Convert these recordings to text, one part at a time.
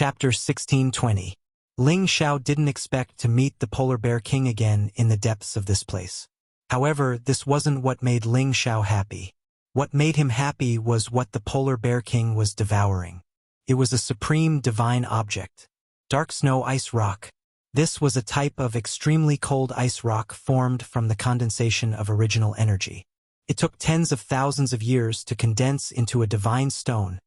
Chapter 1620. Ling Xiao didn't expect to meet the Polar Bear King again in the depths of this place. However, this wasn't what made Ling Xiao happy. What made him happy was what the Polar Bear King was devouring. It was a supreme divine object. Dark snow ice rock. This was a type of extremely cold ice rock formed from the condensation of original energy. It took tens of thousands of years to condense into a divine stone,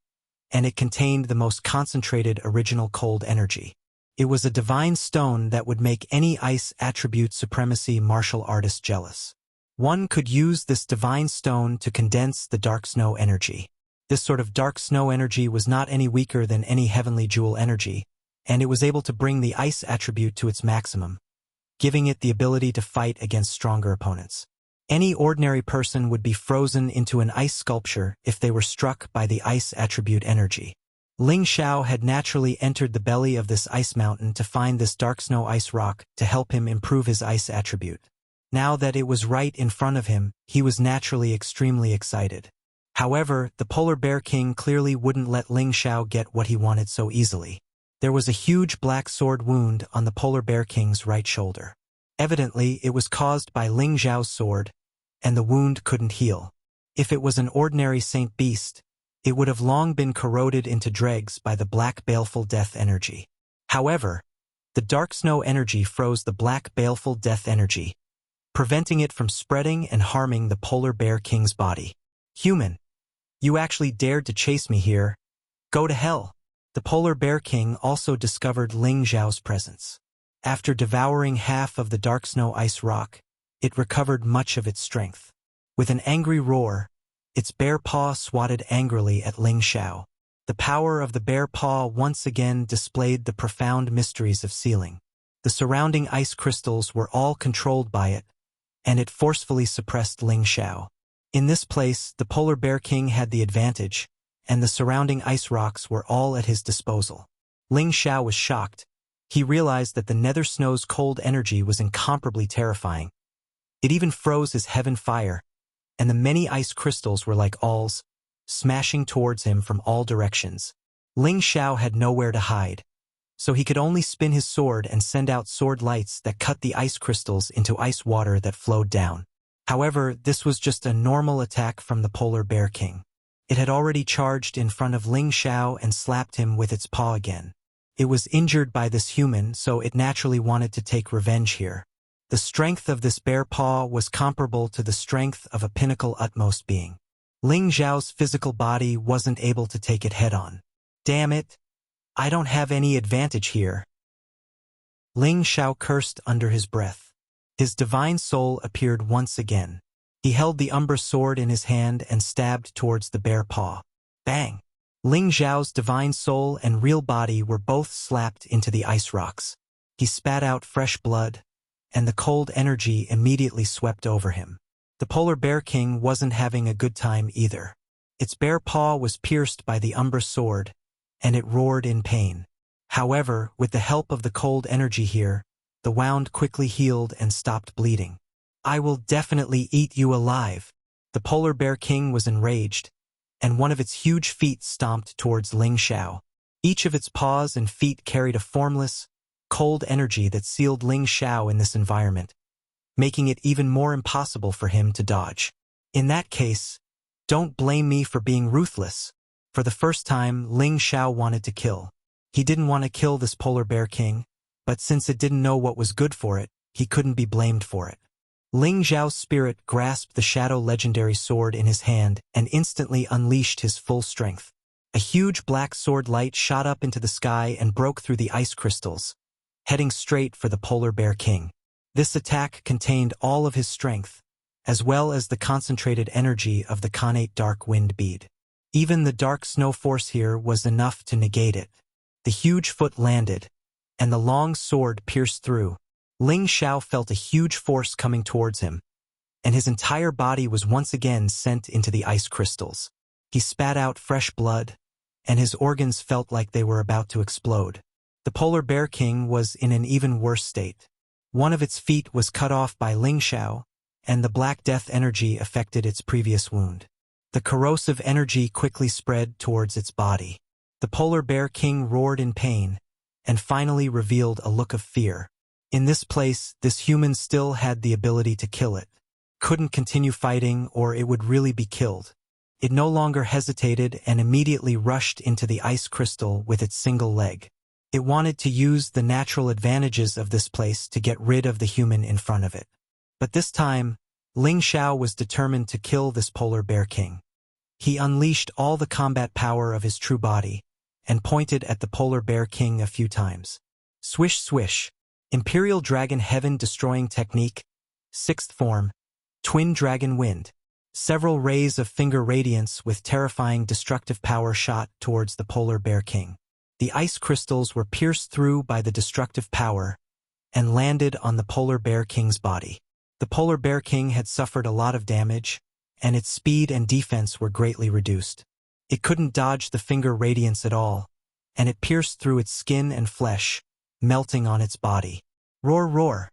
and it contained the most concentrated original cold energy. It was a divine stone that would make any ice attribute supremacy martial artist jealous. One could use this divine stone to condense the dark snow energy. This sort of dark snow energy was not any weaker than any heavenly jewel energy, and it was able to bring the ice attribute to its maximum, giving it the ability to fight against stronger opponents. Any ordinary person would be frozen into an ice sculpture if they were struck by the ice attribute energy. Ling Xiao had naturally entered the belly of this ice mountain to find this dark snow ice rock to help him improve his ice attribute. Now that it was right in front of him, he was naturally extremely excited. However, the Polar Bear King clearly wouldn't let Ling Xiao get what he wanted so easily. There was a huge black sword wound on the Polar Bear King's right shoulder. Evidently, it was caused by Ling Xiao's sword, and the wound couldn't heal. If it was an ordinary saint beast, it would have long been corroded into dregs by the black baleful death energy. However, the dark snow energy froze the black baleful death energy, preventing it from spreading and harming the Polar Bear King's body. Human, you actually dared to chase me here. Go to hell. The Polar Bear King also discovered Ling Xiao's presence. After devouring half of the dark snow ice rock, it recovered much of its strength. With an angry roar, its bear paw swatted angrily at Ling Xiao. The power of the bear paw once again displayed the profound mysteries of sealing. The surrounding ice crystals were all controlled by it, and it forcefully suppressed Ling Xiao. In this place, the Polar Bear King had the advantage, and the surrounding ice rocks were all at his disposal. Ling Xiao was shocked. He realized that the nether snow's cold energy was incomparably terrifying. It even froze his heaven fire, and the many ice crystals were like awls, smashing towards him from all directions. Ling Xiao had nowhere to hide, so he could only spin his sword and send out sword lights that cut the ice crystals into ice water that flowed down. However, this was just a normal attack from the Polar Bear King. It had already charged in front of Ling Xiao and slapped him with its paw again. It was injured by this human, so it naturally wanted to take revenge here. The strength of this bear paw was comparable to the strength of a pinnacle utmost being. Ling Xiao's physical body wasn't able to take it head-on. Damn it! I don't have any advantage here. Ling Xiao cursed under his breath. His divine soul appeared once again. He held the Umbra sword in his hand and stabbed towards the bear paw. Bang! Ling Xiao's divine soul and real body were both slapped into the ice rocks. He spat out fresh blood, and the cold energy immediately swept over him. The Polar Bear King wasn't having a good time either. Its bear paw was pierced by the Umbra sword, and it roared in pain. However, with the help of the cold energy here, the wound quickly healed and stopped bleeding. I will definitely eat you alive. The Polar Bear King was enraged, and one of its huge feet stomped towards Ling Xiao. Each of its paws and feet carried a formless, cold energy that sealed Ling Xiao in this environment, making it even more impossible for him to dodge. In that case, don't blame me for being ruthless. For the first time, Ling Xiao wanted to kill. He didn't want to kill this Polar Bear King, but since it didn't know what was good for it, he couldn't be blamed for it. Ling Xiao's spirit grasped the Shadow Legendary Sword in his hand and instantly unleashed his full strength. A huge black sword light shot up into the sky and broke through the ice crystals, heading straight for the Polar Bear King. This attack contained all of his strength, as well as the concentrated energy of the Khanate Dark Wind Bead. Even the dark snow force here was enough to negate it. The huge foot landed, and the long sword pierced through. Ling Xiao felt a huge force coming towards him, and his entire body was once again sent into the ice crystals. He spat out fresh blood, and his organs felt like they were about to explode. The Polar Bear King was in an even worse state. One of its feet was cut off by Ling Xiao, and the black death energy affected its previous wound. The corrosive energy quickly spread towards its body. The polar bear king roared in pain, and finally revealed a look of fear. In this place, this human still had the ability to kill it. Couldn't continue fighting or it would really be killed. It no longer hesitated and immediately rushed into the ice crystal with its single leg. It wanted to use the natural advantages of this place to get rid of the human in front of it. But this time, Ling Xiao was determined to kill this polar bear king. He unleashed all the combat power of his true body and pointed at the polar bear king a few times. Swish swish. Imperial Dragon Heaven Destroying Technique. 6th Form. Twin Dragon Wind. Several rays of finger radiance with terrifying destructive power shot towards the polar bear king. The ice crystals were pierced through by the destructive power and landed on the polar bear king's body. The polar bear king had suffered a lot of damage, and its speed and defense were greatly reduced. It couldn't dodge the finger radiance at all, and it pierced through its skin and flesh, melting on its body. Roar, roar!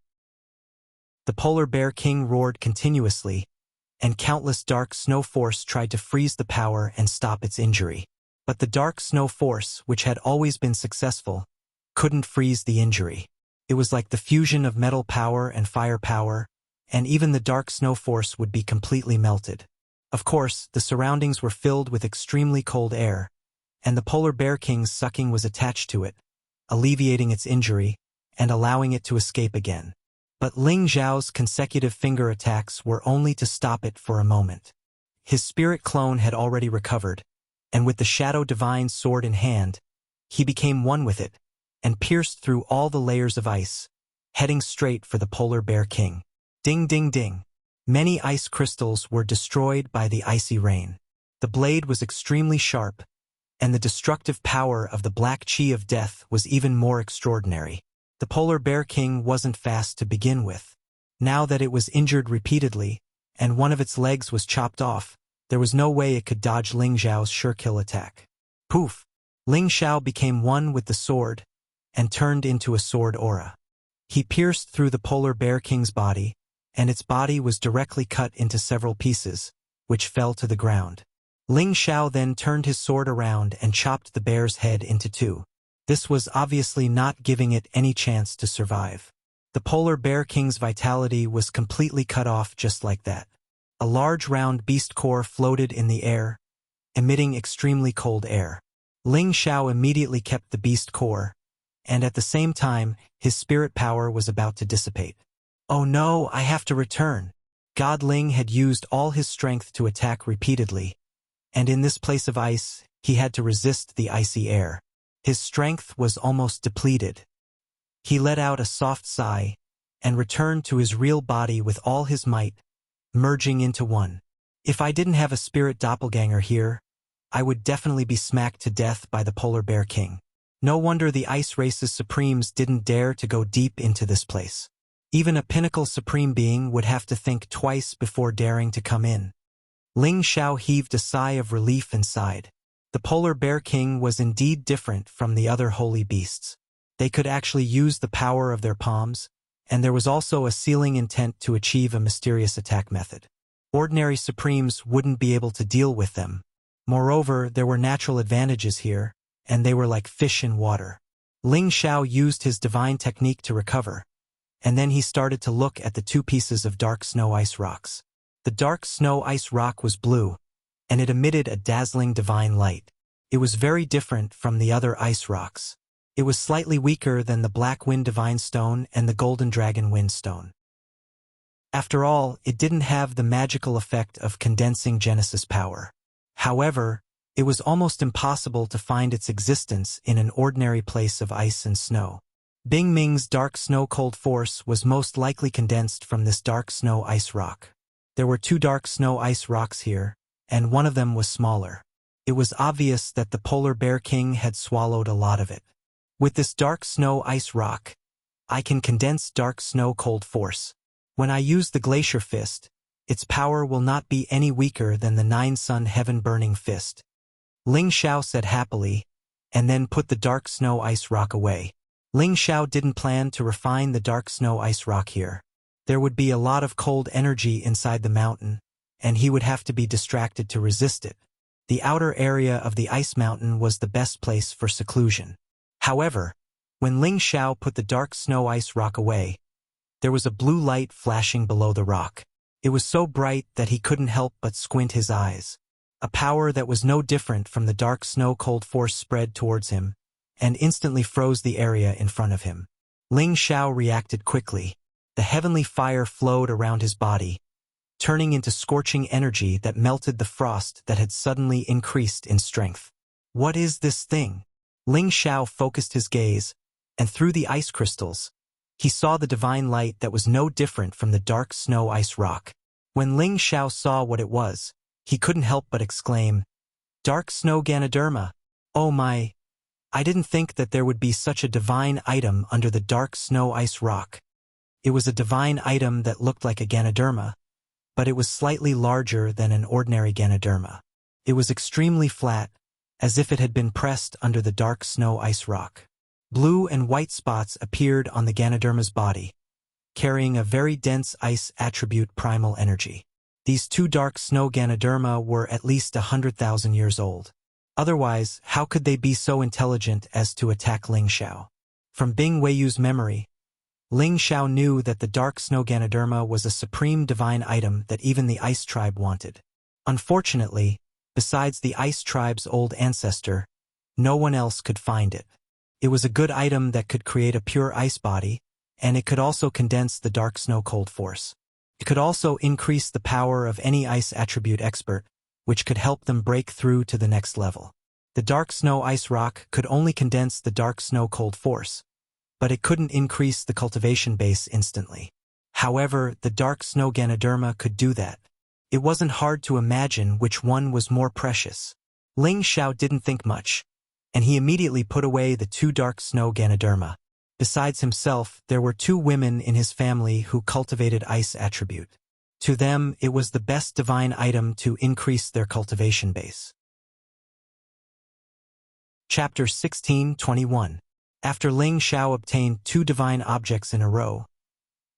The polar bear king roared continuously, and countless dark snow force tried to freeze the power and stop its injury. But the dark snow force, which had always been successful, couldn't freeze the injury. It was like the fusion of metal power and fire power, and even the dark snow force would be completely melted. Of course, the surroundings were filled with extremely cold air, and the polar bear king's sucking was attached to it, alleviating its injury and allowing it to escape again. But Ling Xiao's consecutive finger attacks were only to stop it for a moment. His spirit clone had already recovered, and with the Shadow Divine sword in hand, he became one with it and pierced through all the layers of ice, heading straight for the polar bear king. Ding ding ding. Many ice crystals were destroyed by the icy rain. The blade was extremely sharp, and the destructive power of the black chi of death was even more extraordinary. The polar bear king wasn't fast to begin with. Now that it was injured repeatedly, and one of its legs was chopped off, there was no way it could dodge Ling Xiao's sure-kill attack. Poof! Ling Xiao became one with the sword, and turned into a sword aura. He pierced through the polar bear king's body, and its body was directly cut into several pieces, which fell to the ground. Ling Xiao then turned his sword around and chopped the bear's head into two. This was obviously not giving it any chance to survive. The polar bear king's vitality was completely cut off just like that. A large round beast core floated in the air, emitting extremely cold air. Ling Xiao immediately kept the beast core, and at the same time, his spirit power was about to dissipate. Oh no, I have to return. God Ling had used all his strength to attack repeatedly, and in this place of ice, he had to resist the icy air. His strength was almost depleted. He let out a soft sigh, and returned to his real body with all his might, merging into one. If I didn't have a spirit doppelganger here, I would definitely be smacked to death by the polar bear king. No wonder the ice race's supremes didn't dare to go deep into this place. Even a pinnacle supreme being would have to think twice before daring to come in. Ling Xiao heaved a sigh of relief and sighed. The polar bear king was indeed different from the other holy beasts. They could actually use the power of their palms, and there was also a sealing intent to achieve a mysterious attack method. Ordinary supremes wouldn't be able to deal with them. Moreover, there were natural advantages here, and they were like fish in water. Ling Xiao used his divine technique to recover, and then he started to look at the two pieces of dark snow ice rocks. The dark snow ice rock was blue, and it emitted a dazzling divine light. It was very different from the other ice rocks. It was slightly weaker than the Black Wind Divine Stone and the Golden Dragon Wind Stone. After all, it didn't have the magical effect of condensing Genesis power. However, it was almost impossible to find its existence in an ordinary place of ice and snow. Bing Ming's dark snow cold force was most likely condensed from this dark snow ice rock. There were two dark snow ice rocks here, and one of them was smaller. It was obvious that the polar bear king had swallowed a lot of it. With this dark snow ice rock, I can condense dark snow cold force. When I use the glacier fist, its power will not be any weaker than the 9-sun heaven burning fist. Ling Xiao said happily, and then put the dark snow ice rock away. Ling Xiao didn't plan to refine the dark snow ice rock here. There would be a lot of cold energy inside the mountain, and he would have to be distracted to resist it. The outer area of the ice mountain was the best place for seclusion. However, when Ling Xiao put the dark snow ice rock away, there was a blue light flashing below the rock. It was so bright that he couldn't help but squint his eyes. A power that was no different from the dark snow-cold force spread towards him and instantly froze the area in front of him. Ling Xiao reacted quickly. The heavenly fire flowed around his body, turning into scorching energy that melted the frost that had suddenly increased in strength. What is this thing? Ling Xiao focused his gaze, and through the ice crystals, he saw the divine light that was no different from the dark snow ice rock. When Ling Xiao saw what it was, he couldn't help but exclaim, "Dark snow Ganoderma! Oh my! I didn't think that there would be such a divine item under the dark snow ice rock." It was a divine item that looked like a Ganoderma, but it was slightly larger than an ordinary Ganoderma. It was extremely flat, as if it had been pressed under the dark snow ice rock. Blue and white spots appeared on the Ganoderma's body, carrying a very dense ice attribute primal energy. These two dark snow Ganoderma were at least 100,000 years old. Otherwise, how could they be so intelligent as to attack Ling Xiao? From Bing Weiyu's memory, Ling Xiao knew that the dark snow Ganoderma was a supreme divine item that even the ice tribe wanted. Unfortunately, besides the ice tribe's old ancestor, no one else could find it. It was a good item that could create a pure ice body, and it could also condense the dark snow-cold force. It could also increase the power of any ice attribute expert, which could help them break through to the next level. The dark snow ice rock could only condense the dark snow-cold force, but it couldn't increase the cultivation base instantly. However, the dark snow Ganoderma could do that. It wasn't hard to imagine which one was more precious. Ling Xiao didn't think much, and he immediately put away the two dark snow Ganoderma. Besides himself, there were two women in his family who cultivated ice attribute. To them, it was the best divine item to increase their cultivation base. Chapter 16:21. After Ling Xiao obtained two divine objects in a row,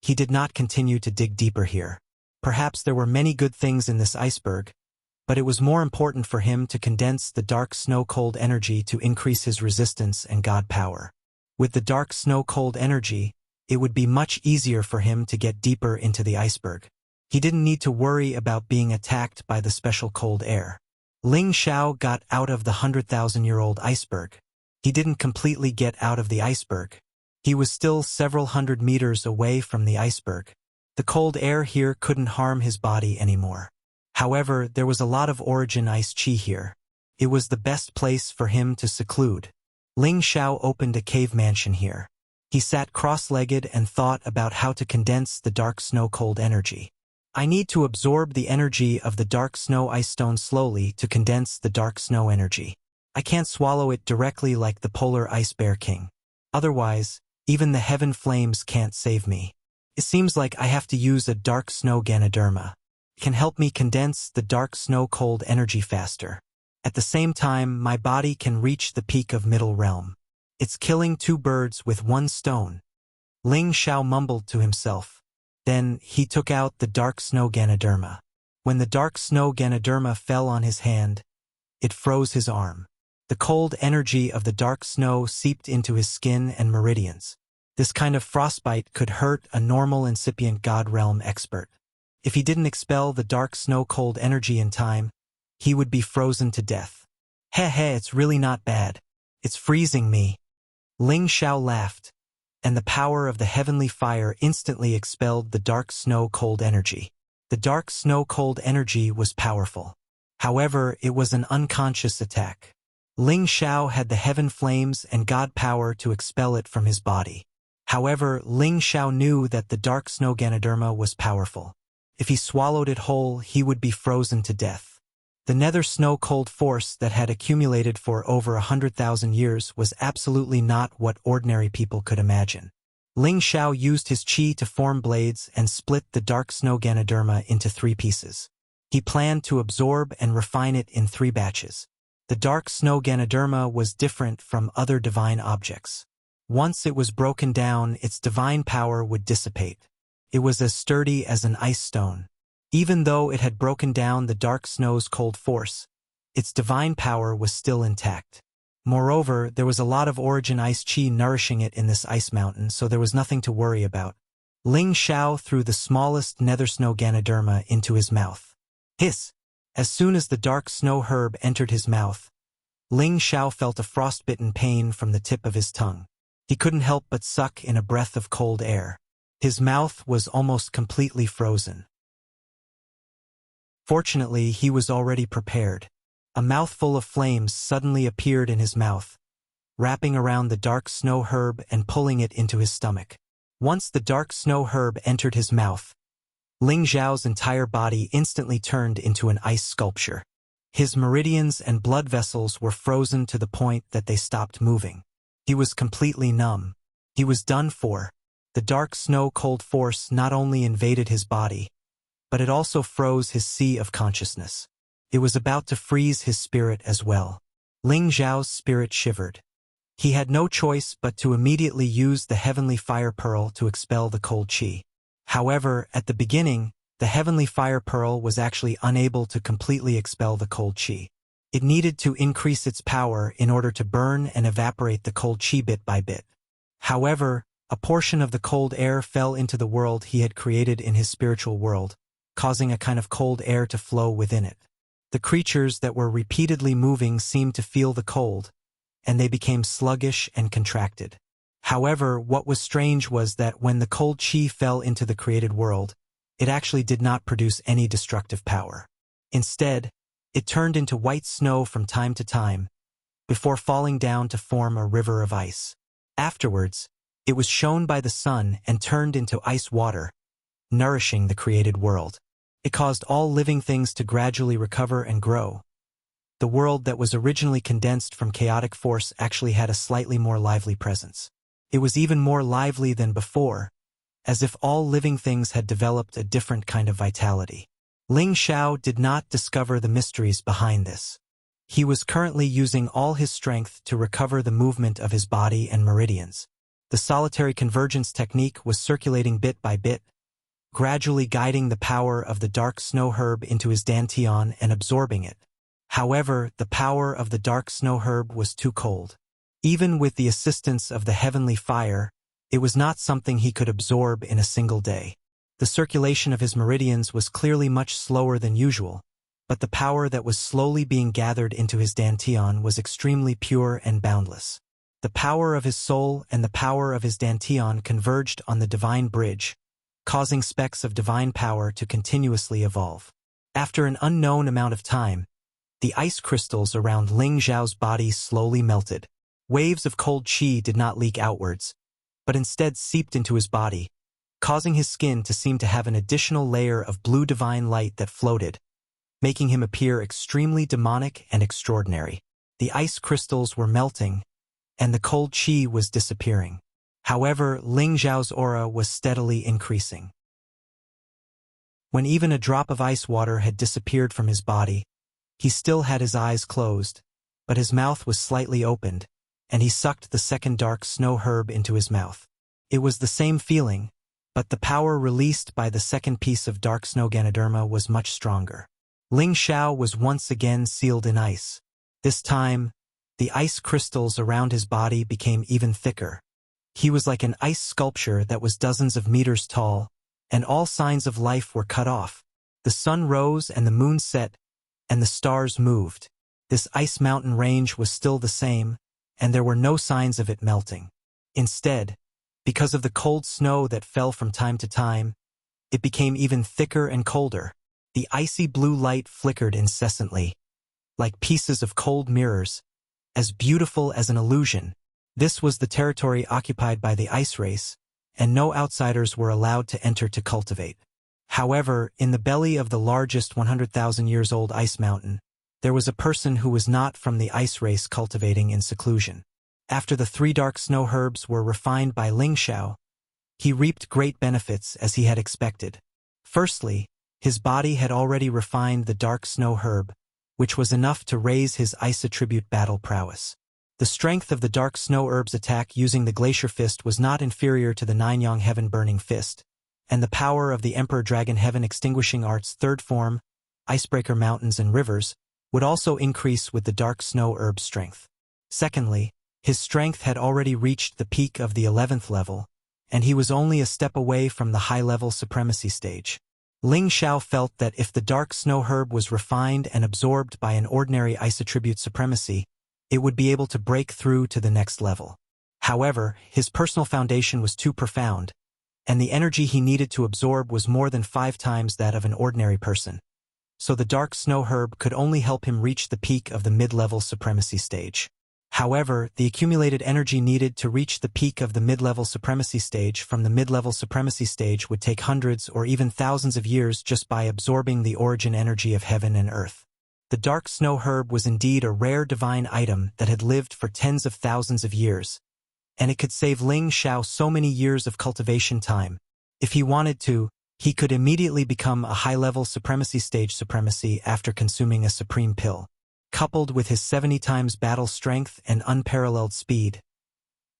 he did not continue to dig deeper here. Perhaps there were many good things in this iceberg, but it was more important for him to condense the dark snow-cold energy to increase his resistance and god power. With the dark snow-cold energy, it would be much easier for him to get deeper into the iceberg. He didn't need to worry about being attacked by the special cold air. Ling Xiao got out of the 100,000-year-old iceberg. He didn't completely get out of the iceberg. He was still several hundred meters away from the iceberg. The cold air here couldn't harm his body anymore. However, there was a lot of origin ice chi here. It was the best place for him to seclude. Ling Xiao opened a cave mansion here. He sat cross-legged and thought about how to condense the dark snow-cold energy. I need to absorb the energy of the dark snow ice stone slowly to condense the dark snow energy. I can't swallow it directly like the polar ice bear king. Otherwise, even the heaven flames can't save me. It seems like I have to use a dark snow Ganoderma. It can help me condense the dark snow-cold energy faster. At the same time, my body can reach the peak of middle realm. It's killing two birds with one stone. Ling Xiao mumbled to himself. Then, he took out the dark snow Ganoderma. When the dark snow Ganoderma fell on his hand, it froze his arm. The cold energy of the dark snow seeped into his skin and meridians. This kind of frostbite could hurt a normal incipient God realm expert. If he didn't expel the dark snow-cold energy in time, he would be frozen to death. Heh, it's really not bad. It's freezing me. Ling Xiao laughed, and the power of the heavenly fire instantly expelled the dark snow-cold energy. The dark snow-cold energy was powerful. However, it was an unconscious attack. Ling Xiao had the heaven flames and God power to expel it from his body. However, Ling Xiao knew that the dark snow Ganoderma was powerful. If he swallowed it whole, he would be frozen to death. The nether snow-cold force that had accumulated for over 100,000 years was absolutely not what ordinary people could imagine. Ling Xiao used his qi to form blades and split the dark snow Ganoderma into 3 pieces. He planned to absorb and refine it in 3 batches. The dark snow Ganoderma was different from other divine objects. Once it was broken down, its divine power would dissipate. It was as sturdy as an ice stone. Even though it had broken down the dark snow's cold force, its divine power was still intact. Moreover, there was a lot of origin ice chi nourishing it in this ice mountain, so there was nothing to worry about. Ling Xiao threw the smallest nether snow Ganoderma into his mouth. Hiss! As soon as the dark snow herb entered his mouth, Ling Xiao felt a frostbitten pain from the tip of his tongue. He couldn't help but suck in a breath of cold air. His mouth was almost completely frozen. Fortunately, he was already prepared. A mouthful of flames suddenly appeared in his mouth, wrapping around the dark snow herb and pulling it into his stomach. Once the dark snow herb entered his mouth, Ling Xiao's entire body instantly turned into an ice sculpture. His meridians and blood vessels were frozen to the point that they stopped moving. He was completely numb. He was done for. The dark snow-cold force not only invaded his body, but it also froze his sea of consciousness. It was about to freeze his spirit as well. Ling Xiao's spirit shivered. He had no choice but to immediately use the heavenly fire pearl to expel the cold chi. However, at the beginning, the heavenly fire pearl was actually unable to completely expel the cold chi. It needed to increase its power in order to burn and evaporate the cold chi bit by bit. However, a portion of the cold air fell into the world he had created in his spiritual world, causing a kind of cold air to flow within it. The creatures that were repeatedly moving seemed to feel the cold, and they became sluggish and contracted. However, what was strange was that when the cold chi fell into the created world, it actually did not produce any destructive power. Instead, it turned into white snow from time to time, before falling down to form a river of ice. Afterwards, it was shone by the sun and turned into ice water, nourishing the created world. It caused all living things to gradually recover and grow. The world that was originally condensed from chaotic force actually had a slightly more lively presence. It was even more lively than before, as if all living things had developed a different kind of vitality. Ling Xiao did not discover the mysteries behind this. He was currently using all his strength to recover the movement of his body and meridians. The solitary convergence technique was circulating bit by bit, gradually guiding the power of the dark snow herb into his dantian and absorbing it. However, the power of the dark snow herb was too cold. Even with the assistance of the heavenly fire, it was not something he could absorb in a single day. The circulation of his meridians was clearly much slower than usual, but the power that was slowly being gathered into his dantian was extremely pure and boundless. The power of his soul and the power of his dantian converged on the divine bridge, causing specks of divine power to continuously evolve. After an unknown amount of time, the ice crystals around Ling Xiao's body slowly melted. Waves of cold chi did not leak outwards, but instead seeped into his body, causing his skin to seem to have an additional layer of blue divine light that floated, making him appear extremely demonic and extraordinary. The ice crystals were melting, and the cold chi was disappearing. However, Ling Xiao's aura was steadily increasing. When even a drop of ice water had disappeared from his body, he still had his eyes closed, but his mouth was slightly opened, and he sucked the second dark snow herb into his mouth. It was the same feeling, but the power released by the second piece of dark snow Ganoderma was much stronger. Ling Xiao was once again sealed in ice. This time, the ice crystals around his body became even thicker. He was like an ice sculpture that was dozens of meters tall, and all signs of life were cut off. The sun rose and the moon set, and the stars moved. This ice mountain range was still the same, and there were no signs of it melting. Instead, because of the cold snow that fell from time to time, it became even thicker and colder. The icy blue light flickered incessantly, like pieces of cold mirrors, as beautiful as an illusion. This was the territory occupied by the ice race, and no outsiders were allowed to enter to cultivate. However, in the belly of the largest 100,000 years old ice mountain, there was a person who was not from the ice race cultivating in seclusion. After the 3 dark snow herbs were refined by Ling Xiao, he reaped great benefits as he had expected. Firstly, his body had already refined the dark snow herb, which was enough to raise his ice attribute battle prowess. The strength of the dark snow herb's attack using the glacier fist was not inferior to the 9-yang heaven burning fist, and the power of the Emperor Dragon Heaven extinguishing art's third form, icebreaker mountains and rivers, would also increase with the dark snow herb's strength. Secondly, his strength had already reached the peak of the 11th level, and he was only a step away from the high-level supremacy stage. Ling Xiao felt that if the dark snow herb was refined and absorbed by an ordinary ice attribute supremacy, it would be able to break through to the next level. However, his personal foundation was too profound, and the energy he needed to absorb was more than 5 times that of an ordinary person. So the dark snow herb could only help him reach the peak of the mid-level supremacy stage. However, the accumulated energy needed to reach the peak of the mid-level supremacy stage from the mid-level supremacy stage would take hundreds or even thousands of years just by absorbing the origin energy of heaven and earth. The dark snow herb was indeed a rare divine item that had lived for tens of thousands of years, and it could save Ling Xiao so many years of cultivation time. If he wanted to, he could immediately become a high-level supremacy stage supremacy after consuming a supreme pill. Coupled with his 70 times battle strength and unparalleled speed,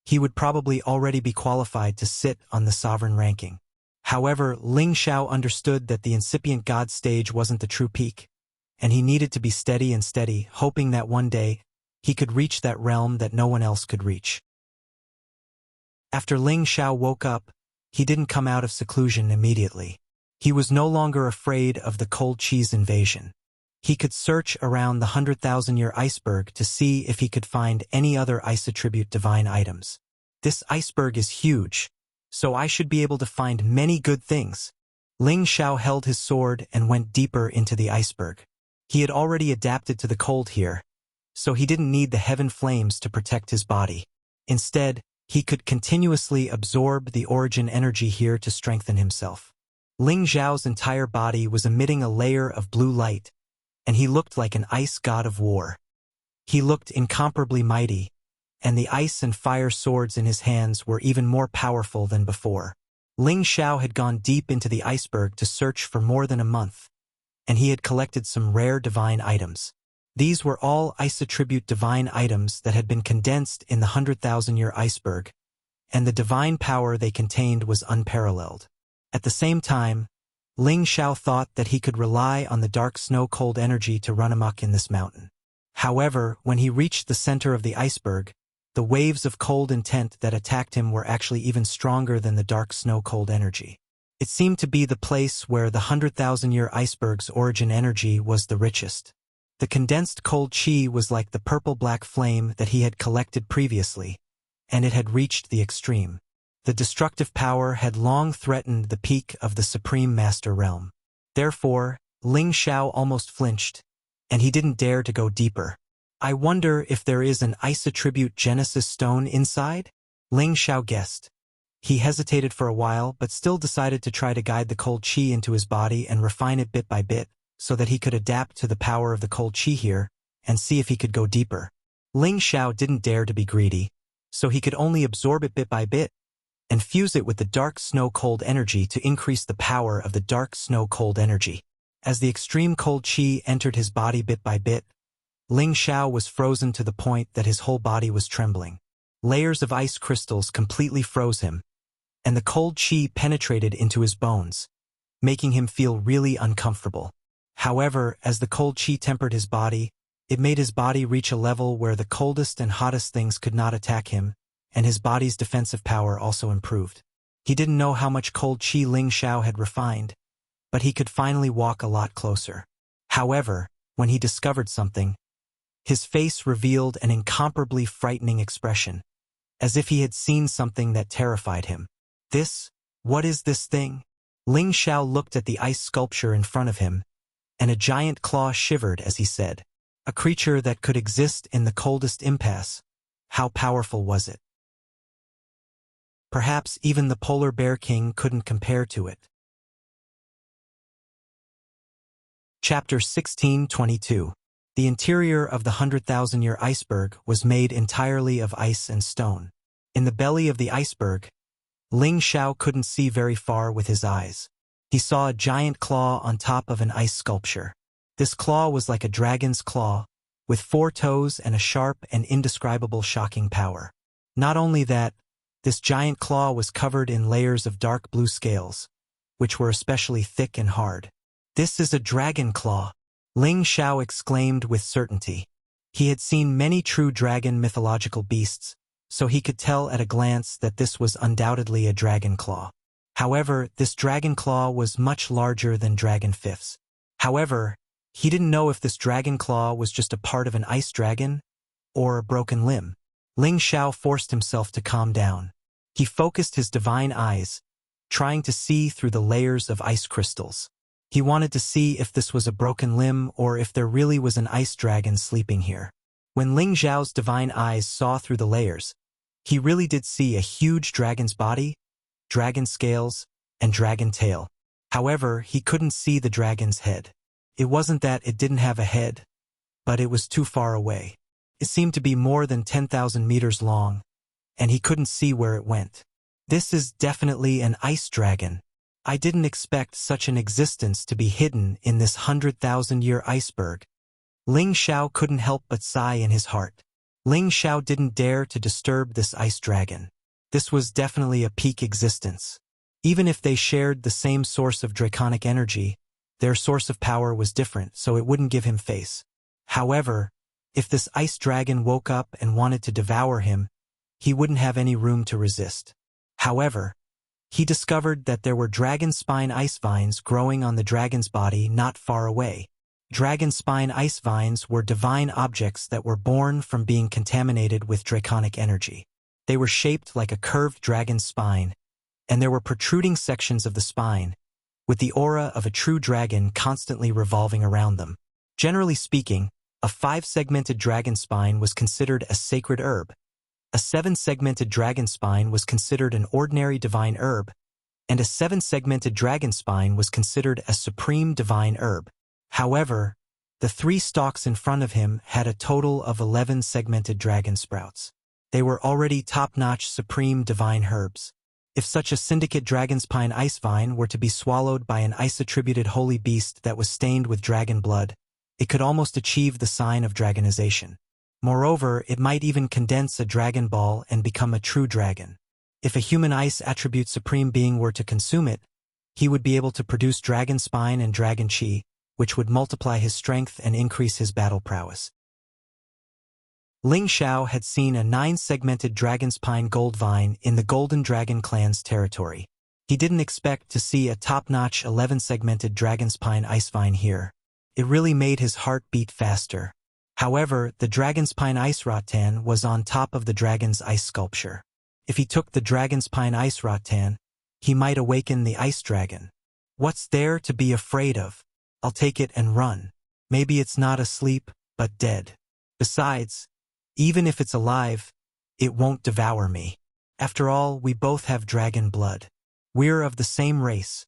he would probably already be qualified to sit on the sovereign ranking. However, Ling Xiao understood that the incipient god stage wasn't the true peak, and he needed to be steady and steady, hoping that one day he could reach that realm that no one else could reach. After Ling Xiao woke up, he didn't come out of seclusion immediately. He was no longer afraid of the cold cheese invasion. He could search around the 100,000-year iceberg to see if he could find any other ice attribute divine items. This iceberg is huge, so I should be able to find many good things. Ling Xiao held his sword and went deeper into the iceberg. He had already adapted to the cold here, so he didn't need the heaven flames to protect his body. Instead, he could continuously absorb the origin energy here to strengthen himself. Ling Xiao's entire body was emitting a layer of blue light, and he looked like an ice god of war. He looked incomparably mighty, and the ice and fire swords in his hands were even more powerful than before. Ling Xiao had gone deep into the iceberg to search for more than a month, and he had collected some rare divine items. These were all ice attribute divine items that had been condensed in the 100,000-year iceberg, and the divine power they contained was unparalleled. At the same time, Ling Xiao thought that he could rely on the dark snow-cold energy to run amok in this mountain. However, when he reached the center of the iceberg, the waves of cold intent that attacked him were actually even stronger than the dark snow-cold energy. It seemed to be the place where the 100,000-year iceberg's origin energy was the richest. The condensed cold chi was like the purple-black flame that he had collected previously, and it had reached the extreme. The destructive power had long threatened the peak of the Supreme Master Realm. Therefore, Ling Xiao almost flinched, and he didn't dare to go deeper. I wonder if there is an ice attribute Genesis stone inside? Ling Xiao guessed. He hesitated for a while but still decided to try to guide the cold chi into his body and refine it bit by bit, so that he could adapt to the power of the cold chi here and see if he could go deeper. Ling Xiao didn't dare to be greedy, so he could only absorb it bit by bit and fuse it with the dark snow-cold energy to increase the power of the dark snow-cold energy. As the extreme cold chi entered his body bit by bit, Ling Xiao was frozen to the point that his whole body was trembling. Layers of ice crystals completely froze him, and the cold chi penetrated into his bones, making him feel really uncomfortable. However, as the cold chi tempered his body, it made his body reach a level where the coldest and hottest things could not attack him, and his body's defensive power also improved. He didn't know how much cold chi Ling Xiao had refined, but he could finally walk a lot closer. However, when he discovered something, his face revealed an incomparably frightening expression, as if he had seen something that terrified him. What is this thing? Ling Xiao looked at the ice sculpture in front of him, and a giant claw shivered as he said, "A creature that could exist in the coldest impasse. How powerful was it? Perhaps even the polar bear king couldn't compare to it." Chapter 16:22. The interior of the 100,000-year iceberg was made entirely of ice and stone. In the belly of the iceberg, Ling Xiao couldn't see very far with his eyes. He saw a giant claw on top of an ice sculpture. This claw was like a dragon's claw, with 4 toes and a sharp and indescribable shocking power. Not only that, this giant claw was covered in layers of dark blue scales, which were especially thick and hard. "This is a dragon claw," Ling Xiao exclaimed with certainty. He had seen many true dragon mythological beasts, so he could tell at a glance that this was undoubtedly a dragon claw. However, this dragon claw was much larger than dragon fifths. However, he didn't know if this dragon claw was just a part of an ice dragon or a broken limb. Ling Xiao forced himself to calm down. He focused his divine eyes, trying to see through the layers of ice crystals. He wanted to see if this was a broken limb or if there really was an ice dragon sleeping here. When Ling Xiao's divine eyes saw through the layers, he really did see a huge dragon's body, dragon scales, and dragon tail. However, he couldn't see the dragon's head. It wasn't that it didn't have a head, but it was too far away. It seemed to be more than 10,000 meters long, and he couldn't see where it went. This is definitely an ice dragon. I didn't expect such an existence to be hidden in this 100,000-year iceberg. Ling Xiao couldn't help but sigh in his heart. Ling Xiao didn't dare to disturb this ice dragon. This was definitely a peak existence. Even if they shared the same source of draconic energy, their source of power was different, so it wouldn't give him face. However, if this ice dragon woke up and wanted to devour him, he wouldn't have any room to resist. However, he discovered that there were dragon spine ice vines growing on the dragon's body not far away. Dragon spine ice vines were divine objects that were born from being contaminated with draconic energy. They were shaped like a curved dragon's spine, and there were protruding sections of the spine, with the aura of a true dragon constantly revolving around them. Generally speaking, a 5-segmented dragon spine was considered a sacred herb. A 7-segmented dragon spine was considered an ordinary divine herb, and a 7-segmented dragon spine was considered a supreme divine herb. However, the 3 stalks in front of him had a total of 11 segmented dragon sprouts. They were already top-notch supreme divine herbs. If such a syndicate dragonspine ice vine were to be swallowed by an ice-attributed holy beast that was stained with dragon blood, it could almost achieve the sign of dragonization. Moreover, it might even condense a dragon ball and become a true dragon. If a human ice attribute supreme being were to consume it, he would be able to produce dragon spine and dragon chi, which would multiply his strength and increase his battle prowess. Ling Xiao had seen a 9-segmented dragonspine gold vine in the Golden Dragon clan's territory. He didn't expect to see a top-notch 11-segmented dragonspine ice vine here. It really made his heart beat faster. However, the dragonspine ice rattan was on top of the dragon's ice sculpture. If he took the dragonspine ice rattan, he might awaken the ice dragon. What's there to be afraid of? I'll take it and run. Maybe it's not asleep, but dead. Besides, even if it's alive, it won't devour me. After all, we both have dragon blood. We're of the same race.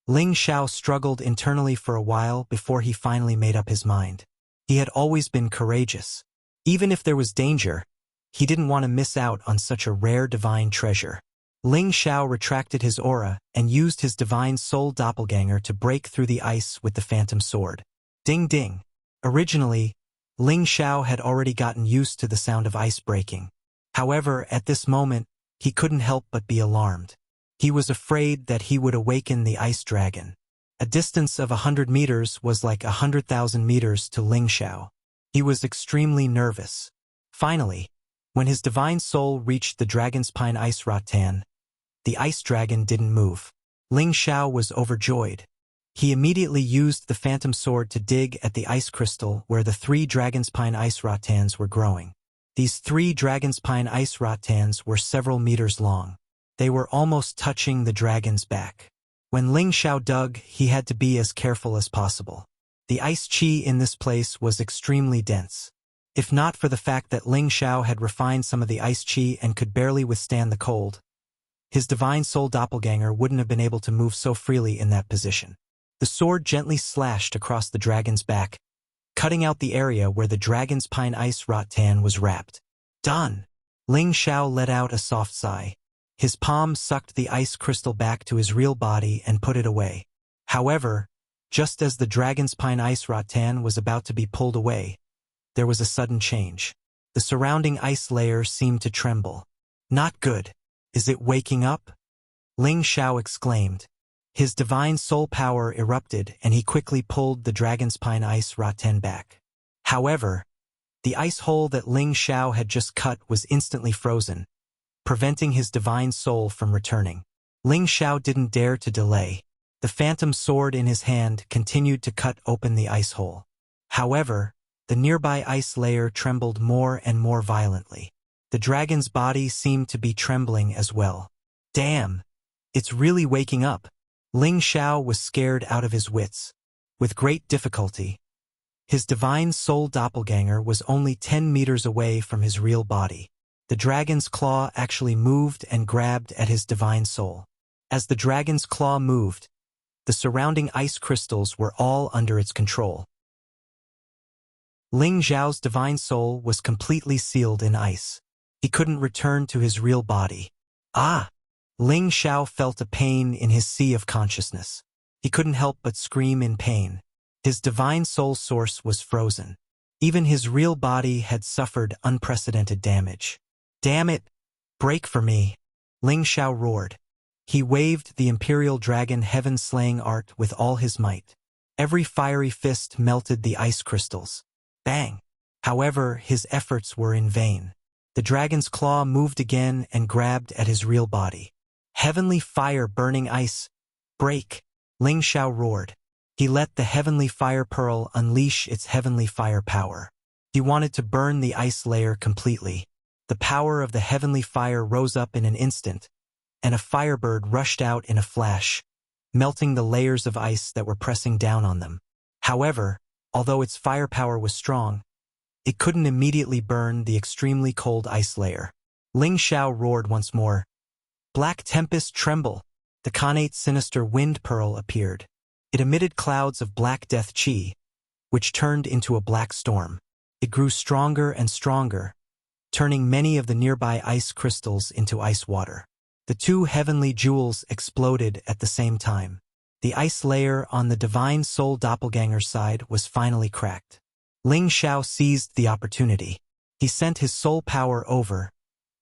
Ling Xiao struggled internally for a while before he finally made up his mind. He had always been courageous. Even if there was danger, he didn't want to miss out on such a rare divine treasure. Ling Xiao retracted his aura and used his divine soul doppelganger to break through the ice with the phantom sword. Ding ding. Originally, Ling Xiao had already gotten used to the sound of ice breaking. However, at this moment, he couldn't help but be alarmed. He was afraid that he would awaken the ice dragon. A distance of 100 meters was like 100,000 meters to Ling Xiao. He was extremely nervous. Finally, when his divine soul reached the dragonspine ice rattan, the ice dragon didn't move. Ling Xiao was overjoyed. He immediately used the phantom sword to dig at the ice crystal where the 3 dragonspine ice rattans were growing. These 3 dragonspine ice rattans were several meters long. They were almost touching the dragon's back. When Ling Xiao dug, he had to be as careful as possible. The ice chi in this place was extremely dense. If not for the fact that Ling Xiao had refined some of the ice chi and could barely withstand the cold, his divine soul doppelganger wouldn't have been able to move so freely in that position. The sword gently slashed across the dragon's back, cutting out the area where the dragonspine ice rattan was wrapped. Done! Ling Xiao let out a soft sigh. His palm sucked the ice crystal back to his real body and put it away. However, just as the dragonspine ice rattan was about to be pulled away, there was a sudden change. The surrounding ice layer seemed to tremble. Not good. Is it waking up? Ling Xiao exclaimed. His divine soul power erupted and he quickly pulled the dragon's pine ice rotten back. However, the ice hole that Ling Xiao had just cut was instantly frozen, preventing his divine soul from returning. Ling Xiao didn't dare to delay. The phantom sword in his hand continued to cut open the ice hole. However, the nearby ice layer trembled more and more violently. The dragon's body seemed to be trembling as well. Damn! It's really waking up. Ling Xiao was scared out of his wits. With great difficulty, his divine soul doppelganger was only 10 meters away from his real body. The dragon's claw actually moved and grabbed at his divine soul. As the dragon's claw moved, the surrounding ice crystals were all under its control. Ling Xiao's divine soul was completely sealed in ice. He couldn't return to his real body. Ah! Ling Xiao felt a pain in his sea of consciousness. He couldn't help but scream in pain. His divine soul source was frozen. Even his real body had suffered unprecedented damage. Damn it! Break for me! Ling Xiao roared. He waved the Imperial Dragon Heaven-Slaying Art with all his might. Every fiery fist melted the ice crystals. Bang! However, his efforts were in vain. The dragon's claw moved again and grabbed at his real body. Heavenly fire burning ice! Break! Ling Xiao roared. He let the heavenly fire pearl unleash its heavenly fire power. He wanted to burn the ice layer completely. The power of the heavenly fire rose up in an instant, and a firebird rushed out in a flash, melting the layers of ice that were pressing down on them. However, although its firepower was strong, it couldn't immediately burn the extremely cold ice layer. Ling Xiao roared once more. Black Tempest tremble! The connate sinister wind pearl appeared. It emitted clouds of black death chi, which turned into a black storm. It grew stronger and stronger, turning many of the nearby ice crystals into ice water. The two heavenly jewels exploded at the same time. The ice layer on the divine soul doppelganger side was finally cracked. Ling Xiao seized the opportunity. He sent his soul power over,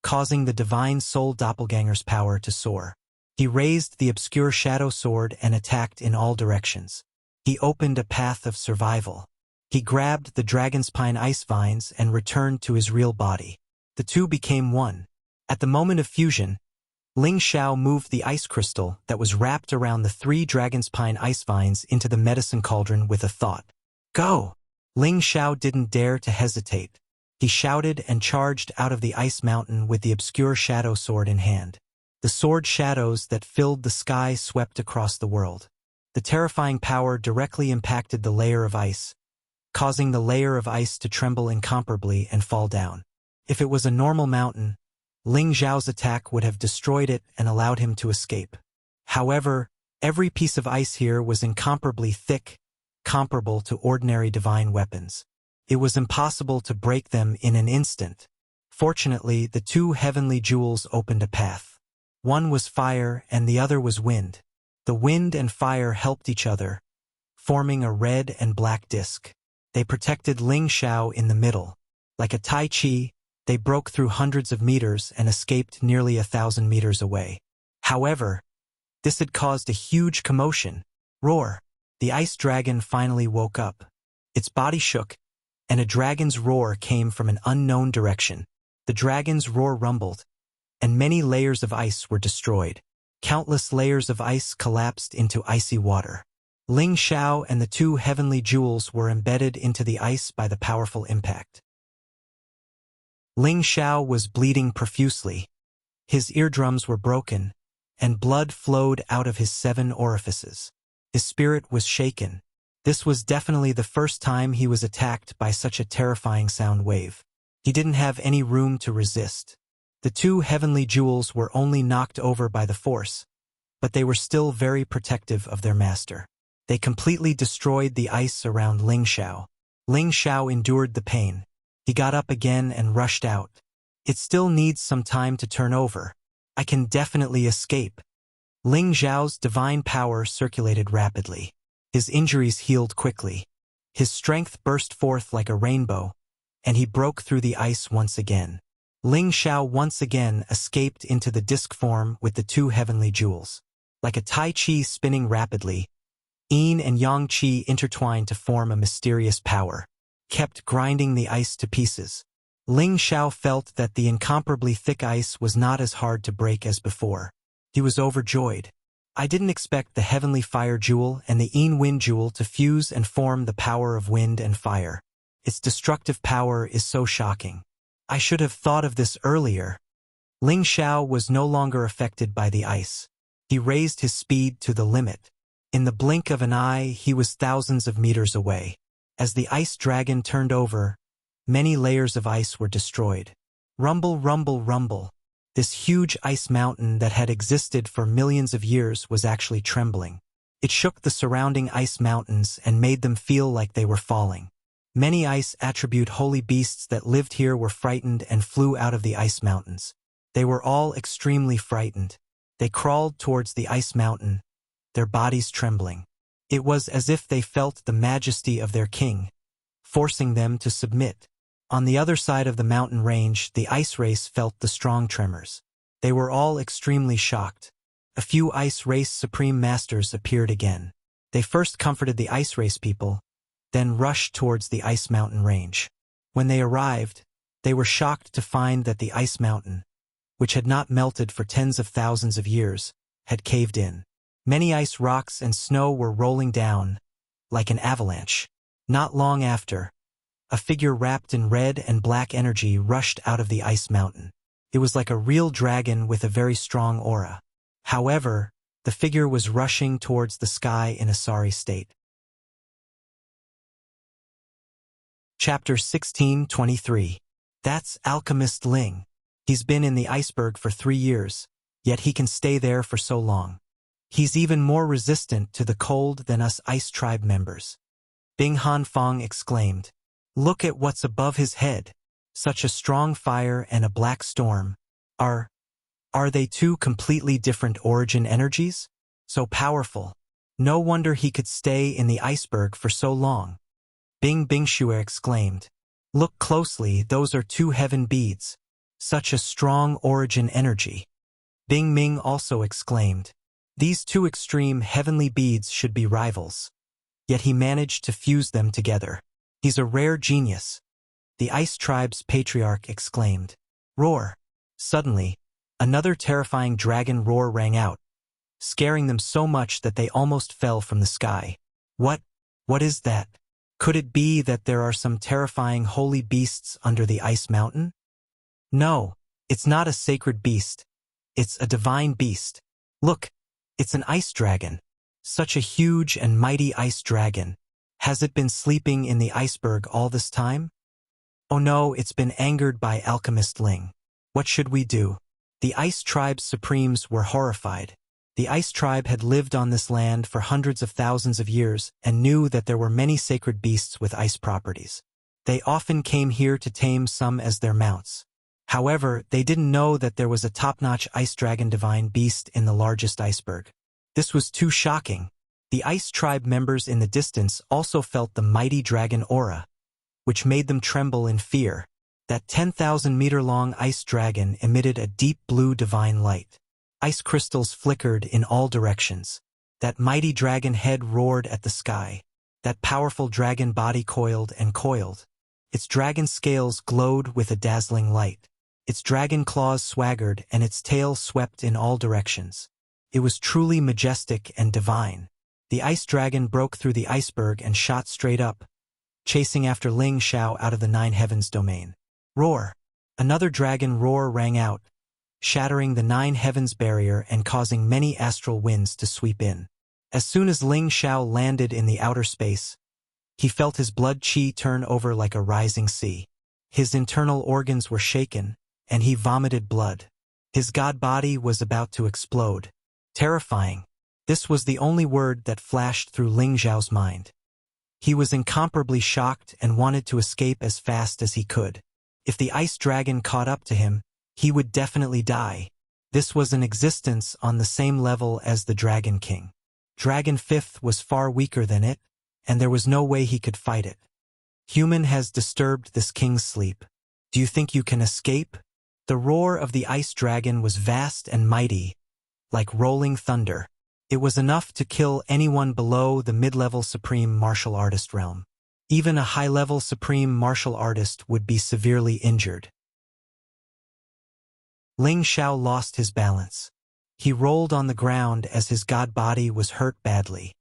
causing the divine soul doppelganger's power to soar. He raised the obscure shadow sword and attacked in all directions. He opened a path of survival. He grabbed the dragon's pine ice vines and returned to his real body. The two became one. At the moment of fusion, Ling Xiao moved the ice crystal that was wrapped around the 3 dragon's pine ice vines into the medicine cauldron with a thought. Go! Ling Xiao didn't dare to hesitate. He shouted and charged out of the ice mountain with the obscure shadow sword in hand. The sword shadows that filled the sky swept across the world. The terrifying power directly impacted the layer of ice, causing the layer of ice to tremble incomparably and fall down. If it was a normal mountain, Ling Xiao's attack would have destroyed it and allowed him to escape. However, every piece of ice here was incomparably thick, comparable to ordinary divine weapons. It was impossible to break them in an instant. Fortunately, the 2 heavenly jewels opened a path. One was fire and the other was wind. The wind and fire helped each other, forming a red and black disc. They protected Ling Xiao in the middle. Like a Tai Chi, they broke through hundreds of meters and escaped nearly 1,000 meters away. However, this had caused a huge commotion. Roar! The ice dragon finally woke up. Its body shook, and a dragon's roar came from an unknown direction. The dragon's roar rumbled, and many layers of ice were destroyed. Countless layers of ice collapsed into icy water. Ling Xiao and the 2 heavenly jewels were embedded into the ice by the powerful impact. Ling Xiao was bleeding profusely. His eardrums were broken, and blood flowed out of his 7 orifices. His spirit was shaken. This was definitely the first time he was attacked by such a terrifying sound wave. He didn't have any room to resist. The 2 heavenly jewels were only knocked over by the force, but they were still very protective of their master. They completely destroyed the ice around Ling Xiao. Ling Xiao endured the pain. He got up again and rushed out. It still needs some time to turn over. I can definitely escape. Ling Xiao's divine power circulated rapidly. His injuries healed quickly. His strength burst forth like a rainbow, and he broke through the ice once again. Ling Xiao once again escaped into the disc form with the 2 heavenly jewels. Like a Tai Chi spinning rapidly, Yin and Yang Qi intertwined to form a mysterious power, kept grinding the ice to pieces. Ling Xiao felt that the incomparably thick ice was not as hard to break as before. He was overjoyed. I didn't expect the heavenly fire jewel and the Yin wind jewel to fuse and form the power of wind and fire. Its destructive power is so shocking. I should have thought of this earlier. Ling Xiao was no longer affected by the ice. He raised his speed to the limit. In the blink of an eye, he was thousands of meters away. As the ice dragon turned over, many layers of ice were destroyed. Rumble, rumble, rumble. This huge ice mountain that had existed for millions of years was actually trembling. It shook the surrounding ice mountains and made them feel like they were falling. Many ice attribute holy beasts that lived here were frightened and flew out of the ice mountains. They were all extremely frightened. They crawled towards the ice mountain, their bodies trembling. It was as if they felt the majesty of their king, forcing them to submit. On the other side of the mountain range, the ice race felt the strong tremors. They were all extremely shocked. A few ice race supreme masters appeared again. They first comforted the ice race people, then rushed towards the ice mountain range. When they arrived, they were shocked to find that the ice mountain, which had not melted for tens of thousands of years, had caved in. Many ice rocks and snow were rolling down, like an avalanche. Not long after, a figure wrapped in red and black energy rushed out of the ice mountain. It was like a real dragon with a very strong aura. However, the figure was rushing towards the sky in a sorry state. Chapter 16:23. That's Alchemist Ling. He's been in the iceberg for 3 years, yet he can stay there for so long. He's even more resistant to the cold than us ice tribe members. Bing Hanfang exclaimed. Look at what's above his head. Such a strong fire and a black storm. Are they two completely different origin energies? So powerful. No wonder he could stay in the iceberg for so long. Bing Bingxue exclaimed. Look closely, those are 2 heaven beads. Such a strong origin energy. Bing Ming also exclaimed. These 2 extreme heavenly beads should be rivals. Yet he managed to fuse them together. He's a rare genius. The ice tribe's patriarch exclaimed. Roar. Suddenly, another terrifying dragon roar rang out, scaring them so much that they almost fell from the sky. What is that? Could it be that there are some terrifying holy beasts under the ice mountain? No, it's not a sacred beast. It's a divine beast. Look, it's an ice dragon. Such a huge and mighty ice dragon. Has it been sleeping in the iceberg all this time? Oh no, it's been angered by Alchemist Ling. What should we do? The ice tribe's supremes were horrified. The ice tribe had lived on this land for hundreds of thousands of years and knew that there were many sacred beasts with ice properties. They often came here to tame some as their mounts. However, they didn't know that there was a top-notch ice dragon divine beast in the largest iceberg. This was too shocking. The ice tribe members in the distance also felt the mighty dragon aura, which made them tremble in fear. That 10,000-meter-long ice dragon emitted a deep blue divine light. Ice crystals flickered in all directions. That mighty dragon head roared at the sky. That powerful dragon body coiled and coiled. Its dragon scales glowed with a dazzling light. Its dragon claws swaggered and its tail swept in all directions. It was truly majestic and divine. The ice dragon broke through the iceberg and shot straight up, chasing after Ling Xiao out of the 9 heavens domain. Roar! Another dragon roar rang out, shattering the 9 heavens barrier and causing many astral winds to sweep in. As soon as Ling Xiao landed in the outer space, he felt his blood qi turn over like a rising sea. His internal organs were shaken, and he vomited blood. His god body was about to explode. Terrifying. This was the only word that flashed through Ling Xiao's mind. He was incomparably shocked and wanted to escape as fast as he could. If the ice dragon caught up to him, he would definitely die. This was an existence on the same level as the Dragon King. Dragon Fifth was far weaker than it, and there was no way he could fight it. Human has disturbed this king's sleep. Do you think you can escape? The roar of the ice dragon was vast and mighty, like rolling thunder. It was enough to kill anyone below the mid-level supreme martial artist realm. Even a high-level supreme martial artist would be severely injured. Ling Xiao lost his balance. He rolled on the ground as his god body was hurt badly.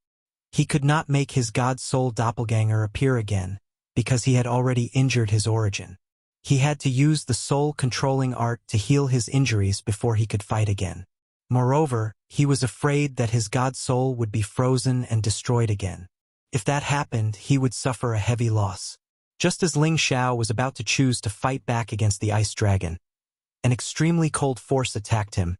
He could not make his god soul doppelganger appear again, because he had already injured his origin. He had to use the soul-controlling art to heal his injuries before he could fight again. Moreover, he was afraid that his god soul would be frozen and destroyed again. If that happened, he would suffer a heavy loss. Just as Ling Xiao was about to choose to fight back against the ice dragon, an extremely cold force attacked him,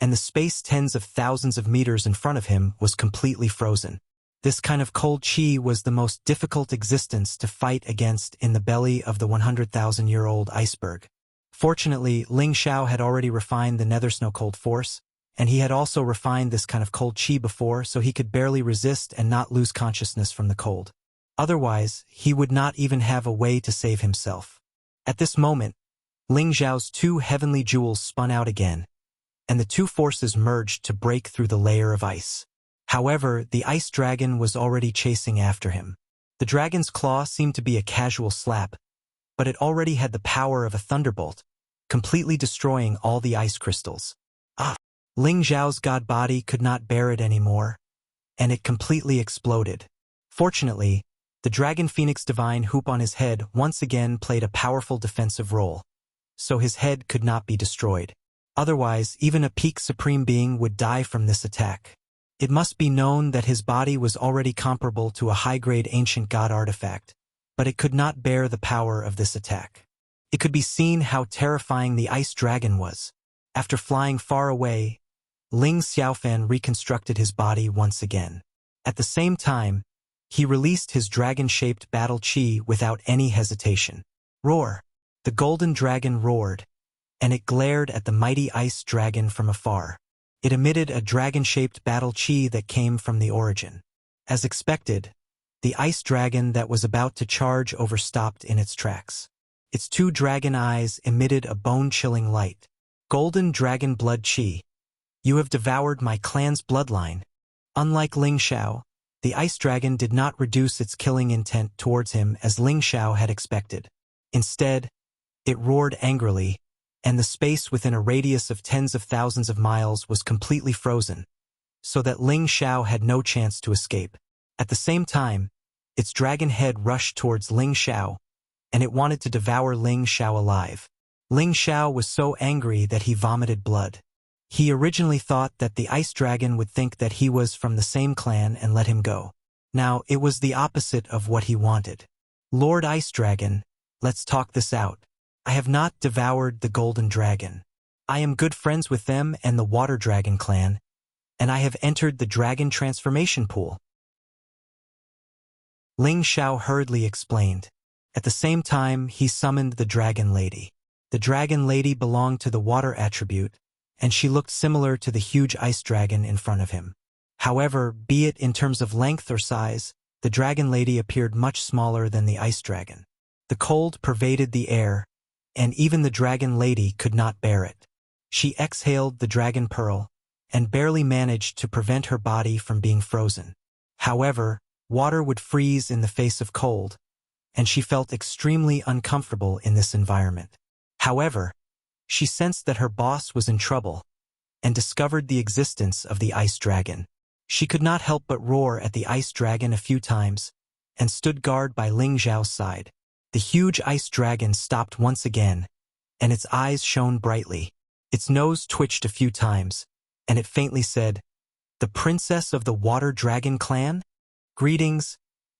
and the space tens of thousands of meters in front of him was completely frozen. This kind of cold chi was the most difficult existence to fight against in the belly of the 100,000-year-old iceberg. Fortunately, Ling Xiao had already refined the nether snow cold force, and he had also refined this kind of cold chi before, so he could barely resist and not lose consciousness from the cold. Otherwise, he would not even have a way to save himself. At this moment, Ling Xiao's two heavenly jewels spun out again, and the two forces merged to break through the layer of ice. However, the ice dragon was already chasing after him. The dragon's claw seemed to be a casual slap, but it already had the power of a thunderbolt, completely destroying all the ice crystals. Ling Xiao's god body could not bear it anymore, and it completely exploded. Fortunately, the Dragon Phoenix Divine Hoop on his head once again played a powerful defensive role, so his head could not be destroyed. Otherwise, even a peak supreme being would die from this attack. It must be known that his body was already comparable to a high-grade ancient god artifact, but it could not bear the power of this attack. It could be seen how terrifying the ice dragon was. After flying far away, Ling Xiaofan reconstructed his body once again. At the same time, he released his dragon-shaped battle chi without any hesitation. Roar! The golden dragon roared, and it glared at the mighty ice dragon from afar. It emitted a dragon-shaped battle chi that came from the origin. As expected, the ice dragon that was about to charge overstopped in its tracks. Its two dragon eyes emitted a bone-chilling light. Golden dragon blood chi. You have devoured my clan's bloodline. Unlike Ling Xiao, the ice dragon did not reduce its killing intent towards him as Ling Xiao had expected. Instead, it roared angrily, and the space within a radius of tens of thousands of miles was completely frozen, so that Ling Xiao had no chance to escape. At the same time, its dragon head rushed towards Ling Xiao, and it wanted to devour Ling Xiao alive. Ling Xiao was so angry that he vomited blood. He originally thought that the ice dragon would think that he was from the same clan and let him go. Now, it was the opposite of what he wanted. Lord Ice Dragon, let's talk this out. I have not devoured the golden dragon. I am good friends with them and the water dragon clan, and I have entered the dragon transformation pool. Ling Xiao hurriedly explained. At the same time, he summoned the dragon lady. The dragon lady belonged to the water attribute, and she looked similar to the huge ice dragon in front of him. However, be it in terms of length or size, the dragon lady appeared much smaller than the ice dragon. The cold pervaded the air, and even the dragon lady could not bear it. She exhaled the dragon pearl, and barely managed to prevent her body from being frozen. However, water would freeze in the face of cold, and she felt extremely uncomfortable in this environment. However, she sensed that her boss was in trouble, and discovered the existence of the ice dragon. She could not help but roar at the ice dragon a few times, and stood guard by Ling Xiao's side. The huge ice dragon stopped once again, and its eyes shone brightly. Its nose twitched a few times, and it faintly said, "The princess of the water dragon clan? Greetings,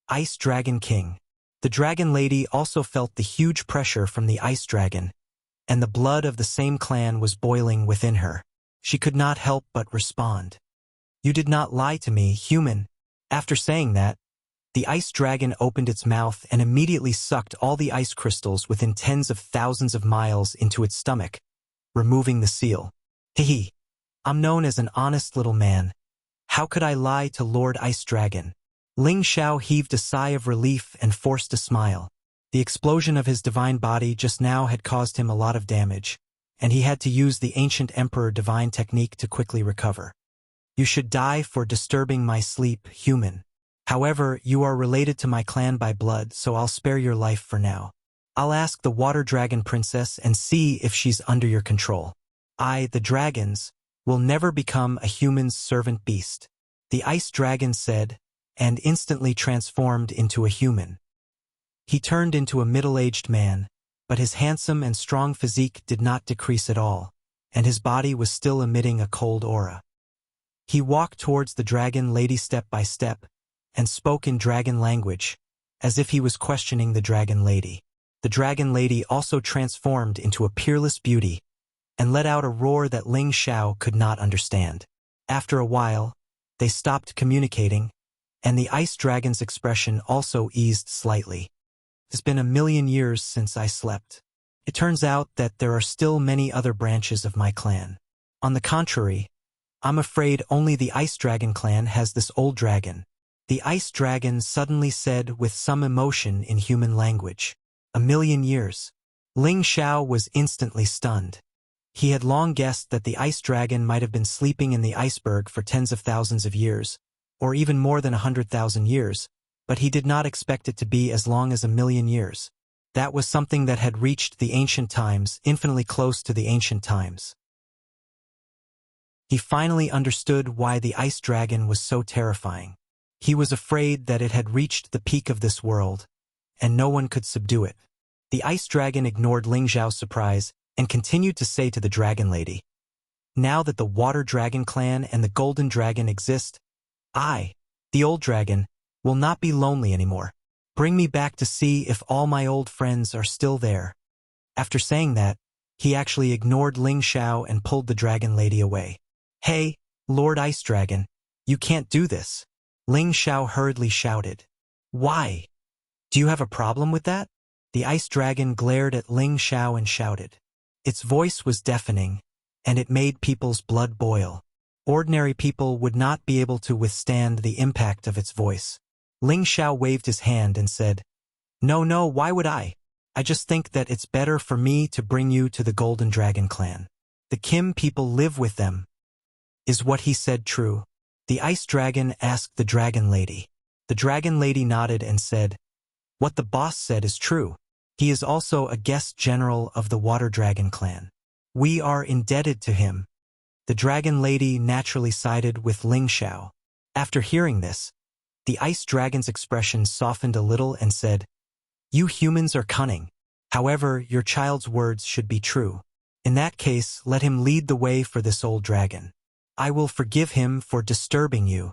Ice Dragon King." The dragon lady also felt the huge pressure from the ice dragon, and the blood of the same clan was boiling within her. She could not help but respond. "You did not lie to me, human." After saying that, the ice dragon opened its mouth and immediately sucked all the ice crystals within tens of thousands of miles into its stomach, removing the seal. "Hehe, I'm known as an honest little man. How could I lie to Lord Ice Dragon?" Ling Xiao heaved a sigh of relief and forced a smile. The explosion of his divine body just now had caused him a lot of damage, and he had to use the ancient Emperor divine technique to quickly recover. You should die for disturbing my sleep, human. However, you are related to my clan by blood, so I'll spare your life for now. I'll ask the water dragon princess and see if she's under your control. I, the dragons, will never become a human's servant beast. The ice dragon said, and instantly transformed into a human. He turned into a middle-aged man, but his handsome and strong physique did not decrease at all, and his body was still emitting a cold aura. He walked towards the dragon lady step by step, and spoke in dragon language, as if he was questioning the dragon lady. The dragon lady also transformed into a peerless beauty, and let out a roar that Ling Xiao could not understand. After a while, they stopped communicating, and the ice dragon's expression also eased slightly. It's been 1,000,000 years since I slept. It turns out that there are still many other branches of my clan. On the contrary, I'm afraid only the ice dragon clan has this old dragon. The ice dragon suddenly said with some emotion in human language. 1,000,000 years. Ling Xiao was instantly stunned. He had long guessed that the ice dragon might have been sleeping in the iceberg for tens of thousands of years, or even more than 100,000 years, but he did not expect it to be as long as 1,000,000 years. That was something that had reached the ancient times, infinitely close to the ancient times. He finally understood why the ice dragon was so terrifying. He was afraid that it had reached the peak of this world, and no one could subdue it. The ice dragon ignored Ling Xiao's surprise and continued to say to the dragon lady, "Now that the water dragon clan and the golden dragon exist, I, the old dragon, will not be lonely anymore. Bring me back to see if all my old friends are still there." After saying that, he actually ignored Ling Xiao and pulled the dragon lady away. "Hey, Lord Ice Dragon, you can't do this," Ling Xiao hurriedly shouted. "Why? Do you have a problem with that?" The ice dragon glared at Ling Xiao and shouted. Its voice was deafening, and it made people's blood boil. Ordinary people would not be able to withstand the impact of its voice. Ling Xiao waved his hand and said, No, why would I? I just think that it's better for me to bring you to the Golden Dragon clan. The Kim people live with them. Is what he said true? The ice dragon asked the dragon lady. The dragon lady nodded and said, What the boss said is true. He is also a guest general of the Water Dragon clan. We are indebted to him. The dragon lady naturally sided with Ling Xiao. After hearing this, the ice dragon's expression softened a little and said, You humans are cunning. However, your child's words should be true. In that case, let him lead the way for this old dragon. I will forgive him for disturbing you.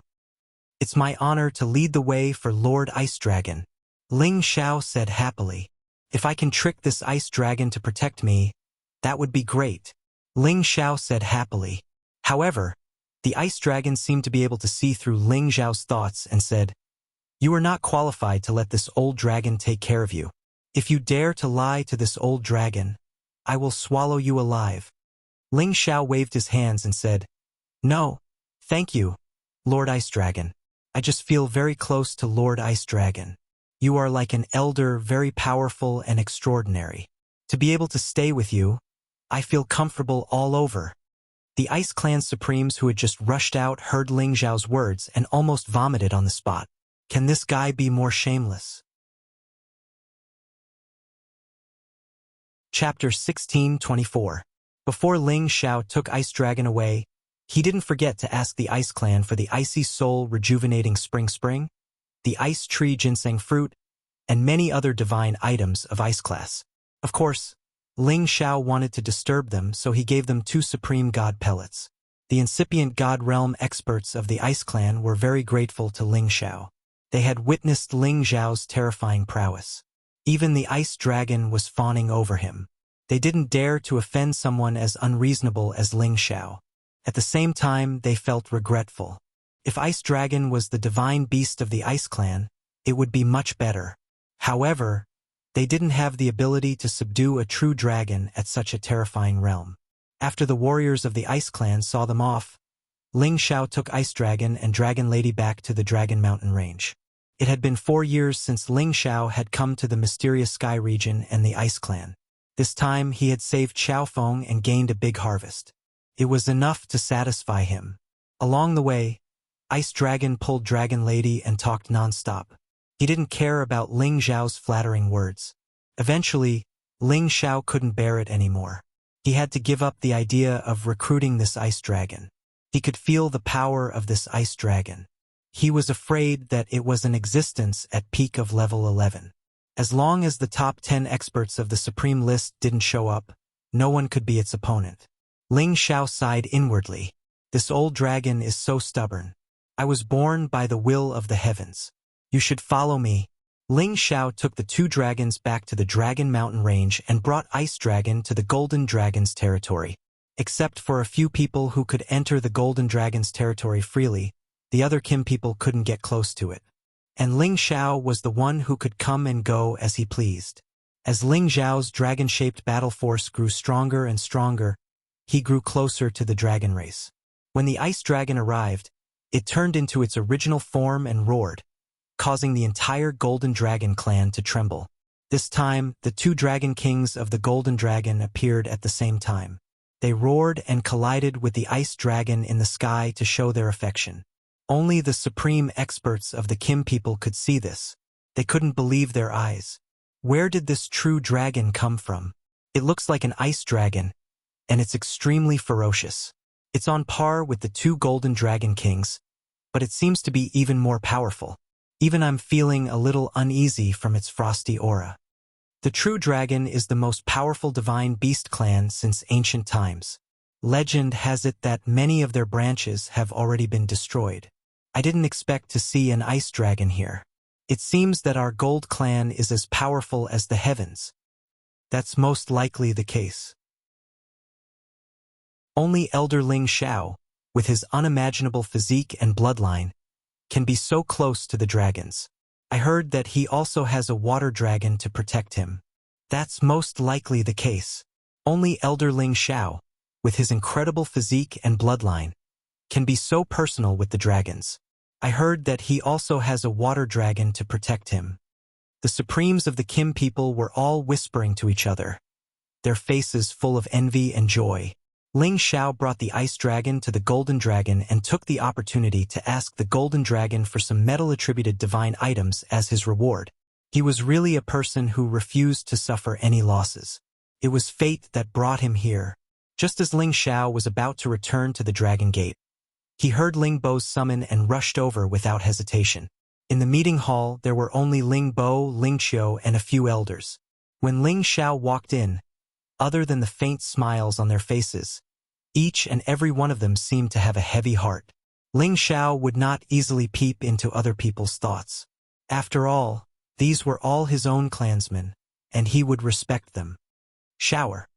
It's my honor to lead the way for Lord Ice Dragon. Ling Xiao said happily. If I can trick this ice dragon to protect me, that would be great. Ling Xiao said happily. However, the ice dragon seemed to be able to see through Ling Xiao's thoughts and said, You are not qualified to let this old dragon take care of you. If you dare to lie to this old dragon, I will swallow you alive. Ling Xiao waved his hands and said, No, thank you, Lord Ice Dragon. I just feel very close to Lord Ice Dragon. You are like an elder, very powerful and extraordinary. To be able to stay with you, I feel comfortable all over. The Ice Clan Supremes who had just rushed out heard Ling Xiao's words and almost vomited on the spot. Can this guy be more shameless? Chapter 1624. Before Ling Xiao took Ice Dragon away, he didn't forget to ask the Ice Clan for the Icy Soul Rejuvenating Spring, the Ice Tree Ginseng Fruit, and many other divine items of Ice Class. Of course, Ling Xiao wanted to disturb them, so he gave them 2 Supreme God Pellets. The incipient God Realm experts of the Ice Clan were very grateful to Ling Xiao. They had witnessed Ling Xiao's terrifying prowess. Even the Ice Dragon was fawning over him. They didn't dare to offend someone as unreasonable as Ling Xiao. At the same time, they felt regretful. If Ice Dragon was the divine beast of the Ice Clan, it would be much better. However, they didn't have the ability to subdue a true dragon at such a terrifying realm. After the warriors of the Ice Clan saw them off, Ling Xiao took Ice Dragon and Dragon Lady back to the Dragon Mountain Range. It had been 4 years since Ling Xiao had come to the mysterious Sky region and the Ice Clan. This time he had saved Xiaofeng and gained a big harvest. It was enough to satisfy him. Along the way, Ice Dragon pulled Dragon Lady and talked nonstop. He didn't care about Ling Xiao's flattering words. Eventually, Ling Xiao couldn't bear it anymore. He had to give up the idea of recruiting this ice dragon. He could feel the power of this ice dragon. He was afraid that it was in existence at peak of level 11. As long as the top 10 experts of the Supreme List didn't show up, no one could be its opponent. Ling Xiao sighed inwardly. This old dragon is so stubborn. I was born by the will of the heavens. You should follow me. Ling Xiao took the two dragons back to the Dragon Mountain Range and brought Ice Dragon to the Golden Dragon's territory. Except for a few people who could enter the Golden Dragon's territory freely, the other Kim people couldn't get close to it. And Ling Xiao was the one who could come and go as he pleased. As Ling Xiao's dragon-shaped battle force grew stronger and stronger, he grew closer to the dragon race. When the ice dragon arrived, it turned into its original form and roared, causing the entire Golden Dragon clan to tremble. This time, the two dragon kings of the Golden Dragon appeared at the same time. They roared and collided with the ice dragon in the sky to show their affection. Only the supreme experts of the Kim people could see this. They couldn't believe their eyes. Where did this true dragon come from? It looks like an ice dragon, and it's extremely ferocious. It's on par with the two Golden Dragon Kings, but it seems to be even more powerful. Even I'm feeling a little uneasy from its frosty aura. The true dragon is the most powerful divine beast clan since ancient times. Legend has it that many of their branches have already been destroyed. I didn't expect to see an ice dragon here. It seems that our gold clan is as powerful as the heavens. That's most likely the case. Only Elder Ling Xiao, with his unimaginable physique and bloodline, can be so close to the dragons. I heard that he also has a water dragon to protect him. That's most likely the case. Only Elder Ling Xiao, with his incredible physique and bloodline, can be so personal with the dragons. I heard that he also has a water dragon to protect him. The Supremes of the Kim people were all whispering to each other, their faces full of envy and joy. Ling Xiao brought the ice dragon to the Golden Dragon and took the opportunity to ask the Golden Dragon for some metal-attributed divine items as his reward. He was really a person who refused to suffer any losses. It was fate that brought him here. Just as Ling Xiao was about to return to the Dragon Gate, he heard Ling Bo's summon and rushed over without hesitation. In the meeting hall, there were only Ling Bo, Ling Qiu, and a few elders. When Ling Xiao walked in, other than the faint smiles on their faces, each and every one of them seemed to have a heavy heart. Ling Xiao would not easily peep into other people's thoughts. After all, these were all his own clansmen, and he would respect them. Shower.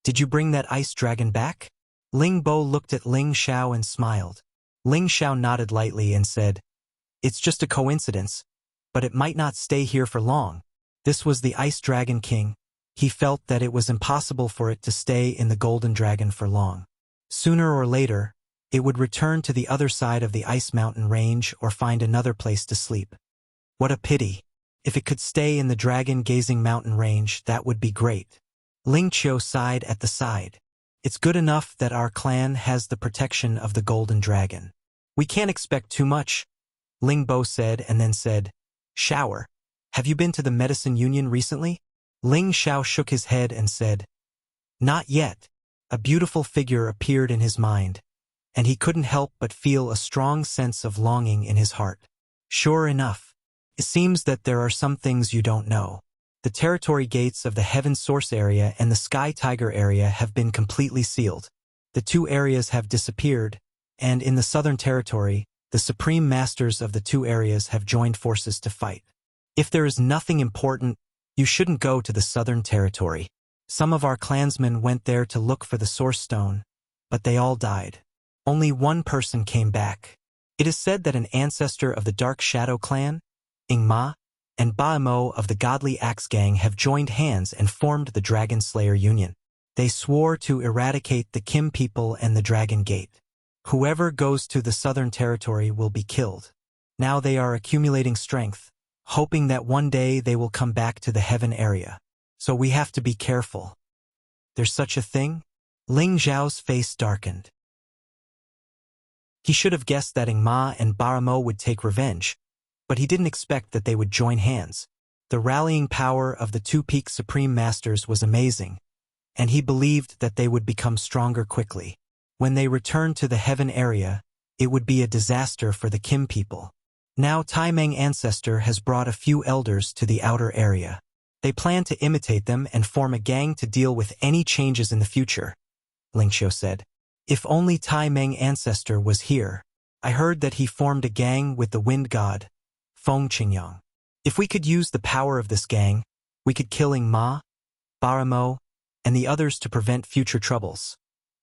Did you bring that ice dragon back? Ling Bo looked at Ling Xiao and smiled. Ling Xiao nodded lightly and said, "It's just a coincidence, but it might not stay here for long." This was the Ice Dragon King. He felt that it was impossible for it to stay in the Golden Dragon for long. Sooner or later, it would return to the other side of the Ice Mountain Range or find another place to sleep. What a pity. If it could stay in the Dragon-Gazing Mountain Range, that would be great. Ling Qiu sighed at the side. It's good enough that our clan has the protection of the Golden Dragon. We can't expect too much, Ling Bo said and then said, "Shower, have you been to the Medicine Union recently?" Ling Xiao shook his head and said, "Not yet." A beautiful figure appeared in his mind, and he couldn't help but feel a strong sense of longing in his heart. Sure enough, it seems that there are some things you don't know. The territory gates of the Heaven Source area and the Sky Tiger area have been completely sealed. The two areas have disappeared, and in the Southern Territory, the Supreme Masters of the two areas have joined forces to fight. If there is nothing important, you shouldn't go to the Southern Territory. Some of our clansmen went there to look for the Source Stone, but they all died. Only one person came back. It is said that an ancestor of the Dark Shadow clan, Ing Ma, and Ba Mo of the Godly Axe Gang have joined hands and formed the Dragon Slayer Union. They swore to eradicate the Kim people and the Dragon Gate. Whoever goes to the Southern Territory will be killed. Now they are accumulating strength, hoping that one day they will come back to the Heaven area. So we have to be careful. There's such a thing? Ling Zhao's face darkened. He should have guessed that Ma and Baramo would take revenge, but he didn't expect that they would join hands. The rallying power of the two peak supreme masters was amazing, and he believed that they would become stronger quickly. When they returned to the heaven area, it would be a disaster for the Kim people. Now Tai Meng ancestor has brought a few elders to the outer area. They plan to imitate them and form a gang to deal with any changes in the future, Ling Xiao said. If only Tai Meng ancestor was here. I heard that he formed a gang with the wind god, Feng Qingyang. If we could use the power of this gang, we could killing Ma, Baramo, and the others to prevent future troubles,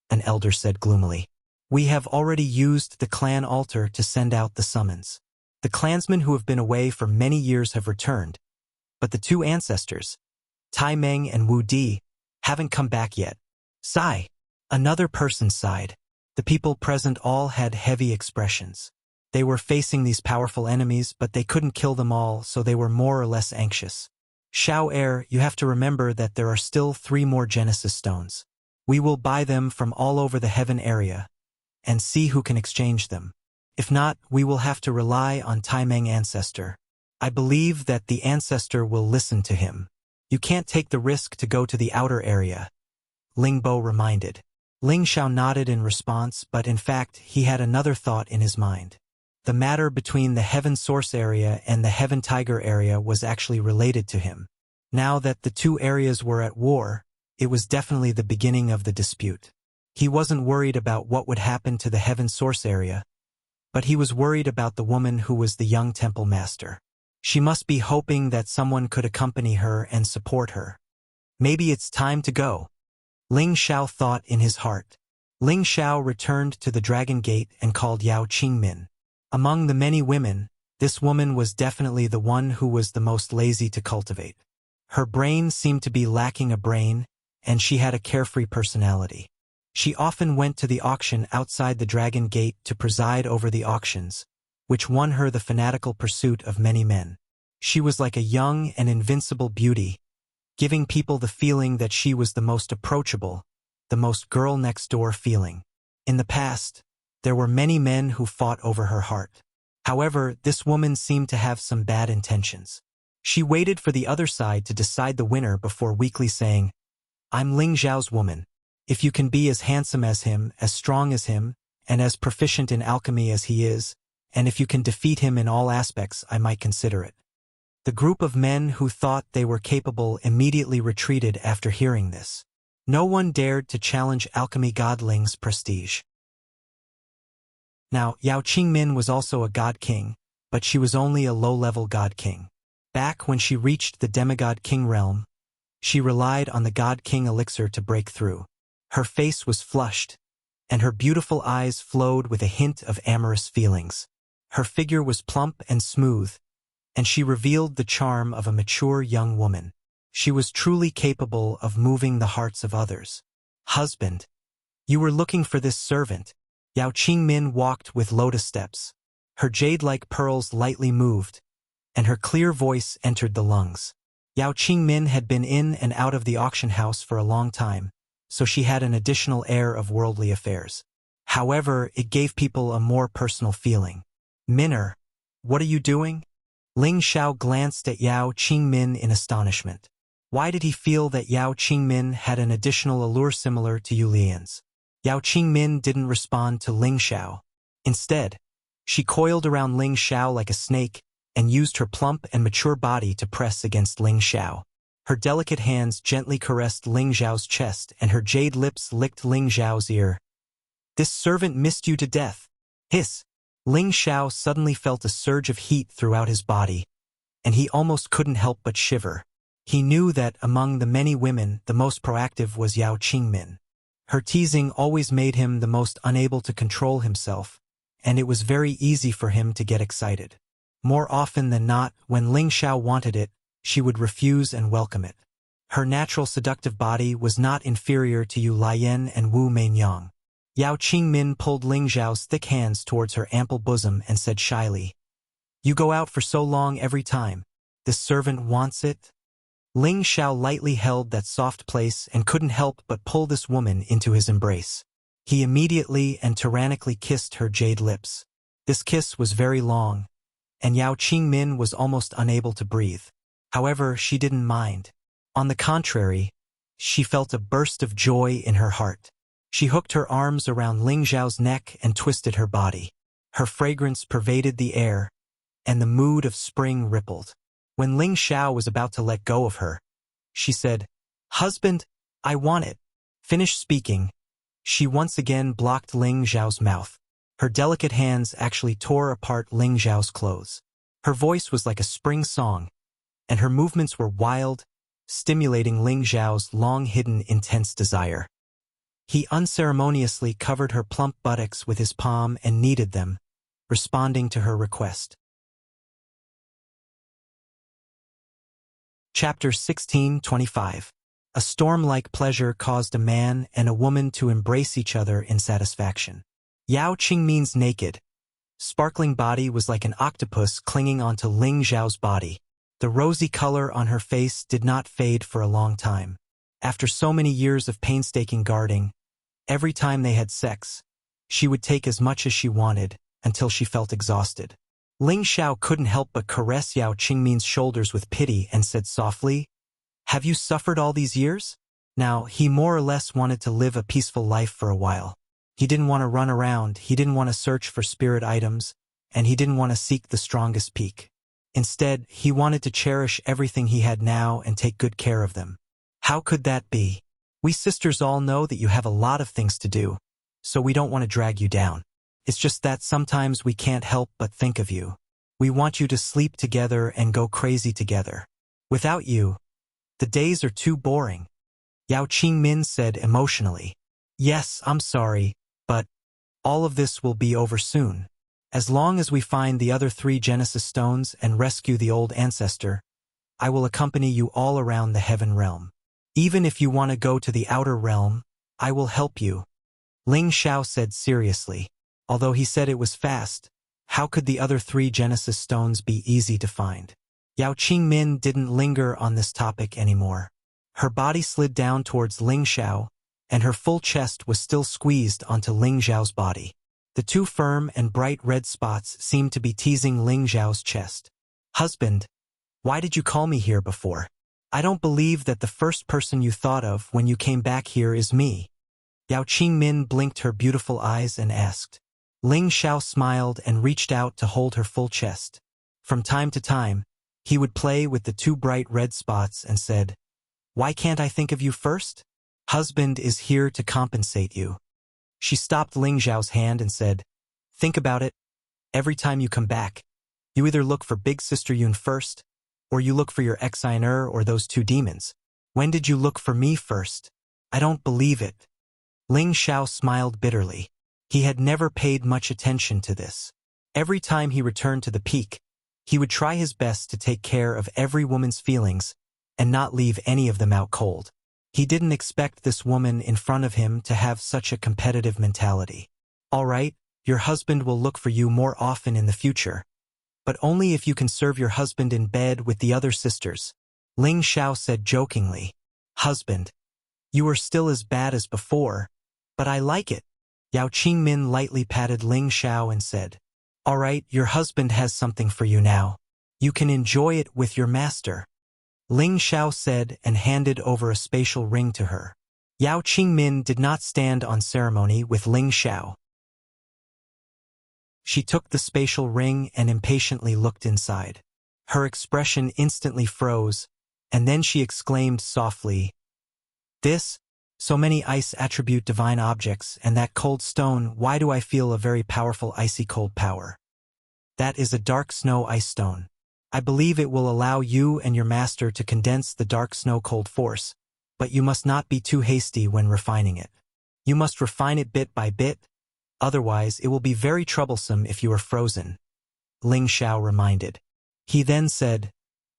an elder said gloomily. We have already used the clan altar to send out the summons. The clansmen who have been away for many years have returned, but the two ancestors, Tai Meng and Wu Di, haven't come back yet. Sigh. Another person sighed. The people present all had heavy expressions. They were facing these powerful enemies, but they couldn't kill them all, so they were more or less anxious. Xiao Heir, you have to remember that there are still 3 more Genesis stones. We will buy them from all over the heaven area, and see who can exchange them. If not, we will have to rely on Tai Meng ancestor. I believe that the ancestor will listen to him. You can't take the risk to go to the outer area, Ling Bo reminded. Ling Xiao nodded in response, but in fact he had another thought in his mind. The matter between the Heaven Source area and the Heaven Tiger area was actually related to him. Now that the two areas were at war, it was definitely the beginning of the dispute. He wasn't worried about what would happen to the Heaven Source area, but he was worried about the woman who was the young temple master. She must be hoping that someone could accompany her and support her. Maybe it's time to go, Ling Xiao thought in his heart. Ling Xiao returned to the Dragon Gate and called Yao Qingmin. Among the many women, this woman was definitely the one who was the most lazy to cultivate. Her brain seemed to be lacking a brain, and she had a carefree personality. She often went to the auction outside the Dragon Gate to preside over the auctions, which won her the fanatical pursuit of many men. She was like a young and invincible beauty, giving people the feeling that she was the most approachable, the most girl-next-door feeling. In the past, there were many men who fought over her heart. However, this woman seemed to have some bad intentions. She waited for the other side to decide the winner before weakly saying, I'm Ling Xiao's woman. If you can be as handsome as him, as strong as him, and as proficient in alchemy as he is, and if you can defeat him in all aspects, I might consider it. The group of men who thought they were capable immediately retreated after hearing this. No one dared to challenge alchemy god Ling's prestige. Now, Yao Qingmin was also a god king, but she was only a low-level god king. Back when she reached the demigod king realm, she relied on the god king elixir to break through. Her face was flushed, and her beautiful eyes flowed with a hint of amorous feelings. Her figure was plump and smooth, and she revealed the charm of a mature young woman. She was truly capable of moving the hearts of others. Husband, you were looking for this servant. Yao Qingmin walked with lotus steps. Her jade-like pearls lightly moved, and her clear voice entered the lungs. Yao Qingmin had been in and out of the auction house for a long time, so she had an additional air of worldly affairs. However, it gave people a more personal feeling. Minner, what are you doing? Ling Xiao glanced at Yao Qingmin in astonishment. Why did he feel that Yao Qingmin had an additional allure similar to Yu Lian's? Yao Qingmin didn't respond to Ling Xiao. Instead, she coiled around Ling Xiao like a snake and used her plump and mature body to press against Ling Xiao. Her delicate hands gently caressed Ling Xiao's chest and her jade lips licked Ling Xiao's ear. This servant missed you to death. Hiss. Ling Xiao suddenly felt a surge of heat throughout his body, and he almost couldn't help but shiver. He knew that among the many women, the most proactive was Yao Qingmin. Her teasing always made him the most unable to control himself, and it was very easy for him to get excited. More often than not, when Ling Xiao wanted it, she would refuse and welcome it. Her natural seductive body was not inferior to Yu Lian and Wu Meinyang. Yao Qingmin pulled Ling Xiao's thick hands towards her ample bosom and said shyly, You go out for so long every time. This servant wants it? Ling Xiao lightly held that soft place and couldn't help but pull this woman into his embrace. He immediately and tyrannically kissed her jade lips. This kiss was very long, and Yao Qingmin was almost unable to breathe. However, she didn't mind. On the contrary, she felt a burst of joy in her heart. She hooked her arms around Ling Xiao's neck and twisted her body. Her fragrance pervaded the air, and the mood of spring rippled. When Ling Xiao was about to let go of her, she said, "Husband, I want it." Finished speaking, she once again blocked Ling Xiao's mouth. Her delicate hands actually tore apart Ling Xiao's clothes. Her voice was like a spring song, and her movements were wild, stimulating Ling Xiao's long-hidden intense desire. He unceremoniously covered her plump buttocks with his palm and kneaded them, responding to her request. Chapter 16:25. A storm-like pleasure caused a man and a woman to embrace each other in satisfaction. Yao Qingmin's naked, sparkling body was like an octopus clinging onto Ling Xiao's body. The rosy color on her face did not fade for a long time. After so many years of painstaking guarding, every time they had sex, she would take as much as she wanted until she felt exhausted. Ling Xiao couldn't help but caress Yao Qingmin's shoulders with pity and said softly, "Have you suffered all these years?" Now, he more or less wanted to live a peaceful life for a while. He didn't want to run around, he didn't want to search for spirit items, and he didn't want to seek the strongest peak. Instead, he wanted to cherish everything he had now and take good care of them. How could that be? We sisters all know that you have a lot of things to do, so we don't want to drag you down. It's just that sometimes we can't help but think of you. We want you to sleep together and go crazy together. Without you, the days are too boring. Yao Qingmin said emotionally. Yes, I'm sorry, but all of this will be over soon. As long as we find the other 3 Genesis stones and rescue the old ancestor, I will accompany you all around the heaven realm. Even if you want to go to the outer realm, I will help you. Ling Xiao said seriously. Although he said it was fast, how could the other 3 Genesis stones be easy to find? Yao Qingmin didn't linger on this topic anymore. Her body slid down towards Ling Xiao, and her full chest was still squeezed onto Ling Xiao's body. The 2 firm and bright red spots seemed to be teasing Ling Xiao's chest. Husband, why did you call me here before? I don't believe that the first person you thought of when you came back here is me. Yao Qingmin blinked her beautiful eyes and asked. Ling Xiao smiled and reached out to hold her full chest. From time to time, he would play with the 2 bright red spots and said, "Why can't I think of you first? Husband is here to compensate you." She stopped Ling Xiao's hand and said, "Think about it. Every time you come back, you either look for Big Sister Yun first, or you look for your ex-Ainer or those 2 demons. When did you look for me first? I don't believe it." Ling Xiao smiled bitterly. He had never paid much attention to this. Every time he returned to the peak, he would try his best to take care of every woman's feelings and not leave any of them out cold. He didn't expect this woman in front of him to have such a competitive mentality. All right, your husband will look for you more often in the future, but only if you can serve your husband in bed with the other sisters. Ling Xiao said jokingly, "Husband, you are still as bad as before, but I like it." Yao Qingmin lightly patted Ling Xiao and said, "All right, your husband has something for you now. You can enjoy it with your master." Ling Xiao said and handed over a spatial ring to her. Yao Qingmin did not stand on ceremony with Ling Xiao. She took the spatial ring and impatiently looked inside. Her expression instantly froze, and then she exclaimed softly, "This? So many ice attribute divine objects, and that cold stone, why do I feel a very powerful icy cold power? That is a dark snow ice stone. I believe it will allow you and your master to condense the dark snow cold force, but you must not be too hasty when refining it. You must refine it bit by bit, otherwise it will be very troublesome if you are frozen," Ling Xiao reminded. He then said,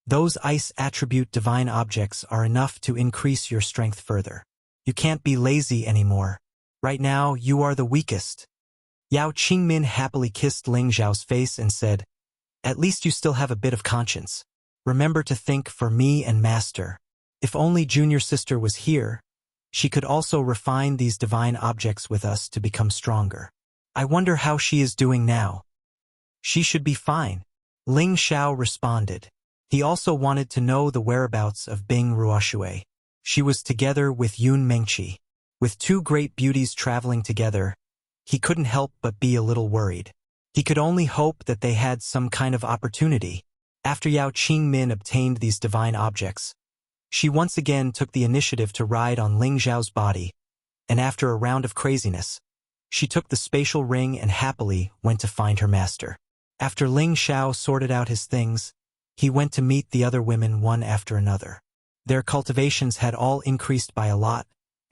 "Those ice attribute divine objects are enough to increase your strength further. You can't be lazy anymore. Right now, you are the weakest." Yao Qingmin happily kissed Ling Xiao's face and said, "At least you still have a bit of conscience. Remember to think for me and master. If only junior sister was here, She could also refine these divine objects with us to become stronger. I wonder how she is doing now. She should be fine. Ling Xiao responded. He also wanted to know the whereabouts of Bing Ruoshui. She was together with Yun Mengqi. With two great beauties traveling together, he couldn't help but be a little worried. He could only hope that they had some kind of opportunity. After Yao Qingmin obtained these divine objects, she once again took the initiative to ride on Ling Xiao's body, and after a round of craziness, she took the spatial ring and happily went to find her master. After Ling Xiao sorted out his things, he went to meet the other women one after another. Their cultivations had all increased by a lot,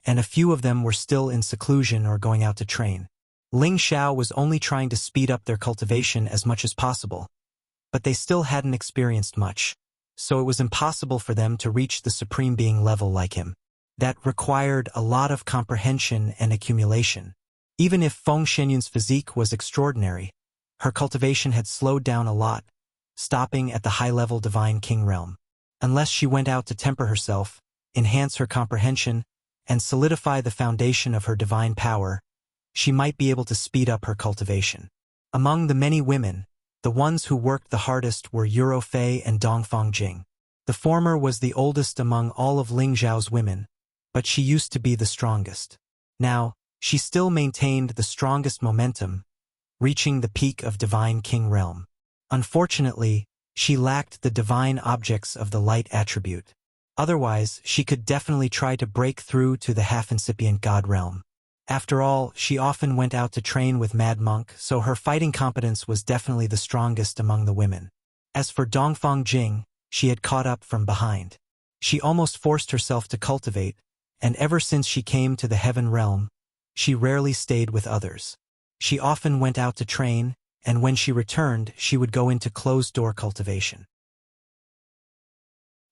and a few of them were still in seclusion or going out to train. Ling Xiao was only trying to speed up their cultivation as much as possible, but they still hadn't experienced much, so it was impossible for them to reach the Supreme Being level like him. That required a lot of comprehension and accumulation. Even if Feng Shenyun's physique was extraordinary, her cultivation had slowed down a lot, stopping at the high-level Divine King realm. Unless she went out to temper herself, enhance her comprehension, and solidify the foundation of her divine power, she might be able to speed up her cultivation. Among the many women, the ones who worked the hardest were Euro Fei and Dongfang Jing. The former was the oldest among all of Ling Zhao's women, but she used to be the strongest. Now, she still maintained the strongest momentum, reaching the peak of Divine King realm. Unfortunately, she lacked the divine objects of the light attribute. Otherwise, she could definitely try to break through to the half-incipient god realm. After all, she often went out to train with Mad Monk, so her fighting competence was definitely the strongest among the women. As for Dongfang Jing, she had caught up from behind. She almost forced herself to cultivate, and ever since she came to the heaven realm, she rarely stayed with others. She often went out to train, and when she returned, she would go into closed-door cultivation.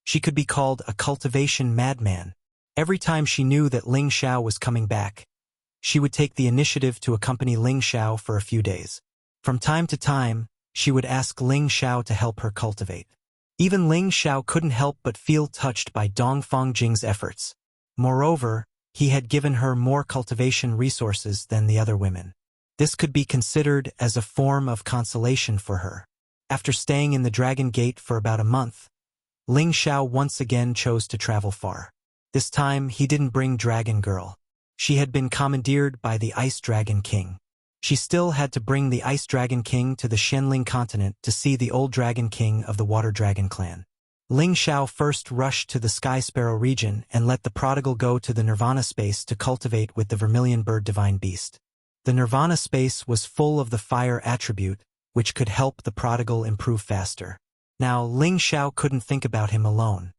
She could be called a cultivation madman. Every time she knew that Ling Xiao was coming back, she would take the initiative to accompany Ling Xiao for a few days. From time to time, she would ask Ling Xiao to help her cultivate. Even Ling Xiao couldn't help but feel touched by Dongfang Jing's efforts. Moreover, he had given her more cultivation resources than the other women. This could be considered as a form of consolation for her. After staying in the Dragon Gate for about a month, Ling Xiao once again chose to travel far. This time, he didn't bring Dragon Girl. She had been commandeered by the Ice Dragon King. She still had to bring the Ice Dragon King to the Shenling continent to see the old Dragon King of the Water Dragon clan. Ling Xiao first rushed to the Sky Sparrow region and let the prodigal go to the Nirvana space to cultivate with the Vermilion Bird Divine Beast. The Nirvana space was full of the fire attribute, which could help the prodigal improve faster. Now, Ling Xiao couldn't think about him alone.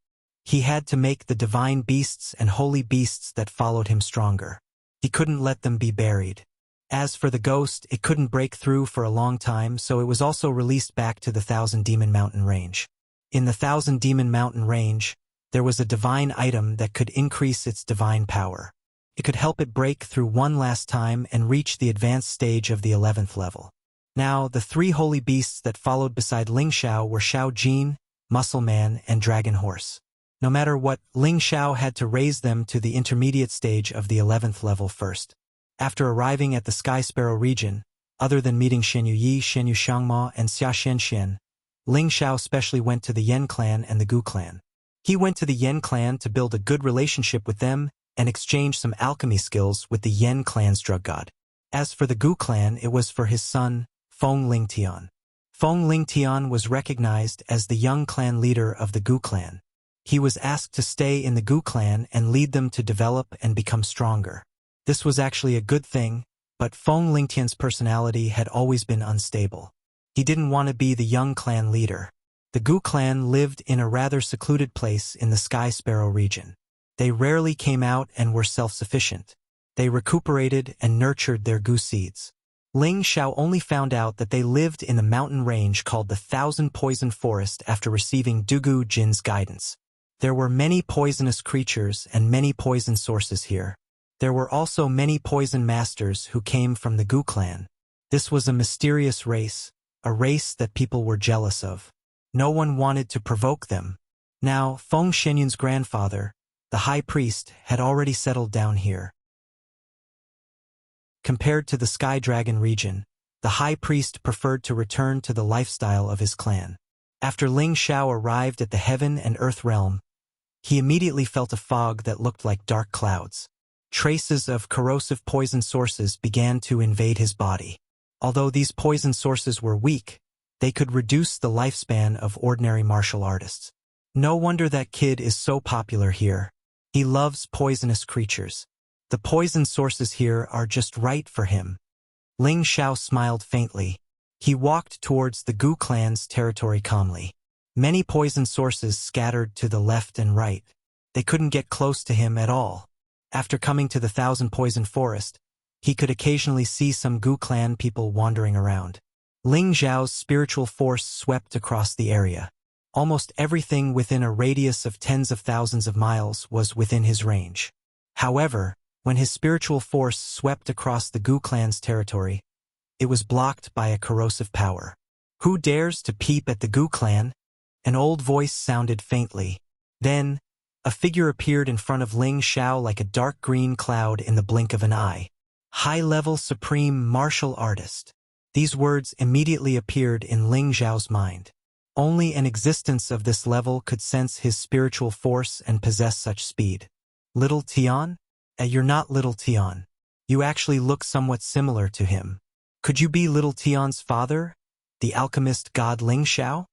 He had to make the divine beasts and holy beasts that followed him stronger. He couldn't let them be buried. As for the ghost, it couldn't break through for a long time, so it was also released back to the Thousand Demon Mountain range. In the Thousand Demon Mountain range, there was a divine item that could increase its divine power. It could help it break through one last time and reach the advanced stage of the 11th level. Now, the three holy beasts that followed beside Ling Xiao were Xiao Jin, Muscle Man, and Dragon Horse. No matter what, Ling Xiao had to raise them to the intermediate stage of the 11th level first. After arriving at the Sky Sparrow region, other than meeting Shenyu Yi, Shenyu Xiangma, and Xia Xian, Ling Xiao specially went to the Yen clan and the Gu clan. He went to the Yen clan to build a good relationship with them and exchange some alchemy skills with the Yen clan's drug god. As for the Gu clan, it was for his son, Feng Lingtian. Feng Lingtian was recognized as the young clan leader of the Gu clan. He was asked to stay in the Gu clan and lead them to develop and become stronger. This was actually a good thing, but Feng Lingtian's personality had always been unstable. He didn't want to be the young clan leader. The Gu clan lived in a rather secluded place in the Sky Sparrow region. They rarely came out and were self-sufficient. They recuperated and nurtured their Gu seeds. Ling Xiao only found out that they lived in the mountain range called the Thousand Poison Forest after receiving Dugu Jin's guidance. There were many poisonous creatures and many poison sources here. There were also many poison masters who came from the Gu clan. This was a mysterious race, a race that people were jealous of. No one wanted to provoke them. Now, Feng Shenyun's grandfather, the high priest, had already settled down here. Compared to the Sky Dragon region, the high priest preferred to return to the lifestyle of his clan. After Ling Xiao arrived at the heaven and earth realm, he immediately felt a fog that looked like dark clouds. Traces of corrosive poison sources began to invade his body. Although these poison sources were weak, they could reduce the lifespan of ordinary martial artists. No wonder that kid is so popular here. He loves poisonous creatures. The poison sources here are just right for him. Ling Xiao smiled faintly. He walked towards the Gu clan's territory calmly. Many poison sources scattered to the left and right. They couldn't get close to him at all. After coming to the Thousand Poison Forest, he could occasionally see some Gu clan people wandering around. Ling Xiao's spiritual force swept across the area. Almost everything within a radius of tens of thousands of miles was within his range. However, when his spiritual force swept across the Gu clan's territory, it was blocked by a corrosive power. "Who dares to peep at the Gu clan?" An old voice sounded faintly. Then, a figure appeared in front of Ling Xiao like a dark green cloud in the blink of an eye. "High-level supreme martial artist." These words immediately appeared in Ling Xiao's mind. Only an existence of this level could sense his spiritual force and possess such speed. "Little Tian? You're not Little Tian. You actually look somewhat similar to him. Could you be Little Tian's father, the alchemist god Ling Xiao?"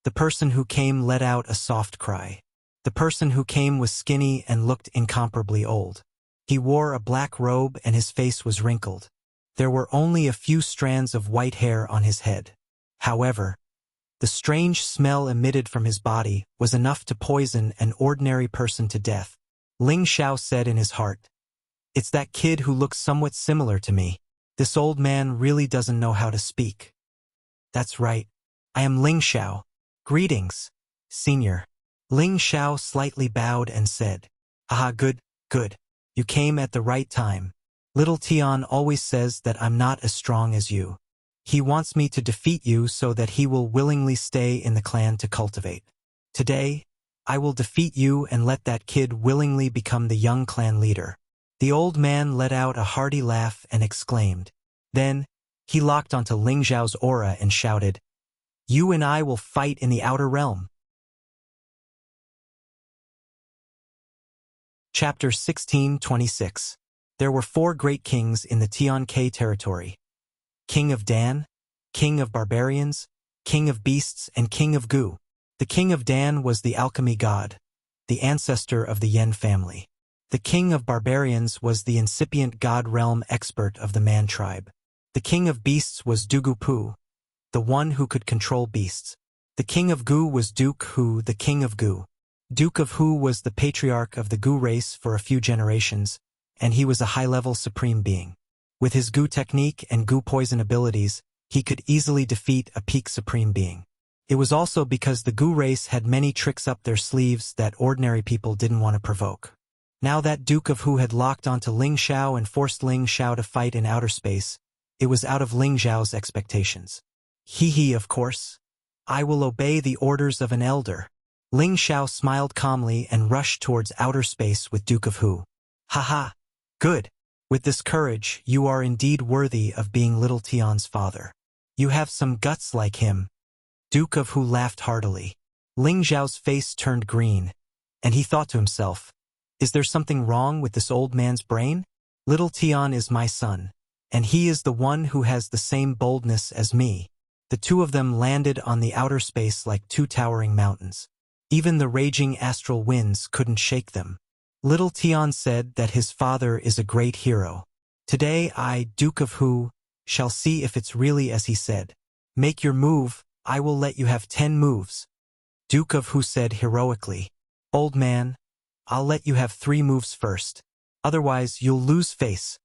The person who came let out a soft cry. The person who came was skinny and looked incomparably old. He wore a black robe and his face was wrinkled. There were only a few strands of white hair on his head. However, the strange smell emitted from his body was enough to poison an ordinary person to death. Ling Xiao said in his heart, "It's that kid who looks somewhat similar to me. This old man really doesn't know how to speak." "That's right. I am Ling Xiao. Greetings, senior." Ling Xiao slightly bowed and said, "Ah, good. You came at the right time. Little Tian always says that I'm not as strong as you. He wants me to defeat you so that he will willingly stay in the clan to cultivate. Today, I will defeat you and let that kid willingly become the young clan leader." The old man let out a hearty laugh and exclaimed. Then, he locked onto Ling Xiao's aura and shouted, "You and I will fight in the outer realm." Chapter 1626. There were 4 great kings in the Tian-Kai territory. King of Dan, King of Barbarians, King of Beasts, and King of Gu. The King of Dan was the alchemy god, the ancestor of the Yen family. The King of Barbarians was the incipient god realm expert of the Man tribe. The King of Beasts was Dugupu, the one who could control beasts. The King of Gu was Duke Hu, the King of Gu. Duke of Hu was the patriarch of the Gu race for a few generations, and he was a high-level supreme being. With his Gu technique and Gu poison abilities, he could easily defeat a peak supreme being. It was also because the Gu race had many tricks up their sleeves that ordinary people didn't want to provoke. Now that Duke of Hu had locked onto Ling Xiao and forced Ling Xiao to fight in outer space, it was out of Ling Xiao's expectations. He, of course. I will obey the orders of an elder. Ling Xiao smiled calmly and rushed towards outer space with Duke of Hu. Haha. Good. With this courage, you are indeed worthy of being Little Tian's father. You have some guts like him. Duke of Hu laughed heartily. Ling Xiao's face turned green, and he thought to himself, "Is there something wrong with this old man's brain? Little Tian is my son, and he is the one who has the same boldness as me." The two of them landed on the outer space like 2 towering mountains. Even the raging astral winds couldn't shake them. Little Tian said that his father is a great hero. Today I, Duke of Hu, shall see if it's really as he said. Make your move, I will let you have 10 moves. Duke of Hu said heroically. Old man, I'll let you have 3 moves first. Otherwise you'll lose face.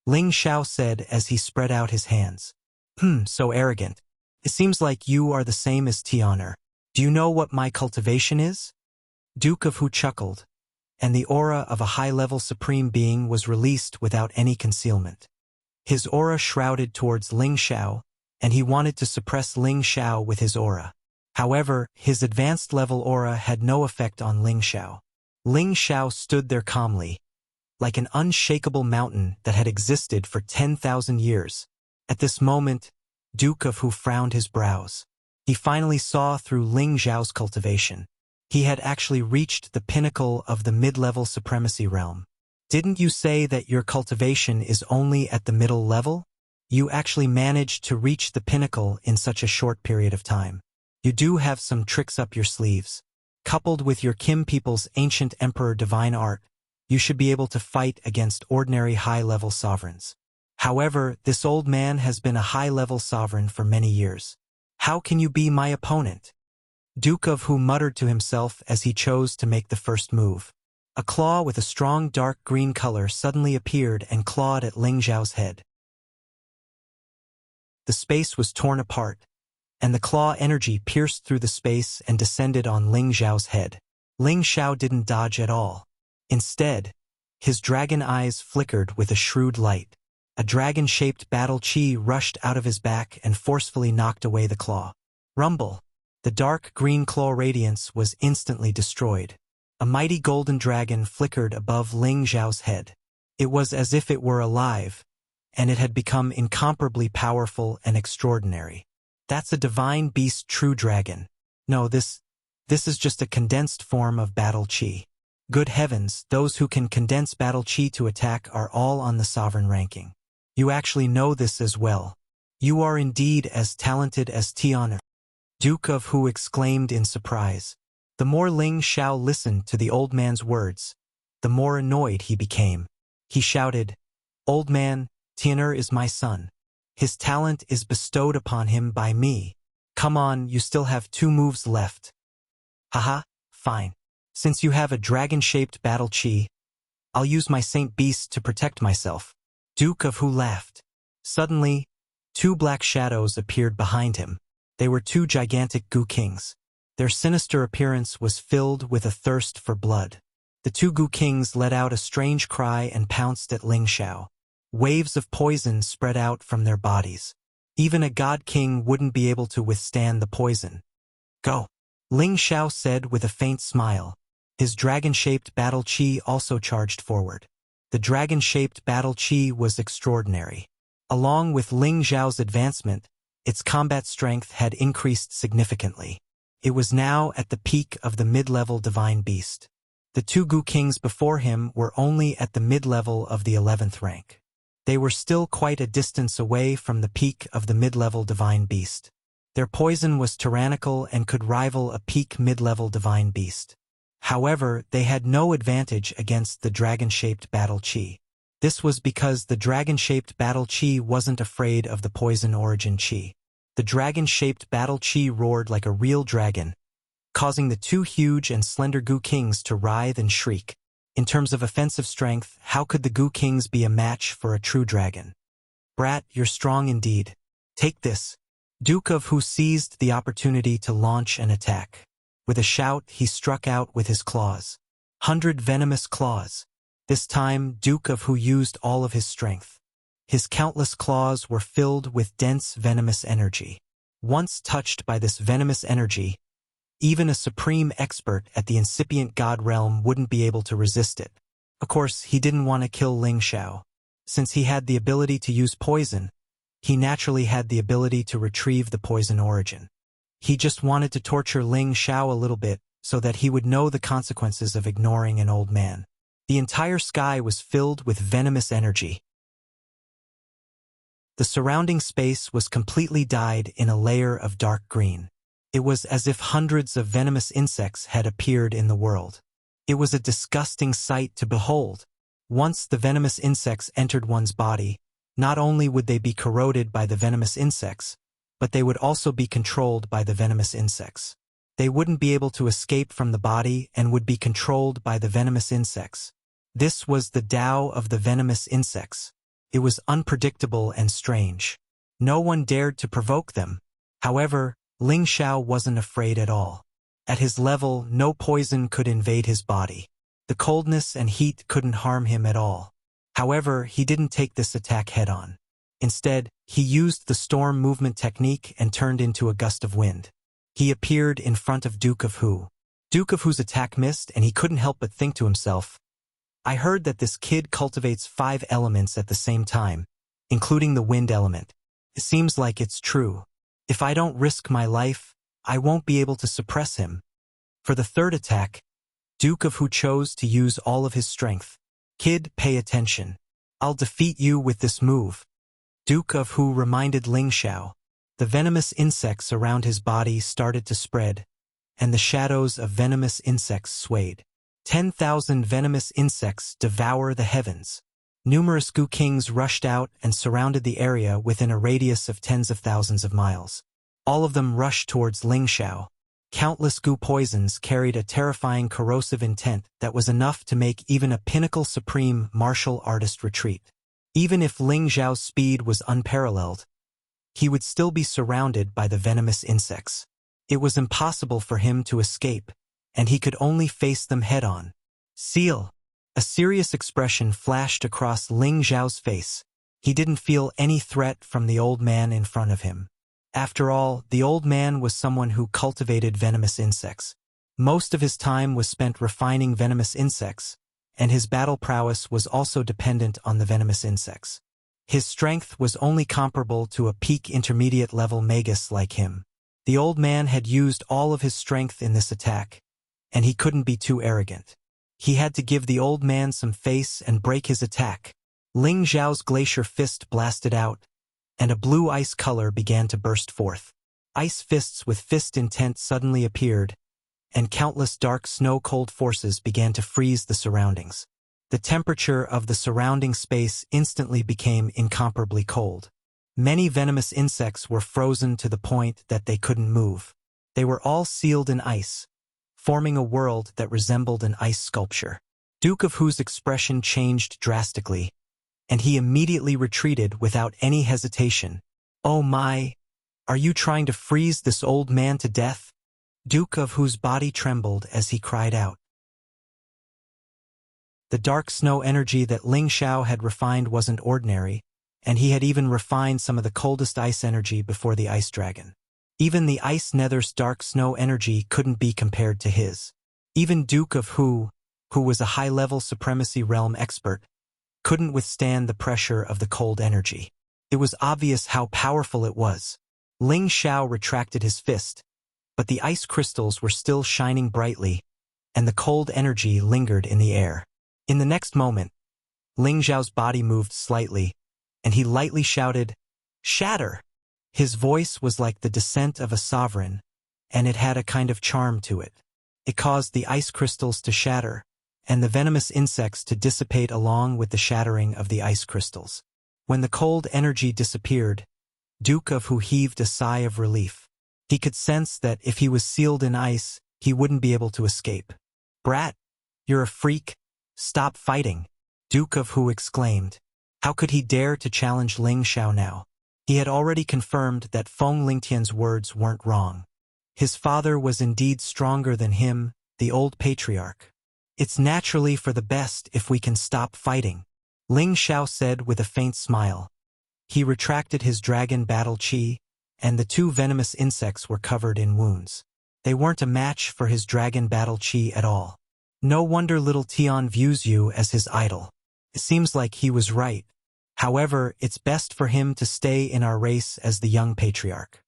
Ling Xiao said as he spread out his hands. So arrogant. It seems like you are the same as Tianer. Do you know what my cultivation is? Duke of Hu chuckled, and the aura of a high-level supreme being was released without any concealment. His aura shrouded towards Ling Xiao, and he wanted to suppress Ling Xiao with his aura. However, his advanced level aura had no effect on Ling Xiao. Ling Xiao stood there calmly, like an unshakable mountain that had existed for 10,000 years. At this moment, Duke of Hu frowned his brows. He finally saw through Ling Xiao's cultivation. He had actually reached the pinnacle of the mid-level supremacy realm. Didn't you say that your cultivation is only at the middle level? You actually managed to reach the pinnacle in such a short period of time. You do have some tricks up your sleeves. Coupled with your Kim people's ancient emperor divine art, you should be able to fight against ordinary high-level sovereigns. However, this old man has been a high-level sovereign for many years. How can you be my opponent? Duke of Hu muttered to himself as he chose to make the first move. A claw with a strong dark green color suddenly appeared and clawed at Ling Xiao's head. The space was torn apart, and the claw energy pierced through the space and descended on Ling Xiao's head. Ling Xiao didn't dodge at all. Instead, his dragon eyes flickered with a shrewd light. A dragon-shaped battle chi rushed out of his back and forcefully knocked away the claw. Rumble! The dark green claw radiance was instantly destroyed. A mighty golden dragon flickered above Ling Xiao's head. It was as if it were alive, and it had become incomparably powerful and extraordinary. That's a divine beast true dragon. No, this is just a condensed form of battle chi. Good heavens, those who can condense battle chi to attack are all on the sovereign ranking. You actually know this as well. You are indeed as talented as Tian. Duke of Hu exclaimed in surprise. The more Ling Xiao listened to the old man's words, the more annoyed he became. He shouted, "Old man, Tian'er is my son. His talent is bestowed upon him by me. Come on, you still have 2 moves left." Haha, fine. Since you have a dragon-shaped battle chi, I'll use my Saint Beast to protect myself. Duke of Hu laughed. Suddenly, 2 black shadows appeared behind him. They were 2 gigantic Gu Kings. Their sinister appearance was filled with a thirst for blood. The 2 Gu Kings let out a strange cry and pounced at Ling Xiao. Waves of poison spread out from their bodies. Even a God King wouldn't be able to withstand the poison. Go! Ling Xiao said with a faint smile. His dragon-shaped battle chi also charged forward. The dragon-shaped battle chi was extraordinary. Along with Ling Xiao's advancement, its combat strength had increased significantly. It was now at the peak of the mid-level divine beast. The 2 Gu Kings before him were only at the mid-level of the 11th rank. They were still quite a distance away from the peak of the mid-level divine beast. Their poison was tyrannical and could rival a peak mid-level divine beast. However, they had no advantage against the dragon-shaped battle chi. This was because the dragon-shaped battle chi wasn't afraid of the poison origin chi. The dragon-shaped battle chi roared like a real dragon, causing the 2 huge and slender Gu Kings to writhe and shriek. In terms of offensive strength, how could the Gu Kings be a match for a true dragon? Brat, you're strong indeed. Take this. Duke of Hu seized the opportunity to launch an attack. With a shout, he struck out with his claws. 100 venomous claws. This time, Duke of Hu used all of his strength. His countless claws were filled with dense venomous energy. Once touched by this venomous energy, even a supreme expert at the incipient god realm wouldn't be able to resist it. Of course, he didn't want to kill Ling Xiao. Since he had the ability to use poison, he naturally had the ability to retrieve the poison origin. He just wanted to torture Ling Xiao a little bit so that he would know the consequences of ignoring an old man. The entire sky was filled with venomous energy. The surrounding space was completely dyed in a layer of dark green. It was as if hundreds of venomous insects had appeared in the world. It was a disgusting sight to behold. Once the venomous insects entered one's body, not only would they be corroded by the venomous insects, but they would also be controlled by the venomous insects. They wouldn't be able to escape from the body and would be controlled by the venomous insects. This was the Tao of the venomous insects. It was unpredictable and strange. No one dared to provoke them. However, Ling Xiao wasn't afraid at all. At his level, no poison could invade his body. The coldness and heat couldn't harm him at all. However, he didn't take this attack head-on. Instead, he used the storm movement technique and turned into a gust of wind. He appeared in front of Duke of Hu. Duke of Hu's attack missed, and he couldn't help but think to himself, I heard that this kid cultivates 5 elements at the same time, including the wind element. It seems like it's true. If I don't risk my life, I won't be able to suppress him. For the third attack, Duke of Hu chose to use all of his strength. Kid, pay attention. I'll defeat you with this move. Duke of Hu reminded Ling Xiao. The venomous insects around his body started to spread, and the shadows of venomous insects swayed. 10,000 venomous insects devour the heavens. Numerous Gu Kings rushed out and surrounded the area within a radius of tens of thousands of miles. All of them rushed towards Ling Xiao. Countless Gu poisons carried a terrifying corrosive intent that was enough to make even a pinnacle supreme martial artist retreat. Even if Ling Xiao's speed was unparalleled, he would still be surrounded by the venomous insects. It was impossible for him to escape, and he could only face them head-on. Seal! A serious expression flashed across Ling Xiao's face. He didn't feel any threat from the old man in front of him. After all, the old man was someone who cultivated venomous insects. Most of his time was spent refining venomous insects, and his battle prowess was also dependent on the venomous insects. His strength was only comparable to a peak intermediate level magus like him. The old man had used all of his strength in this attack, and he couldn't be too arrogant. He had to give the old man some face and break his attack. Ling Xiao's glacier fist blasted out, and a blue ice color began to burst forth. Ice fists with fist intent suddenly appeared, and countless dark snow-cold forces began to freeze the surroundings. The temperature of the surrounding space instantly became incomparably cold. Many venomous insects were frozen to the point that they couldn't move. They were all sealed in ice, forming a world that resembled an ice sculpture. Duke of Hu's expression changed drastically, and he immediately retreated without any hesitation. Oh my! Are you trying to freeze this old man to death? Duke of Hu's body trembled as he cried out. The dark snow energy that Ling Xiao had refined wasn't ordinary, and he had even refined some of the coldest ice energy before the ice dragon. Even the ice nether's dark snow energy couldn't be compared to his. Even Duke of Hu, who was a high-level supremacy realm expert, couldn't withstand the pressure of the cold energy. It was obvious how powerful it was. Ling Xiao retracted his fist, but the ice crystals were still shining brightly, and the cold energy lingered in the air. In the next moment, Ling Xiao's body moved slightly, and he lightly shouted, "Shatter!" His voice was like the descent of a sovereign, and it had a kind of charm to it. It caused the ice crystals to shatter, and the venomous insects to dissipate along with the shattering of the ice crystals. When the cold energy disappeared, Duke of Hu heaved a sigh of relief. He could sense that if he was sealed in ice, he wouldn't be able to escape. "Brat, you're a freak. Stop fighting," Duke of Hu exclaimed. How could he dare to challenge Ling Xiao now? He had already confirmed that Feng Lingtian's words weren't wrong. His father was indeed stronger than him, the old patriarch. "It's naturally for the best if we can stop fighting," Ling Xiao said with a faint smile. He retracted his dragon battle chi, and the 2 venomous insects were covered in wounds. They weren't a match for his dragon battle chi at all. No wonder little Tian views you as his idol. It seems like he was right. However, it's best for him to stay in our race as the young patriarch.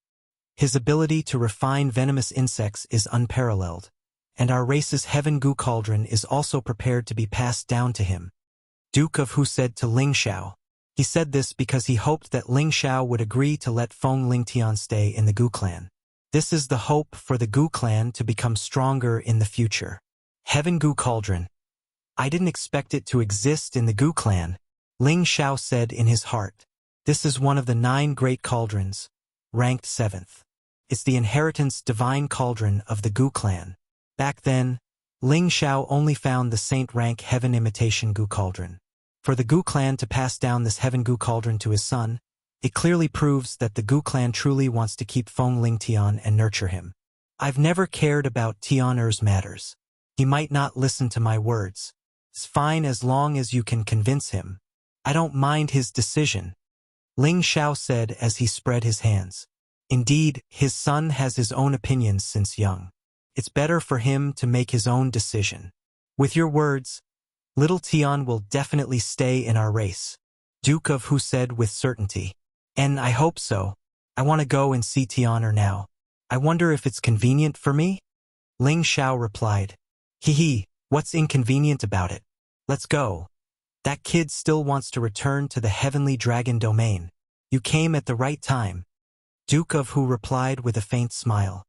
His ability to refine venomous insects is unparalleled, and our race's Heaven Gu Cauldron is also prepared to be passed down to him, Duke of Hu said to Ling Xiao. He said this because he hoped that Ling Xiao would agree to let Feng Lingtian stay in the Gu clan. This is the hope for the Gu clan to become stronger in the future. Heaven Gu Cauldron. I didn't expect it to exist in the Gu clan, Ling Xiao said in his heart. This is one of the 9 great cauldrons, ranked 7th. It's the inheritance divine cauldron of the Gu clan. Back then, Ling Xiao only found the saint rank heaven imitation Gu cauldron. For the Gu clan to pass down this Heaven Gu Cauldron to his son, it clearly proves that the Gu clan truly wants to keep Feng Lingtian and nurture him. I've never cared about Tianer's matters. He might not listen to my words. It's fine as long as you can convince him. I don't mind his decision, Ling Xiao said as he spread his hands. Indeed, his son has his own opinions since young. It's better for him to make his own decision. With your words, little Tian will definitely stay in our race, Duke of Hu said with certainty. And I hope so. I want to go and see Tianer now. I wonder if it's convenient for me? Ling Xiao replied. Hee, what's inconvenient about it? Let's go. That kid still wants to return to the heavenly dragon domain. You came at the right time, Duke of Hu replied with a faint smile.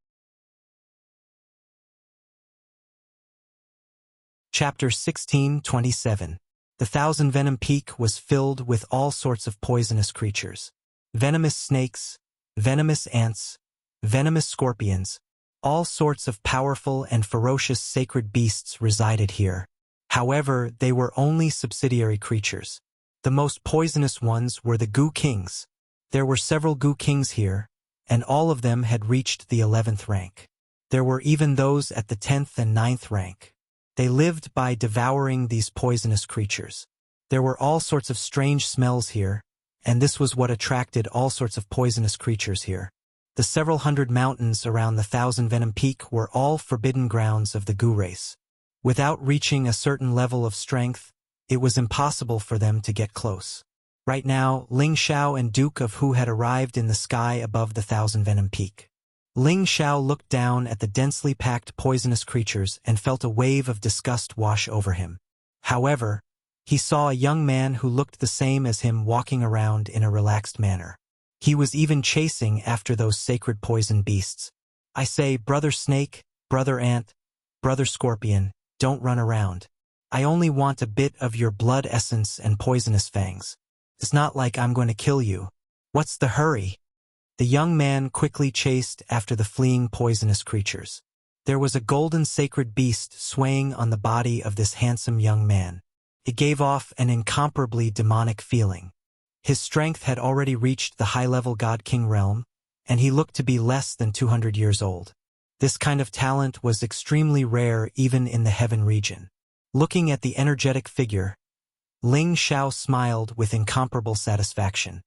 Chapter 16:27. The Thousand Venom Peak was filled with all sorts of poisonous creatures. Venomous snakes, venomous ants, venomous scorpions, all sorts of powerful and ferocious sacred beasts resided here. However, they were only subsidiary creatures. The most poisonous ones were the Gu Kings. There were several Gu Kings here, and all of them had reached the 11th rank. There were even those at the 10th and 9th rank. They lived by devouring these poisonous creatures. There were all sorts of strange smells here, and this was what attracted all sorts of poisonous creatures here. The several hundred mountains around the Thousand Venom Peak were all forbidden grounds of the Gu race. Without reaching a certain level of strength, it was impossible for them to get close. Right now, Ling Xiao and Duke of Hu had arrived in the sky above the Thousand Venom Peak. Ling Xiao looked down at the densely packed poisonous creatures and felt a wave of disgust wash over him. However, he saw a young man who looked the same as him walking around in a relaxed manner. He was even chasing after those sacred poison beasts. I say, Brother Snake, Brother Ant, Brother Scorpion, don't run around. I only want a bit of your blood essence and poisonous fangs. It's not like I'm going to kill you. What's the hurry? The young man quickly chased after the fleeing poisonous creatures. There was a golden sacred beast swaying on the body of this handsome young man. It gave off an incomparably demonic feeling. His strength had already reached the high-level God King realm, and he looked to be less than 200 years old. This kind of talent was extremely rare even in the heaven region. Looking at the energetic figure, Ling Xiao smiled with incomparable satisfaction.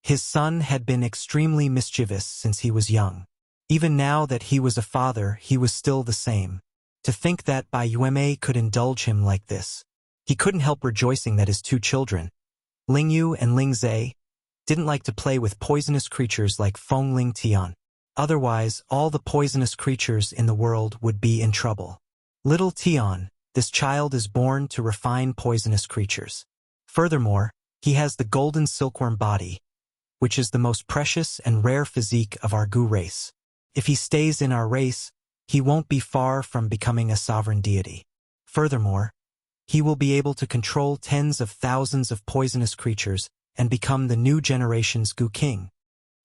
His son had been extremely mischievous since he was young. Even now that he was a father, he was still the same. To think that Bai Yueme could indulge him like this. He couldn't help rejoicing that his two children, Ling Yu and Ling Zhe, didn't like to play with poisonous creatures like Feng Ling Tian. Otherwise, all the poisonous creatures in the world would be in trouble. Little Tian, this child is born to refine poisonous creatures. Furthermore, he has the golden silkworm body, which is the most precious and rare physique of our Gu race. If he stays in our race, he won't be far from becoming a sovereign deity. Furthermore, he will be able to control tens of thousands of poisonous creatures and become the new generation's Gu King.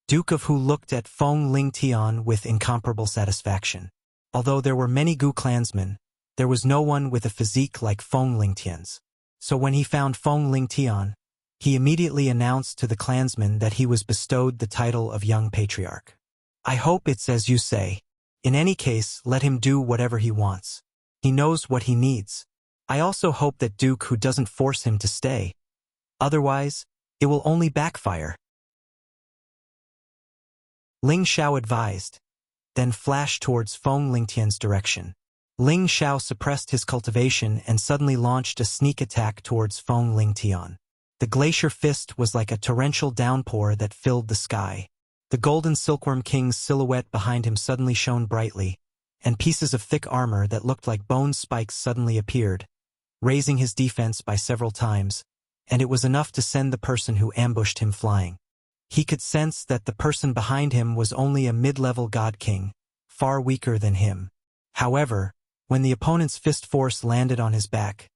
Duke of Hu looked at Feng Ling Tian with incomparable satisfaction. Although there were many Gu clansmen, there was no one with a physique like Feng Ling Tian's. So when he found Feng Ling Tian, he immediately announced to the clansmen that he was bestowed the title of Young Patriarch. I hope it's as you say. In any case, let him do whatever he wants. He knows what he needs. I also hope that Duke Hu doesn't force him to stay. Otherwise, it will only backfire. Ling Xiao advised, then flashed towards Feng Lingtian's direction. Ling Xiao suppressed his cultivation and suddenly launched a sneak attack towards Feng Lingtian. The glacier fist was like a torrential downpour that filled the sky. The golden silkworm king's silhouette behind him suddenly shone brightly, and pieces of thick armor that looked like bone spikes suddenly appeared, raising his defense by several times, and it was enough to send the person who ambushed him flying. He could sense that the person behind him was only a mid-level god king, far weaker than him. However, when the opponent's fist force landed on his back,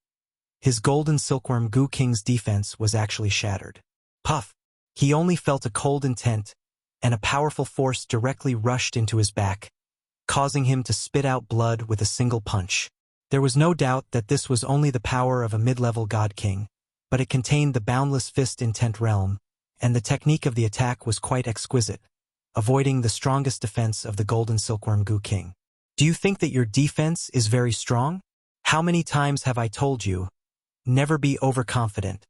his golden silkworm Gu King's defense was actually shattered. Puff! He only felt a cold intent, and a powerful force directly rushed into his back, causing him to spit out blood with a single punch. There was no doubt that this was only the power of a mid-level god king, but it contained the boundless fist intent realm, and the technique of the attack was quite exquisite, avoiding the strongest defense of the golden silkworm Gu King. Do you think that your defense is very strong? How many times have I told you? Never be overconfident.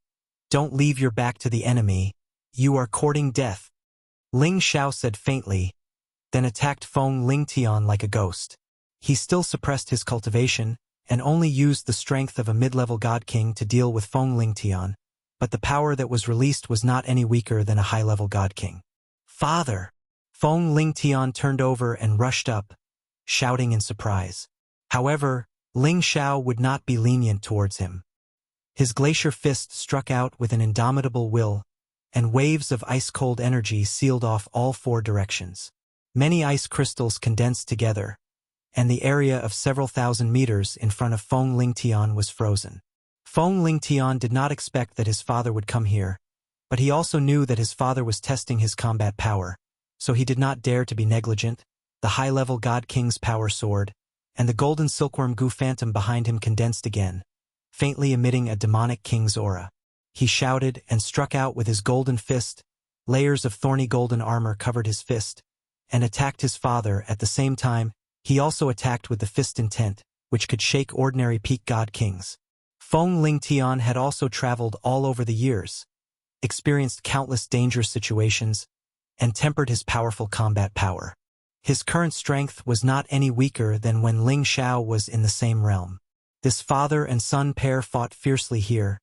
Don't leave your back to the enemy. You are courting death. Ling Xiao said faintly, then attacked Feng Lingtian like a ghost. He still suppressed his cultivation, and only used the strength of a mid-level god king to deal with Feng Lingtian, but the power that was released was not any weaker than a high-level god king. "Father!" Feng Lingtian turned over and rushed up, shouting in surprise. However, Ling Xiao would not be lenient towards him. His glacier fist struck out with an indomitable will, and waves of ice-cold energy sealed off all four directions. Many ice crystals condensed together, and the area of several thousand meters in front of Feng Lingtian was frozen. Feng Lingtian did not expect that his father would come here, but he also knew that his father was testing his combat power, so he did not dare to be negligent. The high-level God King's power soared, and the golden silkworm goo phantom behind him condensed again, faintly emitting a demonic king's aura. He shouted and struck out with his golden fist. Layers of thorny golden armor covered his fist, and attacked his father. At the same time, he also attacked with the fist intent, which could shake ordinary peak god kings. Feng Lingtian had also traveled all over the years, experienced countless dangerous situations, and tempered his powerful combat power. His current strength was not any weaker than when Ling Xiao was in the same realm. This father and son pair fought fiercely here,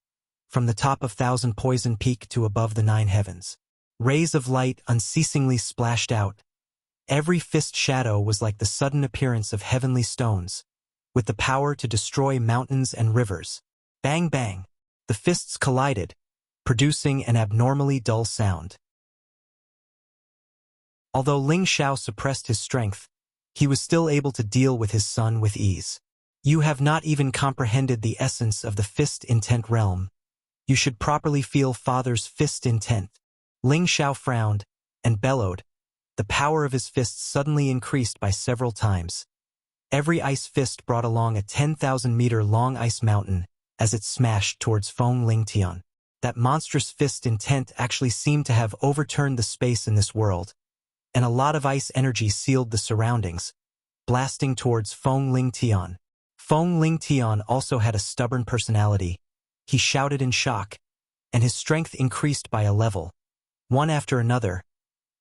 from the top of Thousand Poison Peak to above the Nine Heavens. Rays of light unceasingly splashed out. Every fist shadow was like the sudden appearance of heavenly stones, with the power to destroy mountains and rivers. Bang bang! The fists collided, producing an abnormally dull sound. Although Ling Xiao suppressed his strength, he was still able to deal with his son with ease. You have not even comprehended the essence of the fist intent realm. You should properly feel father's fist intent. Ling Xiao frowned and bellowed. The power of his fists suddenly increased by several times. Every ice fist brought along a 10,000-meter-long ice mountain as it smashed towards Feng Lingtian. That monstrous fist intent actually seemed to have overturned the space in this world, and a lot of ice energy sealed the surroundings, blasting towards Feng Lingtian. Feng Lingtian also had a stubborn personality. He shouted in shock, and his strength increased by a level. One after another,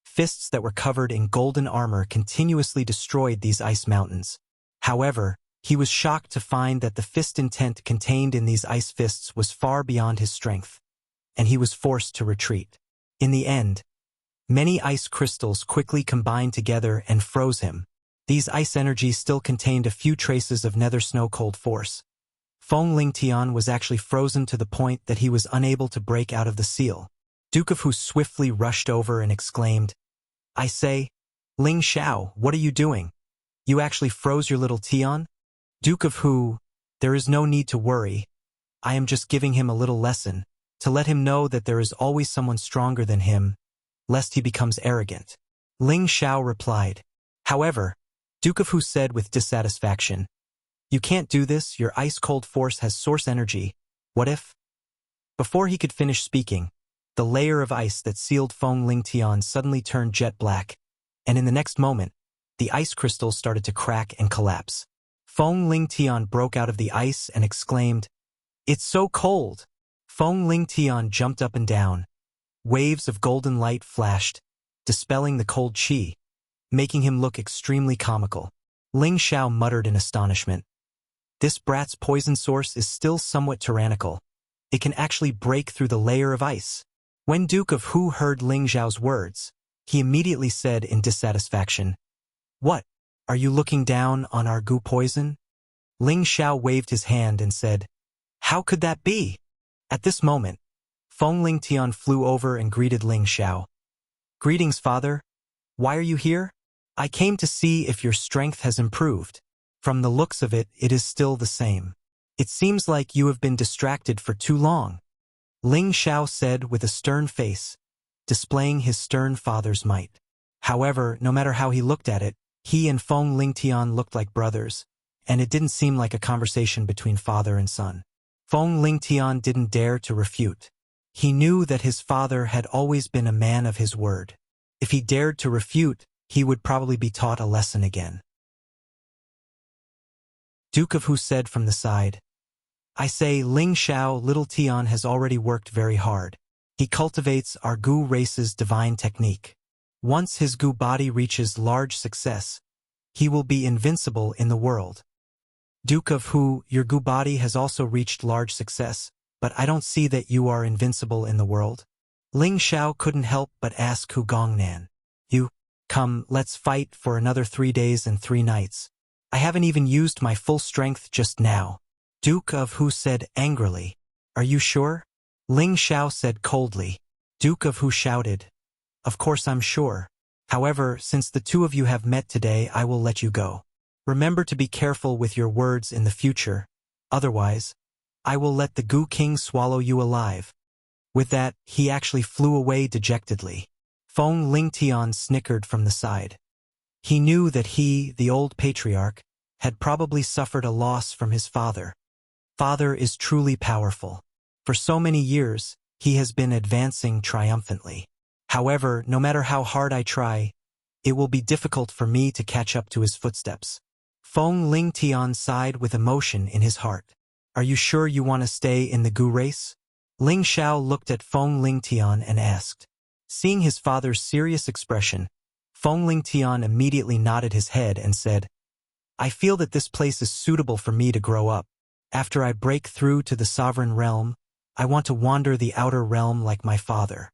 fists that were covered in golden armor continuously destroyed these ice mountains. However, he was shocked to find that the fist intent contained in these ice fists was far beyond his strength, and he was forced to retreat. In the end, many ice crystals quickly combined together and froze him. These ice energies still contained a few traces of nether snow-cold force. Feng Lingtian was actually frozen to the point that he was unable to break out of the seal. Duke of Hu swiftly rushed over and exclaimed, "I say, Ling Xiao, what are you doing? You actually froze your little Tian?" Duke of Hu, there is no need to worry. I am just giving him a little lesson, to let him know that there is always someone stronger than him, lest he becomes arrogant. Ling Xiao replied. However, Duke of Hu said with dissatisfaction, "You can't do this, your ice-cold force has source energy. What if?" Before he could finish speaking, the layer of ice that sealed Feng Lingtian suddenly turned jet black, and in the next moment, the ice crystals started to crack and collapse. Feng Lingtian broke out of the ice and exclaimed, "It's so cold!" Feng Lingtian jumped up and down. Waves of golden light flashed, dispelling the cold qi, making him look extremely comical. Ling Xiao muttered in astonishment. This brat's poison source is still somewhat tyrannical. It can actually break through the layer of ice. When Duke of Hu heard Ling Xiao's words, he immediately said in dissatisfaction, "What? Are you looking down on our goo poison?" Ling Xiao waved his hand and said, "How could that be?" At this moment, Feng Lingtian flew over and greeted Ling Xiao. "Greetings, father. Why are you here?" "I came to see if your strength has improved. From the looks of it, it is still the same. It seems like you have been distracted for too long," Ling Xiao said with a stern face, displaying his stern father's might. However, no matter how he looked at it, he and Feng Lingtian looked like brothers, and it didn't seem like a conversation between father and son. Feng Lingtian didn't dare to refute. He knew that his father had always been a man of his word. If he dared to refute, he would probably be taught a lesson again. Duke of Hu said from the side, "I say, Ling Xiao, little Tian has already worked very hard. He cultivates our Gu race's divine technique. Once his Gu body reaches large success, he will be invincible in the world. Duke of Hu, your Gu body has also reached large success, but I don't see that you are invincible in the world. Ling Xiao couldn't help but ask Hu Gongnan. You, come, let's fight for another 3 days and 3 nights. I haven't even used my full strength just now. Duke of Hu said angrily. Are you sure? Ling Xiao said coldly. Duke of Hu shouted. Of course I'm sure. However, since the 2 of you have met today, I will let you go. Remember to be careful with your words in the future. Otherwise, I will let the Gu King swallow you alive. With that, he actually flew away dejectedly. Feng Lingtian snickered from the side. He knew that he, the old patriarch, had probably suffered a loss from his father. Father is truly powerful. For so many years, he has been advancing triumphantly. However, no matter how hard I try, it will be difficult for me to catch up to his footsteps. Feng Lingtian sighed with emotion in his heart. Are you sure you want to stay in the Gu race? Ling Xiao looked at Feng Lingtian and asked. Seeing his father's serious expression, Feng Lingtian immediately nodded his head and said, I feel that this place is suitable for me to grow up. After I break through to the sovereign realm, I want to wander the outer realm like my father.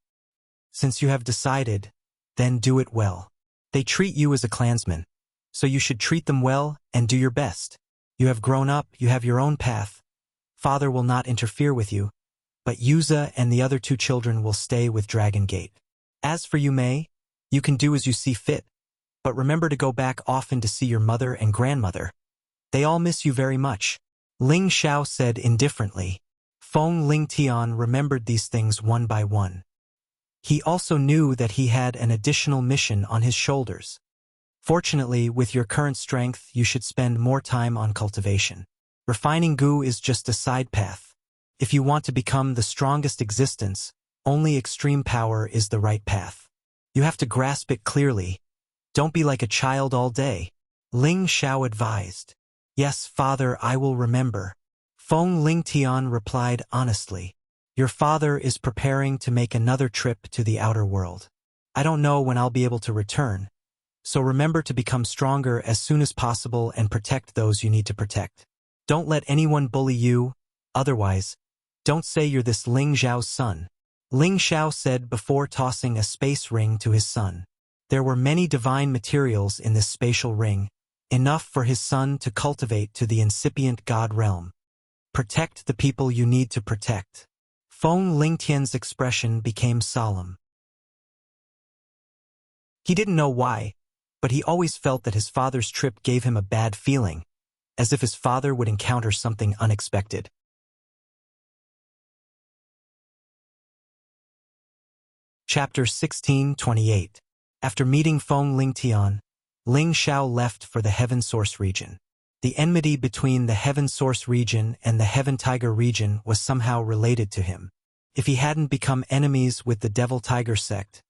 Since you have decided, then do it well. They treat you as a clansman, so you should treat them well and do your best. You have grown up, you have your own path. Father will not interfere with you, but Yuza and the other 2 children will stay with Dragon Gate. As for you, Mei, you can do as you see fit, but remember to go back often to see your mother and grandmother. They all miss you very much. Ling Xiao said indifferently. Feng Lingtian remembered these things one by one. He also knew that he had an additional mission on his shoulders. Fortunately, with your current strength, you should spend more time on cultivation. Refining Gu is just a side path. If you want to become the strongest existence, only extreme power is the right path. You have to grasp it clearly. Don't be like a child all day. Ling Xiao advised. Yes, father, I will remember. Feng Lingtian replied honestly. Your father is preparing to make another trip to the outer world. I don't know when I'll be able to return, so remember to become stronger as soon as possible and protect those you need to protect. Don't let anyone bully you, otherwise, don't say you're this Ling Xiao's son. Ling Xiao said before tossing a space ring to his son. There were many divine materials in this spatial ring, enough for his son to cultivate to the incipient god realm. Protect the people you need to protect. Feng Lingtian's expression became solemn. He didn't know why, but he always felt that his father's trip gave him a bad feeling, as if his father would encounter something unexpected. Chapter 16:28. After meeting Feng Lingtian, Ling Xiao left for the Heaven Source region. The enmity between the Heaven Source region and the Heaven Tiger region was somehow related to him. If he hadn't become enemies with the Devil Tiger sect,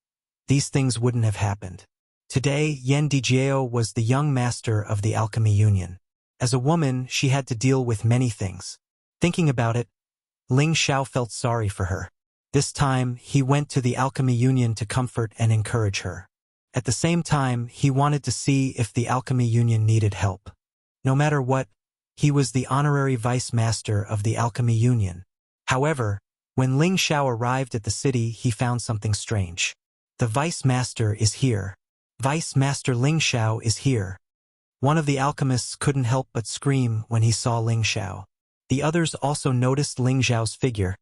these things wouldn't have happened. Today, Yan Dijiao was the young master of the Alchemy Union. As a woman, she had to deal with many things. Thinking about it, Ling Xiao felt sorry for her. This time, he went to the Alchemy Union to comfort and encourage her. At the same time, he wanted to see if the Alchemy Union needed help. No matter what, he was the honorary vice master of the Alchemy Union. However, when Ling Xiao arrived at the city, he found something strange. The vice master is here. Vice Master Ling Xiao is here. One of the alchemists couldn't help but scream when he saw Ling Xiao. The others also noticed Ling Xiao's figure,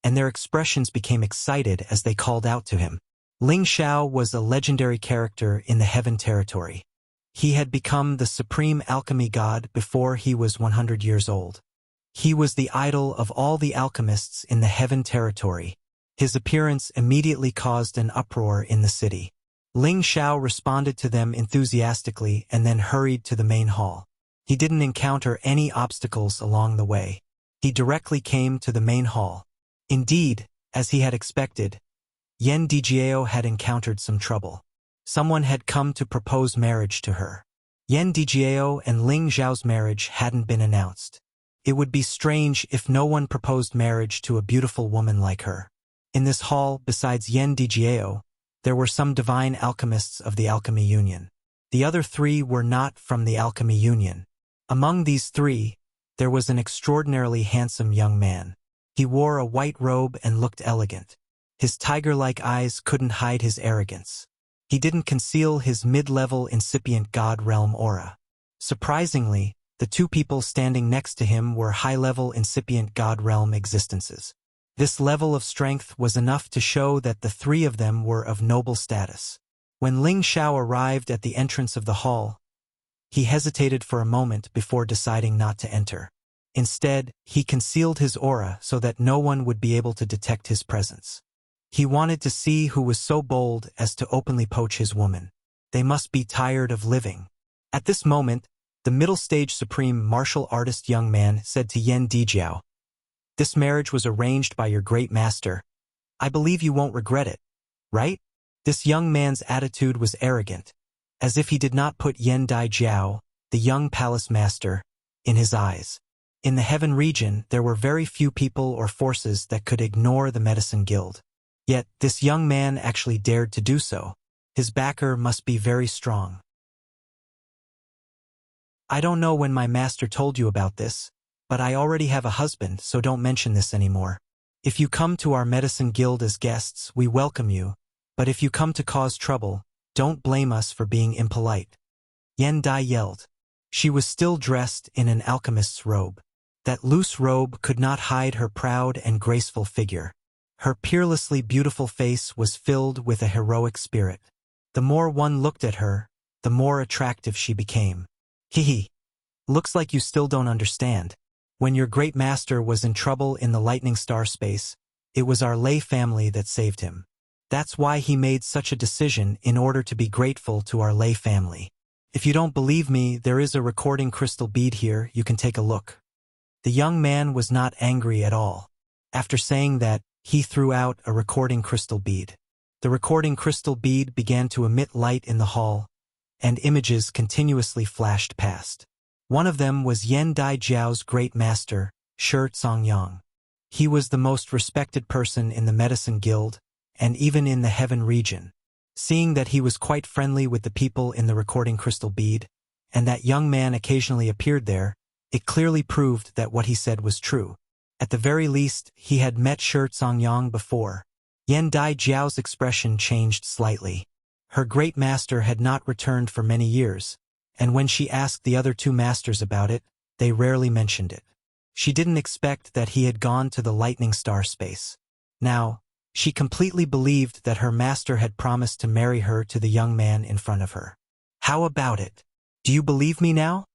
and their expressions became excited as they called out to him. Ling Xiao was a legendary character in the Heaven Territory. He had become the supreme alchemy god before he was 100 years old. He was the idol of all the alchemists in the Heaven Territory. His appearance immediately caused an uproar in the city. Ling Xiao responded to them enthusiastically and then hurried to the main hall. He didn't encounter any obstacles along the way. He directly came to the main hall. Indeed, as he had expected, Yan Dijiao had encountered some trouble. Someone had come to propose marriage to her. Yan Dijiao and Ling Xiao's marriage hadn't been announced. It would be strange if no one proposed marriage to a beautiful woman like her. In this hall, besides Yan Dijiao, there were some divine alchemists of the Alchemy Union. The other 3 were not from the alchemy union. Among these 3, there was an extraordinarily handsome young man. He wore a white robe and looked elegant. His tiger-like eyes couldn't hide his arrogance. He didn't conceal his mid-level incipient god realm aura. Surprisingly, the 2 people standing next to him were high-level incipient god realm existences. This level of strength was enough to show that the 3 of them were of noble status. When Ling Xiao arrived at the entrance of the hall, he hesitated for a moment before deciding not to enter. Instead, he concealed his aura so that no one would be able to detect his presence. He wanted to see who was so bold as to openly poach his woman. They must be tired of living. At this moment, the middle-stage supreme martial artist young man said to Yan Dijiao, "This marriage was arranged by your great master. I believe you won't regret it, right?" This young man's attitude was arrogant, as if he did not put Yan Dijiao, the young palace master, in his eyes. In the heaven region, there were very few people or forces that could ignore the medicine guild. Yet, this young man actually dared to do so. His backer must be very strong. "I don't know when my master told you about this, but I already have a husband, so don't mention this anymore. If you come to our medicine guild as guests, we welcome you, but if you come to cause trouble, don't blame us for being impolite." Yan Dai yelled. She was still dressed in an alchemist's robe. That loose robe could not hide her proud and graceful figure. Her peerlessly beautiful face was filled with a heroic spirit. The more one looked at her, the more attractive she became. "Hee. Looks like you still don't understand. When your great master was in trouble in the lightning star space, it was our Lei family that saved him. That's why he made such a decision in order to be grateful to our Lei family. If you don't believe me, there is a recording crystal bead here, you can take a look." The young man was not angry at all. After saying that, he threw out a recording crystal bead. The recording crystal bead began to emit light in the hall, and images continuously flashed past. One of them was Yan Dijiao's great master, Shi Songyang. He was the most respected person in the medicine guild, and even in the heaven region. Seeing that he was quite friendly with the people in the recording crystal bead, and that young man occasionally appeared there, it clearly proved that what he said was true. At the very least, he had met Shi Songyang before. Yan Dijiao's expression changed slightly. Her great master had not returned for many years, and when she asked the other 2 masters about it, they rarely mentioned it. She didn't expect that he had gone to the lightning star space. Now, she completely believed that her master had promised to marry her to the young man in front of her. "How about it? Do you believe me now?"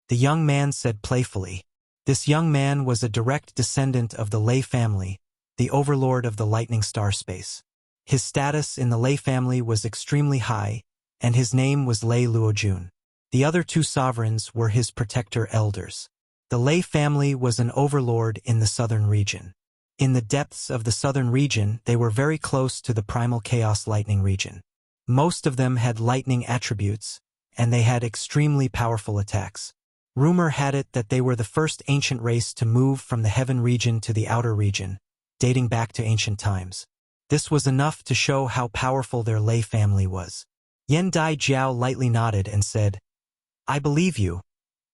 the young man said playfully. This young man was a direct descendant of the Lei family, the overlord of the lightning star space. His status in the Lei family was extremely high, and his name was Lei Luojun. The other 2 sovereigns were his protector elders. The Lei family was an overlord in the southern region. In the depths of the southern region, they were very close to the primal chaos lightning region. Most of them had lightning attributes, and they had extremely powerful attacks. Rumor had it that they were the first ancient race to move from the heaven region to the outer region, dating back to ancient times. This was enough to show how powerful their Lei family was. Yan Dijiao lightly nodded and said, "I believe you,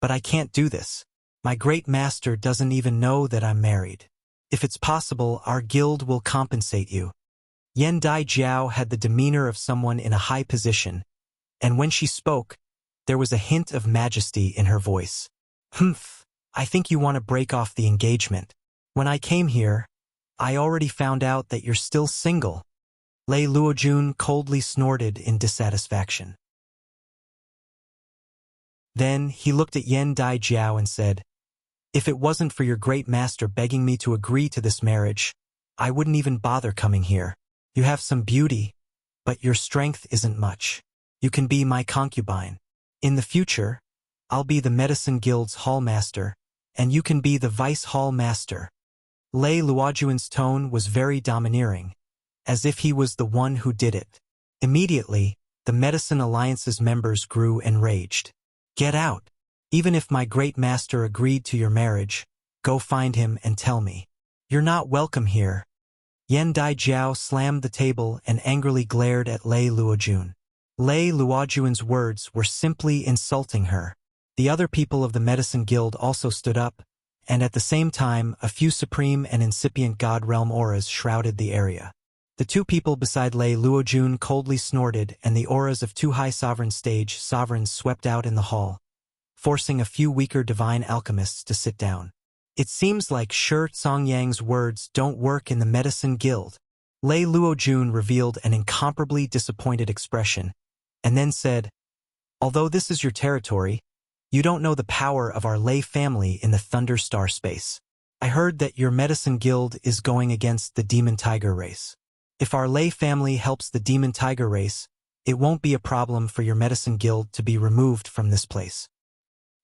but I can't do this. My great master doesn't even know that I'm married. If it's possible, our guild will compensate you." Yan Dijiao had the demeanor of someone in a high position, and when she spoke, there was a hint of majesty in her voice. "Humph, I think you want to break off the engagement. When I came here, I already found out that you're still single." Lei Luojun coldly snorted in dissatisfaction. Then he looked at Yan Dijiao and said, "If it wasn't for your great master begging me to agree to this marriage, I wouldn't even bother coming here. You have some beauty, but your strength isn't much. You can be my concubine. In the future, I'll be the Medicine Guild's hall master, and you can be the vice hall master." Lei Luojun's tone was very domineering, as if he was the one who did it. Immediately, the Medicine Alliance's members grew enraged. "Get out! Even if my great master agreed to your marriage, go find him and tell me. You're not welcome here." Yan Dijiao slammed the table and angrily glared at Lei Luojun. Lei Luojuan's words were simply insulting her. The other people of the Medicine Guild also stood up, and at the same time, a few supreme and incipient god realm auras shrouded the area. The two people beside Lei Luojun coldly snorted, and the auras of two high sovereign stage sovereigns swept out in the hall, forcing a few weaker divine alchemists to sit down. It seems like Shi Songyang's words don't work in the Medicine Guild. Lei Luojun revealed an incomparably disappointed expression, and then said, "Although this is your territory, you don't know the power of our Lei family in the Thunder Star space. I heard that your Medicine Guild is going against the Demon Tiger race. If our Lei family helps the Demon Tiger race, it won't be a problem for your Medicine Guild to be removed from this place."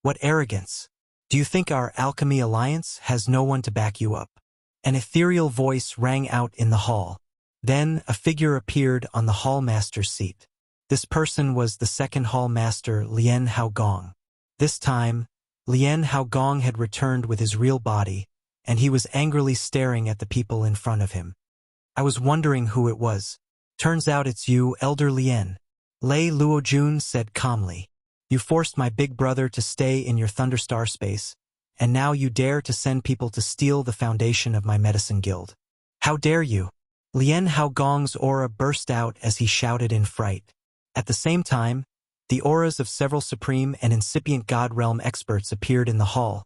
What arrogance! Do you think our Alchemy Alliance has no one to back you up? An ethereal voice rang out in the hall. Then a figure appeared on the hall master's seat. This person was the second hall master, Lien Haogong. This time, Lien Haogong had returned with his real body, and he was angrily staring at the people in front of him. "I was wondering who it was. Turns out it's you, Elder Lien," Lei Luojun said calmly. "You forced my big brother to stay in your Thunderstar space, and now you dare to send people to steal the foundation of my Medicine Guild. How dare you?" Lien Haogong's aura burst out as he shouted in fright. At the same time, the auras of several supreme and incipient god realm experts appeared in the hall,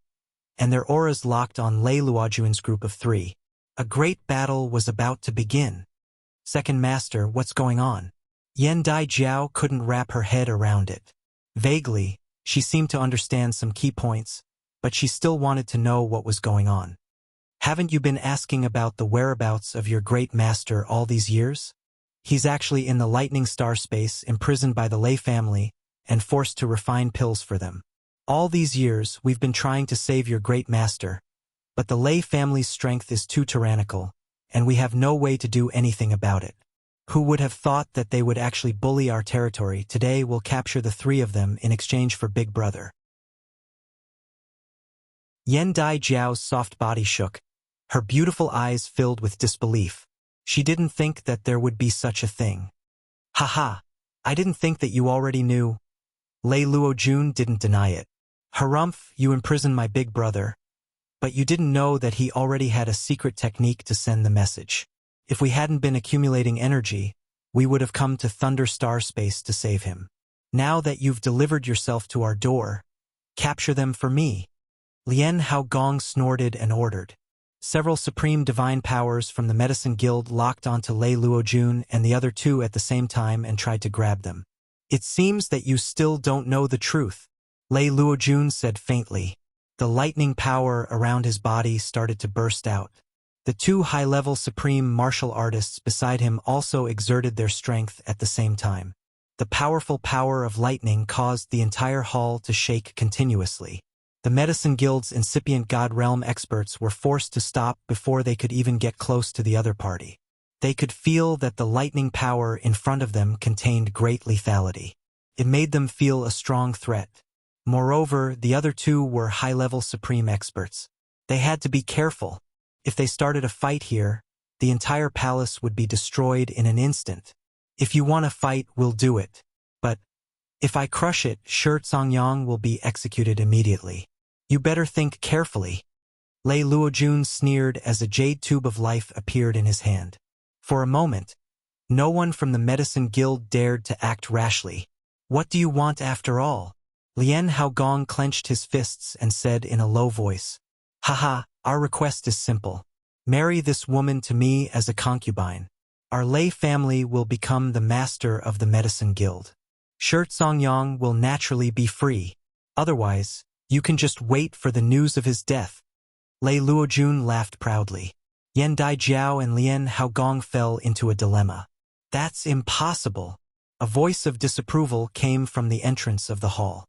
and their auras locked on Lei Luojuan's group of three. A great battle was about to begin. "Second Master, what's going on?" Yen Dai Jiao couldn't wrap her head around it. Vaguely, she seemed to understand some key points, but she still wanted to know what was going on. "Haven't you been asking about the whereabouts of your great master all these years? He's actually in the Lightning Star space, imprisoned by the Lei family, and forced to refine pills for them. All these years, we've been trying to save your great master, but the Lei family's strength is too tyrannical, and we have no way to do anything about it. Who would have thought that they would actually bully our territory? Today we'll capture the three of them in exchange for Big Brother." Yen Dai Jiao's soft body shook, her beautiful eyes filled with disbelief. She didn't think that there would be such a thing. "Haha, I didn't think that you already knew." Lei Luojun didn't deny it. "Harumph, you imprisoned my big brother, but you didn't know that he already had a secret technique to send the message. If we hadn't been accumulating energy, we would have come to Thunder Star space to save him. Now that you've delivered yourself to our door, capture them for me." Lien Haogong snorted and ordered. Several supreme divine powers from the Medicine Guild locked onto Lei Luojun and the other two at the same time and tried to grab them. "It seems that you still don't know the truth," Lei Luojun said faintly. The lightning power around his body started to burst out. The two high-level supreme martial artists beside him also exerted their strength at the same time. The powerful power of lightning caused the entire hall to shake continuously. The Medicine Guild's incipient god realm experts were forced to stop before they could even get close to the other party. They could feel that the lightning power in front of them contained great lethality. It made them feel a strong threat. Moreover, the other two were high-level supreme experts. They had to be careful. If they started a fight here, the entire palace would be destroyed in an instant. "If you want to fight, we'll do it. But if I crush it, Shi Songyang will be executed immediately. You better think carefully." Lei Luojun sneered as a jade tube of life appeared in his hand. For a moment, no one from the Medicine Guild dared to act rashly. "What do you want after all?" Lien Haogong clenched his fists and said in a low voice, "Haha, our request is simple. Marry this woman to me as a concubine. Our Lei family will become the master of the Medicine Guild. Shi Songyang will naturally be free. Otherwise, you can just wait for the news of his death." Lei Luojun laughed proudly. Yen Dai Jiao and Lien Haogong fell into a dilemma. "That's impossible." A voice of disapproval came from the entrance of the hall.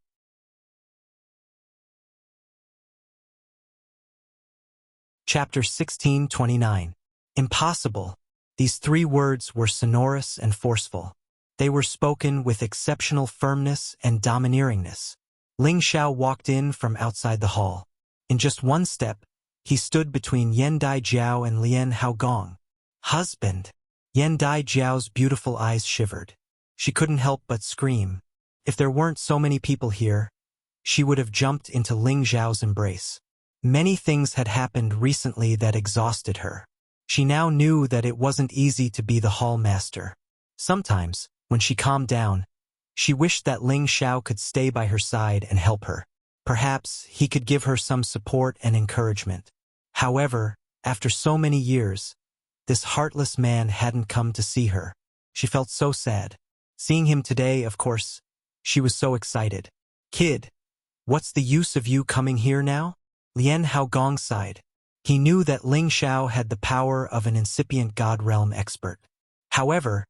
Chapter 1629. Impossible. These three words were sonorous and forceful. They were spoken with exceptional firmness and domineeringness. Ling Xiao walked in from outside the hall. In just one step, he stood between Yen Dai Jiao and Lien Haogong. "Husband." Yen Dai Jiao's beautiful eyes shivered. She couldn't help but scream. If there weren't so many people here, she would have jumped into Ling Xiao's embrace. Many things had happened recently that exhausted her. She now knew that it wasn't easy to be the hall master. Sometimes, when she calmed down, she wished that Ling Xiao could stay by her side and help her. Perhaps he could give her some support and encouragement. However, after so many years, this heartless man hadn't come to see her. She felt so sad. Seeing him today, of course, she was so excited. "Kid, what's the use of you coming here now?" Lian Haogong sighed. He knew that Ling Xiao had the power of an incipient God realm expert. However,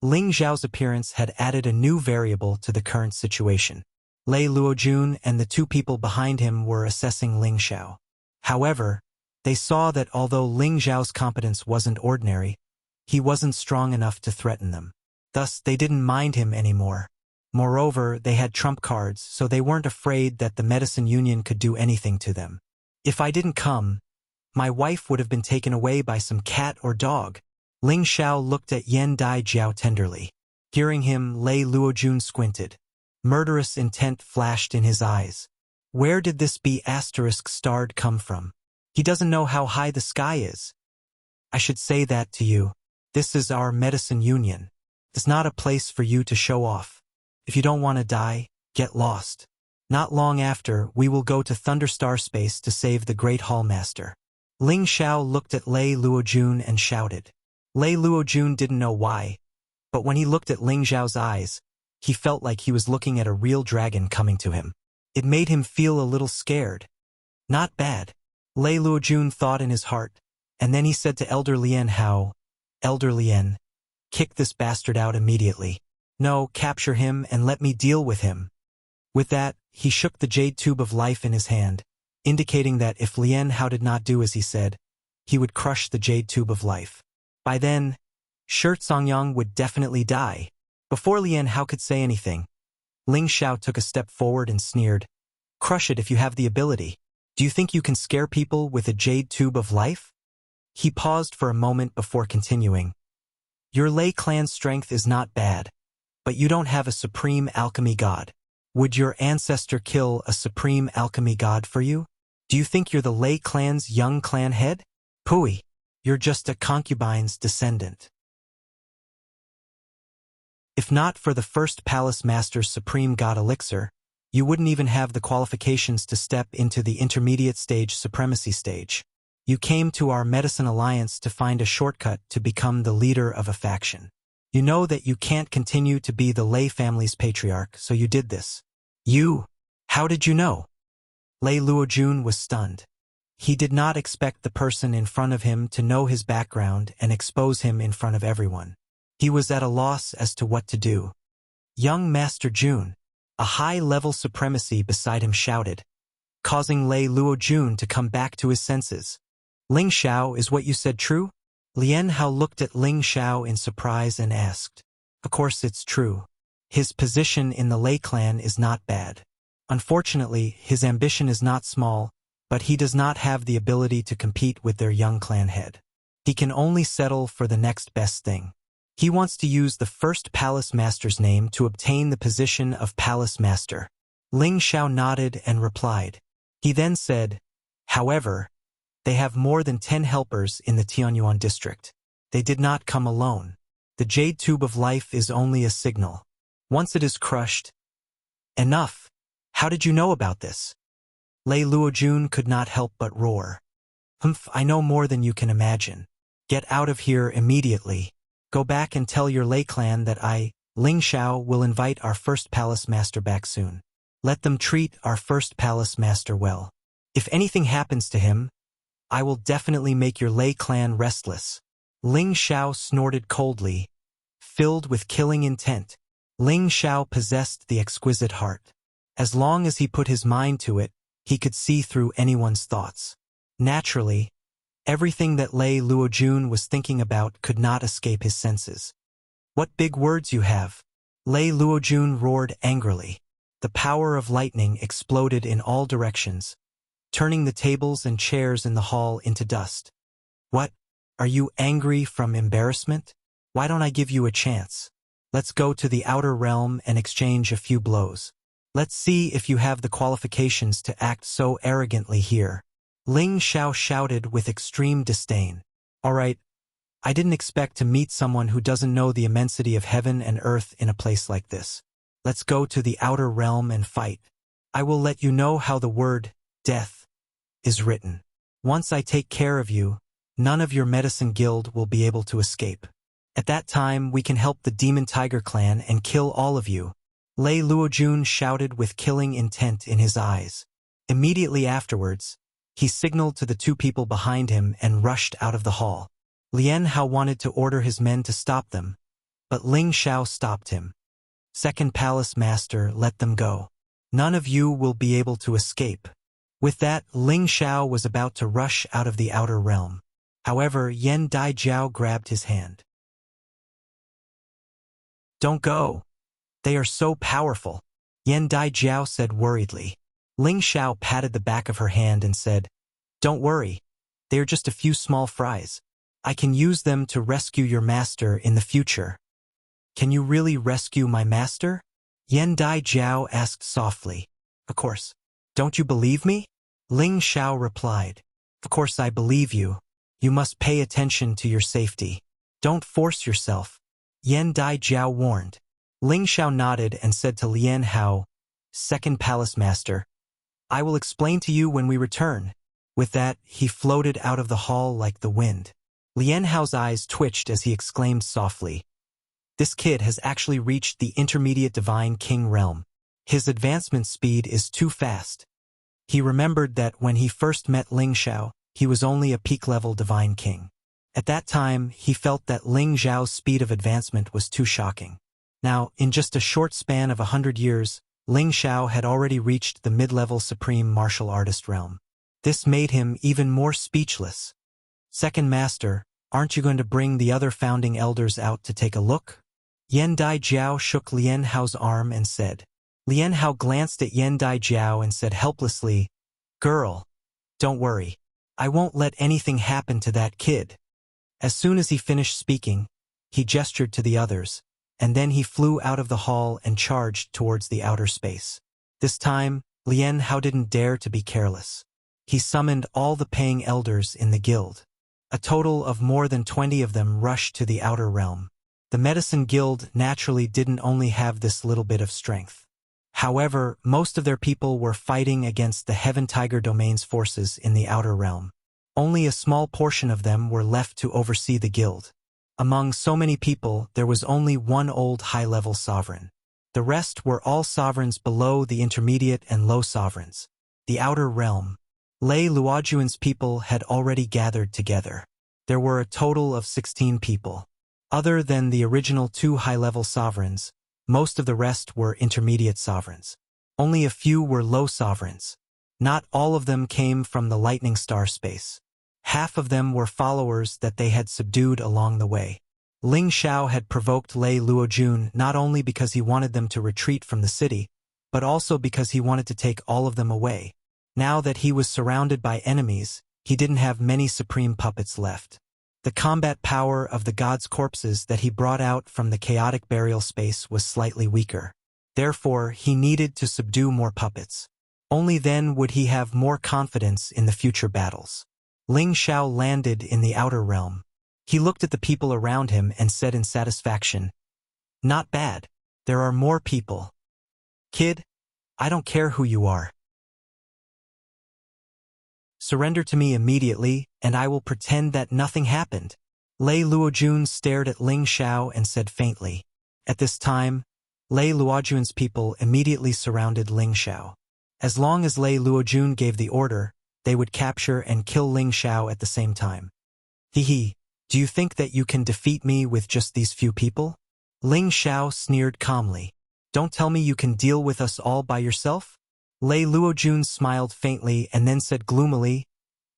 Ling Xiao's appearance had added a new variable to the current situation. Lei Luojun and the two people behind him were assessing Ling Xiao. However, they saw that although Ling Xiao's competence wasn't ordinary, he wasn't strong enough to threaten them. Thus, they didn't mind him anymore. Moreover, they had trump cards, so they weren't afraid that the Medicine Union could do anything to them. "If I didn't come, my wife would have been taken away by some cat or dog." Ling Xiao looked at Yan Dai Jiao tenderly. Hearing him, Lei Luojun squinted. Murderous intent flashed in his eyes. Where did this B***starred come from? He doesn't know how high the sky is. I should say that to you. This is our Medicine Union. It's not a place for you to show off. If you don't want to die, get lost. Not long after, we will go to Thunderstar Space to save the Great Hall Master. Ling Xiao looked at Lei Luojun and shouted. Lei Luojun didn't know why, but when he looked at Ling Xiao's eyes, he felt like he was looking at a real dragon coming to him. It made him feel a little scared. Not bad, Lei Luojun thought in his heart, and then he said to Elder Lian Hao, "Elder Lian, kick this bastard out immediately. No, capture him and let me deal with him." With that, he shook the jade tube of life in his hand, indicating that if Lian Hao did not do as he said, he would crush the jade tube of life. By then, Shirt Songyang would definitely die. Before Lian Hao could say anything, Ling Xiao took a step forward and sneered, "Crush it if you have the ability. Do you think you can scare people with a jade tube of life?" He paused for a moment before continuing. "Your Lei clan's strength is not bad, but you don't have a supreme alchemy god. Would your ancestor kill a supreme alchemy god for you? Do you think you're the Lei clan's young clan head? Pooey, you're just a concubine's descendant." If not for the first Palace Master's Supreme God Elixir, you wouldn't even have the qualifications to step into the intermediate stage supremacy stage. You came to our Medicine Alliance to find a shortcut to become the leader of a faction. You know that you can't continue to be the Lei family's patriarch, so you did this. You? How did you know? Lei Luojun was stunned. He did not expect the person in front of him to know his background and expose him in front of everyone. He was at a loss as to what to do. Young Master Jun, a high-level supremacy beside him shouted, causing Lei Luojun to come back to his senses. Ling Xiao, is what you said true? Lian Hao looked at Ling Xiao in surprise and asked. Of course it's true. His position in the Lei clan is not bad. Unfortunately, his ambition is not small, but he does not have the ability to compete with their young clan head. He can only settle for the next best thing. He wants to use the first Palace Master's name to obtain the position of Palace Master. Ling Xiao nodded and replied. He then said, however, they have more than 10 helpers in the Tianyuan district. They did not come alone. The jade tube of life is only a signal. Once it is crushed... Enough! How did you know about this? Lei Luojun could not help but roar. Humph, I know more than you can imagine. Get out of here immediately. Go back and tell your Lei clan that I, Ling Xiao, will invite our first Palace Master back soon. Let them treat our first Palace Master well. If anything happens to him, I will definitely make your Lei clan restless. Ling Xiao snorted coldly, filled with killing intent. Ling Xiao possessed the exquisite heart. As long as he put his mind to it, he could see through anyone's thoughts. Naturally, everything that Lei Luojun was thinking about could not escape his senses. What big words you have! Lei Luojun roared angrily. The power of lightning exploded in all directions, turning the tables and chairs in the hall into dust. What? Are you angry from embarrassment? Why don't I give you a chance? Let's go to the outer realm and exchange a few blows. Let's see if you have the qualifications to act so arrogantly here. Ling Xiao shouted with extreme disdain. All right, I didn't expect to meet someone who doesn't know the immensity of heaven and earth in a place like this. Let's go to the outer realm and fight. I will let you know how the word, death, is written. Once I take care of you, none of your medicine guild will be able to escape. At that time, we can help the Demon Tiger clan and kill all of you. Lei Luojun shouted with killing intent in his eyes. Immediately afterwards, he signaled to the two people behind him and rushed out of the hall. Lian Hao wanted to order his men to stop them, but Ling Xiao stopped him. Second Palace Master, let them go. None of you will be able to escape. With that, Ling Xiao was about to rush out of the outer realm. However, Yan Daijiao grabbed his hand. Don't go. They are so powerful, Yan Daijiao said worriedly. Ling Xiao patted the back of her hand and said, Don't worry. They are just a few small fries. I can use them to rescue your master in the future. Can you really rescue my master? Yan Daijiao asked softly. Of course. Don't you believe me? Ling Xiao replied. Of course I believe you. You must pay attention to your safety. Don't force yourself. Yan Daijiao warned. Ling Xiao nodded and said to Lian Hao, Second Palace Master, I will explain to you when we return. With that, he floated out of the hall like the wind. Lian Hao's eyes twitched as he exclaimed softly, This kid has actually reached the intermediate Divine King realm. His advancement speed is too fast. He remembered that when he first met Ling Xiao, he was only a peak-level Divine King. At that time, he felt that Ling Xiao's speed of advancement was too shocking. Now, in just a short span of 100 years, Ling Xiao had already reached the mid-level Supreme Martial Artist realm. This made him even more speechless. Second Master, aren't you going to bring the other founding elders out to take a look? Yan Daijiao shook Lian Hao's arm and said. Lian Hao glanced at Yan Daijiao and said helplessly, Girl, don't worry. I won't let anything happen to that kid. As soon as he finished speaking, he gestured to the others, and then he flew out of the hall and charged towards the outer space. This time, Lian Hao didn't dare to be careless. He summoned all the paying elders in the guild. A total of more than 20 of them rushed to the outer realm. The medicine guild naturally didn't only have this little bit of strength. However, most of their people were fighting against the Heaven Tiger Domain's forces in the outer realm. Only a small portion of them were left to oversee the guild. Among so many people, there was only one old high-level sovereign. The rest were all sovereigns below the intermediate and low sovereigns. The outer realm. Lei Luojuan's people had already gathered together. There were a total of 16 people. Other than the original 2 high-level sovereigns, most of the rest were intermediate sovereigns. Only a few were low sovereigns. Not all of them came from the lightning star space. Half of them were followers that they had subdued along the way. Ling Xiao had provoked Lei Luojun not only because he wanted them to retreat from the city, but also because he wanted to take all of them away. Now that he was surrounded by enemies, he didn't have many supreme puppets left. The combat power of the gods' corpses that he brought out from the chaotic burial space was slightly weaker. Therefore, he needed to subdue more puppets. Only then would he have more confidence in the future battles. Ling Xiao landed in the outer realm. He looked at the people around him and said in satisfaction, Not bad. There are more people. Kid, I don't care who you are. Surrender to me immediately, and I will pretend that nothing happened. Lei Luojun stared at Ling Xiao and said faintly. At this time, Lei Luojuan's people immediately surrounded Ling Xiao. As long as Lei Luojun gave the order, they would capture and kill Ling Xiao at the same time. Hee, do you think that you can defeat me with just these few people? Ling Xiao sneered calmly. Don't tell me you can deal with us all by yourself? Lei Luojun smiled faintly and then said gloomily,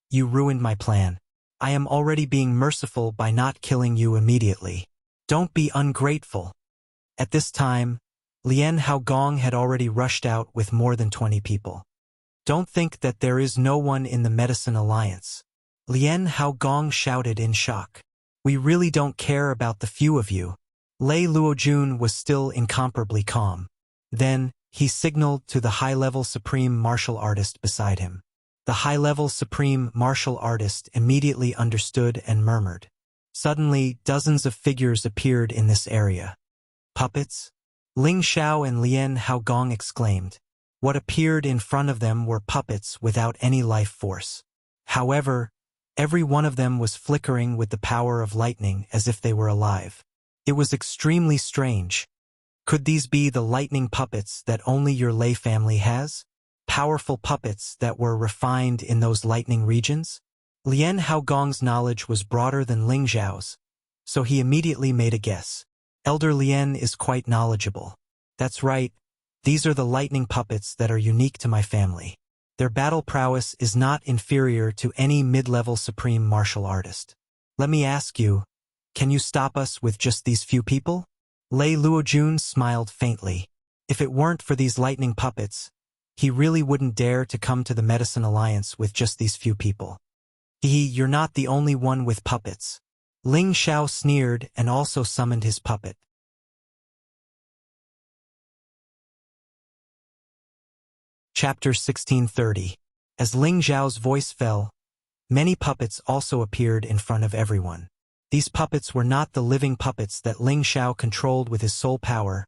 You ruined my plan. I am already being merciful by not killing you immediately. Don't be ungrateful. At this time, Lian Haogong had already rushed out with more than 20 people. Don't think that there is no one in the Medicine Alliance. Lian Haogong shouted in shock. We really don't care about the few of you. Lei Luojun was still incomparably calm. Then, he signaled to the high-level supreme martial artist beside him. The high-level supreme martial artist immediately understood and murmured. Suddenly, dozens of figures appeared in this area. Puppets? Ling Xiao and Lien Haogong exclaimed. What appeared in front of them were puppets without any life force. However, every one of them was flickering with the power of lightning as if they were alive. It was extremely strange. Could these be the lightning puppets that only your Lei family has? Powerful puppets that were refined in those lightning regions? Lien Haogong's knowledge was broader than Ling Xiao's, so he immediately made a guess. Elder Lien is quite knowledgeable. That's right, these are the lightning puppets that are unique to my family. Their battle prowess is not inferior to any mid-level supreme martial artist. Let me ask you, can you stop us with just these few people? Lei Luojun smiled faintly. If it weren't for these lightning puppets, he really wouldn't dare to come to the Medicine Alliance with just these few people. You're not the only one with puppets. Ling Xiao sneered and also summoned his puppet. Chapter 1630. As Ling Xiao's voice fell, many puppets also appeared in front of everyone. These puppets were not the living puppets that Ling Xiao controlled with his soul power,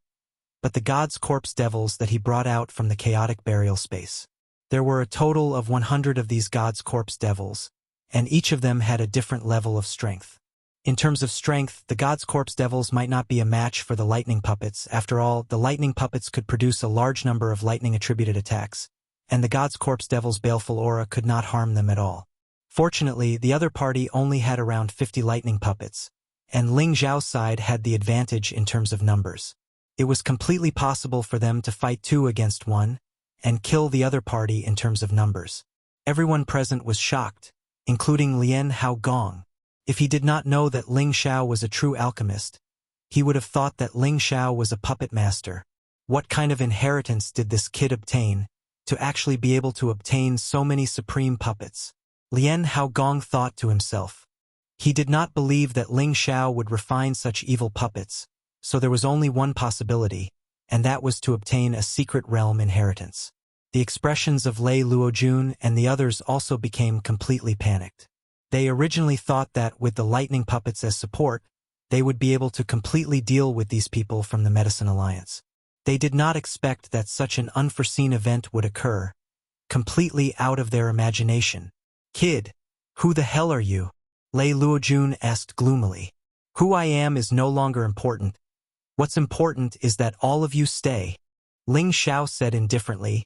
but the god's corpse devils that he brought out from the chaotic burial space. There were a total of 100 of these god's corpse devils, and each of them had a different level of strength. In terms of strength, the god's corpse devils might not be a match for the lightning puppets. After all, the lightning puppets could produce a large number of lightning-attributed attacks, and the god's corpse devil's baleful aura could not harm them at all. Fortunately, the other party only had around 50 lightning puppets, and Ling Xiao's side had the advantage in terms of numbers. It was completely possible for them to fight 2 against 1, and kill the other party in terms of numbers. Everyone present was shocked, including Lien Haogong. If he did not know that Ling Xiao was a true alchemist, he would have thought that Ling Xiao was a puppet master. What kind of inheritance did this kid obtain to actually be able to obtain so many supreme puppets? Lien Haogong thought to himself. He did not believe that Ling Xiao would refine such evil puppets, so there was only one possibility, and that was to obtain a secret realm inheritance. The expressions of Lei Luojun and the others also became completely panicked. They originally thought that with the lightning puppets as support, they would be able to completely deal with these people from the Medicine Alliance. They did not expect that such an unforeseen event would occur, completely out of their imagination. Kid, who the hell are you? Lei Luojun asked gloomily. Who I am is no longer important. What's important is that all of you stay. Ling Xiao said indifferently,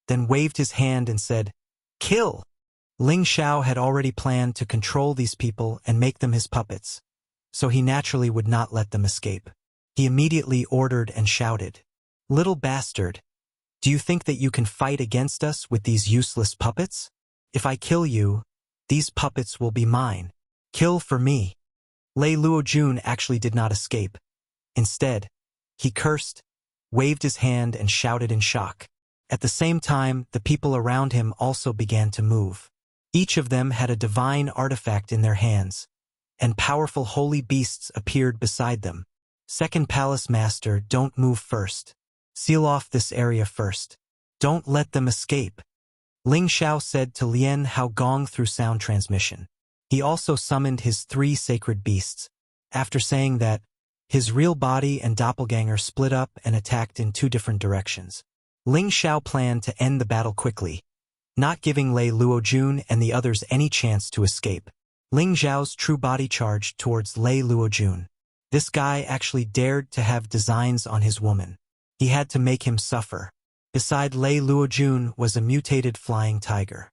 then waved his hand and said, Kill! Ling Xiao had already planned to control these people and make them his puppets, so he naturally would not let them escape. He immediately ordered and shouted, Little bastard, do you think that you can fight against us with these useless puppets? If I kill you, these puppets will be mine. Kill for me. Lei Luojun actually did not escape. Instead, he cursed, waved his hand and shouted in shock. At the same time, the people around him also began to move. Each of them had a divine artifact in their hands, and powerful holy beasts appeared beside them. Second Palace Master, don't move first. Seal off this area first. Don't let them escape. Ling Xiao said to Lien Haogong through sound transmission. He also summoned his 3 sacred beasts. After saying that, his real body and doppelganger split up and attacked in 2 different directions. Ling Xiao planned to end the battle quickly, not giving Lei Luojun and the others any chance to escape. Ling Xiao's true body charged towards Lei Luojun. This guy actually dared to have designs on his woman. He had to make him suffer. Beside Lei Luojun was a mutated flying tiger.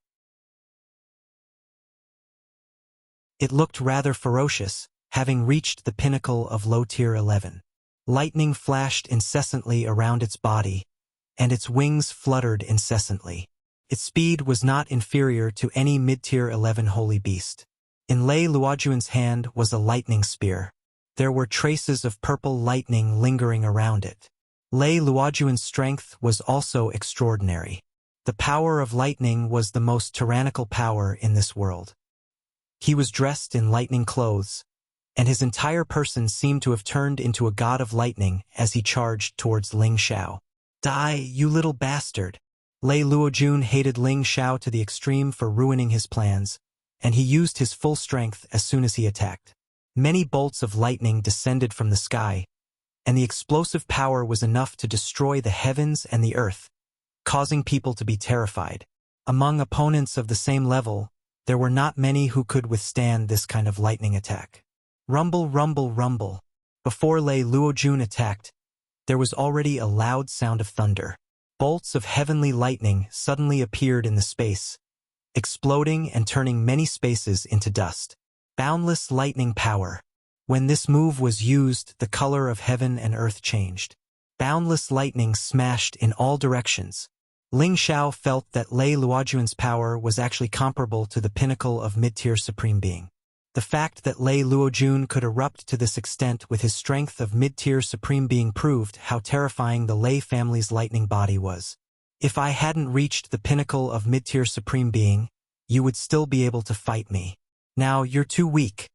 It looked rather ferocious, having reached the pinnacle of low tier 11. Lightning flashed incessantly around its body, and its wings fluttered incessantly. Its speed was not inferior to any mid-tier 11 holy beast. In Lei Luojun's hand was a lightning spear. There were traces of purple lightning lingering around it. Lei Luojun's strength was also extraordinary. The power of lightning was the most tyrannical power in this world. He was dressed in lightning clothes, and his entire person seemed to have turned into a god of lightning as he charged towards Ling Xiao. Die, you little bastard! Lei Luojun hated Ling Xiao to the extreme for ruining his plans, and he used his full strength as soon as he attacked. Many bolts of lightning descended from the sky, and the explosive power was enough to destroy the heavens and the earth, causing people to be terrified. Among opponents of the same level, there were not many who could withstand this kind of lightning attack. Rumble, rumble, rumble. Before Lei Luojun attacked, there was already a loud sound of thunder. Bolts of heavenly lightning suddenly appeared in the space, exploding and turning many spaces into dust. Boundless lightning power. When this move was used, the color of heaven and earth changed. Boundless lightning smashed in all directions. Ling Xiao felt that Lei Luojun's power was actually comparable to the pinnacle of mid-tier supreme being. The fact that Lei Luojun could erupt to this extent with his strength of mid-tier supreme being proved how terrifying the Lei family's lightning body was. If I hadn't reached the pinnacle of mid-tier supreme being, you would still be able to fight me. Now you're too weak.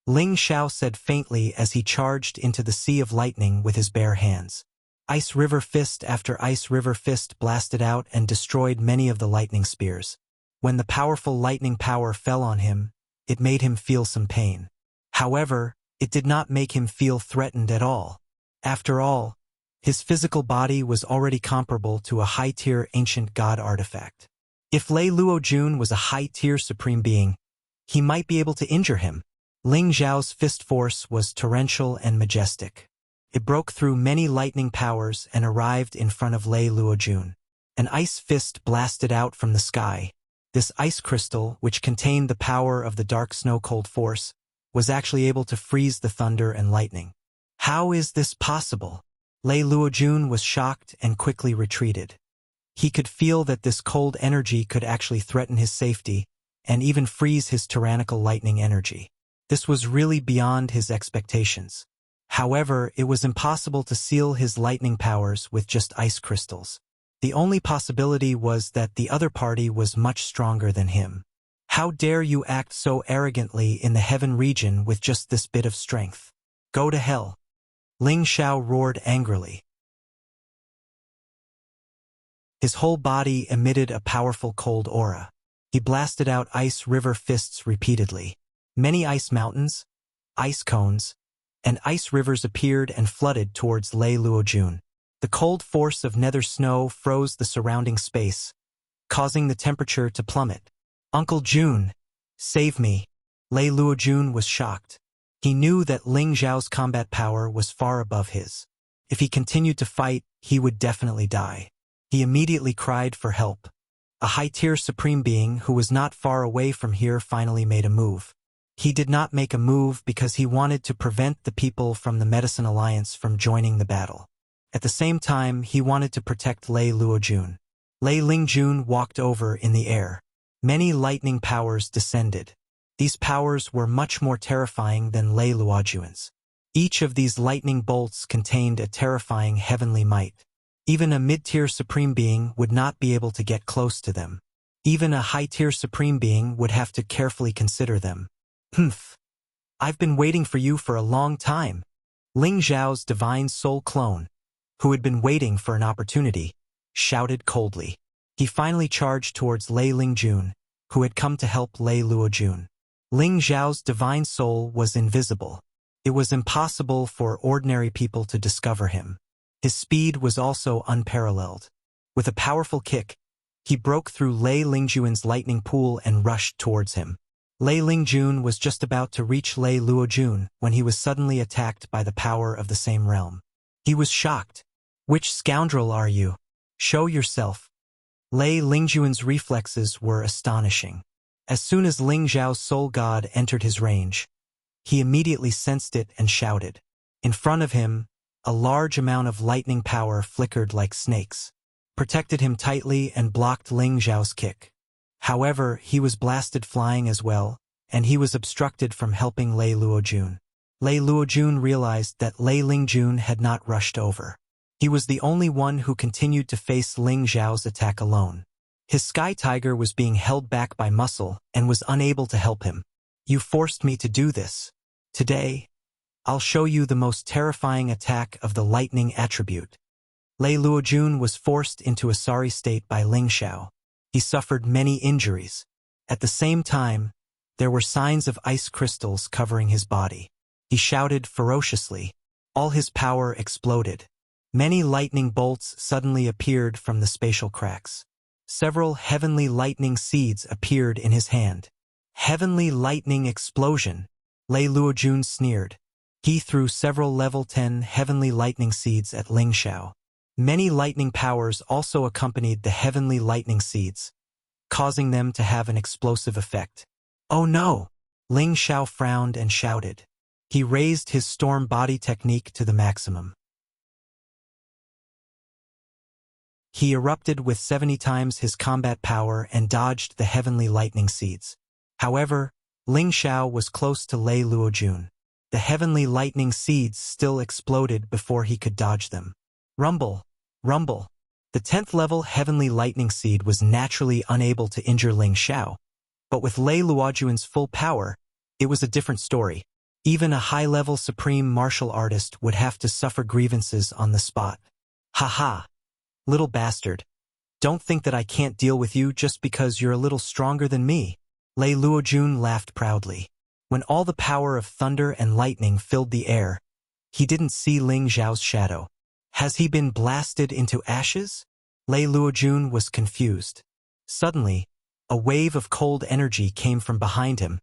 Ling Xiao said faintly as he charged into the sea of lightning with his bare hands. Ice River Fist after Ice River Fist blasted out and destroyed many of the lightning spears. When the powerful lightning power fell on him, it made him feel some pain. However, it did not make him feel threatened at all. After all, his physical body was already comparable to a high-tier ancient god artifact. If Lei Luojun was a high-tier supreme being, he might be able to injure him. Ling Xiao's fist force was torrential and majestic. It broke through many lightning powers and arrived in front of Lei Luojun. An ice fist blasted out from the sky. This ice crystal, which contained the power of the dark snow-cold force, was actually able to freeze the thunder and lightning. How is this possible? Lei Luojun was shocked and quickly retreated. He could feel that this cold energy could actually threaten his safety and even freeze his tyrannical lightning energy. This was really beyond his expectations. However, it was impossible to seal his lightning powers with just ice crystals. The only possibility was that the other party was much stronger than him. How dare you act so arrogantly in the heaven region with just this bit of strength? Go to hell! Ling Xiao roared angrily. His whole body emitted a powerful cold aura. He blasted out ice river fists repeatedly. Many ice mountains, ice cones, and ice rivers appeared and flooded towards Lei Luojun. The cold force of nether snow froze the surrounding space, causing the temperature to plummet. Uncle Jun, save me! Lei Luojun was shocked. He knew that Ling Xiao's combat power was far above his. If he continued to fight, he would definitely die. He immediately cried for help. A high-tier supreme being who was not far away from here finally made a move. He did not make a move because he wanted to prevent the people from the Medicine Alliance from joining the battle. At the same time, he wanted to protect Lei Luojun. Lei Lingjun walked over in the air. Many lightning powers descended. These powers were much more terrifying than Lei Luojun's. Each of these lightning bolts contained a terrifying heavenly might. Even a mid-tier supreme being would not be able to get close to them. Even a high-tier supreme being would have to carefully consider them. Humph! I've been waiting for you for a long time. Ling Xiao's divine soul clone, who had been waiting for an opportunity, shouted coldly. He finally charged towards Lei Lingjun, who had come to help Lei Luojun. Ling Xiao's divine soul was invisible. It was impossible for ordinary people to discover him. His speed was also unparalleled. With a powerful kick, he broke through Lei Lingjun's lightning pool and rushed towards him. Lei Lingjun was just about to reach Lei Luojun when he was suddenly attacked by the power of the same realm. He was shocked. Which scoundrel are you? Show yourself. Lei Lingjun's reflexes were astonishing. As soon as Ling Xiao's soul god entered his range, he immediately sensed it and shouted. In front of him, a large amount of lightning power flickered like snakes, protected him tightly and blocked Ling Xiao's kick. However, he was blasted flying as well, and he was obstructed from helping Lei Luojun. Lei Luojun realized that Lei Lingjun had not rushed over. He was the only one who continued to face Ling Xiao's attack alone. His sky tiger was being held back by muscle and was unable to help him. You forced me to do this. Today, I'll show you the most terrifying attack of the lightning attribute. Lei Luojun was forced into a sorry state by Ling Xiao. He suffered many injuries. At the same time, there were signs of ice crystals covering his body. He shouted ferociously. All his power exploded. Many lightning bolts suddenly appeared from the spatial cracks. Several heavenly lightning seeds appeared in his hand. Heavenly lightning explosion, Lei Luojun sneered. He threw several level 10 heavenly lightning seeds at Ling Xiao. Many lightning powers also accompanied the heavenly lightning seeds, causing them to have an explosive effect. Oh no! Ling Xiao frowned and shouted. He raised his storm body technique to the maximum. He erupted with 70 times his combat power and dodged the heavenly lightning seeds. However, Ling Xiao was close to Lei Luojun. The heavenly lightning seeds still exploded before he could dodge them. Rumble! Rumble! The 10th level heavenly lightning seed was naturally unable to injure Ling Xiao. But with Lei Luojun's full power, it was a different story. Even a high-level supreme martial artist would have to suffer grievances on the spot. Ha ha! Little bastard. Don't think that I can't deal with you just because you're a little stronger than me. Lei Luojun laughed proudly. When all the power of thunder and lightning filled the air, he didn't see Ling Xiao's shadow. Has he been blasted into ashes? Lei Luojun was confused. Suddenly, a wave of cold energy came from behind him,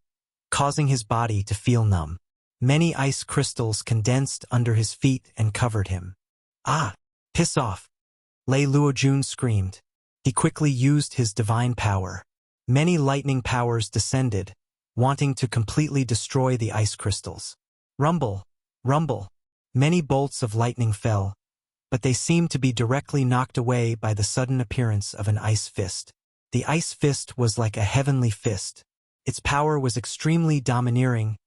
causing his body to feel numb. Many ice crystals condensed under his feet and covered him. Ah! Piss off! Lei Luojun screamed. He quickly used his divine power. Many lightning powers descended, wanting to completely destroy the ice crystals. Rumble! Rumble! Many bolts of lightning fell, but they seemed to be directly knocked away by the sudden appearance of an ice fist. The ice fist was like a heavenly fist. Its power was extremely domineering,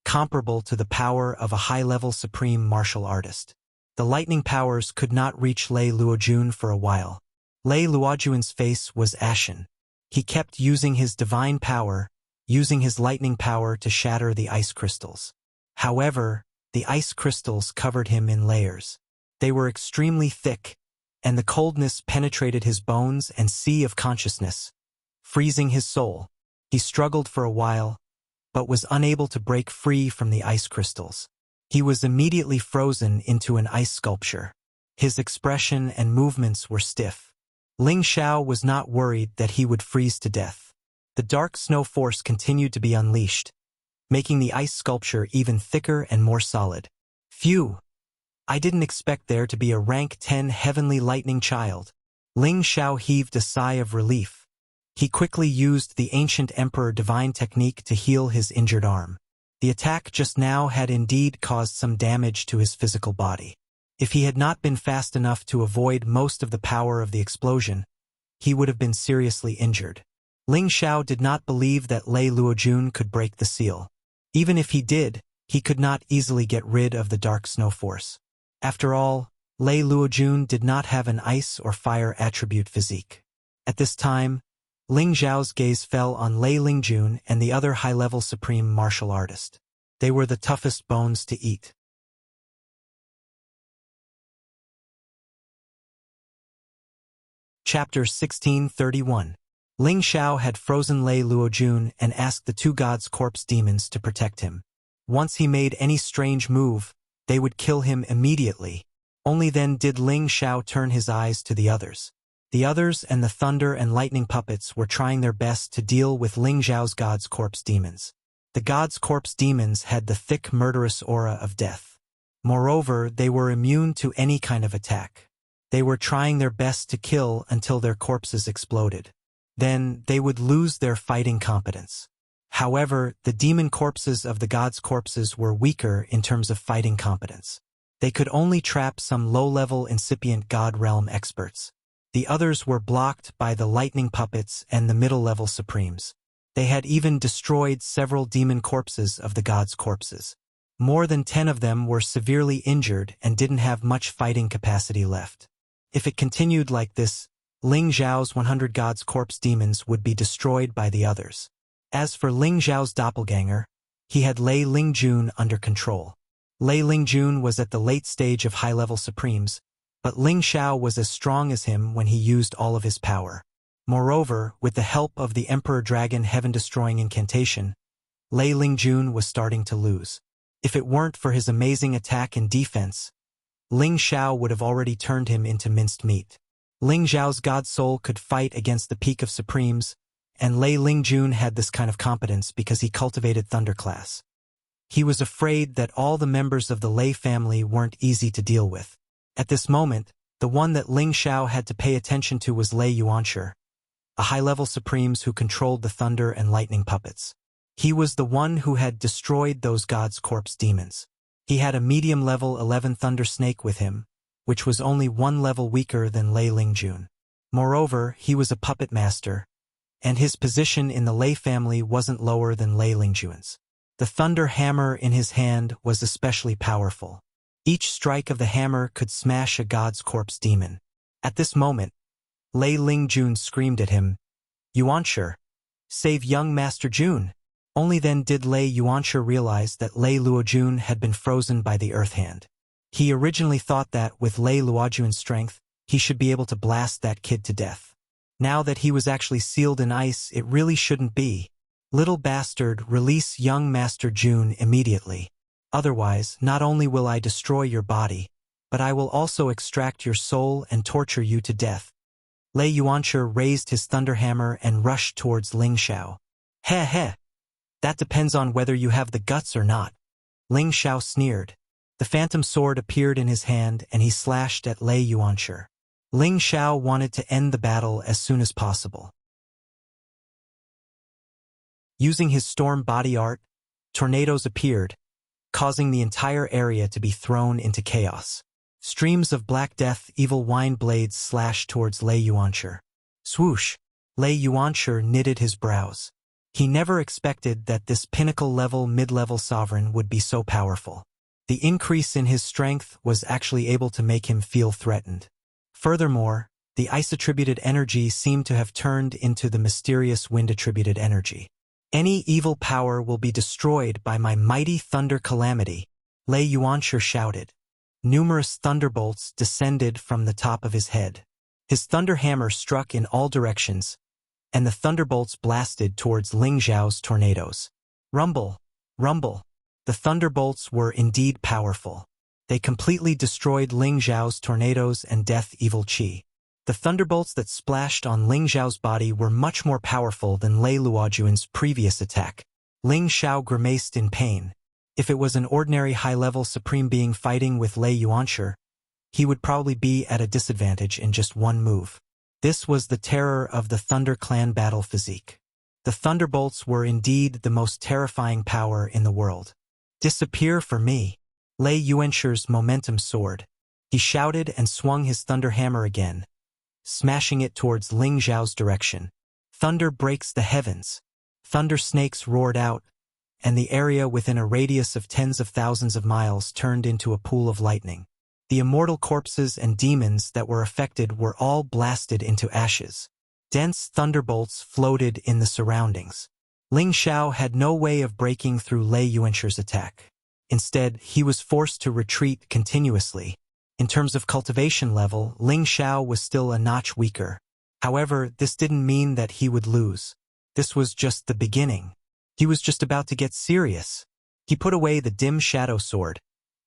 comparable to the power of a high-level supreme martial artist. The lightning powers could not reach Lei Luojun for a while. Lei Luojun's face was ashen. He kept using his divine power, using his lightning power to shatter the ice crystals. However, the ice crystals covered him in layers. They were extremely thick, and the coldness penetrated his bones and sea of consciousness, freezing his soul. He struggled for a while, but was unable to break free from the ice crystals. He was immediately frozen into an ice sculpture. His expression and movements were stiff. Ling Xiao was not worried that he would freeze to death. The dark snow force continued to be unleashed, making the ice sculpture even thicker and more solid. Phew! I didn't expect there to be a rank 10 heavenly lightning child. Ling Xiao heaved a sigh of relief. He quickly used the ancient emperor divine technique to heal his injured arm. The attack just now had indeed caused some damage to his physical body. If he had not been fast enough to avoid most of the power of the explosion, he would have been seriously injured. Ling Xiao did not believe that Lei Luojun could break the seal. Even if he did, he could not easily get rid of the dark snow force. After all, Lei Luojun did not have an ice or fire attribute physique. At this time, Ling Xiao's gaze fell on Lei Lingjun and the other high-level supreme martial artist. They were the toughest bones to eat. Chapter 1631. Ling Xiao had frozen Lei Luojun and asked the two gods' corpse demons to protect him. Once he made any strange move, they would kill him immediately. Only then did Ling Xiao turn his eyes to the others. The others and the thunder and lightning puppets were trying their best to deal with Ling Xiao's god's corpse demons. The god's corpse demons had the thick murderous aura of death. Moreover, they were immune to any kind of attack. They were trying their best to kill until their corpses exploded. Then they would lose their fighting competence. However, the demon corpses of the gods' corpses were weaker in terms of fighting competence. They could only trap some low-level incipient god realm experts. The others were blocked by the lightning puppets and the middle-level supremes. They had even destroyed several demon corpses of the gods' corpses. More than 10 of them were severely injured and didn't have much fighting capacity left. If it continued like this, Ling Xiao's 100 gods' corpse demons would be destroyed by the others. As for Ling Xiao's doppelganger, he had Lei Lingjun under control. Lei Lingjun was at the late stage of high-level supremes, but Ling Xiao was as strong as him when he used all of his power. Moreover, with the help of the Emperor Dragon heaven-destroying incantation, Lei Lingjun was starting to lose. If it weren't for his amazing attack and defense, Ling Xiao would have already turned him into minced meat. Ling Xiao's god soul could fight against the peak of supremes, and Lei Lingjun had this kind of competence because he cultivated Thunderclass. He was afraid that all the members of the Lei family weren't easy to deal with. At this moment, the one that Ling Xiao had to pay attention to was Lei Yuanshi, a high-level supremes who controlled the thunder and lightning puppets. He was the one who had destroyed those gods' corpse demons. He had a medium-level 11 thunder snake with him, which was only one level weaker than Lei Lingjun. Moreover, he was a puppet master, and his position in the Lei family wasn't lower than Lei Lingjun's. The thunder hammer in his hand was especially powerful. Each strike of the hammer could smash a god's corpse demon. At this moment, Lei Lingjun screamed at him, "Yuanshi, save young Master Jun!" Only then did Lei Yuanshi realize that Lei Luojun had been frozen by the earth hand. He originally thought that, with Lei Luojun's strength, he should be able to blast that kid to death. Now that he was actually sealed in ice, it really shouldn't be. "Little bastard, release young Master Jun immediately. Otherwise, not only will I destroy your body, but I will also extract your soul and torture you to death." Lei Yuanshi raised his thunderhammer and rushed towards Ling Xiao. "Heh heh. That depends on whether you have the guts or not." Ling Xiao sneered. The phantom sword appeared in his hand and he slashed at Lei Yuanshi. Ling Xiao wanted to end the battle as soon as possible. Using his storm body art, tornadoes appeared, causing the entire area to be thrown into chaos. Streams of black death evil wine blades slashed towards Lei Yuanshi. Swoosh! Lei Yuanshi knitted his brows. He never expected that this pinnacle-level mid-level sovereign would be so powerful. The increase in his strength was actually able to make him feel threatened. Furthermore, the ice-attributed energy seemed to have turned into the mysterious wind-attributed energy. "Any evil power will be destroyed by my mighty thunder calamity," Lei Yuanshi shouted. Numerous thunderbolts descended from the top of his head. His thunder hammer struck in all directions, and the thunderbolts blasted towards Ling Xiao's tornadoes. Rumble! Rumble! The thunderbolts were indeed powerful. They completely destroyed Ling Xiao's tornadoes and death evil chi. The thunderbolts that splashed on Ling Xiao's body were much more powerful than Lei Luojun's previous attack. Ling Xiao grimaced in pain. If it was an ordinary high-level supreme being fighting with Lei Yuanshi, he would probably be at a disadvantage in just one move. This was the terror of the Thunder Clan battle physique. The thunderbolts were indeed the most terrifying power in the world. "Disappear for me!" Lei Yuanshi's momentum soared. He shouted and swung his thunder hammer again, smashing it towards Ling Xiao's direction. Thunder breaks the heavens. Thunder snakes roared out, and the area within a radius of tens of thousands of miles turned into a pool of lightning. The immortal corpses and demons that were affected were all blasted into ashes. Dense thunderbolts floated in the surroundings. Ling Xiao had no way of breaking through Lei Yuanshi's attack. Instead, he was forced to retreat continuously. In terms of cultivation level, Ling Xiao was still a notch weaker. However, this didn't mean that he would lose. This was just the beginning. He was just about to get serious. He put away the dim shadow sword,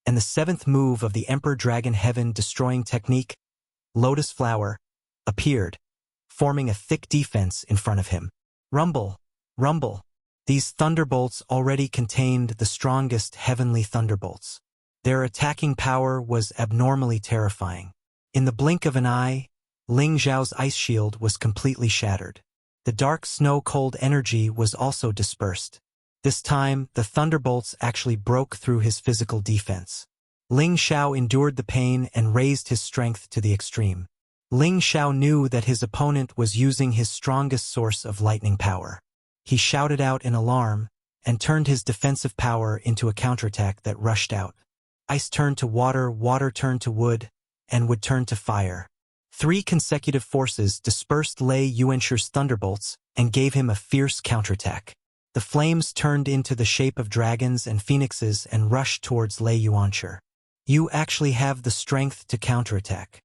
and the seventh move of the Emperor Dragon Heaven destroying technique, Lotus Flower, appeared, forming a thick defense in front of him. Rumble! Rumble! These thunderbolts already contained the strongest heavenly thunderbolts. Their attacking power was abnormally terrifying. In the blink of an eye, Ling Xiao's ice shield was completely shattered. The dark snow-cold energy was also dispersed. This time, the thunderbolts actually broke through his physical defense. Ling Xiao endured the pain and raised his strength to the extreme. Ling Xiao knew that his opponent was using his strongest source of lightning power. He shouted out in alarm and turned his defensive power into a counterattack that rushed out. Ice turned to water, water turned to wood, and wood turned to fire. 3 consecutive forces dispersed Lei Yuanshi's thunderbolts and gave him a fierce counterattack. The flames turned into the shape of dragons and phoenixes and rushed towards Lei Yuanshi. You actually have the strength to counterattack.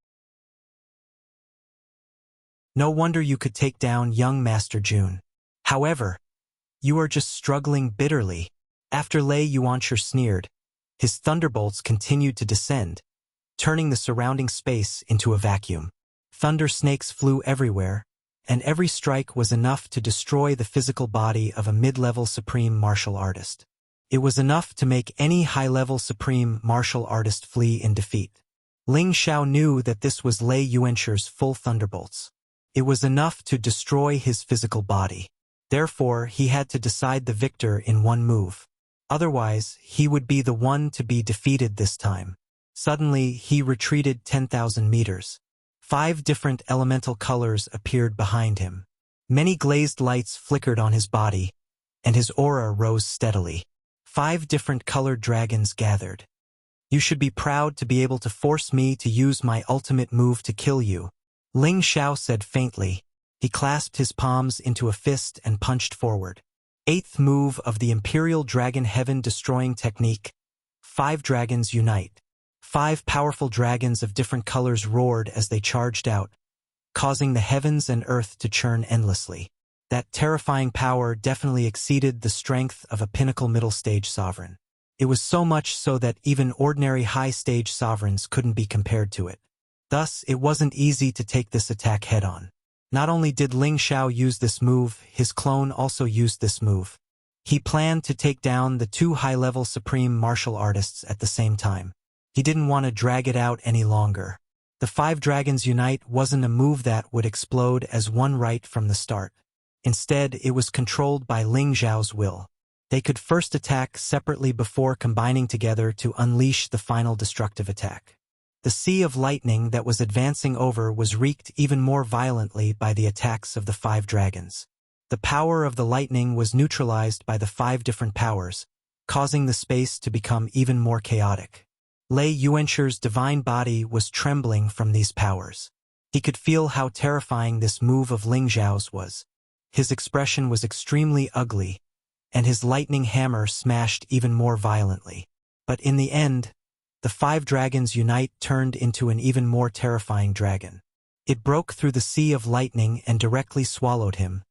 No wonder you could take down young Master Jun. However, you are just struggling bitterly. After Lei Yuanshi sneered, his thunderbolts continued to descend, turning the surrounding space into a vacuum. Thunder snakes flew everywhere, and every strike was enough to destroy the physical body of a mid-level supreme martial artist. It was enough to make any high-level supreme martial artist flee in defeat. Ling Xiao knew that this was Lei Yuanshi's full thunderbolts. It was enough to destroy his physical body. Therefore, he had to decide the victor in one move. Otherwise, he would be the one to be defeated this time. Suddenly, he retreated 10,000 meters. 5 different elemental colors appeared behind him. Many glazed lights flickered on his body, and his aura rose steadily. 5 different colored dragons gathered. You should be proud to be able to force me to use my ultimate move to kill you, Ling Xiao said faintly. He clasped his palms into a fist and punched forward. 8th move of the Imperial Dragon Heaven Destroying Technique. 5 dragons unite. 5 powerful dragons of different colors roared as they charged out, causing the heavens and earth to churn endlessly. That terrifying power definitely exceeded the strength of a pinnacle middle stage sovereign. It was so much so that even ordinary high stage sovereigns couldn't be compared to it. Thus, it wasn't easy to take this attack head-on. Not only did Ling Xiao use this move, his clone also used this move. He planned to take down the 2 high-level supreme martial artists at the same time. He didn't want to drag it out any longer. The 5 dragons unite wasn't a move that would explode as one right from the start. Instead, it was controlled by Ling Xiao's will. They could first attack separately before combining together to unleash the final destructive attack. The sea of lightning that was advancing over was wreaked even more violently by the attacks of the 5 dragons. The power of the lightning was neutralized by the 5 different powers, causing the space to become even more chaotic. Lei Yuanshi's divine body was trembling from these powers. He could feel how terrifying this move of Ling Xiao's was. His expression was extremely ugly, and his lightning hammer smashed even more violently. But in the end, the 5 dragons unite turned into an even more terrifying dragon. It broke through the sea of lightning and directly swallowed him,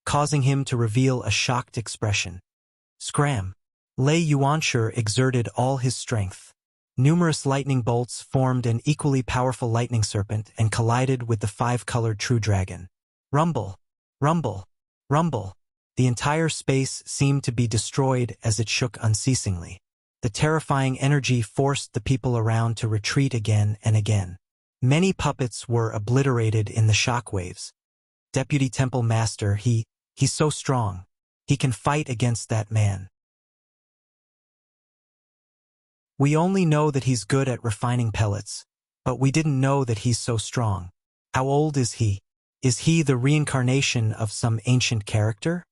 causing him to reveal a shocked expression. Scram! Lei Yuanshi exerted all his strength. Numerous lightning bolts formed an equally powerful lightning serpent and collided with the 5-colored true dragon. Rumble! Rumble! Rumble! The entire space seemed to be destroyed as it shook unceasingly. The terrifying energy forced the people around to retreat again and again. Many puppets were obliterated in the shockwaves. Deputy Temple Master, he's so strong. He can fight against that man. We only know that he's good at refining pellets, but we didn't know that he's so strong. How old is he? Is he the reincarnation of some ancient character?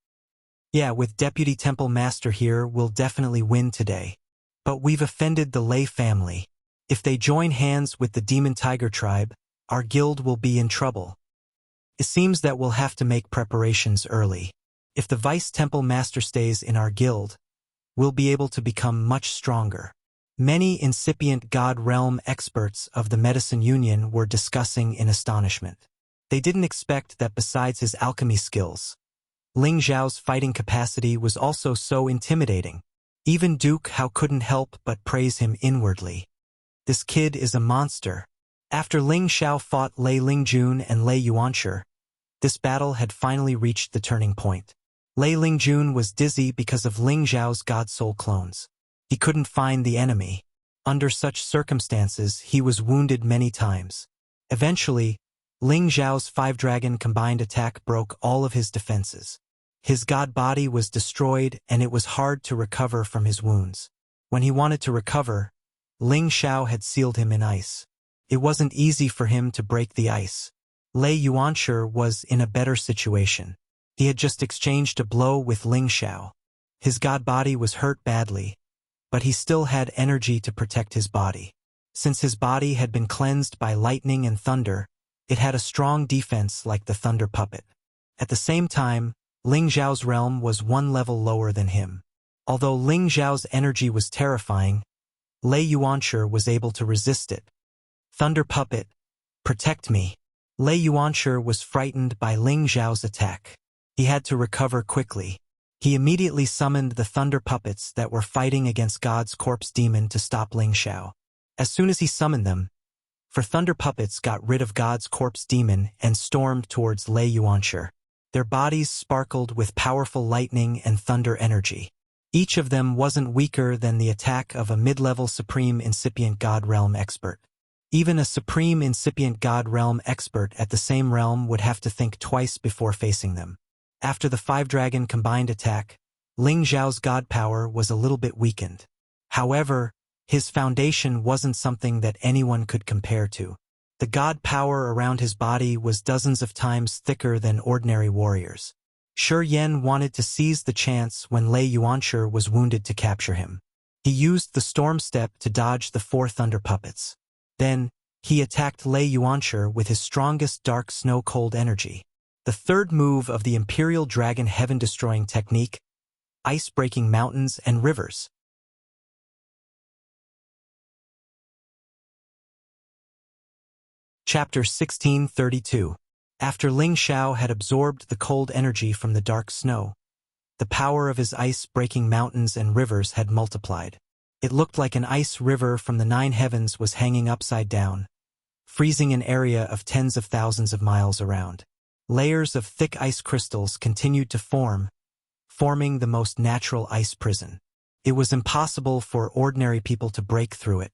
Yeah, with Deputy Temple Master here, we'll definitely win today. But we've offended the Lei family. If they join hands with the Demon Tiger tribe, our guild will be in trouble. It seems that we'll have to make preparations early. If the Vice Temple Master stays in our guild, we'll be able to become much stronger. Many incipient God Realm experts of the Medicine Union were discussing in astonishment. They didn't expect that besides his alchemy skills, Ling Xiao's fighting capacity was also so intimidating. Even Duke Hao couldn't help but praise him inwardly. This kid is a monster. After Ling Xiao fought Lei Lingjun and Lei Yuanshi, this battle had finally reached the turning point. Lei Lingjun was dizzy because of Ling Xiao's God Soul clones. He couldn't find the enemy. Under such circumstances, he was wounded many times. Eventually, Ling Xiao's 5-dragon combined attack broke all of his defenses. His god body was destroyed and it was hard to recover from his wounds. When he wanted to recover, Ling Xiao had sealed him in ice. It wasn't easy for him to break the ice. Lei Yuanshi was in a better situation. He had just exchanged a blow with Ling Xiao. His god body was hurt badly, but he still had energy to protect his body. Since his body had been cleansed by lightning and thunder, it had a strong defense like the thunder puppet. At the same time, Ling Xiao's realm was one level lower than him. Although Ling Xiao's energy was terrifying, Lei Yuanshi was able to resist it. Thunder Puppet, protect me. Lei Yuanshi was frightened by Ling Xiao's attack. He had to recover quickly. He immediately summoned the Thunder Puppets that were fighting against God's Corpse Demon to stop Ling Xiao. As soon as he summoned them, Thunder Puppets got rid of God's Corpse Demon and stormed towards Lei Yuanshi. Their bodies sparkled with powerful lightning and thunder energy. Each of them wasn't weaker than the attack of a mid-level Supreme Incipient God Realm expert. Even a Supreme Incipient God Realm expert at the same realm would have to think twice before facing them. After the 5-dragon combined attack, Ling Xiao's god power was a little bit weakened. However, his foundation wasn't something that anyone could compare to. The god power around his body was dozens of times thicker than ordinary warriors. Shi Yan wanted to seize the chance when Lei Yuanshi was wounded to capture him. He used the Storm Step to dodge the 4 Thunder Puppets. Then, he attacked Lei Yuanshi with his strongest dark snow-cold energy. The third move of the Imperial Dragon Heaven-Destroying Technique, Ice-Breaking Mountains and Rivers. Chapter 1632. After Ling Xiao had absorbed the cold energy from the dark snow, the power of his ice-breaking mountains and rivers had multiplied. It looked like an ice river from the 9 heavens was hanging upside down, freezing an area of tens of thousands of miles around. Layers of thick ice crystals continued to form, forming the most natural ice prison. It was impossible for ordinary people to break through it.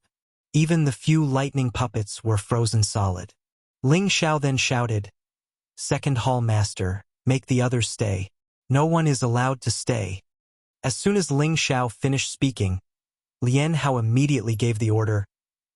Even the few lightning puppets were frozen solid. Ling Xiao then shouted, "Second Hall Master, make the others stay. No one is allowed to stay." As soon as Ling Xiao finished speaking, Lian Hao immediately gave the order,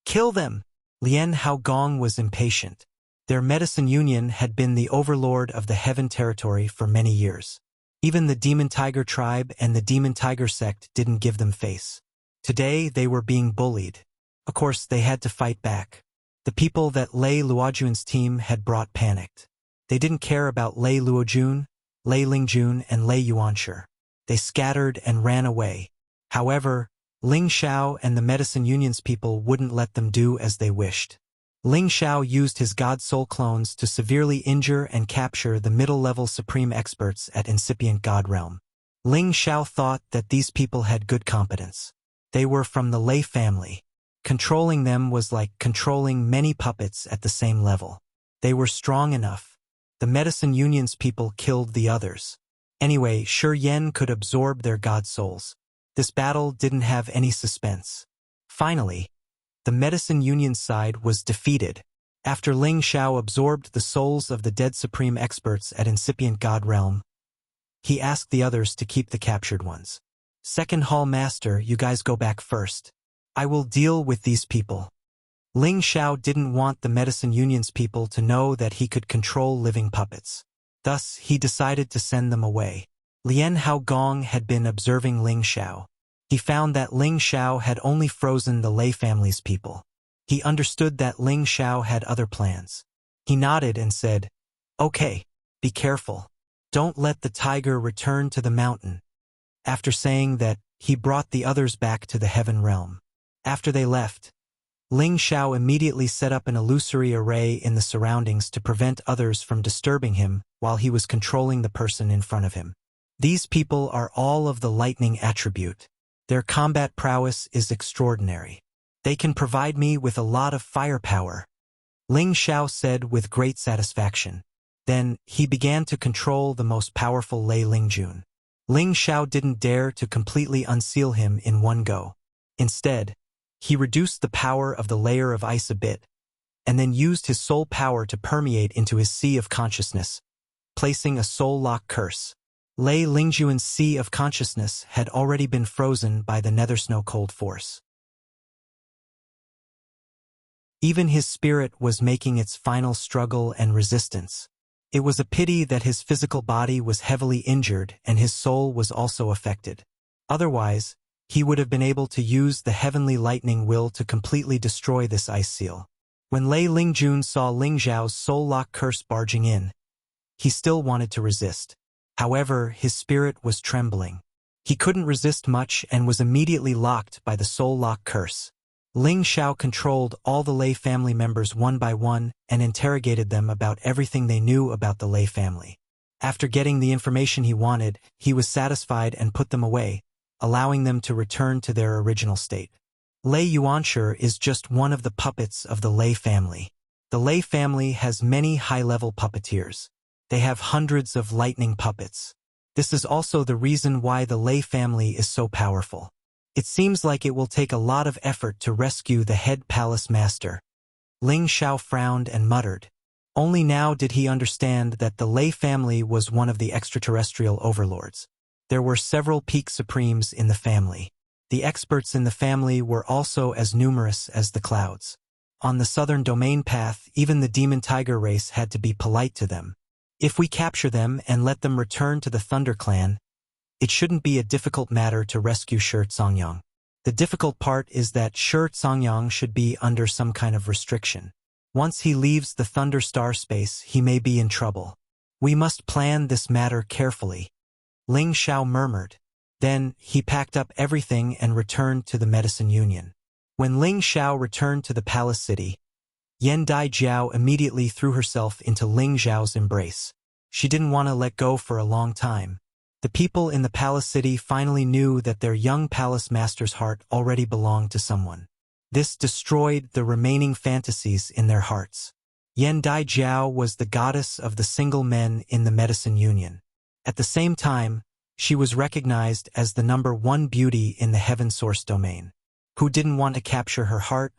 "Kill them!" Lian Hao Gong was impatient. Their medicine union had been the overlord of the Heaven territory for many years. Even the Demon Tiger tribe and the Demon Tiger sect didn't give them face. Today they were being bullied. Of course, they had to fight back. The people that Lei Luojun's team had brought panicked. They didn't care about Lei Luojun, Lei Lingjun, and Lei Yuanshi. They scattered and ran away. However, Ling Xiao and the Medicine Union's people wouldn't let them do as they wished. Ling Xiao used his God Soul clones to severely injure and capture the middle-level supreme experts at Incipient God Realm. Ling Xiao thought that these people had good competence. They were from the Lei family. Controlling them was like controlling many puppets at the same level. They were strong enough. The Medicine Union's people killed the others. Anyway, Shi Yan could absorb their god souls. This battle didn't have any suspense. Finally, the Medicine Union's side was defeated. After Ling Xiao absorbed the souls of the dead supreme experts at Incipient God Realm, he asked the others to keep the captured ones. "Second Hall Master, you guys go back first. I will deal with these people." Ling Xiao didn't want the Medicine Union's people to know that he could control living puppets. Thus, he decided to send them away. Lian Hao Gong had been observing Ling Xiao. He found that Ling Xiao had only frozen the Lei family's people. He understood that Ling Xiao had other plans. He nodded and said, "Okay, be careful. Don't let the tiger return to the mountain." After saying that, he brought the others back to the Heaven Realm. After they left, Ling Xiao immediately set up an illusory array in the surroundings to prevent others from disturbing him while he was controlling the person in front of him. These people are all of the lightning attribute. Their combat prowess is extraordinary. They can provide me with a lot of firepower, Ling Xiao said with great satisfaction. Then, he began to control the most powerful Lei Lingjun. Ling Xiao didn't dare to completely unseal him in one go. Instead, he reduced the power of the layer of ice a bit, and then used his soul power to permeate into his sea of consciousness, placing a soul lock curse. Lei Lingjuan's sea of consciousness had already been frozen by the nether snow cold force. Even his spirit was making its final struggle and resistance. It was a pity that his physical body was heavily injured and his soul was also affected. Otherwise, he would have been able to use the heavenly lightning will to completely destroy this ice seal. When Lei Lingjun saw Ling Xiao's soul lock curse barging in, he still wanted to resist. However, his spirit was trembling. He couldn't resist much and was immediately locked by the soul lock curse. Ling Xiao controlled all the Lei family members one by one and interrogated them about everything they knew about the Lei family. After getting the information he wanted, he was satisfied and put them away, allowing them to return to their original state. Lei Yuanshi is just one of the puppets of the Lei family. The Lei family has many high-level puppeteers. They have hundreds of lightning puppets. This is also the reason why the Lei family is so powerful. It seems like it will take a lot of effort to rescue the head palace master. Ling Xiao frowned and muttered. Only now did he understand that the Lei family was one of the extraterrestrial overlords. There were several peak supremes in the family. The experts in the family were also as numerous as the clouds. On the southern domain path, even the demon tiger race had to be polite to them. If we capture them and let them return to the Thunder Clan, it shouldn't be a difficult matter to rescue Shi Songyang. The difficult part is that Shi Songyang should be under some kind of restriction. Once he leaves the Thunder Star space, he may be in trouble. We must plan this matter carefully. Ling Xiao murmured. Then, he packed up everything and returned to the Medicine Union. When Ling Xiao returned to the palace city, Yan Dai Jiao immediately threw herself into Ling Xiao's embrace. She didn't want to let go for a long time. The people in the palace city finally knew that their young palace master's heart already belonged to someone. This destroyed the remaining fantasies in their hearts. Yan Dai Jiao was the goddess of the single men in the Medicine Union. At the same time, she was recognized as the #1 beauty in the Heaven Source domain. Who didn't want to capture her heart,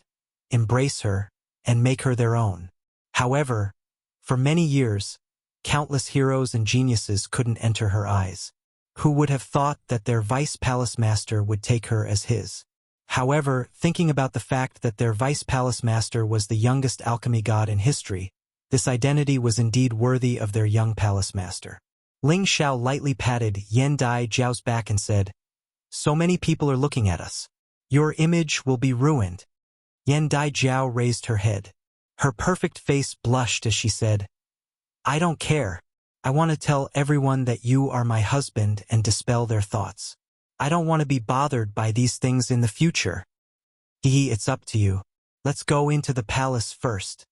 embrace her, and make her their own? However, for many years, countless heroes and geniuses couldn't enter her eyes. Who would have thought that their vice palace master would take her as his? However, thinking about the fact that their vice palace master was the youngest alchemy god in history, this identity was indeed worthy of their young palace master. Ling Xiao lightly patted Yan Dai Jiao's back and said, "So many people are looking at us. Your image will be ruined." Yan Dai Jiao raised her head. Her perfect face blushed as she said, "I don't care. I want to tell everyone that you are my husband and dispel their thoughts. I don't want to be bothered by these things in the future." It's up to you. Let's go into the palace first."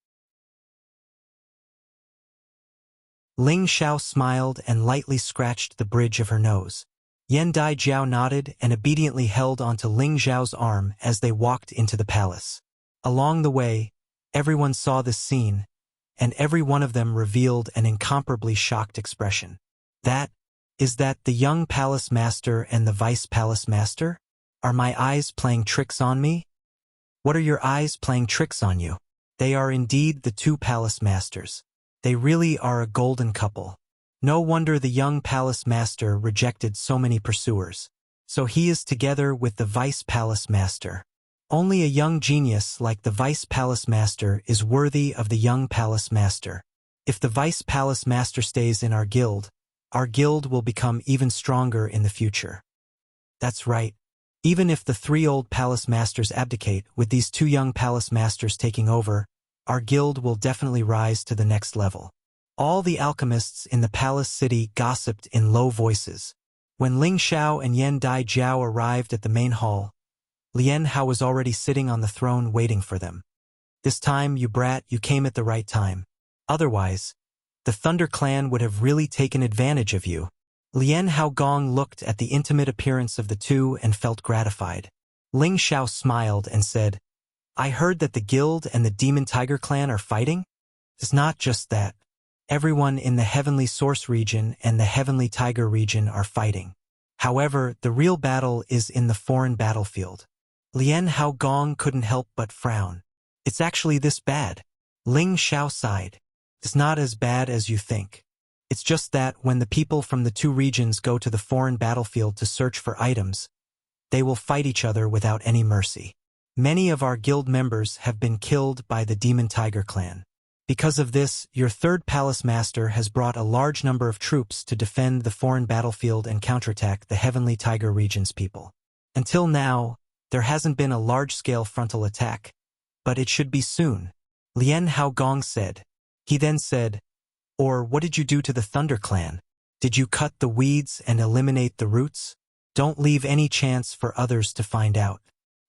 Ling Xiao smiled and lightly scratched the bridge of her nose. Yan Dai Jiao nodded and obediently held onto Ling Xiao's arm as they walked into the palace. Along the way, everyone saw this scene, and every one of them revealed an incomparably shocked expression. Is that the young palace master and the vice palace master? Are my eyes playing tricks on me? What are your eyes playing tricks on you? They are indeed the two palace masters. They really are a golden couple. No wonder the young palace master rejected so many pursuers. So he is together with the vice palace master. Only a young genius like the vice palace master is worthy of the young palace master. If the vice palace master stays in our guild will become even stronger in the future. That's right. Even if the 3 old palace masters abdicate, with these 2 young palace masters taking over, our guild will definitely rise to the next level. All the alchemists in the palace city gossiped in low voices. When Ling Xiao and Yan Dai Jiao arrived at the main hall, Lian Hao was already sitting on the throne waiting for them. "This time, you brat, you came at the right time. Otherwise, the Thunder Clan would have really taken advantage of you." Lian Hao Gong looked at the intimate appearance of the two and felt gratified. Ling Xiao smiled and said, "I heard that the guild and the Demon Tiger clan are fighting? It's not just that. Everyone in the Heavenly Source region and the Heavenly Tiger region are fighting. However, the real battle is in the foreign battlefield." Lian Hao Gong couldn't help but frown. "It's actually this bad." Ling Xiao sighed. "It's not as bad as you think. It's just that when the people from the 2 regions go to the foreign battlefield to search for items, they will fight each other without any mercy. Many of our guild members have been killed by the Demon Tiger clan. Because of this, your 3rd palace master has brought a large number of troops to defend the foreign battlefield and counterattack the Heavenly Tiger region's people. Until now, there hasn't been a large-scale frontal attack, but it should be soon," Lian Hao Gong said. He then said, "Or what did you do to the Thunder Clan?" Did you cut the weeds and eliminate the roots? Don't leave any chance for others to find out.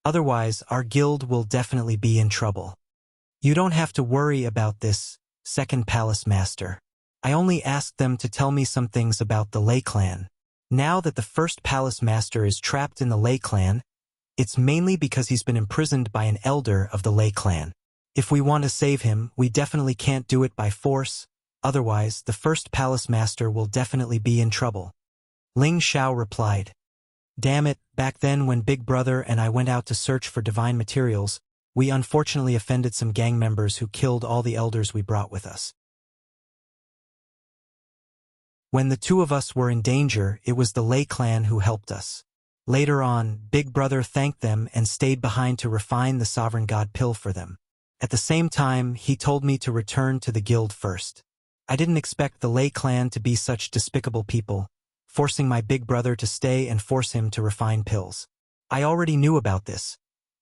Otherwise, our guild will definitely be in trouble. You don't have to worry about this, Second Palace Master. I only asked them to tell me some things about the Lei clan. Now that the first Palace Master is trapped in the Lei clan, it's mainly because he's been imprisoned by an elder of the Lei clan. If we want to save him, we definitely can't do it by force, otherwise the first Palace Master will definitely be in trouble. Ling Xiao replied. Damn it, back then when Big Brother and I went out to search for divine materials, we unfortunately offended some gang members who killed all the elders we brought with us. When the two of us were in danger, it was the Lei clan who helped us. Later on, Big Brother thanked them and stayed behind to refine the Sovereign God pill for them. At the same time, he told me to return to the guild first. I didn't expect the Lei clan to be such despicable people, forcing my Big Brother to stay and force him to refine pills. I already knew about this,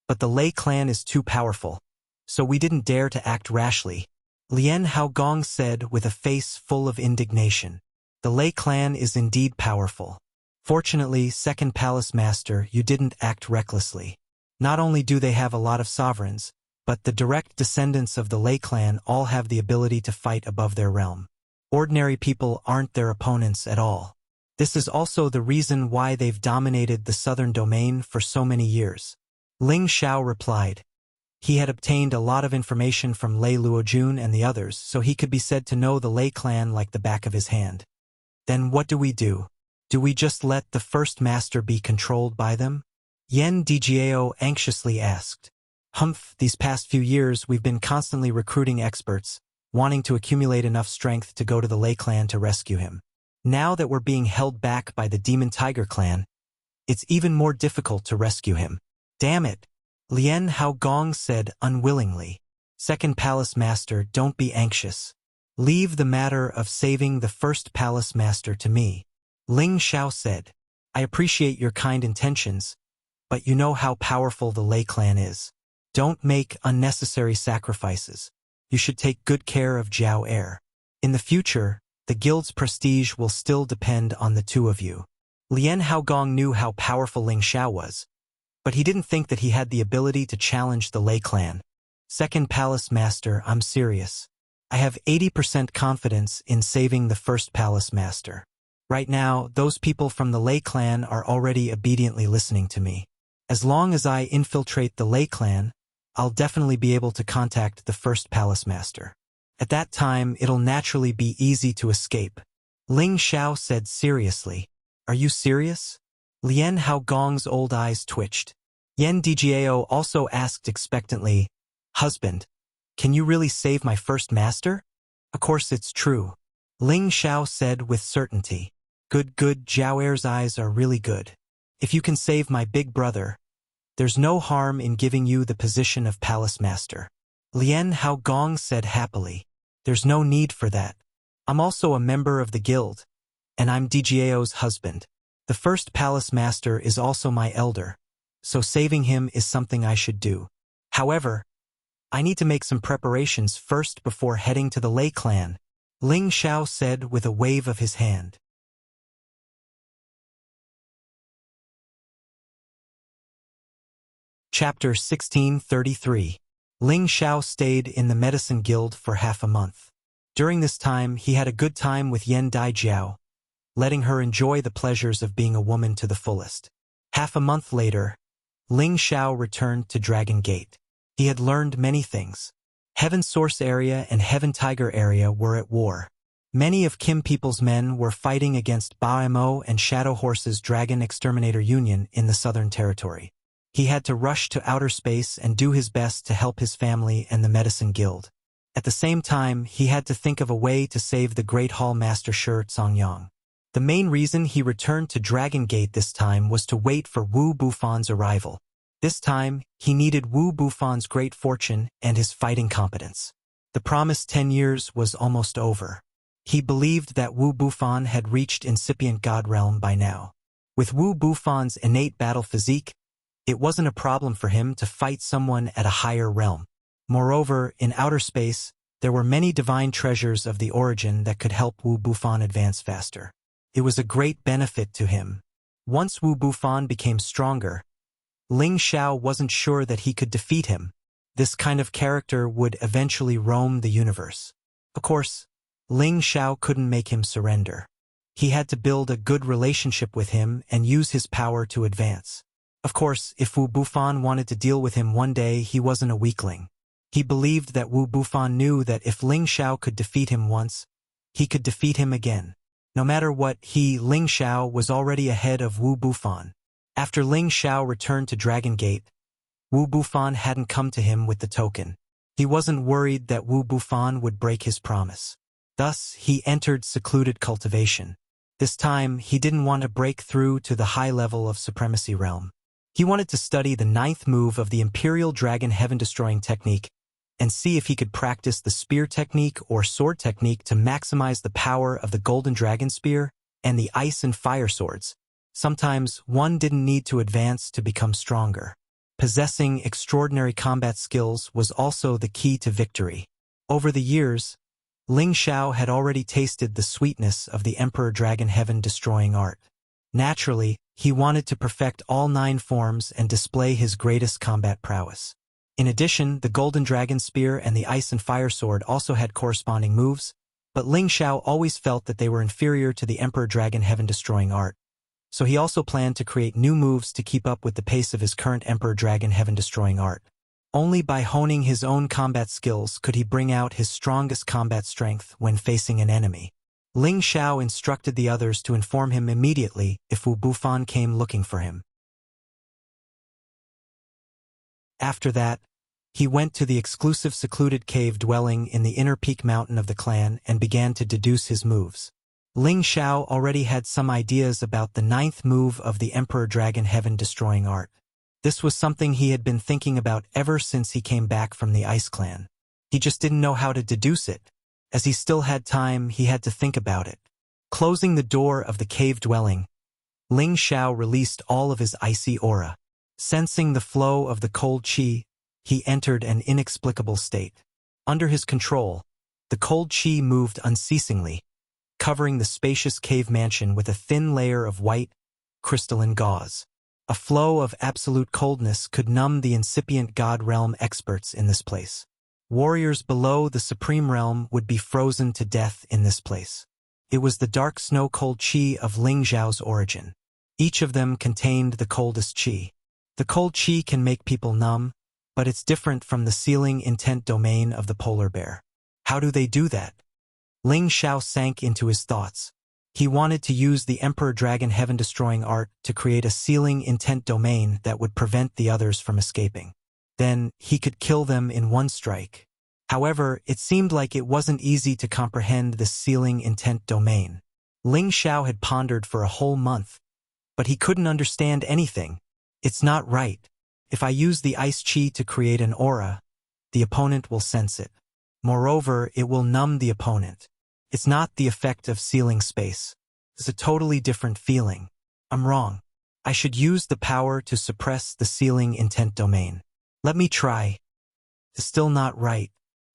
but the Lei clan is too powerful, so we didn't dare to act rashly. Lian Haogong said with a face full of indignation. The Lei clan is indeed powerful. Fortunately, Second Palace Master, you didn't act recklessly. Not only do they have a lot of sovereigns, but the direct descendants of the Lei clan all have the ability to fight above their realm. Ordinary people aren't their opponents at all. This is also the reason why they've dominated the southern domain for so many years. Ling Xiao replied. He had obtained a lot of information from Lei Luojun and the others, so he could be said to know the Lei clan like the back of his hand. Then what do we do? Do we just let the first master be controlled by them? Yen Djiao anxiously asked. Humph, these past few years we've been constantly recruiting experts, wanting to accumulate enough strength to go to the Lei clan to rescue him. Now that we're being held back by the Demon Tiger clan, it's even more difficult to rescue him. Damn it! Lian Haogong said unwillingly. Second Palace Master, don't be anxious. Leave the matter of saving the first Palace Master to me. Ling Xiao said. I appreciate your kind intentions, but you know how powerful the Lei clan is. Don't make unnecessary sacrifices. You should take good care of Jiao Er. In the future, the guild's prestige will still depend on the two of you. Lian Haogong knew how powerful Ling Xiao was, but he didn't think that he had the ability to challenge the Lei clan. Second Palace Master, I'm serious. I have 80% confidence in saving the first Palace Master. Right now, those people from the Lei clan are already obediently listening to me. As long as I infiltrate the Lei clan, I'll definitely be able to contact the first Palace Master. At that time, it'll naturally be easy to escape. Ling Xiao said seriously. Are you serious? Lian Haogong's old eyes twitched. Yen Djiao also asked expectantly, Husband, can you really save my first master? Of course it's true. Ling Xiao said with certainty. Good, Jiao Er's eyes are really good. If you can save my big brother, there's no harm in giving you the position of Palace Master. Lian Haogong said happily. There's no need for that. I'm also a member of the guild, and I'm Djiao's husband. The first Palace Master is also my elder, so saving him is something I should do. However, I need to make some preparations first before heading to the Lei clan, Ling Xiao said with a wave of his hand. Chapter 1633. Ling Xiao stayed in the Medicine Guild for half a month. During this time, he had a good time with Yen Daijiao, letting her enjoy the pleasures of being a woman to the fullest. Half a month later, Ling Xiao returned to Dragon Gate. He had learned many things. Heaven Source Area and Heaven Tiger Area were at war. Many of Kim People's men were fighting against Ba-Mo and Shadow Horse's Dragon Exterminator Union in the Southern Territory. He had to rush to outer space and do his best to help his family and the Medicine Guild. At the same time, he had to think of a way to save the Great Hall Master Shi Zongyang. The main reason he returned to Dragon Gate this time was to wait for Wu Bufan's arrival. This time, he needed Wu Bufan's great fortune and his fighting competence. The promised 10 years was almost over. He believed that Wu Bufan had reached incipient God realm by now. With Wu Bufan's innate battle physique, it wasn't a problem for him to fight someone at a higher realm. Moreover, in outer space, there were many divine treasures of the origin that could help Wu Bufan advance faster. It was a great benefit to him. Once Wu Bufan became stronger, Ling Xiao wasn't sure that he could defeat him. This kind of character would eventually roam the universe. Of course, Ling Xiao couldn't make him surrender. He had to build a good relationship with him and use his power to advance. Of course, if Wu Bufan wanted to deal with him one day, he wasn't a weakling. He believed that Wu Bufan knew that if Ling Xiao could defeat him once, he could defeat him again. No matter what, Ling Xiao was already ahead of Wu Bufan. After Ling Xiao returned to Dragon Gate, Wu Bufan hadn't come to him with the token. He wasn't worried that Wu Bufan would break his promise. Thus, he entered secluded cultivation. This time, he didn't want to break through to the high level of Supremacy Realm. He wanted to study the 9th move of the Imperial Dragon Heaven-Destroying Technique and see if he could practice the Spear Technique or Sword Technique to maximize the power of the Golden Dragon Spear and the Ice and Fire Swords. Sometimes, one didn't need to advance to become stronger. Possessing extraordinary combat skills was also the key to victory. Over the years, Ling Xiao had already tasted the sweetness of the Emperor Dragon Heaven-Destroying art. Naturally, he wanted to perfect all 9 forms and display his greatest combat prowess. In addition, the Golden Dragon Spear and the Ice and Fire Sword also had corresponding moves, but Ling Xiao always felt that they were inferior to the Emperor Dragon Heaven-Destroying art. So he also planned to create new moves to keep up with the pace of his current Emperor Dragon Heaven-Destroying art. Only by honing his own combat skills could he bring out his strongest combat strength when facing an enemy. Ling Xiao instructed the others to inform him immediately if Wu Bufan came looking for him. After that, he went to the exclusive secluded cave dwelling in the inner peak mountain of the clan and began to deduce his moves. Ling Xiao already had some ideas about the 9th move of the Emperor Dragon Heaven-Destroying art. This was something he had been thinking about ever since he came back from the Ice Clan. He just didn't know how to deduce it. As he still had time, he had to think about it. Closing the door of the cave dwelling, Ling Xiao released all of his icy aura. Sensing the flow of the cold qi, he entered an inexplicable state. Under his control, the cold qi moved unceasingly, covering the spacious cave mansion with a thin layer of white, crystalline gauze. A flow of absolute coldness could numb the incipient God Realm experts in this place. Warriors below the Supreme Realm would be frozen to death in this place. It was the dark snow-cold qi of Ling Xiao's origin. Each of them contained the coldest qi. The cold qi can make people numb, but it's different from the sealing intent domain of the polar bear. How do they do that? Ling Xiao sank into his thoughts. He wanted to use the Emperor Dragon Heaven-Destroying art to create a sealing intent domain that would prevent the others from escaping. Then, he could kill them in one strike. However, it seemed like it wasn't easy to comprehend the sealing intent domain. Ling Xiao had pondered for a whole month, but he couldn't understand anything. It's not right. If I use the ice qi to create an aura, the opponent will sense it. Moreover, it will numb the opponent. It's not the effect of sealing space. It's a totally different feeling. I'm wrong. I should use the power to suppress the sealing intent domain. Let me try. It's still not right.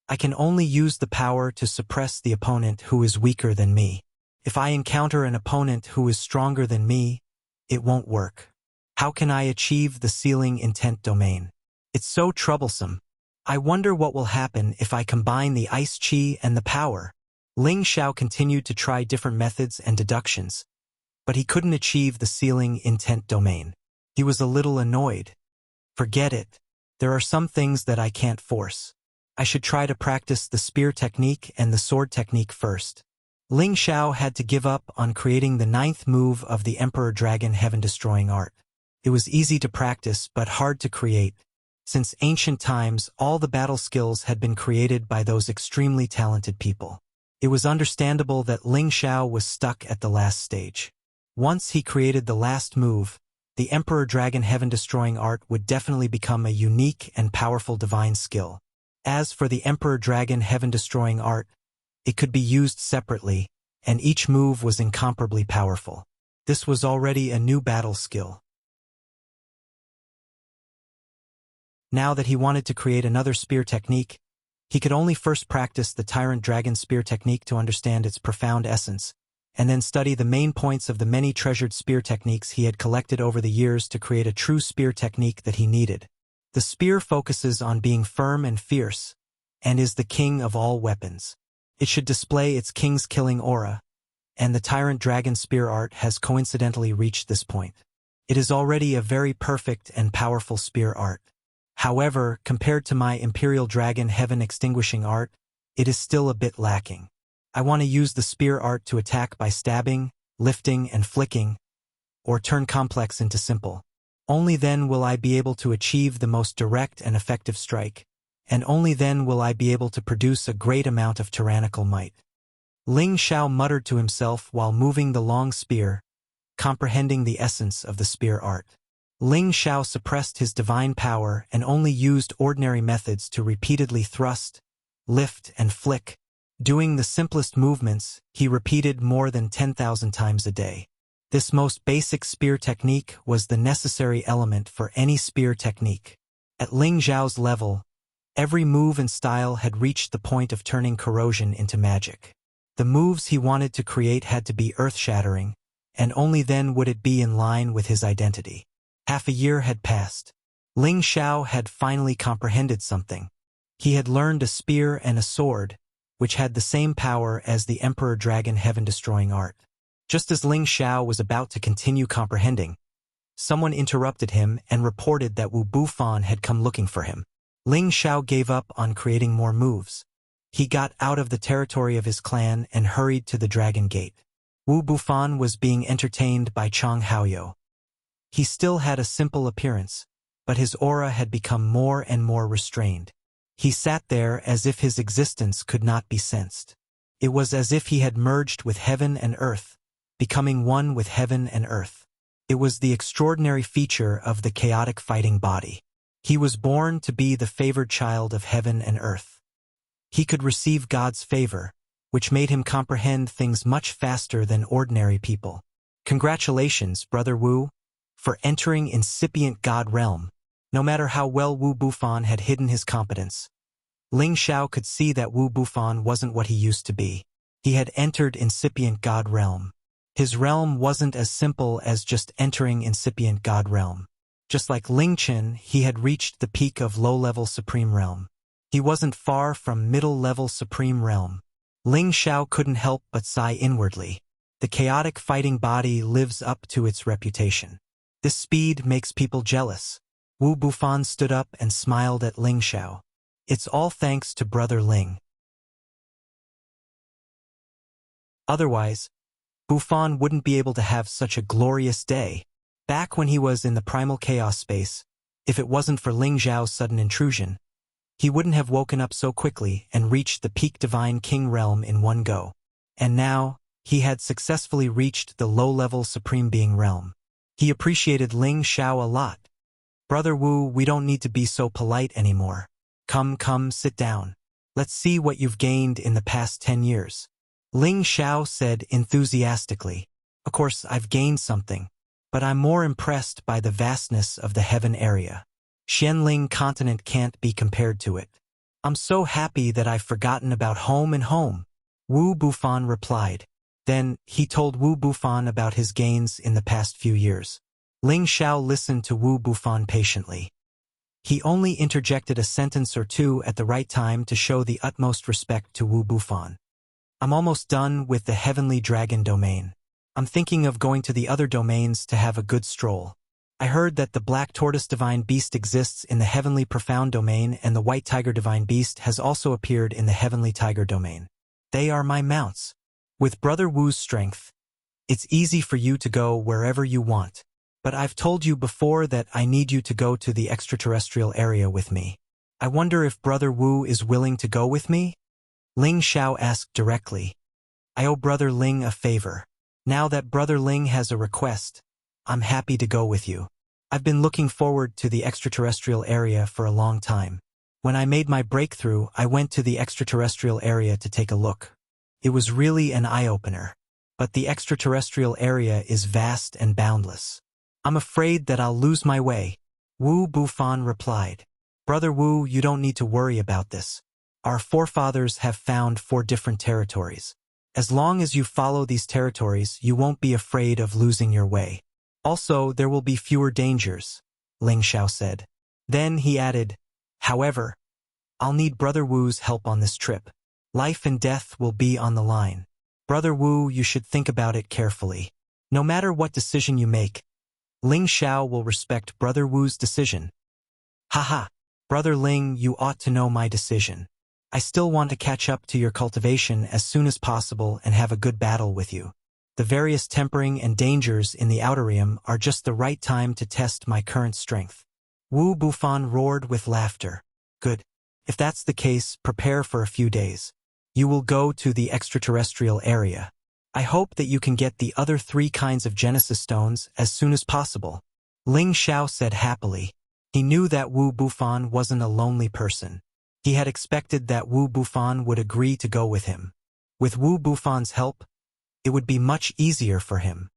I can only use the power to suppress the opponent who is weaker than me. If I encounter an opponent who is stronger than me, it won't work. How can I achieve the sealing intent domain? It's so troublesome. I wonder what will happen if I combine the ice qi and the power. Ling Xiao continued to try different methods and deductions, but he couldn't achieve the sealing intent domain. He was a little annoyed. Forget it. There are some things that I can't force. I should try to practice the spear technique and the sword technique first. Ling Xiao had to give up on creating the 9th move of the Emperor Dragon Heaven-Destroying art. It was easy to practice but hard to create. Since ancient times, all the battle skills had been created by those extremely talented people. It was understandable that Ling Xiao was stuck at the last stage. Once he created the last move, the Emperor Dragon Heaven-Destroying art would definitely become a unique and powerful divine skill. As for the Emperor Dragon Heaven-Destroying art, it could be used separately, and each move was incomparably powerful. This was already a new battle skill. Now that he wanted to create another spear technique, he could only first practice the Tyrant Dragon Spear technique to understand its profound essence. and then study the main points of the many treasured spear techniques he had collected over the years to create a true spear technique that he needed. The spear focuses on being firm and fierce, and is the king of all weapons. It should display its king's killing aura, and the Tyrant Dragon spear art has coincidentally reached this point. It is already a very perfect and powerful spear art. However, compared to my Imperial Dragon Heaven Extinguishing art, it is still a bit lacking. I want to use the spear art to attack by stabbing, lifting, and flicking, or turn complex into simple. Only then will I be able to achieve the most direct and effective strike, and only then will I be able to produce a great amount of tyrannical might. Ling Xiao muttered to himself while moving the long spear, comprehending the essence of the spear art. Ling Xiao suppressed his divine power and only used ordinary methods to repeatedly thrust, lift, and flick. Doing the simplest movements, he repeated more than 10,000 times a day. This most basic spear technique was the necessary element for any spear technique. At Ling Xiao's level, every move and style had reached the point of turning corrosion into magic. The moves he wanted to create had to be earth-shattering, and only then would it be in line with his identity. Half a year had passed. Ling Xiao had finally comprehended something. He had learned a spear and a sword, which had the same power as the Emperor Dragon Heaven-destroying art. Just as Ling Xiao was about to continue comprehending, someone interrupted him and reported that Wu Bufan had come looking for him. Ling Xiao gave up on creating more moves. He got out of the territory of his clan and hurried to the Dragon Gate. Wu Bufan was being entertained by Chang Haoyou. He still had a simple appearance, but his aura had become more and more restrained. He sat there as if his existence could not be sensed. It was as if he had merged with heaven and earth, becoming one with heaven and earth. It was the extraordinary feature of the chaotic fighting body. He was born to be the favored child of heaven and earth. He could receive God's favor, which made him comprehend things much faster than ordinary people. Congratulations, Brother Wu, for entering incipient God realm. No matter how well Wu Bufan had hidden his competence, Ling Xiao could see that Wu Bufan wasn't what he used to be. He had entered incipient God realm. His realm wasn't as simple as just entering incipient God realm. Just like Ling Chen, he had reached the peak of low-level Supreme Realm. He wasn't far from middle-level Supreme Realm. Ling Xiao couldn't help but sigh inwardly. The chaotic fighting body lives up to its reputation. This speed makes people jealous. Wu Bufan stood up and smiled at Ling Xiao. It's all thanks to Brother Ling. Otherwise, Bufan wouldn't be able to have such a glorious day. Back when he was in the primal chaos space, if it wasn't for Ling Xiao's sudden intrusion, he wouldn't have woken up so quickly and reached the peak Divine King realm in one go. And now, he had successfully reached the low-level Supreme Being realm. He appreciated Ling Xiao a lot. Brother Wu, we don't need to be so polite anymore. Come, sit down. Let's see what you've gained in the past 10 years. Ling Xiao said enthusiastically. Of course, I've gained something, but I'm more impressed by the vastness of the heaven area. Xianling continent can't be compared to it. I'm so happy that I've forgotten about home and home. Wu Bufan replied. Then, he told Wu Bufan about his gains in the past few years. Ling Xiao listened to Wu Bufan patiently. He only interjected a sentence or two at the right time to show the utmost respect to Wu Bufan. I'm almost done with the Heavenly Dragon domain. I'm thinking of going to the other domains to have a good stroll. I heard that the Black Tortoise Divine Beast exists in the Heavenly Profound domain and the White Tiger Divine Beast has also appeared in the Heavenly Tiger domain. They are my mounts. With Brother Wu's strength, it's easy for you to go wherever you want. But I've told you before that I need you to go to the extraterrestrial area with me. I wonder if Brother Wu is willing to go with me? Ling Xiao asked directly. I owe Brother Ling a favor. Now that Brother Ling has a request, I'm happy to go with you. I've been looking forward to the extraterrestrial area for a long time. When I made my breakthrough, I went to the extraterrestrial area to take a look. It was really an eye-opener. But the extraterrestrial area is vast and boundless. I'm afraid that I'll lose my way. Wu Bufan replied. Brother Wu, you don't need to worry about this. Our forefathers have found 4 different territories. As long as you follow these territories, you won't be afraid of losing your way. Also, there will be fewer dangers, Ling Xiao said. Then he added, however, I'll need Brother Wu's help on this trip. Life and death will be on the line. Brother Wu, you should think about it carefully. No matter what decision you make, Ling Xiao will respect Brother Wu's decision. Haha, Brother Ling, you ought to know my decision. I still want to catch up to your cultivation as soon as possible and have a good battle with you. The various tempering and dangers in the outer realm are just the right time to test my current strength. Wu Bufan roared with laughter. Good. If that's the case, prepare for a few days. You will go to the extraterrestrial area. I hope that you can get the other 3 kinds of Genesis stones as soon as possible. Ling Xiao said happily. He knew that Wu Bufan wasn't a lonely person. He had expected that Wu Bufan would agree to go with him. With Wu Bufan's help, it would be much easier for him.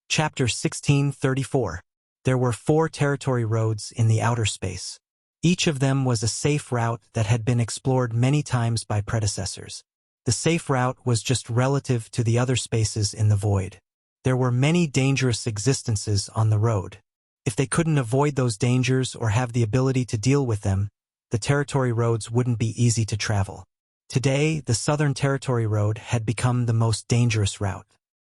Chapter 1634. There were 4 territory roads in the outer space. Each of them was a safe route that had been explored many times by predecessors. The safe route was just relative to the other spaces in the void. There were many dangerous existences on the road. If they couldn't avoid those dangers or have the ability to deal with them, the territory roads wouldn't be easy to travel. Today, the Southern Territory Road had become the most dangerous route.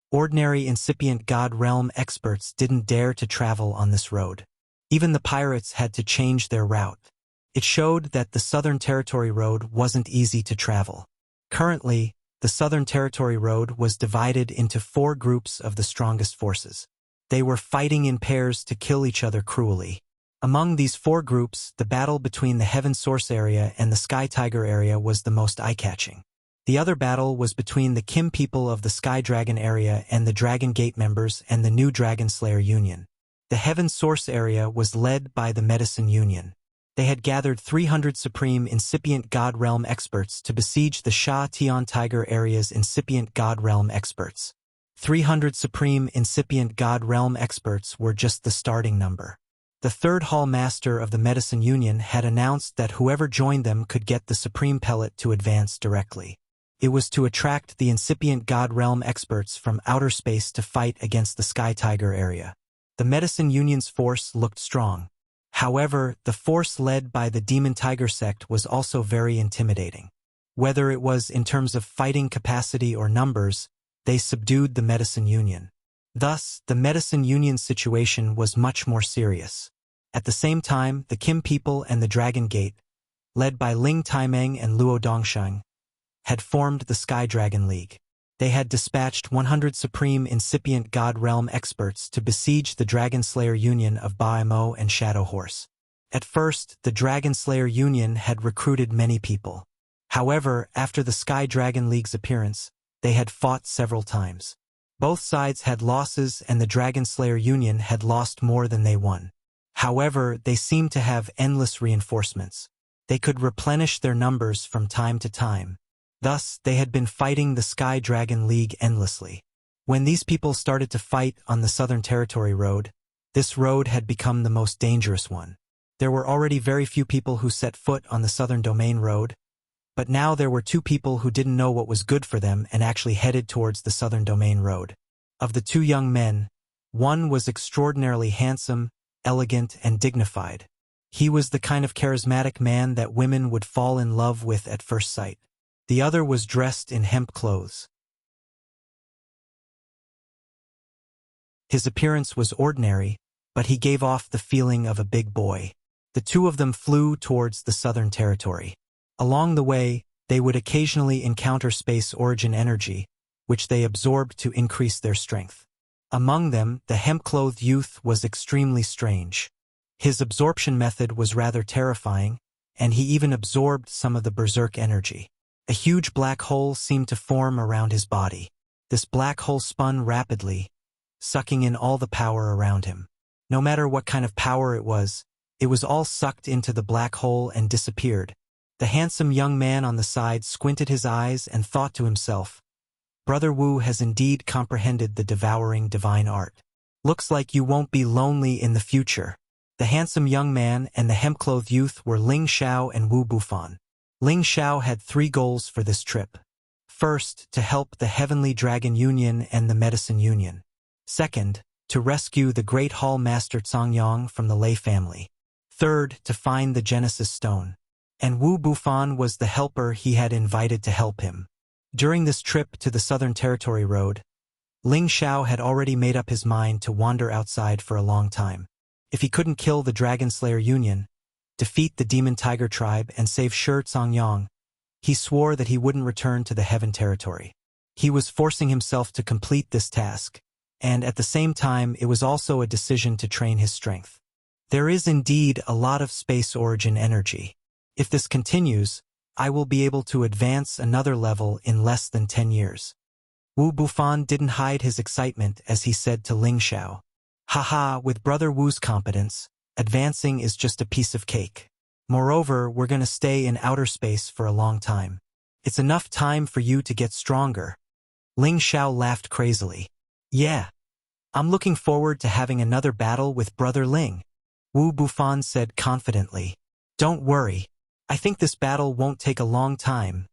Ordinary incipient God realm experts didn't dare to travel on this road. Even the pirates had to change their route. It showed that the Southern Territory Road wasn't easy to travel. Currently, the Southern Territory Road was divided into 4 groups of the strongest forces. They were fighting in pairs to kill each other cruelly. Among these 4 groups, the battle between the Heaven Source area and the Sky Tiger area was the most eye-catching. The other battle was between the Kim people of the Sky Dragon area and the Dragon Gate members and the New Dragon Slayer Union. The Heaven Source area was led by the Medicine Union. They had gathered 300 supreme incipient God realm experts to besiege the Sha Tian Tiger area's incipient God realm experts. 300 supreme incipient God realm experts were just the starting number. The third Hall Master of the Medicine Union had announced that whoever joined them could get the Supreme Pellet to advance directly. It was to attract the incipient God realm experts from outer space to fight against the Sky Tiger area. The Medicine Union's force looked strong. However, the force led by the Demon Tiger sect was also very intimidating. Whether it was in terms of fighting capacity or numbers, they subdued the Medicine Union. Thus, the Medicine Union's situation was much more serious. At the same time, the Kim people and the Dragon Gate, led by Ling Taimeng and Luo Dongsheng, had formed the Sky Dragon League. They had dispatched 100 supreme incipient God realm experts to besiege the Dragon Slayer Union of Baimo and Shadow Horse. At first, the Dragon Slayer Union had recruited many people. However, after the Sky Dragon League's appearance, they had fought several times. Both sides had losses and the Dragon Slayer Union had lost more than they won. However, they seemed to have endless reinforcements. They could replenish their numbers from time to time. Thus, they had been fighting the Sky Dragon League endlessly. When these people started to fight on the Southern Territory Road, this road had become the most dangerous one. There were already very few people who set foot on the Southern Domain Road, but now there were 2 people who didn't know what was good for them and actually headed towards the Southern Domain Road. Of the 2 young men, one was extraordinarily handsome, elegant, and dignified. He was the kind of charismatic man that women would fall in love with at first sight. The other was dressed in hemp clothes. His appearance was ordinary, but he gave off the feeling of a big boy. The 2 of them flew towards the Southern Territory. Along the way, they would occasionally encounter space origin energy, which they absorbed to increase their strength. Among them, the hemp-clothed youth was extremely strange. His absorption method was rather terrifying, and he even absorbed some of the berserk energy. A huge black hole seemed to form around his body. This black hole spun rapidly, sucking in all the power around him. No matter what kind of power it was all sucked into the black hole and disappeared. The handsome young man on the side squinted his eyes and thought to himself, Brother Wu has indeed comprehended the devouring divine art. Looks like you won't be lonely in the future. The handsome young man and the hemp-clothed youth were Ling Xiao and Wu Bufan. Ling Xiao had 3 goals for this trip. First, to help the Heavenly Dragon Union and the Medicine Union. Second, to rescue the Great Hall Master Cangyong from the Lei family. Third, to find the Genesis Stone. And Wu Bufan was the helper he had invited to help him. During this trip to the Southern Territory Road, Ling Xiao had already made up his mind to wander outside for a long time. If he couldn't kill the Dragon Slayer Union, defeat the Demon Tiger Tribe, and save Shi Cangyong, he swore that he wouldn't return to the Heaven Territory. He was forcing himself to complete this task, and at the same time it was also a decision to train his strength. There is indeed a lot of space origin energy. If this continues, I will be able to advance another level in less than 10 years. Wu Bufan didn't hide his excitement as he said to Ling Xiao, "Haha, with Brother Wu's competence, advancing is just a piece of cake. Moreover, we're gonna stay in outer space for a long time. It's enough time for you to get stronger." Ling Xiao laughed crazily. "Yeah, I'm looking forward to having another battle with Brother Ling," Wu Bufan said confidently. "Don't worry, I think this battle won't take a long time,"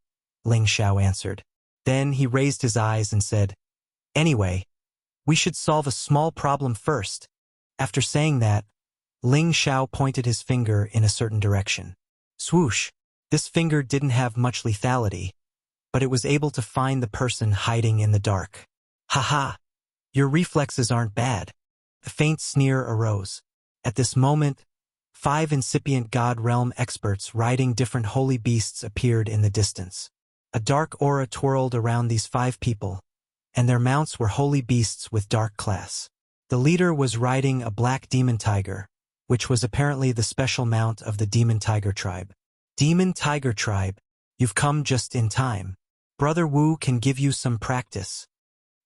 Ling Xiao answered. Then he raised his eyes and said, "Anyway, we should solve a small problem first." After saying that, Ling Xiao pointed his finger in a certain direction. Swoosh! This finger didn't have much lethality, but it was able to find the person hiding in the dark. "Haha! Your reflexes aren't bad." A faint sneer arose. At this moment, 5 incipient God Realm experts riding different holy beasts appeared in the distance. A dark aura twirled around these 5 people, and their mounts were holy beasts with dark class. The leader was riding a black demon tiger, which was apparently the special mount of the Demon Tiger Tribe. "Demon Tiger Tribe, you've come just in time. Brother Wu can give you some practice."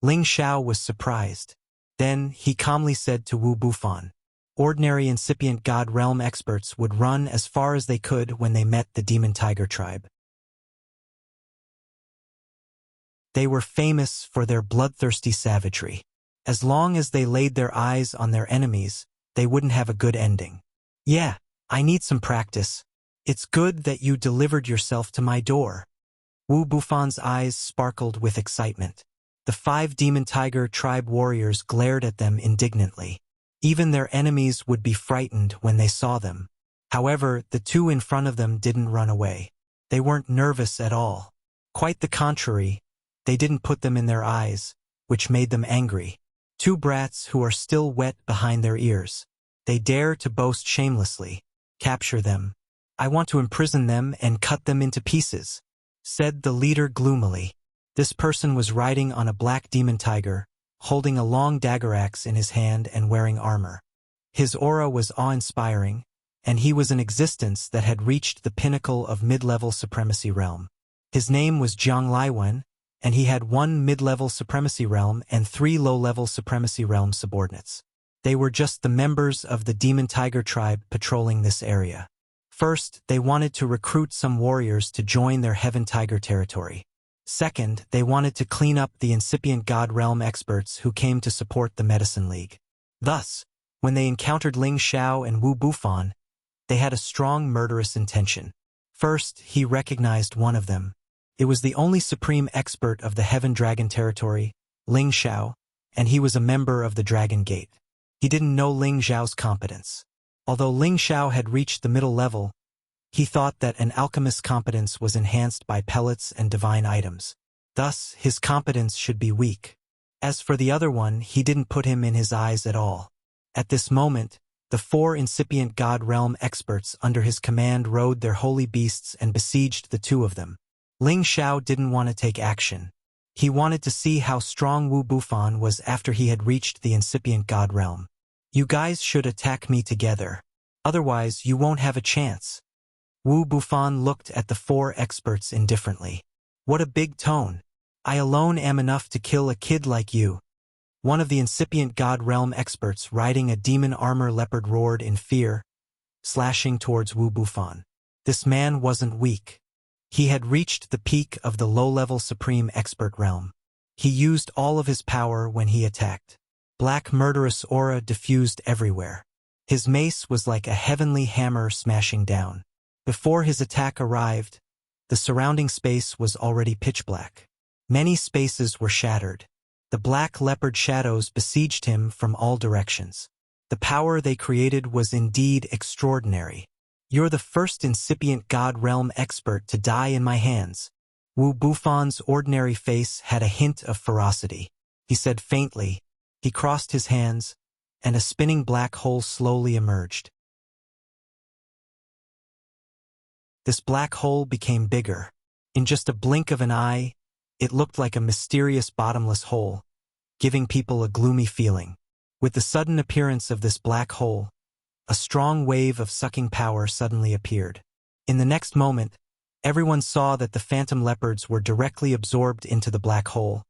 Ling Xiao was surprised. Then he calmly said to Wu Bufan, "Ordinary incipient God Realm experts would run as far as they could when they met the Demon Tiger Tribe. They were famous for their bloodthirsty savagery. As long as they laid their eyes on their enemies, they wouldn't have a good ending. Yeah, I need some practice. It's good that you delivered yourself to my door." Wu Bufan's eyes sparkled with excitement. The 5 Demon Tiger Tribe warriors glared at them indignantly. Even their enemies would be frightened when they saw them. However, the 2 in front of them didn't run away. They weren't nervous at all. Quite the contrary, they didn't put them in their eyes, which made them angry. 2 brats who are still wet behind their ears. They dare to boast shamelessly. "Capture them. I want to imprison them and cut them into pieces," said the leader gloomily. This person was riding on a black demon tiger, holding a long dagger axe in his hand and wearing armor. His aura was awe-inspiring, and he was an existence that had reached the pinnacle of mid-level supremacy realm. His name was Jiang Laiwen, and he had 1 mid-level supremacy realm and 3 low-level supremacy realm subordinates. They were just the members of the Demon Tiger Tribe patrolling this area. First, they wanted to recruit some warriors to join their Heaven Tiger territory. Second, they wanted to clean up the incipient God Realm experts who came to support the Medicine League. Thus, when they encountered Ling Xiao and Wu Bufan, they had a strong murderous intention. First, he recognized one of them. It was the only supreme expert of the Heaven Dragon territory, Ling Xiao, and he was a member of the Dragon Gate. He didn't know Ling Xiao's competence. Although Ling Xiao had reached the middle level, he thought that an alchemist's competence was enhanced by pellets and divine items. Thus, his competence should be weak. As for the other one, he didn't put him in his eyes at all. At this moment, the 4 incipient God Realm experts under his command rode their holy beasts and besieged the 2 of them. Ling Xiao didn't want to take action. He wanted to see how strong Wu Bufan was after he had reached the incipient God Realm. "You guys should attack me together. Otherwise, you won't have a chance." Wu Bufan looked at the 4 experts indifferently. "What a big tone. I alone am enough to kill a kid like you." One of the incipient God Realm experts riding a demon armor leopard roared in fear, slashing towards Wu Bufan. This man wasn't weak. He had reached the peak of the low-level supreme expert realm. He used all of his power when he attacked. Black murderous aura diffused everywhere. His mace was like a heavenly hammer smashing down. Before his attack arrived, the surrounding space was already pitch black. Many spaces were shattered. The black leopard shadows besieged him from all directions. The power they created was indeed extraordinary. You're the first incipient God realm expert to die in my hands. Wu Bufan's ordinary face had a hint of ferocity. He said faintly. He crossed his hands, and a spinning black hole slowly emerged. This black hole became bigger. In just a blink of an eye, it looked like a mysterious bottomless hole, giving people a gloomy feeling. With the sudden appearance of this black hole, a strong wave of sucking power suddenly appeared. In the next moment, everyone saw that the phantom leopards were directly absorbed into the black hole,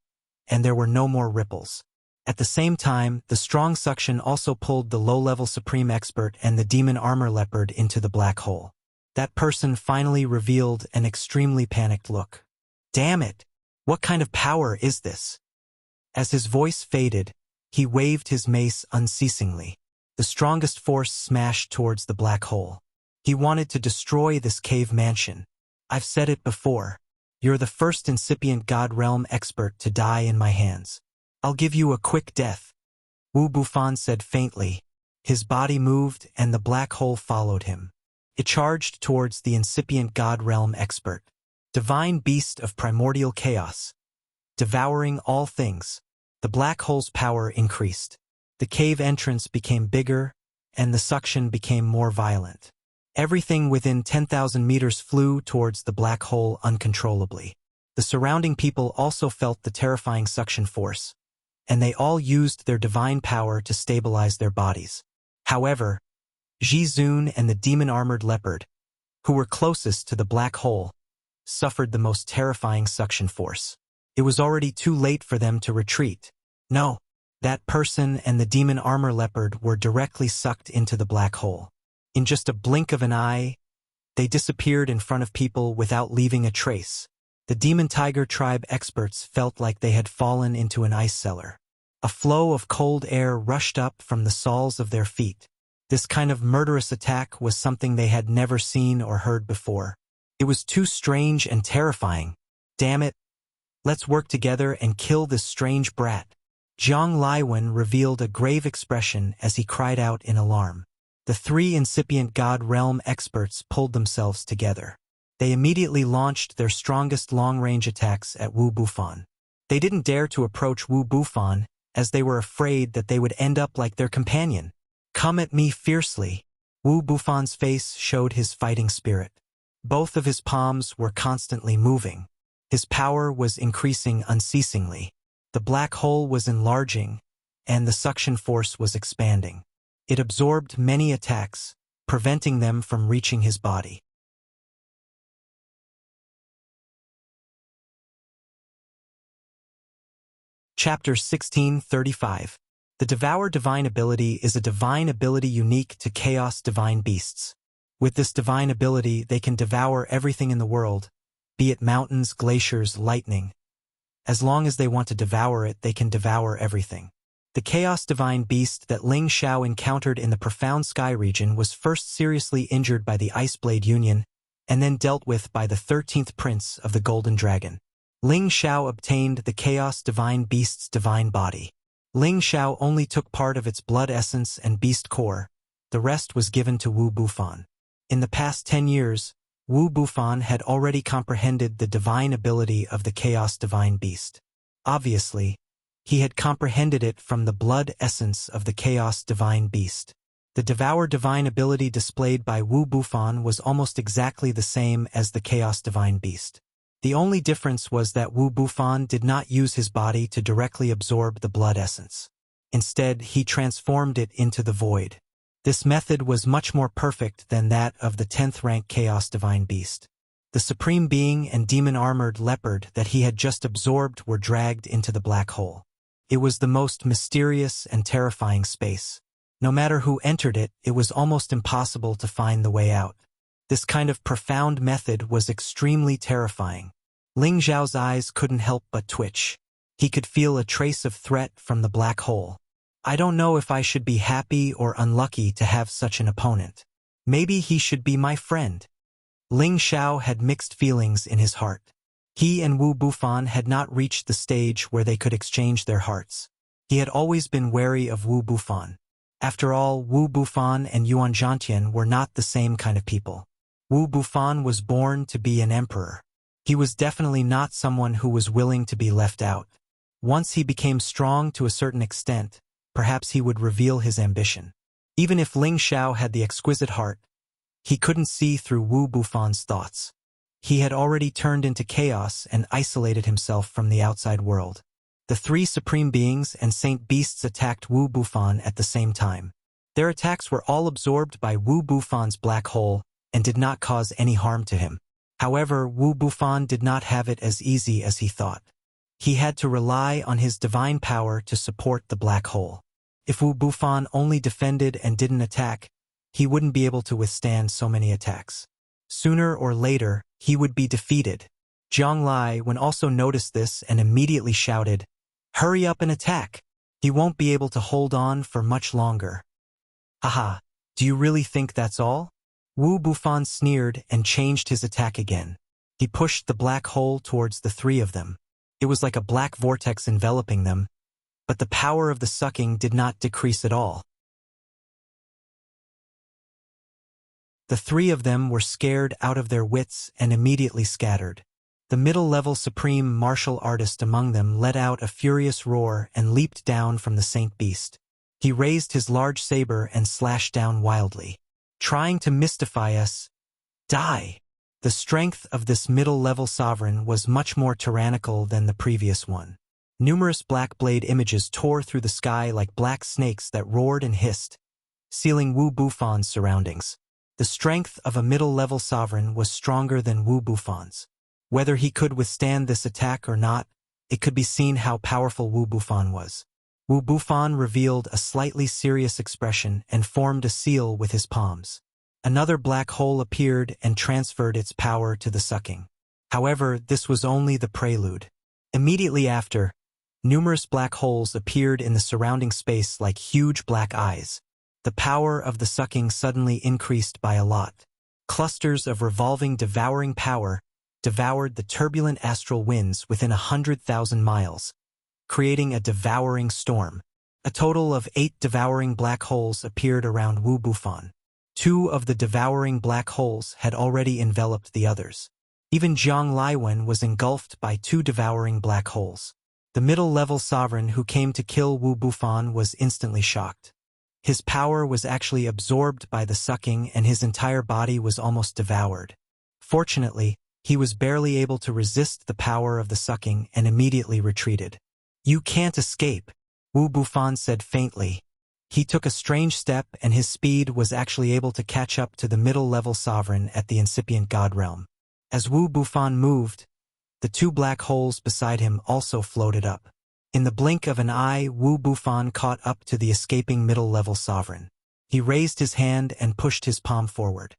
and there were no more ripples. At the same time, the strong suction also pulled the low-level supreme expert and the demon armor leopard into the black hole. That person finally revealed an extremely panicked look. Damn it! What kind of power is this? As his voice faded, he waved his mace unceasingly. The strongest force smashed towards the black hole. He wanted to destroy this cave mansion. I've said it before. You're the first incipient God realm expert to die in my hands. I'll give you a quick death. Wu Bufan said faintly. His body moved and the black hole followed him. It charged towards the incipient God realm expert. Divine beast of primordial chaos. Devouring all things. The black hole's power increased. The cave entrance became bigger, and the suction became more violent. Everything within 10,000 meters flew towards the black hole uncontrollably. The surrounding people also felt the terrifying suction force, and they all used their divine power to stabilize their bodies. However, Jizun and the demon-armored leopard, who were closest to the black hole, suffered the most terrifying suction force. It was already too late for them to retreat. No, that person and the demon armor leopard were directly sucked into the black hole. In just a blink of an eye, they disappeared in front of people without leaving a trace. The demon tiger tribe experts felt like they had fallen into an ice cellar. A flow of cold air rushed up from the soles of their feet. This kind of murderous attack was something they had never seen or heard before. It was too strange and terrifying. Damn it. Let's work together and kill this strange brat. Jiang Laiwen revealed a grave expression as he cried out in alarm. The three incipient God realm experts pulled themselves together. They immediately launched their strongest long-range attacks at Wu Bufan. They didn't dare to approach Wu Bufan, as they were afraid that they would end up like their companion. Come at me fiercely. Wu Bufan's face showed his fighting spirit. Both of his palms were constantly moving. His power was increasing unceasingly. The black hole was enlarging, and the suction force was expanding. It absorbed many attacks, preventing them from reaching his body. Chapter 1635. The Devour Divine Ability is a divine ability unique to Chaos Divine Beasts. With this divine ability, they can devour everything in the world, be it mountains, glaciers, lightning. As long as they want to devour it, they can devour everything. The Chaos Divine Beast that Ling Xiao encountered in the Profound Sky region was first seriously injured by the Iceblade Union, and then dealt with by the 13th Prince of the Golden Dragon. Ling Xiao obtained the Chaos Divine Beast's divine body. Ling Xiao only took part of its blood essence and beast core. The rest was given to Wu Bufan. In the past 10 years, Wu Bufan had already comprehended the divine ability of the Chaos Divine Beast. Obviously, he had comprehended it from the blood essence of the Chaos Divine Beast. The Devour Divine ability displayed by Wu Bufan was almost exactly the same as the Chaos Divine Beast. The only difference was that Wu Bufan did not use his body to directly absorb the blood essence. Instead, he transformed it into the void. This method was much more perfect than that of the 10th rank Chaos Divine Beast. The Supreme Being and demon-armored leopard that he had just absorbed were dragged into the black hole. It was the most mysterious and terrifying space. No matter who entered it, it was almost impossible to find the way out. This kind of profound method was extremely terrifying. Ling Xiao's eyes couldn't help but twitch. He could feel a trace of threat from the black hole. I don't know if I should be happy or unlucky to have such an opponent. Maybe he should be my friend. Ling Xiao had mixed feelings in his heart. He and Wu Bufan had not reached the stage where they could exchange their hearts. He had always been wary of Wu Bufan. After all, Wu Bufan and Yuan Zhantian were not the same kind of people. Wu Bufan was born to be an emperor. He was definitely not someone who was willing to be left out. Once he became strong to a certain extent, perhaps he would reveal his ambition. Even if Ling Xiao had the exquisite heart, he couldn't see through Wu Bufan's thoughts. He had already turned into chaos and isolated himself from the outside world. The three supreme beings and saint beasts attacked Wu Bufan at the same time. Their attacks were all absorbed by Wu Bufan's black hole and did not cause any harm to him. However, Wu Bufan did not have it as easy as he thought. He had to rely on his divine power to support the black hole. If Wu Bufan only defended and didn't attack, he wouldn't be able to withstand so many attacks. Sooner or later, he would be defeated. Zhang Lai also noticed this and immediately shouted, "Hurry up and attack! He won't be able to hold on for much longer." "Haha, do you really think that's all?" Wu Bufan sneered and changed his attack again. He pushed the black hole towards the three of them. It was like a black vortex enveloping them, but the power of the sucking did not decrease at all. The three of them were scared out of their wits and immediately scattered. The middle-level supreme martial artist among them let out a furious roar and leaped down from the saint beast. He raised his large saber and slashed down wildly. "Trying to mystify us? Die!" The strength of this middle-level sovereign was much more tyrannical than the previous one. Numerous black blade images tore through the sky like black snakes that roared and hissed, sealing Wu Bufan's surroundings. The strength of a middle-level sovereign was stronger than Wu Bufan's. Whether he could withstand this attack or not, it could be seen how powerful Wu Bufan was. Wu Bufan revealed a slightly serious expression and formed a seal with his palms. Another black hole appeared and transferred its power to the sucking. However, this was only the prelude. Immediately after, numerous black holes appeared in the surrounding space like huge black eyes. The power of the sucking suddenly increased by a lot. Clusters of revolving devouring power devoured the turbulent astral winds within 100,000 miles, creating a devouring storm. A total of 8 devouring black holes appeared around Wu Bufan. 2 of the devouring black holes had already enveloped the others. Even Zhang Laiwen was engulfed by 2 devouring black holes. The middle-level sovereign who came to kill Wu Bufan was instantly shocked. His power was actually absorbed by the sucking and his entire body was almost devoured. Fortunately, he was barely able to resist the power of the sucking and immediately retreated. "You can't escape," Wu Bufan said faintly. He took a strange step and his speed was actually able to catch up to the middle-level sovereign at the incipient god realm. As Wu Bufan moved, the 2 black holes beside him also floated up. In the blink of an eye, Wu Bufan caught up to the escaping middle-level sovereign. He raised his hand and pushed his palm forward.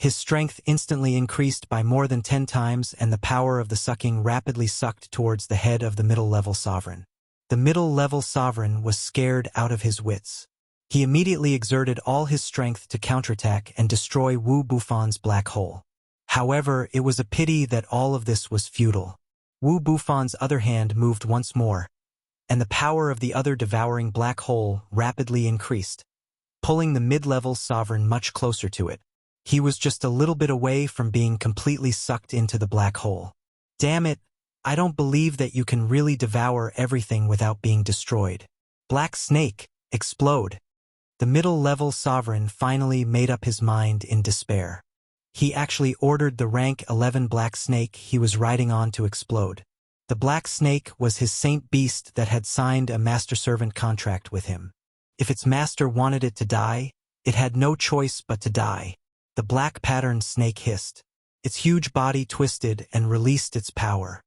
His strength instantly increased by more than 10 times and the power of the sucking rapidly sucked towards the head of the middle-level sovereign. The middle-level sovereign was scared out of his wits. He immediately exerted all his strength to counterattack and destroy Wu Bufan's black hole. However, it was a pity that all of this was futile. Wu Bufan's other hand moved once more, and the power of the other devouring black hole rapidly increased, pulling the mid-level sovereign much closer to it. He was just a little bit away from being completely sucked into the black hole. "Damn it, I don't believe that you can really devour everything without being destroyed. Black Snake, explode!" The middle-level sovereign finally made up his mind in despair. He actually ordered the rank 11 Black Snake he was riding on to explode. The Black Snake was his saint beast that had signed a master-servant contract with him. If its master wanted it to die, it had no choice but to die. The black-patterned snake hissed. Its huge body twisted and released its power.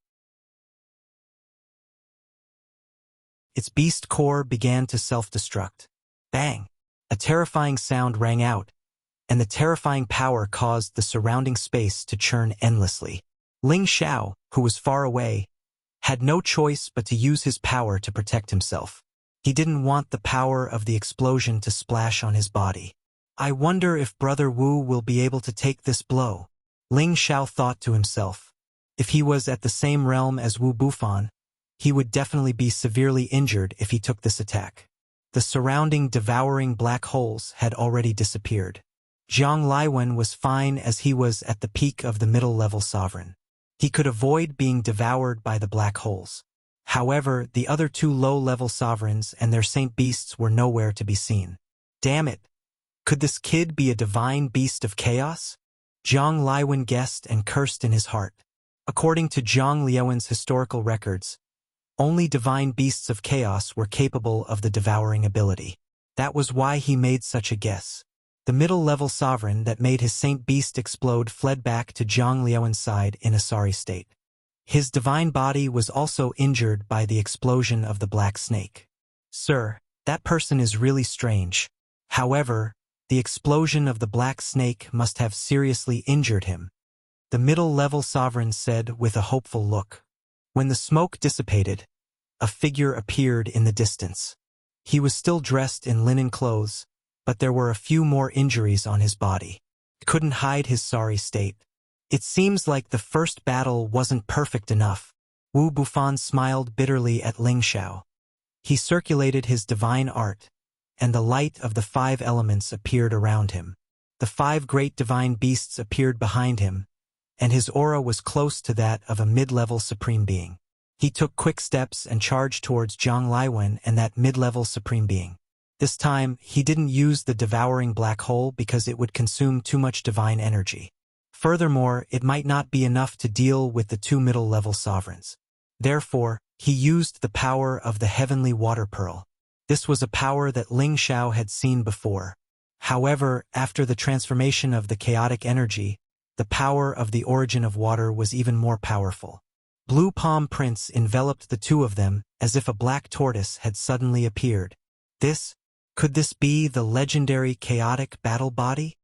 Its beast core began to self-destruct. Bang! A terrifying sound rang out, and the terrifying power caused the surrounding space to churn endlessly. Ling Xiao, who was far away, had no choice but to use his power to protect himself. He didn't want the power of the explosion to splash on his body. I wonder if Brother Wu will be able to take this blow. Ling Xiao thought to himself. If he was at the same realm as Wu Bufan, he would definitely be severely injured if he took this attack. The surrounding devouring black holes had already disappeared. Zhang Liwen was fine as he was at the peak of the middle-level sovereign. He could avoid being devoured by the black holes. However, the other two low-level sovereigns and their saint beasts were nowhere to be seen. Damn it! Could this kid be a divine beast of chaos? Zhang Liwen guessed and cursed in his heart. According to Zhang Liuwen's historical records, only divine beasts of chaos were capable of the devouring ability. That was why he made such a guess. The middle-level sovereign that made his saint beast explode fled back to Zhang Liuwen's side in a sorry state. His divine body was also injured by the explosion of the black snake. Sir, that person is really strange. However, the explosion of the black snake must have seriously injured him. The middle-level sovereign said with a hopeful look. When the smoke dissipated, a figure appeared in the distance. He was still dressed in linen clothes, but there were a few more injuries on his body. He couldn't hide his sorry state. It seems like the first battle wasn't perfect enough. Wu Bufan smiled bitterly at Ling Xiao. He circulated his divine art, and the light of the 5 elements appeared around him. The 5 great divine beasts appeared behind him, and his aura was close to that of a mid-level supreme being. He took quick steps and charged towards Zhang Liwen and that mid-level supreme being. This time, he didn't use the devouring black hole because it would consume too much divine energy. Furthermore, it might not be enough to deal with the 2 middle-level sovereigns. Therefore, he used the power of the heavenly water pearl. This was a power that Ling Xiao had seen before. However, after the transformation of the chaotic energy, the power of the origin of water was even more powerful. Blue palm prints enveloped the 2 of them as if a black tortoise had suddenly appeared. Could this be the legendary chaotic battle body?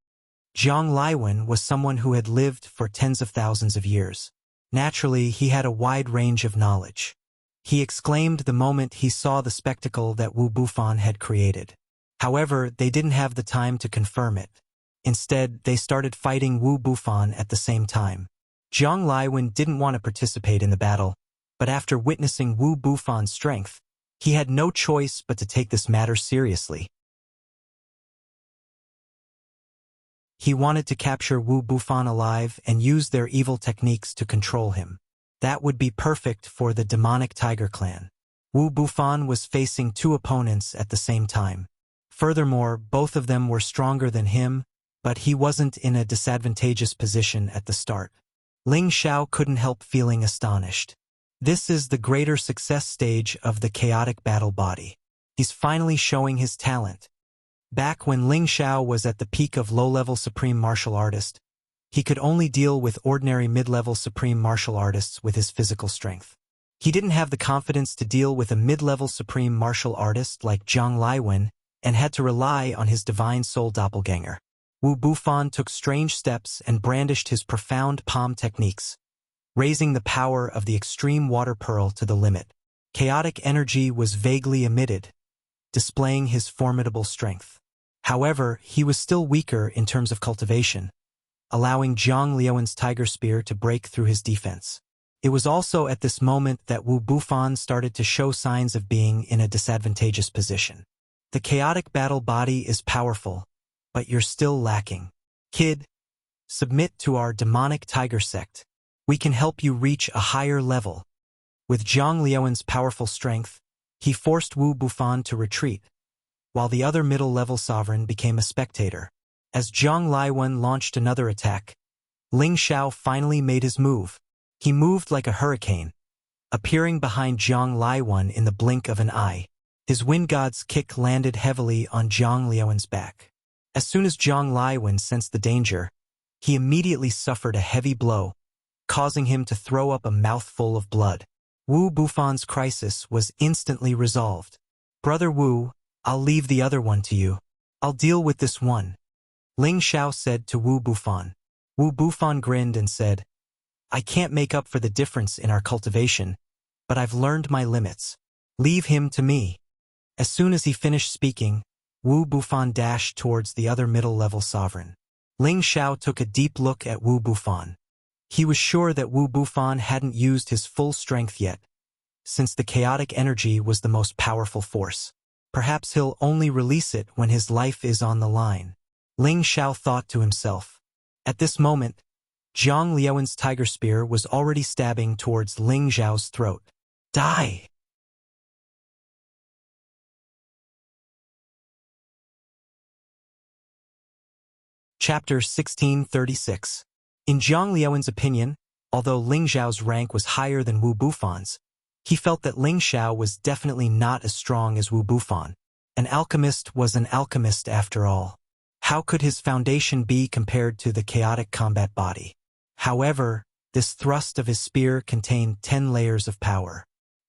Zhang Liwen was someone who had lived for tens of thousands of years. Naturally, he had a wide range of knowledge. He exclaimed the moment he saw the spectacle that Wu Bufan had created. However, they didn't have the time to confirm it. Instead, they started fighting Wu Bufan at the same time. Zhang Liwen didn't want to participate in the battle, but after witnessing Wu Bufan's strength, he had no choice but to take this matter seriously. He wanted to capture Wu Bufan alive and use their evil techniques to control him. That would be perfect for the demonic tiger clan. Wu Bufan was facing 2 opponents at the same time. Furthermore, both of them were stronger than him, but he wasn't in a disadvantageous position at the start. Ling Xiao couldn't help feeling astonished. This is the greater success stage of the chaotic battle body. He's finally showing his talent. Back when Ling Xiao was at the peak of low-level supreme martial artist, he could only deal with ordinary mid-level supreme martial artists with his physical strength. He didn't have the confidence to deal with a mid-level supreme martial artist like Zhang Liwen and had to rely on his divine soul doppelganger. Wu Bufan took strange steps and brandished his profound palm techniques, raising the power of the extreme water pearl to the limit. Chaotic energy was vaguely emitted, displaying his formidable strength. However, he was still weaker in terms of cultivation, allowing Zhang Liuwen's tiger spear to break through his defense. It was also at this moment that Wu Bufan started to show signs of being in a disadvantageous position. The chaotic battle body is powerful, but you're still lacking. Kid, submit to our demonic tiger sect. We can help you reach a higher level. With Zhang Liuwen's powerful strength, he forced Wu Bufan to retreat, while the other middle-level sovereign became a spectator. As Zhang Liwen launched another attack, Ling Xiao finally made his move. He moved like a hurricane, appearing behind Zhang Liwen in the blink of an eye. His wind god's kick landed heavily on Zhang Liuwen's back. As soon as Zhang Liwen sensed the danger, he immediately suffered a heavy blow, causing him to throw up a mouthful of blood. Wu Bufan's crisis was instantly resolved. Brother Wu, I'll leave the other one to you. I'll deal with this one, Ling Xiao said to Wu Bufan. Wu Bufan grinned and said, I can't make up for the difference in our cultivation, but I've learned my limits. Leave him to me. As soon as he finished speaking, Wu Bufan dashed towards the other middle-level sovereign. Ling Xiao took a deep look at Wu Bufan. He was sure that Wu Bufan hadn't used his full strength yet, since the chaotic energy was the most powerful force. Perhaps he'll only release it when his life is on the line. Ling Xiao thought to himself. At this moment, Zhang Liuan's tiger spear was already stabbing towards Ling Xiao's throat. Die! Chapter 1636. In Zhang Liuan's opinion, although Ling Xiao's rank was higher than Wu Bufan's, he felt that Ling Xiao was definitely not as strong as Wu Bufan. An alchemist was an alchemist after all. How could his foundation be compared to the chaotic combat body? However, this thrust of his spear contained 10 layers of power.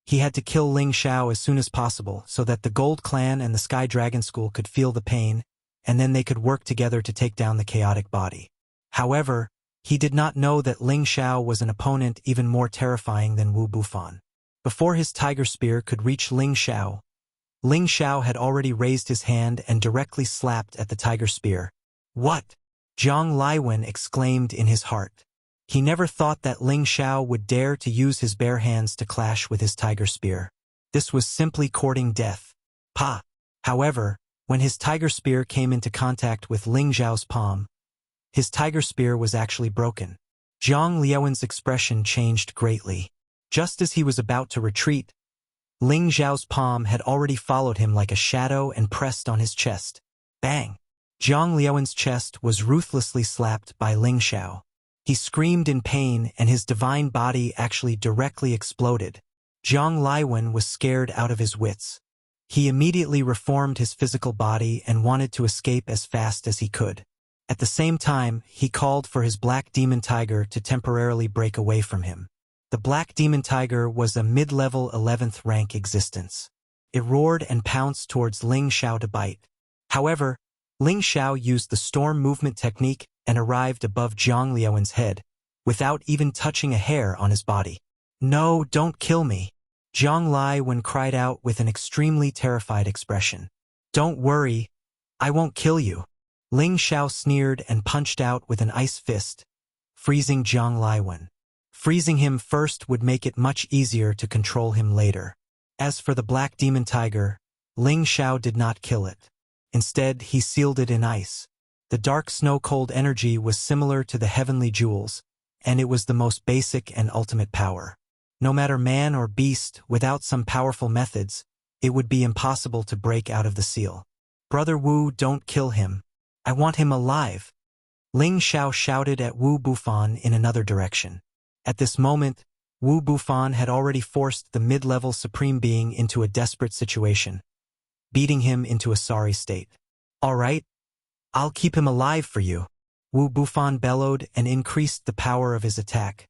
He had to kill Ling Xiao as soon as possible so that the Gold Clan and the Sky Dragon School could feel the pain, and then they could work together to take down the chaotic body. However, he did not know that Ling Xiao was an opponent even more terrifying than Wu Bufan. Before his tiger spear could reach Ling Xiao had already raised his hand and directly slapped at the tiger spear. What? Zhang Liuan exclaimed in his heart. He never thought that Ling Xiao would dare to use his bare hands to clash with his tiger spear. This was simply courting death. Pa! However, when his tiger spear came into contact with Ling Xiao's palm, his tiger spear was actually broken. Zhang Liuan's expression changed greatly. Just as he was about to retreat, Ling Xiao's palm had already followed him like a shadow and pressed on his chest. Bang! Zhang Liuan's chest was ruthlessly slapped by Ling Xiao. He screamed in pain and his divine body actually directly exploded. Zhang Liuan was scared out of his wits. He immediately reformed his physical body and wanted to escape as fast as he could. At the same time, he called for his black demon tiger to temporarily break away from him. The black demon tiger was a mid-level 11th rank existence. It roared and pounced towards Ling Xiao to bite. However, Ling Xiao used the storm movement technique and arrived above Zhang Liuan's head, without even touching a hair on his body. No, don't kill me. Zhang Liuan cried out with an extremely terrified expression. Don't worry, I won't kill you. Ling Xiao sneered and punched out with an ice fist, freezing Zhang Liuan. Freezing him first would make it much easier to control him later. As for the black demon tiger, Ling Xiao did not kill it. Instead, he sealed it in ice. The dark snow-cold energy was similar to the heavenly jewels, and it was the most basic and ultimate power. No matter man or beast, without some powerful methods, it would be impossible to break out of the seal. Brother Wu, don't kill him. I want him alive. Ling Xiao shouted at Wu Bufan in another direction. At this moment, Wu Bufan had already forced the mid-level Supreme Being into a desperate situation, beating him into a sorry state. All right, I'll keep him alive for you. Wu Bufan bellowed and increased the power of his attack,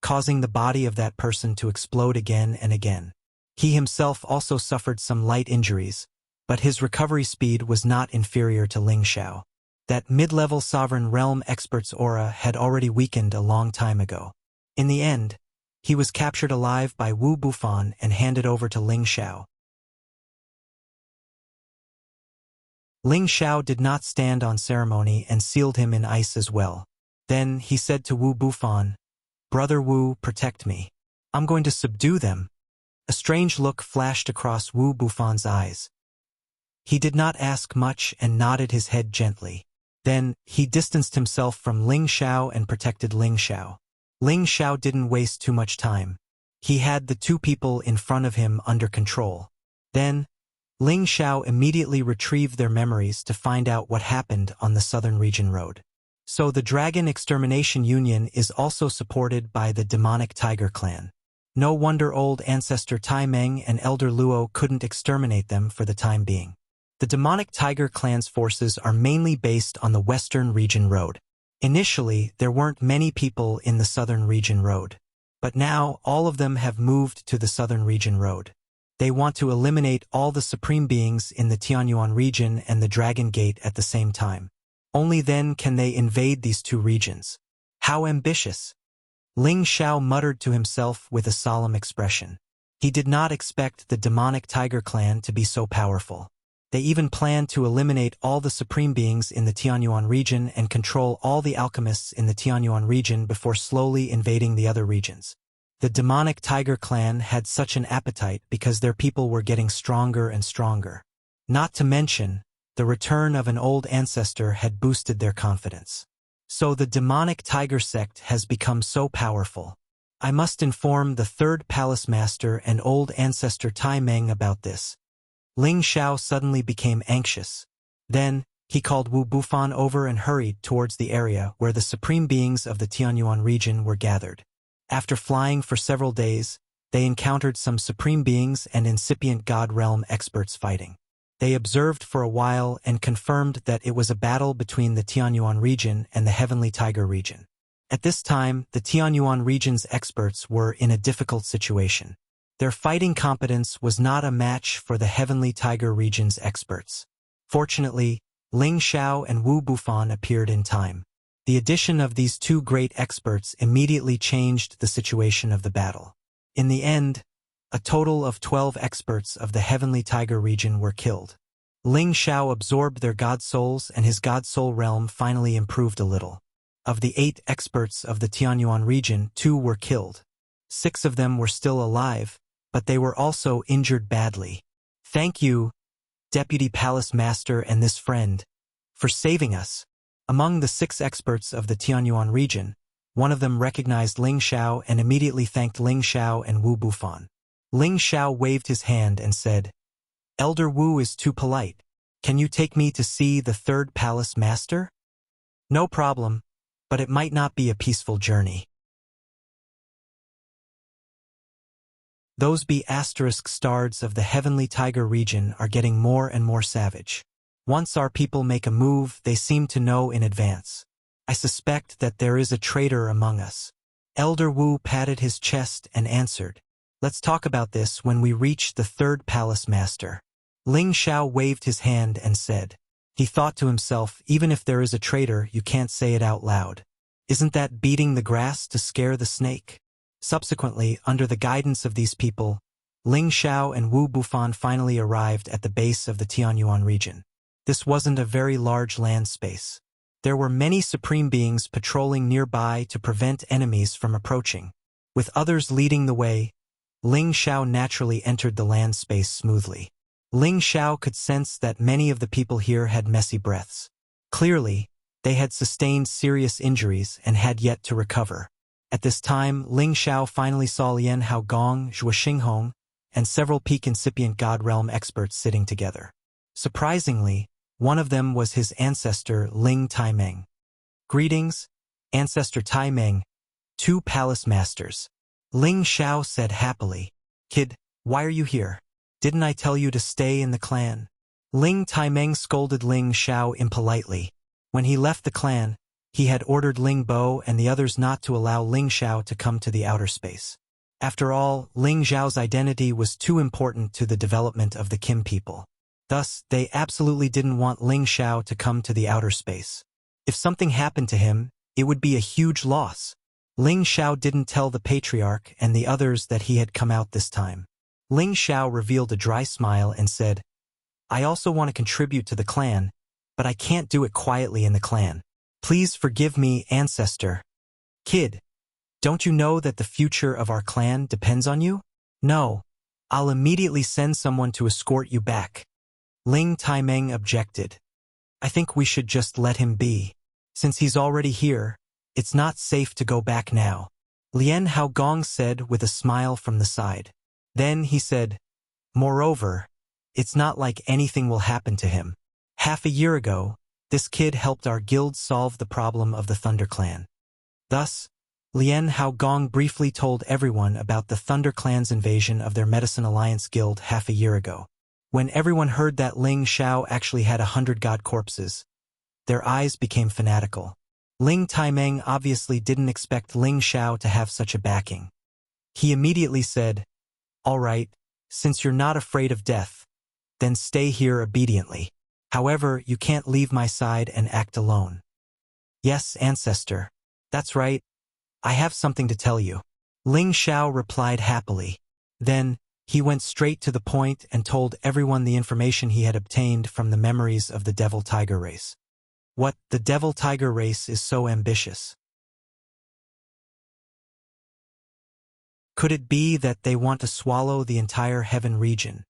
causing the body of that person to explode again and again. He himself also suffered some light injuries, but his recovery speed was not inferior to Ling Xiao. That mid-level sovereign realm expert's aura had already weakened a long time ago. In the end, he was captured alive by Wu Bufan and handed over to Ling Xiao. Ling Xiao did not stand on ceremony and sealed him in ice as well. Then he said to Wu Bufan, Brother Wu, protect me. I'm going to subdue them. A strange look flashed across Wu Bufan's eyes. He did not ask much and nodded his head gently. Then, he distanced himself from Ling Xiao and protected Ling Xiao. Ling Xiao didn't waste too much time. He had the two people in front of him under control. Then, Ling Xiao immediately retrieved their memories to find out what happened on the Southern Region Road. So the Dragon Extermination Union is also supported by the demonic Tiger Clan. No wonder old ancestor Tai Meng and Elder Luo couldn't exterminate them for the time being. The demonic Tiger Clan's forces are mainly based on the Western Region Road. Initially, there weren't many people in the Southern Region Road. But now, all of them have moved to the Southern Region Road. They want to eliminate all the Supreme Beings in the Tianyuan region and the Dragon Gate at the same time. Only then can they invade these two regions. How ambitious! Ling Xiao muttered to himself with a solemn expression. He did not expect the demonic tiger clan to be so powerful. They even planned to eliminate all the supreme beings in the Tianyuan region and control all the alchemists in the Tianyuan region before slowly invading the other regions. The demonic tiger clan had such an appetite because their people were getting stronger and stronger. Not to mention, the return of an old ancestor had boosted their confidence. So the demonic tiger sect has become so powerful. I must inform the third palace master and old ancestor Tai Meng about this. Ling Xiao suddenly became anxious. Then, he called Wu Bufan over and hurried towards the area where the supreme beings of the Tianyuan region were gathered. After flying for several days, they encountered some supreme beings and incipient god realm experts fighting. They observed for a while and confirmed that it was a battle between the Tianyuan region and the Heavenly Tiger region. At this time, the Tianyuan region's experts were in a difficult situation. Their fighting competence was not a match for the Heavenly Tiger region's experts. Fortunately, Ling Xiao and Wu Bufan appeared in time. The addition of these two great experts immediately changed the situation of the battle. In the end, a total of 12 experts of the Heavenly Tiger region were killed. Ling Xiao absorbed their god souls and his god soul realm finally improved a little. Of the 8 experts of the Tianyuan region, 2 were killed. 6 of them were still alive, but they were also injured badly. Thank you, Deputy Palace Master and this friend, for saving us. Among the 6 experts of the Tianyuan region, one of them recognized Ling Xiao and immediately thanked Ling Xiao and Wu Bufan. Ling Xiao waved his hand and said, "Elder Wu is too polite. Can you take me to see the third palace master?" "No problem, but it might not be a peaceful journey." Those B***stards of the Heavenly Tiger region are getting more and more savage. Once our people make a move, they seem to know in advance. I suspect that there is a traitor among us. Elder Wu patted his chest and answered, "Let's talk about this when we reach the third palace master." Ling Xiao waved his hand and said. He thought to himself, even if there is a traitor, you can't say it out loud. Isn't that beating the grass to scare the snake? Subsequently, under the guidance of these people, Ling Xiao and Wu Bufan finally arrived at the base of the Tianyuan region. This wasn't a very large land space. There were many supreme beings patrolling nearby to prevent enemies from approaching. With others leading the way, Ling Xiao naturally entered the land space smoothly. Ling Xiao could sense that many of the people here had messy breaths. Clearly, they had sustained serious injuries and had yet to recover. At this time, Ling Xiao finally saw Lian Haogong, Zhuo Xinghong, and several peak incipient god realm experts sitting together. Surprisingly, one of them was his ancestor Ling Taimeng. "Greetings, Ancestor Taimeng, 2 palace masters." Ling Xiao said happily. "Kid, why are you here? Didn't I tell you to stay in the clan?" Ling Taimeng scolded Ling Xiao impolitely. When he left the clan, he had ordered Ling Bo and the others not to allow Ling Xiao to come to the outer space. After all, Ling Xiao's identity was too important to the development of the Kim people. Thus, they absolutely didn't want Ling Xiao to come to the outer space. If something happened to him, it would be a huge loss. Ling Xiao didn't tell the patriarch and the others that he had come out this time. Ling Xiao revealed a dry smile and said, "I also want to contribute to the clan, but I can't do it quietly in the clan. Please forgive me, ancestor." "Kid, don't you know that the future of our clan depends on you?" "No, I'll immediately send someone to escort you back." Ling Taimeng objected. "I think we should just let him be. Since he's already here, it's not safe to go back now," Lian Haogong said with a smile from the side. Then he said, "Moreover, it's not like anything will happen to him. Half a year ago, this kid helped our guild solve the problem of the Thunder Clan." Thus, Lian Haogong briefly told everyone about the Thunder Clan's invasion of their Medicine Alliance guild half a year ago. When everyone heard that Ling Xiao actually had 100 god corpses, their eyes became fanatical. Ling Taimeng obviously didn't expect Ling Xiao to have such a backing. He immediately said, "All right, since you're not afraid of death, then stay here obediently. However, you can't leave my side and act alone." "Yes, ancestor. That's right. I have something to tell you." Ling Xiao replied happily. Then, He went straight to the point and told everyone the information he had obtained from the memories of the Devil Tiger race. What, the Devil Tiger race is so ambitious? Could it be that they want to swallow the entire heaven region?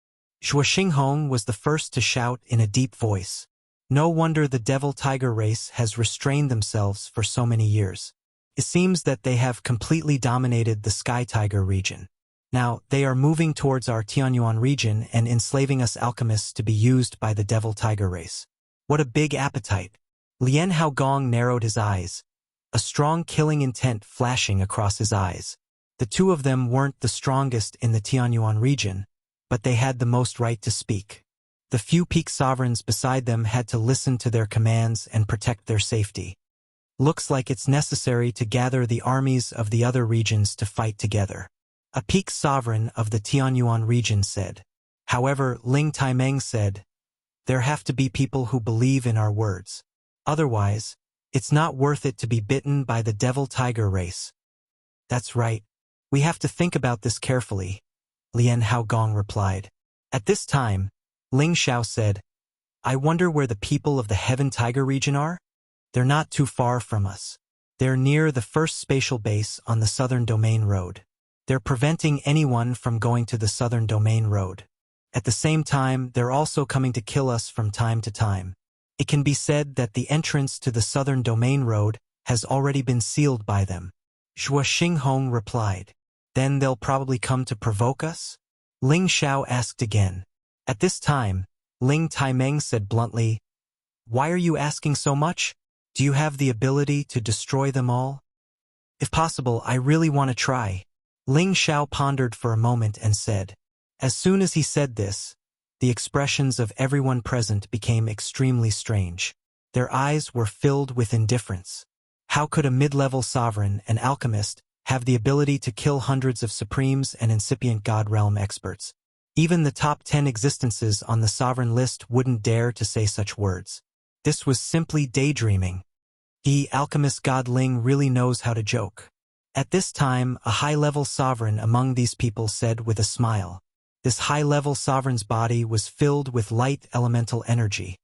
Zhuo Xinghong was the first to shout in a deep voice. No wonder the Devil Tiger race has restrained themselves for so many years. It seems that they have completely dominated the Sky Tiger region. Now, they are moving towards our Tianyuan region and enslaving us alchemists to be used by the Devil Tiger race. What a big appetite! Lian Haogong narrowed his eyes, a strong killing intent flashing across his eyes. The two of them weren't the strongest in the Tianyuan region, but they had the most right to speak. The few peak sovereigns beside them had to listen to their commands and protect their safety. Looks like it's necessary to gather the armies of the other regions to fight together. A peak sovereign of the Tianyuan region said. However, Ling Taimeng said, there have to be people who believe in our words. Otherwise, it's not worth it to be bitten by the Devil Tiger race. That's right. We have to think about this carefully, Lian Haogong replied. At this time, Ling Xiao said, I wonder where the people of the Heaven Tiger region are? They're not too far from us. They're near the first spatial base on the Southern Domain Road. They're preventing anyone from going to the Southern Domain Road. At the same time, they're also coming to kill us from time to time. It can be said that the entrance to the Southern Domain Road has already been sealed by them. Zhuo Xinghong replied. Then they'll probably come to provoke us? Ling Xiao asked again. At this time, Ling Taimeng said bluntly, why are you asking so much? Do you have the ability to destroy them all? If possible, I really want to try. Ling Xiao pondered for a moment and said. As soon as he said this, the expressions of everyone present became extremely strange. Their eyes were filled with indifference. How could a mid-level sovereign, an alchemist, have the ability to kill hundreds of supremes and incipient god realm experts? Even the top 10 existences on the sovereign list wouldn't dare to say such words. This was simply daydreaming. The alchemist god Ling really knows how to joke. At this time, a high-level sovereign among these people said with a smile. This high-level sovereign's body was filled with light elemental energy,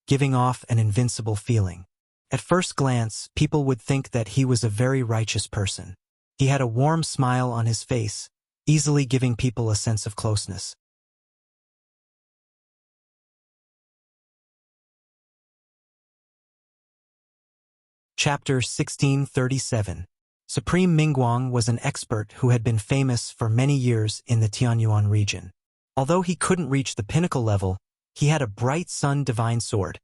giving off an invincible feeling. At first glance, people would think that he was a very righteous person. He had a warm smile on his face, easily giving people a sense of closeness. Chapter 1637. Supreme Mingguang was an expert who had been famous for many years in the Tianyuan region. Although he couldn't reach the pinnacle level, he had a bright sun divine sword,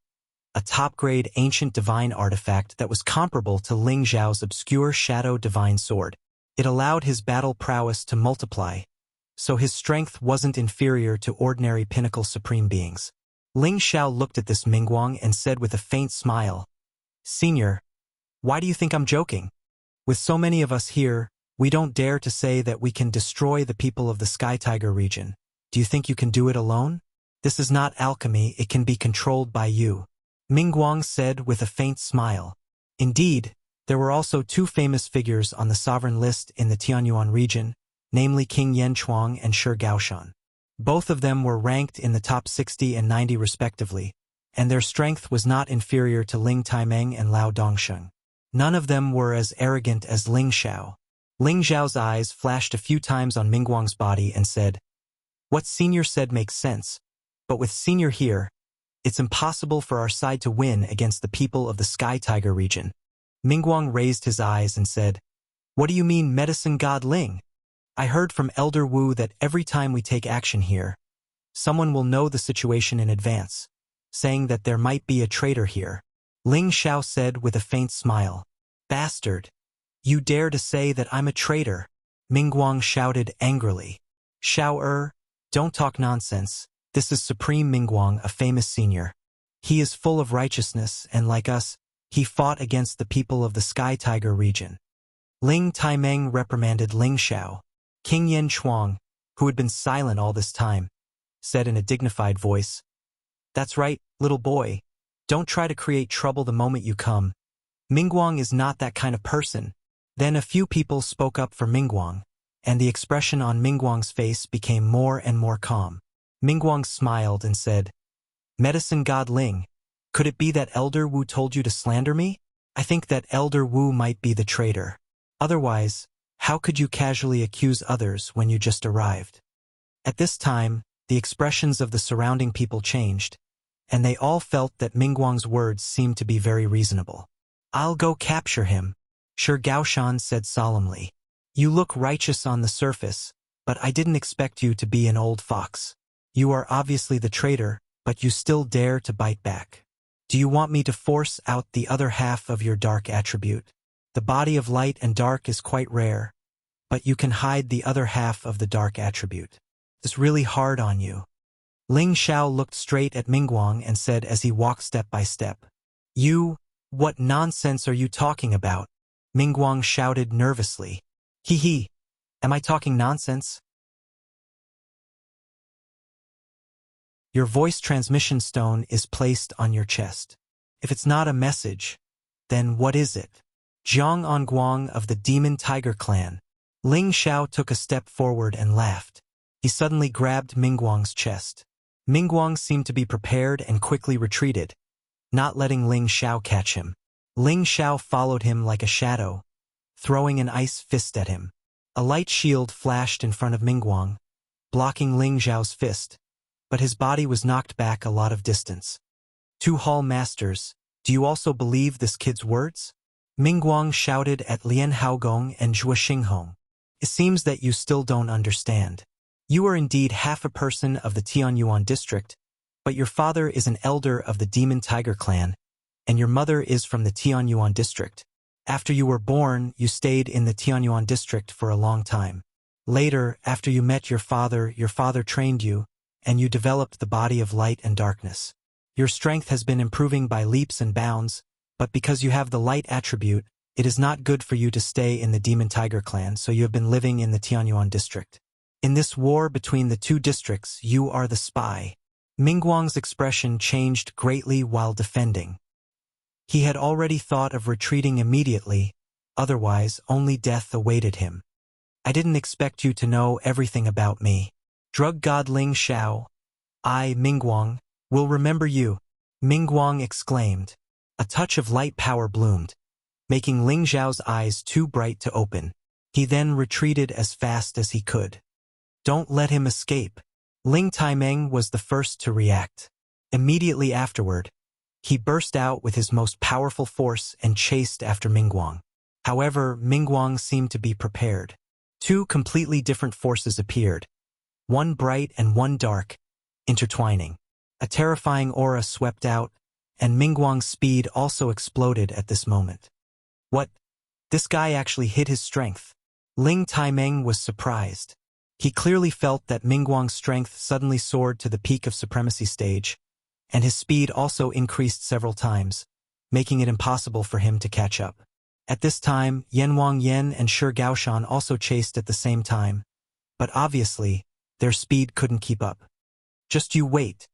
a top-grade ancient divine artifact that was comparable to Ling Zhao's obscure shadow divine sword. It allowed his battle prowess to multiply, so his strength wasn't inferior to ordinary pinnacle supreme beings. Ling Xiao looked at this Mingguang and said with a faint smile, Senior, why do you think I'm joking? With so many of us here, we don't dare to say that we can destroy the people of the Sky Tiger region. Do you think you can do it alone? This is not alchemy, it can be controlled by you. Mingguang said with a faint smile. Indeed, there were also two famous figures on the sovereign list in the Tianyuan region, namely King Yanchuang and Shi Gaoshan. Both of them were ranked in the top 60 and 90 respectively, and their strength was not inferior to Ling Taimeng and Lao Dongsheng. None of them were as arrogant as Ling Xiao. Ling Xiao's eyes flashed a few times on Mingguang's body and said, What Senior said makes sense, but with Senior here, it's impossible for our side to win against the people of the Sky Tiger region. Mingguang raised his eyes and said, What do you mean, medicine god Ling? I heard from Elder Wu that every time we take action here, someone will know the situation in advance, saying that there might be a traitor here. Ling Xiao said with a faint smile. Bastard! You dare to say that I'm a traitor? Mingguang shouted angrily. Xiao don't talk nonsense. This is Supreme Mingguang, a famous senior. He is full of righteousness and, like us, he fought against the people of the Sky Tiger region. Ling Taimeng reprimanded Ling Xiao. King Yanchuang, who had been silent all this time, said in a dignified voice, That's right, little boy. Don't try to create trouble the moment you come. Mingguang is not that kind of person. Then a few people spoke up for Mingguang, and the expression on Mingguang's face became more and more calm. Mingguang smiled and said, "Medicine God Ling, could it be that Elder Wu told you to slander me? I think that Elder Wu might be the traitor. Otherwise, how could you casually accuse others when you just arrived?" At this time, the expressions of the surrounding people changed, and they all felt that Mingguang's words seemed to be very reasonable. "I'll go capture him," Shi Gaoshan said solemnly. "You look righteous on the surface, but I didn't expect you to be an old fox. You are obviously the traitor, but you still dare to bite back. Do you want me to force out the other half of your dark attribute? The body of light and dark is quite rare, but you can hide the other half of the dark attribute. It's really hard on you." Ling Xiao looked straight at Mingguang and said as he walked step by step, What nonsense are you talking about?" Mingguang shouted nervously. He, am I talking nonsense? Your voice transmission stone is placed on your chest. If it's not a message, then what is it? Jiang Onguang of the Demon Tiger Clan. Ling Xiao took a step forward and laughed. He suddenly grabbed Mingguang's chest. Mingguang seemed to be prepared and quickly retreated, not letting Ling Xiao catch him. Ling Xiao followed him like a shadow, throwing an ice fist at him. A light shield flashed in front of Mingguang, blocking Ling Xiao's fist, but his body was knocked back a lot of distance. "Two Hall Masters, do you also believe this kid's words?" Mingguang shouted at Lian Haogong and Zhua Xinghong. "It seems that you still don't understand. You are indeed half a person of the Tianyuan district, but your father is an elder of the Demon Tiger Clan, and your mother is from the Tianyuan district. After you were born, you stayed in the Tianyuan district for a long time. Later, after you met your father trained you, and you developed the body of light and darkness. Your strength has been improving by leaps and bounds, but because you have the light attribute, it is not good for you to stay in the Demon Tiger Clan, so you have been living in the Tianyuan district. In this war between the two districts, you are the spy." Mingguang's expression changed greatly while defending. He had already thought of retreating immediately, otherwise only death awaited him. "I didn't expect you to know everything about me. Drug God Ling Xiao, I, Mingguang, will remember you," Mingguang exclaimed. A touch of light power bloomed, making Ling Xiao's eyes too bright to open. He then retreated as fast as he could. "Don't let him escape." Ling Taimeng was the first to react. Immediately afterward, he burst out with his most powerful force and chased after Mingguang. However, Mingguang seemed to be prepared. Two completely different forces appeared, one bright and one dark, intertwining. A terrifying aura swept out, and Mingguang's speed also exploded at this moment. "What? This guy actually hid his strength." Ling Taimeng was surprised. He clearly felt that Mingguang's strength suddenly soared to the peak of supremacy stage, and his speed also increased several times, making it impossible for him to catch up. At this time, Yanwang Yan and Shi Gaoshan also chased at the same time, but obviously, their speed couldn't keep up. "Just you wait.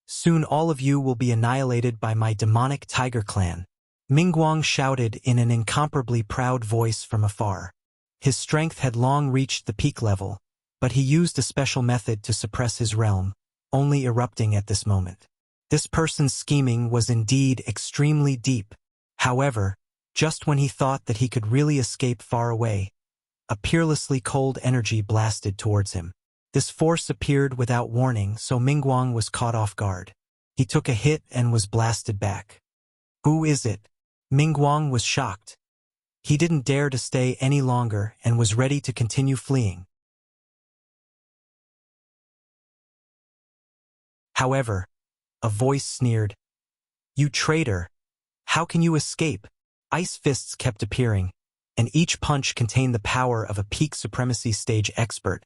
Soon all of you will be annihilated by my demonic tiger clan," Mingguang shouted in an incomparably proud voice from afar. His strength had long reached the peak level, but he used a special method to suppress his realm, only erupting at this moment. This person's scheming was indeed extremely deep. However, just when he thought that he could really escape far away, a peerlessly cold energy blasted towards him. This force appeared without warning, so Mingguang was caught off guard. He took a hit and was blasted back. "Who is it?" Mingguang was shocked. He didn't dare to stay any longer and was ready to continue fleeing. However, a voice sneered, "You traitor! How can you escape?" Ice fists kept appearing, and each punch contained the power of a peak supremacy stage expert,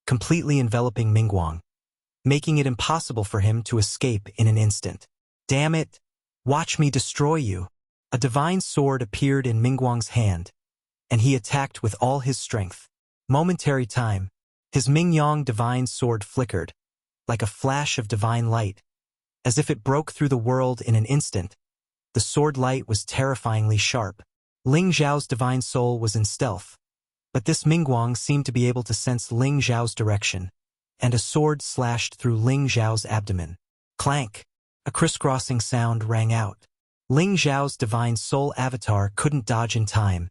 completely enveloping Mingguang, making it impossible for him to escape in an instant. "Damn it! Watch me destroy you!" A divine sword appeared in Mingguang's hand, and he attacked with all his strength. Momentary time, his Mingyang divine sword flickered, like a flash of divine light. As if it broke through the world in an instant, the sword light was terrifyingly sharp. Ling Zhao's divine soul was in stealth, But this Mingguang seemed to be able to sense Ling Zhao's direction, and a sword slashed through Ling Zhao's abdomen. Clank! A crisscrossing sound rang out. Ling Zhao's divine soul avatar couldn't dodge in time,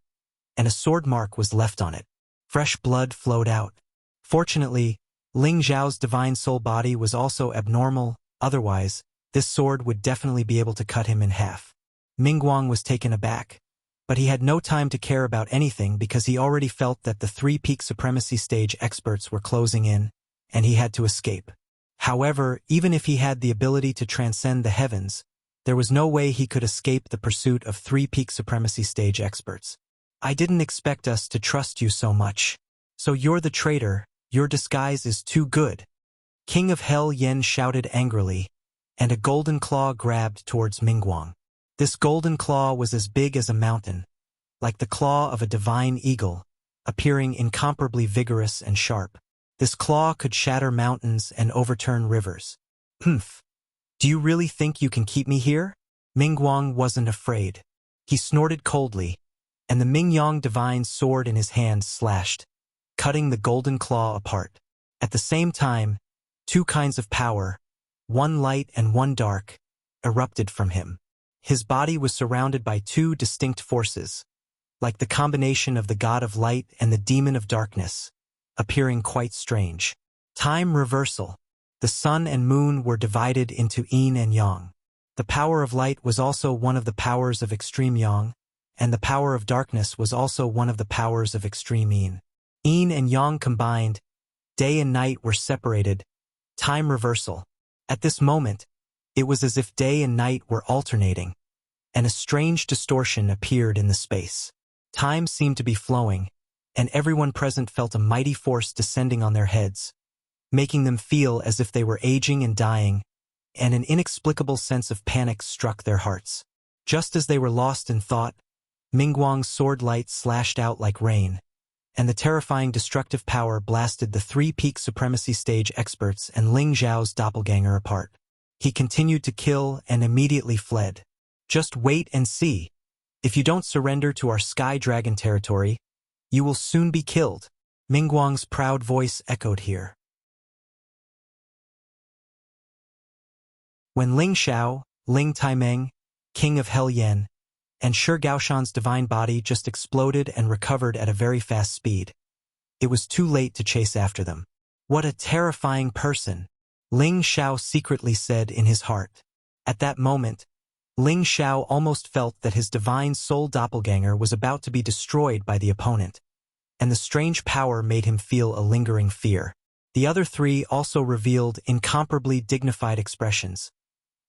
and a sword mark was left on it. Fresh blood flowed out. Fortunately, Ling Zhao's divine soul body was also abnormal, otherwise, this sword would definitely be able to cut him in half. Mingguang was taken aback, but he had no time to care about anything because he already felt that the 3 peak supremacy stage experts were closing in, and he had to escape. However, even if he had the ability to transcend the heavens, there was no way he could escape the pursuit of 3 peak supremacy stage experts. I didn't expect us to trust you so much. So you're the traitor, your disguise is too good. King of Hell Yen shouted angrily, and a golden claw grabbed towards Mingguang. This golden claw was as big as a mountain, like the claw of a divine eagle, appearing incomparably vigorous and sharp. This claw could shatter mountains and overturn rivers. Humph! Do you really think you can keep me here? Mingguang wasn't afraid. He snorted coldly, and the Mingyang divine sword in his hand slashed, cutting the golden claw apart. At the same time, 2 kinds of power, one light and one dark, erupted from him. His body was surrounded by 2 distinct forces, like the combination of the god of light and the demon of darkness, appearing quite strange. Time reversal. The sun and moon were divided into yin and yang. The power of light was also one of the powers of extreme yang, and the power of darkness was also one of the powers of extreme yin. Yin and yang combined, day and night were separated. Time reversal. At this moment, it was as if day and night were alternating, and a strange distortion appeared in the space. Time seemed to be flowing, and everyone present felt a mighty force descending on their heads, making them feel as if they were aging and dying, and an inexplicable sense of panic struck their hearts. Just as they were lost in thought, Mingguang's sword light slashed out like rain, and the terrifying destructive power blasted the 3 peak supremacy stage experts and Ling Zhao's doppelganger apart. He continued to kill and immediately fled. Just wait and see. If you don't surrender to our Sky Dragon territory, you will soon be killed. Mingguang's proud voice echoed here. When Ling Xiao, Ling Taimeng, King of Hell Yen, and Shi Gaoshan's divine body just exploded and recovered at a very fast speed, it was too late to chase after them. What a terrifying person, Ling Xiao secretly said in his heart. At that moment, Ling Xiao almost felt that his divine soul doppelganger was about to be destroyed by the opponent, and the strange power made him feel a lingering fear. The other 3 also revealed incomparably dignified expressions,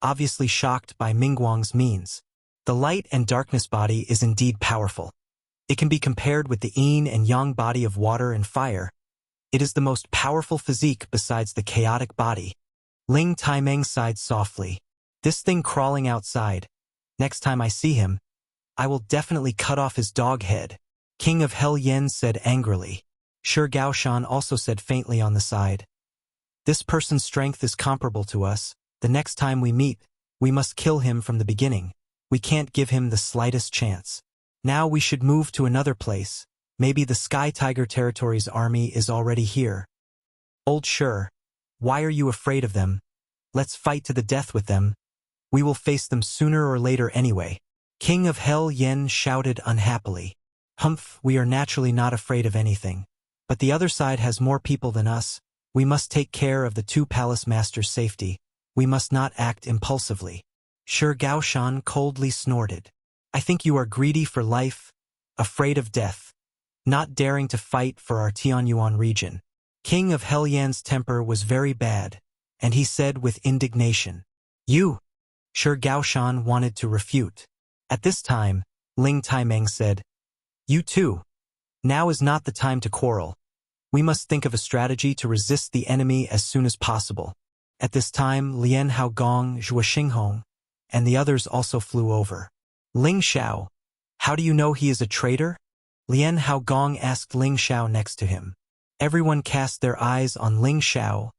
obviously shocked by Mingguang's means. The light and darkness body is indeed powerful. It can be compared with the yin and yang body of water and fire. It is the most powerful physique besides the chaotic body. Ling Taimeng sighed softly. This thing crawling outside. Next time I see him, I will definitely cut off his dog head. King of Hell Yen said angrily. Shi Gaoshan also said faintly on the side. This person's strength is comparable to us. The next time we meet, we must kill him from the beginning. We can't give him the slightest chance. Now we should move to another place. Maybe the Sky Tiger Territory's army is already here. Old Shi, why are you afraid of them? Let's fight to the death with them. We will face them sooner or later anyway. King of Hell Yen shouted unhappily. Humph, we are naturally not afraid of anything. But the other side has more people than us. We must take care of the 2 palace masters' safety. We must not act impulsively. Shi Gaoshan coldly snorted. I think you are greedy for life, afraid of death, not daring to fight for our Tianyuan region. King of Hell Yen's temper was very bad, and he said with indignation, You! Shi Gaoshan wanted to refute. At this time, Ling Taimeng said, You too. Now is not the time to quarrel. We must think of a strategy to resist the enemy as soon as possible. At this time, Lian Haogong, Zhuo Xinghong, and the others also flew over. Ling Xiao, how do you know he is a traitor? Lian Haogong asked Ling Xiao next to him. Everyone cast their eyes on Ling Xiao,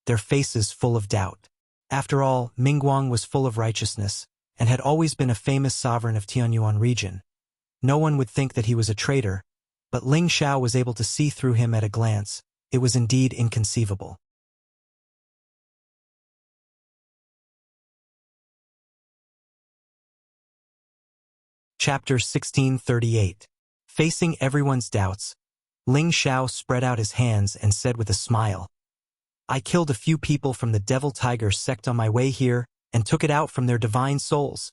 their faces full of doubt. After all, Mingguang was full of righteousness, and had always been a famous sovereign of Tianyuan region. No one would think that he was a traitor, but Ling Xiao was able to see through him at a glance. It was indeed inconceivable. Chapter 1638. Facing everyone's doubts, Ling Xiao spread out his hands and said with a smile, "I killed a few people from the Devil Tiger sect on my way here and took it out from their divine souls.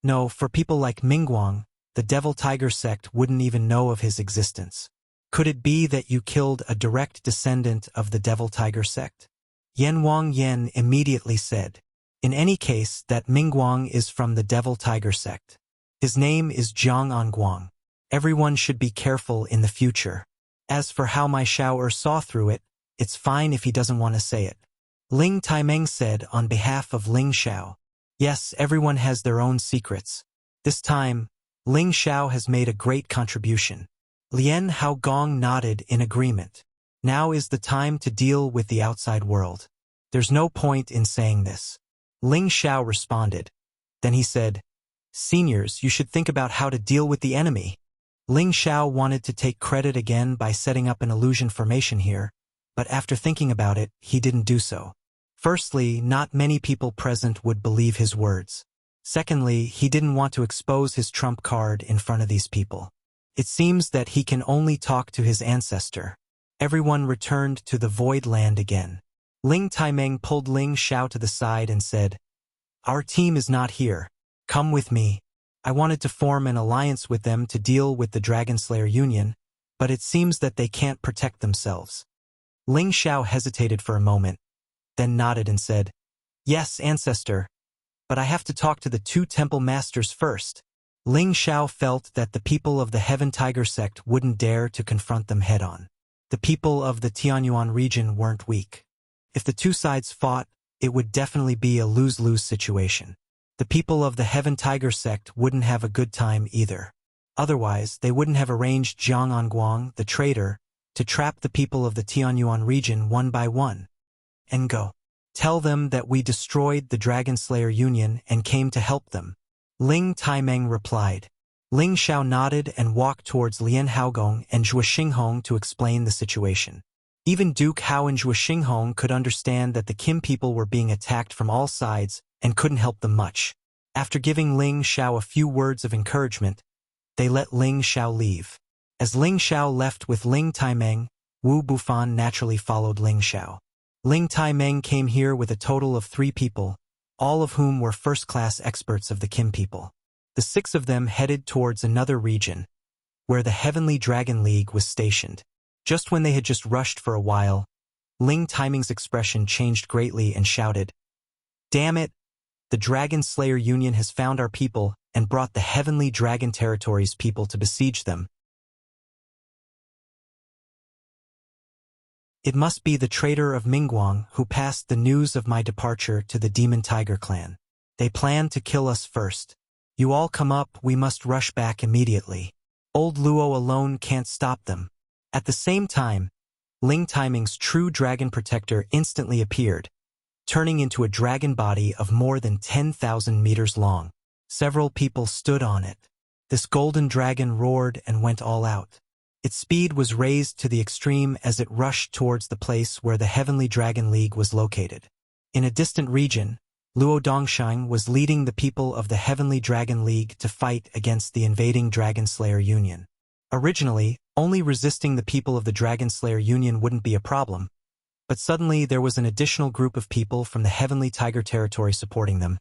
No, for people like Mingguang, the Devil Tiger sect wouldn't even know of his existence. Could it be that you killed a direct descendant of the Devil Tiger sect?" Yan Wang Yan immediately said, "In any case, that Mingguang is from the Devil Tiger sect. His name is Zhang Anguang. Everyone should be careful in the future. As for how my Xiao saw through it, it's fine if he doesn't want to say it." Ling Taimeng said on behalf of Ling Xiao, "Yes, everyone has their own secrets. This time, Ling Xiao has made a great contribution." Lian Haogong nodded in agreement. "Now is the time to deal with the outside world. There's no point in saying this." Ling Xiao responded. Then he said, "Seniors, you should think about how to deal with the enemy." Ling Xiao wanted to take credit again by setting up an illusion formation here, but after thinking about it, he didn't do so. Firstly, not many people present would believe his words. Secondly, he didn't want to expose his trump card in front of these people. It seems that he can only talk to his ancestor. Everyone returned to the Void Land again. Ling Taimeng pulled Ling Xiao to the side and said, "Our team is not here. Come with me. I wanted to form an alliance with them to deal with the Dragon Slayer Union, but it seems that they can't protect themselves." Ling Xiao hesitated for a moment, then nodded and said, "Yes, ancestor, but I have to talk to the two temple masters first." Ling Xiao felt that the people of the Heaven Tiger sect wouldn't dare to confront them head-on. The people of the Tianyuan region weren't weak. If the two sides fought, it would definitely be a lose-lose situation. The people of the Heaven Tiger sect wouldn't have a good time either. Otherwise, they wouldn't have arranged Zhang Anguang, the traitor, to trap the people of the Tianyuan region one by one. And go. Tell them that we destroyed the Dragon Slayer Union and came to help them. Ling Taimeng replied. Ling Xiao nodded and walked towards Lian Haogong and Zhua Xinghong to explain the situation. Even Duke Hao and Zhua Xinghong could understand that the Kim people were being attacked from all sides and couldn't help them much. After giving Ling Xiao a few words of encouragement, they let Ling Xiao leave. As Ling Xiao left with Ling Taimeng, Wu Bufan naturally followed Ling Xiao. Ling Taimeng came here with a total of 3 people, all of whom were first-class experts of the Kim people. The 6 of them headed towards another region, where the Heavenly Dragon League was stationed. Just when they had just rushed for a while, Ling Taimeng's expression changed greatly and shouted, "Damn it! The Dragon Slayer Union has found our people and brought the Heavenly Dragon Territories people to besiege them. It must be the traitor of Mingguang who passed the news of my departure to the Demon Tiger clan. They plan to kill us first. You all come up, we must rush back immediately. Old Luo alone can't stop them." At the same time, Ling Taimeng's true dragon protector instantly appeared, turning into a dragon body of more than 10,000 meters long. Several people stood on it. This golden dragon roared and went all out. Its speed was raised to the extreme as it rushed towards the place where the Heavenly Dragon League was located. In a distant region, Luo Dongshang was leading the people of the Heavenly Dragon League to fight against the invading Dragon Slayer Union. Originally, only resisting the people of the Dragon Slayer Union wouldn't be a problem, but suddenly there was an additional group of people from the Heavenly Tiger territory supporting them,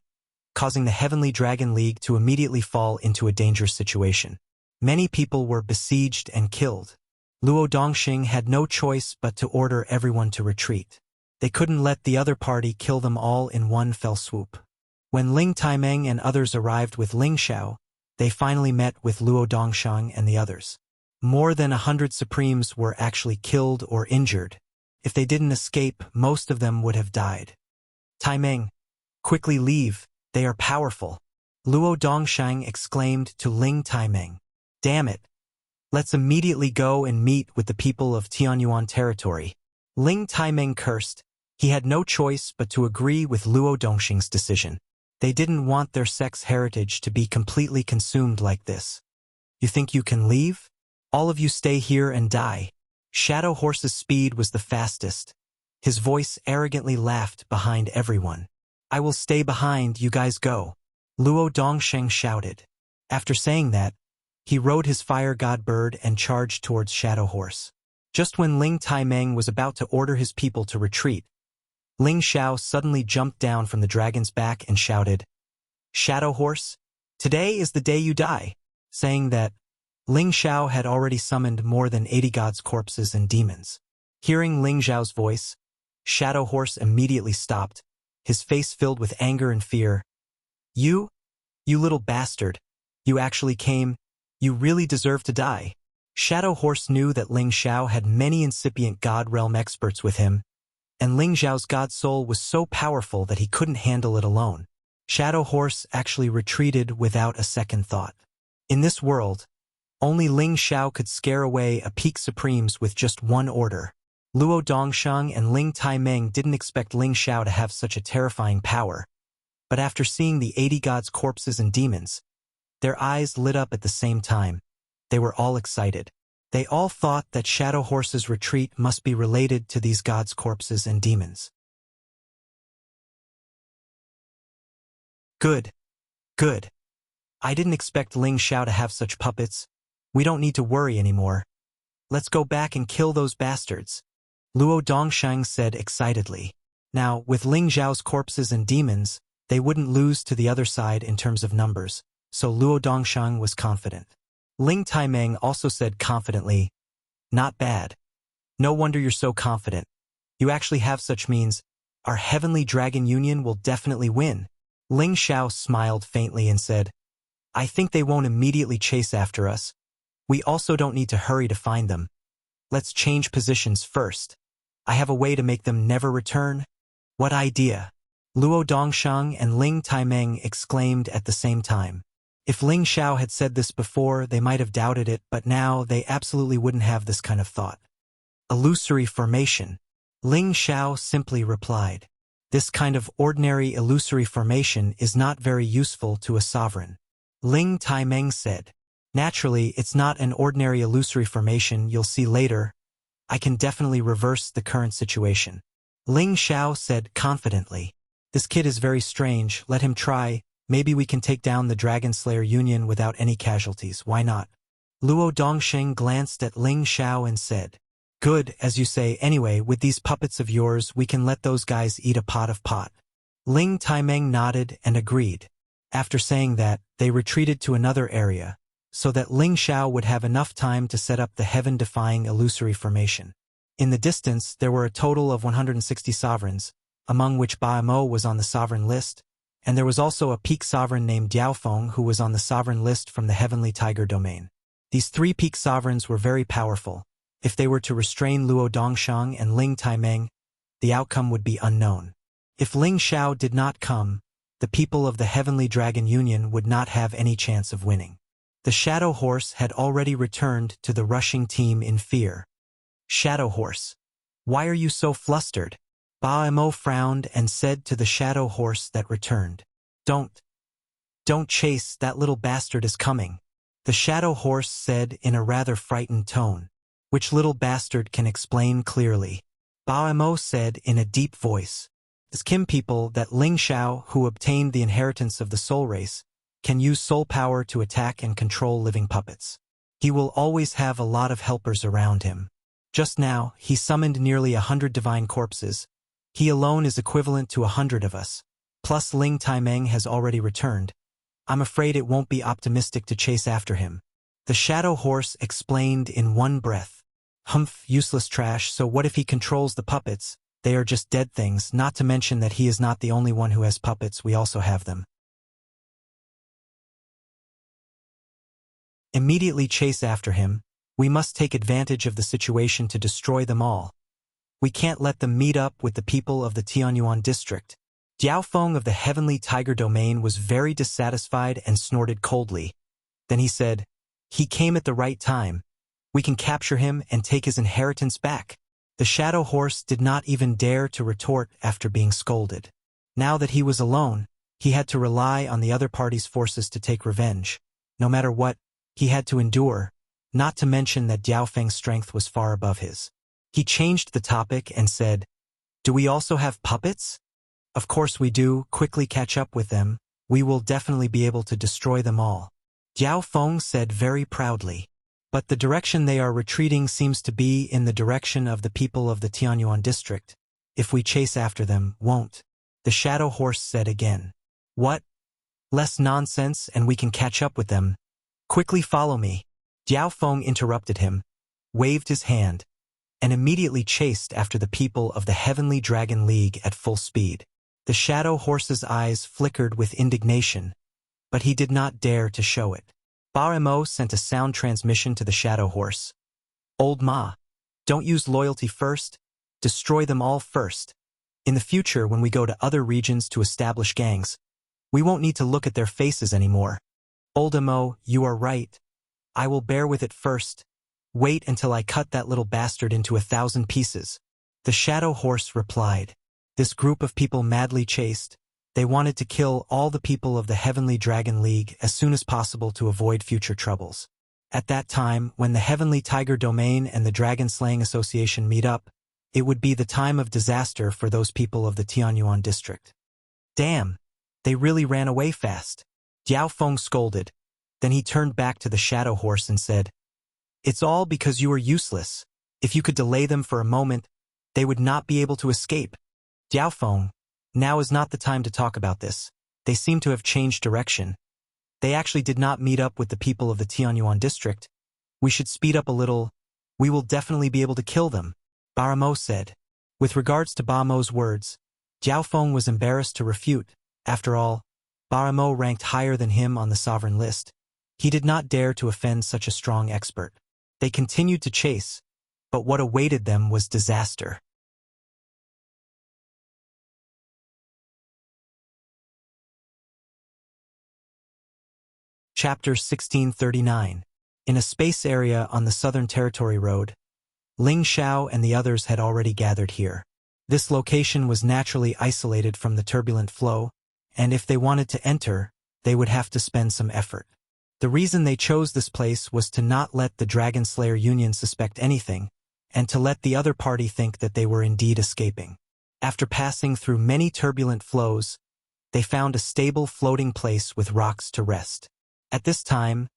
causing the Heavenly Dragon League to immediately fall into a dangerous situation. Many people were besieged and killed. Luo Dongxing had no choice but to order everyone to retreat. They couldn't let the other party kill them all in one fell swoop. When Ling Taimeng and others arrived with Ling Xiao, they finally met with Luo Dongshang and the others. More than 100 Supremes were actually killed or injured. If they didn't escape, most of them would have died. "Taimeng, quickly leave, they are powerful," Luo Dongshang exclaimed to Ling Taimeng. "Damn it. Let's immediately go and meet with the people of Tianyuan territory." Ling Taimeng cursed. He had no choice but to agree with Luo Dongxing's decision. They didn't want their sect's heritage to be completely consumed like this. "You think you can leave?" All of you stay here and die. Shadow Horse's speed was the fastest. His voice arrogantly laughed behind everyone. I will stay behind, you guys go. Luo Dongsheng shouted. After saying that, he rode his fire god bird and charged towards Shadow Horse. Just when Ling Taimeng was about to order his people to retreat, Ling Xiao suddenly jumped down from the dragon's back and shouted, Shadow Horse, today is the day you die. Saying that, Ling Xiao had already summoned more than 80 gods' corpses and demons. Hearing Ling Xiao's voice, Shadow Horse immediately stopped, his face filled with anger and fear. You little bastard, you actually came, you really deserve to die. Shadow Horse knew that Ling Xiao had many incipient God Realm experts with him, and Ling Xiao's God Soul was so powerful that he couldn't handle it alone. Shadow Horse actually retreated without a second thought. In this world, only Ling Xiao could scare away a Peak Supremes with just one order. Luo Dongsheng and Ling Taimeng didn't expect Ling Xiao to have such a terrifying power, but after seeing the 80 gods' corpses and demons, their eyes lit up at the same time. They were all excited. They all thought that Shadow Horse's retreat must be related to these gods' corpses and demons. Good. I didn't expect Ling Xiao to have such puppets. We don't need to worry anymore. Let's go back and kill those bastards. Luo Dongsheng said excitedly. Now, with Ling Xiao's corpses and demons, they wouldn't lose to the other side in terms of numbers, so Luo Dongsheng was confident. Ling Taimeng also said confidently, Not bad. No wonder you're so confident. You actually have such means. Our Heavenly Dragon Union will definitely win. Ling Xiao smiled faintly and said, I think they won't immediately chase after us. We also don't need to hurry to find them. Let's change positions first. I have a way to make them never return. What idea? Luo Dongsheng and Ling Taimeng exclaimed at the same time. If Ling Xiao had said this before, they might have doubted it, but now they absolutely wouldn't have this kind of thought. Illusory formation. Ling Xiao simply replied. This kind of ordinary illusory formation is not very useful to a sovereign. Ling Taimeng said. Naturally, it's not an ordinary illusory formation, you'll see later. I can definitely reverse the current situation. Ling Xiao said confidently. This kid is very strange, let him try. Maybe we can take down the Dragon Slayer Union without any casualties, why not? Luo Dongsheng glanced at Ling Xiao and said, Good, as you say, anyway, with these puppets of yours we can let those guys eat a pot of pot. Ling Taimeng nodded and agreed. After saying that, they retreated to another area, so that Ling Xiao would have enough time to set up the heaven-defying illusory formation. In the distance, there were a total of 160 sovereigns, among which Ba Mo was on the sovereign list, and there was also a peak sovereign named Diaofeng who was on the sovereign list from the Heavenly Tiger domain. These 3 peak sovereigns were very powerful. If they were to restrain Luo Dongsheng and Ling Taimeng, the outcome would be unknown. If Ling Xiao did not come, the people of the Heavenly Dragon Union would not have any chance of winning. The Shadow Horse had already returned to the rushing team in fear. Shadow Horse, why are you so flustered? Ba Mo frowned and said to the Shadow Horse that returned. Don't chase, that little bastard is coming. The Shadow Horse said in a rather frightened tone. Which little bastard can explain clearly? Ba Mo said in a deep voice. The Kim people that Ling Xiao, who obtained the inheritance of the soul race, can use soul power to attack and control living puppets. He will always have a lot of helpers around him. Just now, he summoned nearly 100 divine corpses. He alone is equivalent to 100 of us. Plus Ling Taimeng has already returned. I'm afraid it won't be optimistic to chase after him. The Shadow Horse explained in one breath. Humph, useless trash, so what if he controls the puppets? They are just dead things, not to mention that he is not the only one who has puppets, we also have them. Immediately chase after him. We must take advantage of the situation to destroy them all. We can't let them meet up with the people of the Tianyuan district. Diaofeng of the Heavenly Tiger domain was very dissatisfied and snorted coldly. Then he said, He came at the right time. We can capture him and take his inheritance back. The Shadow Horse did not even dare to retort after being scolded. Now that he was alone, he had to rely on the other party's forces to take revenge. No matter what, he had to endure. not to mention that Diao Feng's strength was far above his. He changed the topic and said, "Do we also have puppets?" "Of course we do. Quickly catch up with them. We will definitely be able to destroy them all," Diao Feng said very proudly. "But the direction they are retreating seems to be in the direction of the people of the Tianyuan district. If we chase after them, won't?" The shadow horse said again. "What? Less nonsense and we can catch up with them. Quickly follow me." Diao Feng interrupted him, waved his hand, and immediately chased after the people of the Heavenly Dragon League at full speed. The shadow horse's eyes flickered with indignation, but he did not dare to show it. Ba Mo sent a sound transmission to the shadow horse. "Old Ma, don't use loyalty first, destroy them all first. In the future, when we go to other regions to establish gangs, we won't need to look at their faces anymore." "Old Mo, you are right. I will bear with it first. Wait until I cut that little bastard into 1,000 pieces." The shadow horse replied. This group of people madly chased. They wanted to kill all the people of the Heavenly Dragon League as soon as possible to avoid future troubles. At that time, when the Heavenly Tiger Domain and the Dragon Slaying Association meet up, it would be the time of disaster for those people of the Tianyuan district. "Damn, they really ran away fast," Diao Feng scolded. Then he turned back to the shadow horse and said, "It's all because you are useless. If you could delay them for a moment, they would not be able to escape." "Diao Feng, now is not the time to talk about this. They seem to have changed direction. They actually did not meet up with the people of the Tianyuan district. We should speed up a little. We will definitely be able to kill them," Ba Mo said. With regards to Ba Mo's words, Diao Feng was embarrassed to refute. After all, Ba Mo ranked higher than him on the sovereign list. He did not dare to offend such a strong expert. They continued to chase, but what awaited them was disaster. Chapter 1639. In a space area on the Southern Territory Road, Ling Xiao and the others had already gathered here. This location was naturally isolated from the turbulent flow, and if they wanted to enter, they would have to spend some effort. The reason they chose this place was to not let the Dragon Slayer Union suspect anything, and to let the other party think that they were indeed escaping. After passing through many turbulent flows, they found a stable floating place with rocks to rest. At this time,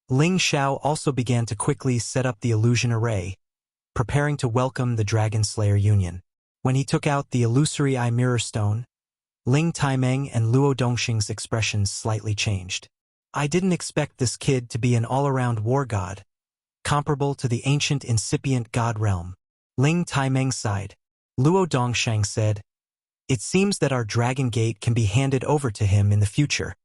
Ling Xiao also began to quickly set up the illusion array, preparing to welcome the Dragon Slayer Union. When he took out the illusory eye mirror stone, Ling Taimeng and Luo Dongxing's expressions slightly changed. "I didn't expect this kid to be an all-around war god, comparable to the ancient incipient god realm." Ling Taimeng sighed. Luo Dongxing said, "It seems that our Dragon Gate can be handed over to him in the future."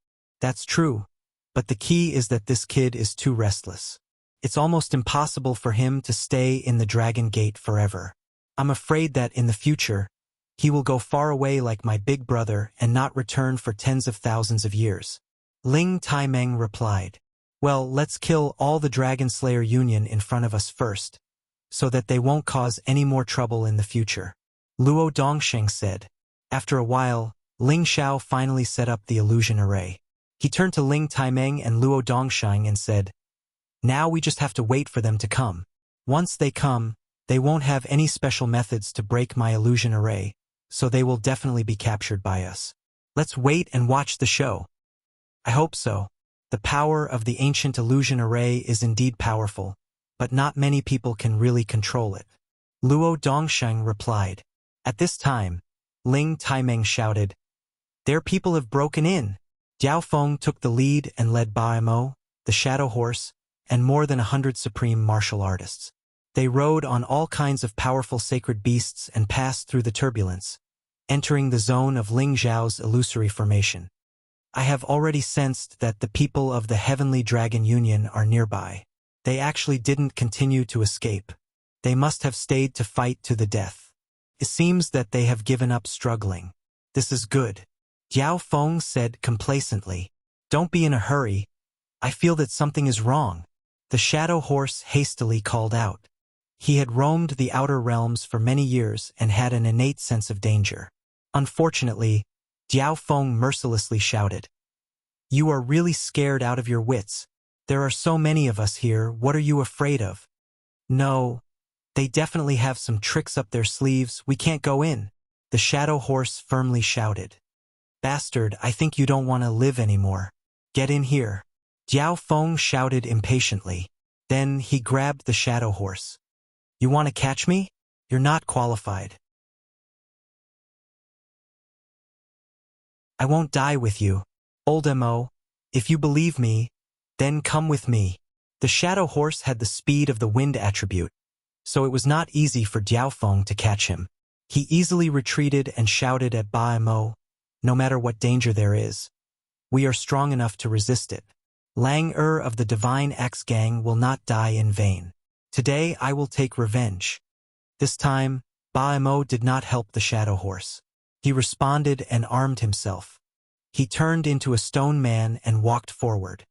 "That's true, but the key is that this kid is too restless. It's almost impossible for him to stay in the Dragon Gate forever. I'm afraid that in the future, he will go far away like my big brother and not return for tens of thousands of years." Ling Taimeng replied, "Well, let's kill all the Dragon Slayer Union in front of us first, so that they won't cause any more trouble in the future," Luo Dongxing said. After a while, Ling Xiao finally set up the illusion array. He turned to Ling Taimeng and Luo Dongxing and said, "Now we just have to wait for them to come. Once they come, they won't have any special methods to break my illusion array, so they will definitely be captured by us. Let's wait and watch the show." "I hope so. The power of the ancient illusion array is indeed powerful, but not many people can really control it," Luo Dongxing replied. At this time, Ling Taimeng shouted, "Their people have broken in." Diao Feng took the lead and led Ba Mo, the shadow horse, and more than 100 supreme martial artists. They rode on all kinds of powerful sacred beasts and passed through the turbulence, entering the zone of Ling Xiao's illusory formation. "I have already sensed that the people of the Heavenly Dragon Union are nearby. They actually didn't continue to escape. They must have stayed to fight to the death. It seems that they have given up struggling. This is good," Diao Feng said complacently. "Don't be in a hurry. I feel that something is wrong," the shadow horse hastily called out. He had roamed the outer realms for many years and had an innate sense of danger. Unfortunately, Diao Feng mercilessly shouted, "You are really scared out of your wits. There are so many of us here, what are you afraid of? No, they definitely have some tricks up their sleeves, we can't go in. The shadow horse firmly shouted. Bastard, I think you don't want to live anymore. Get in here. Jiao Feng shouted impatiently. Then he grabbed the shadow horse. You want to catch me? You're not qualified. I won't die with you. Old Mo, if you believe me, then come with me. The shadow horse had the speed of the wind attribute, so it was not easy for Jiao Feng to catch him. He easily retreated and shouted at Ba Mo, no matter what danger there is, we are strong enough to resist it. Lang of the Divine Axe Gang will not die in vain. Today I will take revenge. This time, Ba Mo did not help the shadow horse. He responded and armed himself. He turned into a stone man and walked forward.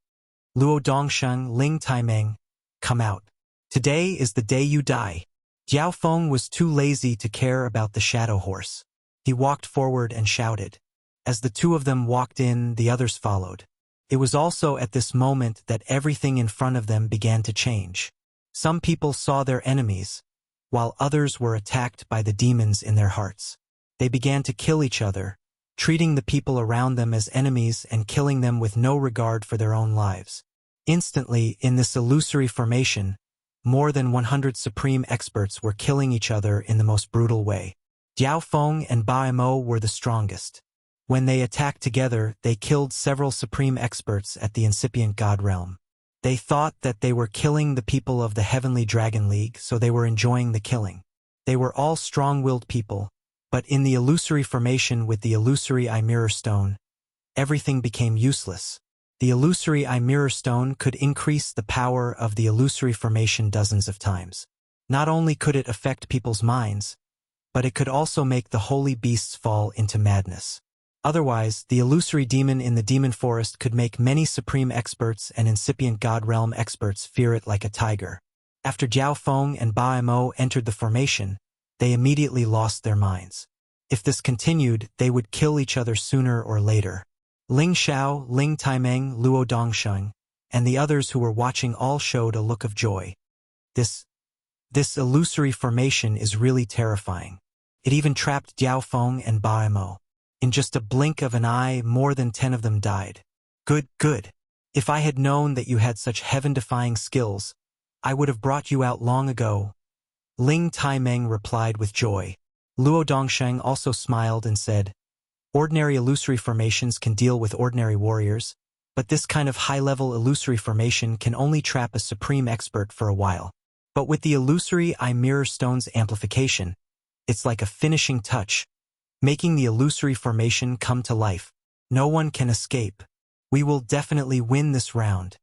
Luo Dongsheng, Ling Taimeng, come out. Today is the day you die. Jiao Feng was too lazy to care about the shadow horse. He walked forward and shouted. As the two of them walked in, the others followed. It was also at this moment that everything in front of them began to change. Some people saw their enemies, while others were attacked by the demons in their hearts. They began to kill each other, treating the people around them as enemies and killing them with no regard for their own lives. Instantly, in this illusory formation, more than 100 supreme experts were killing each other in the most brutal way. Jiao Feng and Ba Mo were the strongest. When they attacked together, they killed several supreme experts at the incipient god realm. They thought that they were killing the people of the Heavenly Dragon League, so they were enjoying the killing. They were all strong-willed people, but in the illusory formation with the illusory eye mirror stone, everything became useless. The illusory eye mirror stone could increase the power of the illusory formation dozens of times. Not only could it affect people's minds, but it could also make the holy beasts fall into madness. Otherwise, the illusory demon in the demon forest could make many supreme experts and incipient god realm experts fear it like a tiger. After Jiao Feng and Ba Mo entered the formation, they immediately lost their minds. If this continued, they would kill each other sooner or later. Ling Xiao, Ling Taimeng, Luo Dongsheng, and the others who were watching all showed a look of joy. This illusory formation is really terrifying. It even trapped Jiao Feng and Ba Mo. In just a blink of an eye, more than 10 of them died. Good. If I had known that you had such heaven-defying skills, I would have brought you out long ago. Ling Taimeng replied with joy. Luo Dongsheng also smiled and said, ordinary illusory formations can deal with ordinary warriors, but this kind of high-level illusory formation can only trap a supreme expert for a while. But with the illusory eye mirror stone's amplification, it's like a finishing touch, making the illusory formation come to life. No one can escape. We will definitely win this round.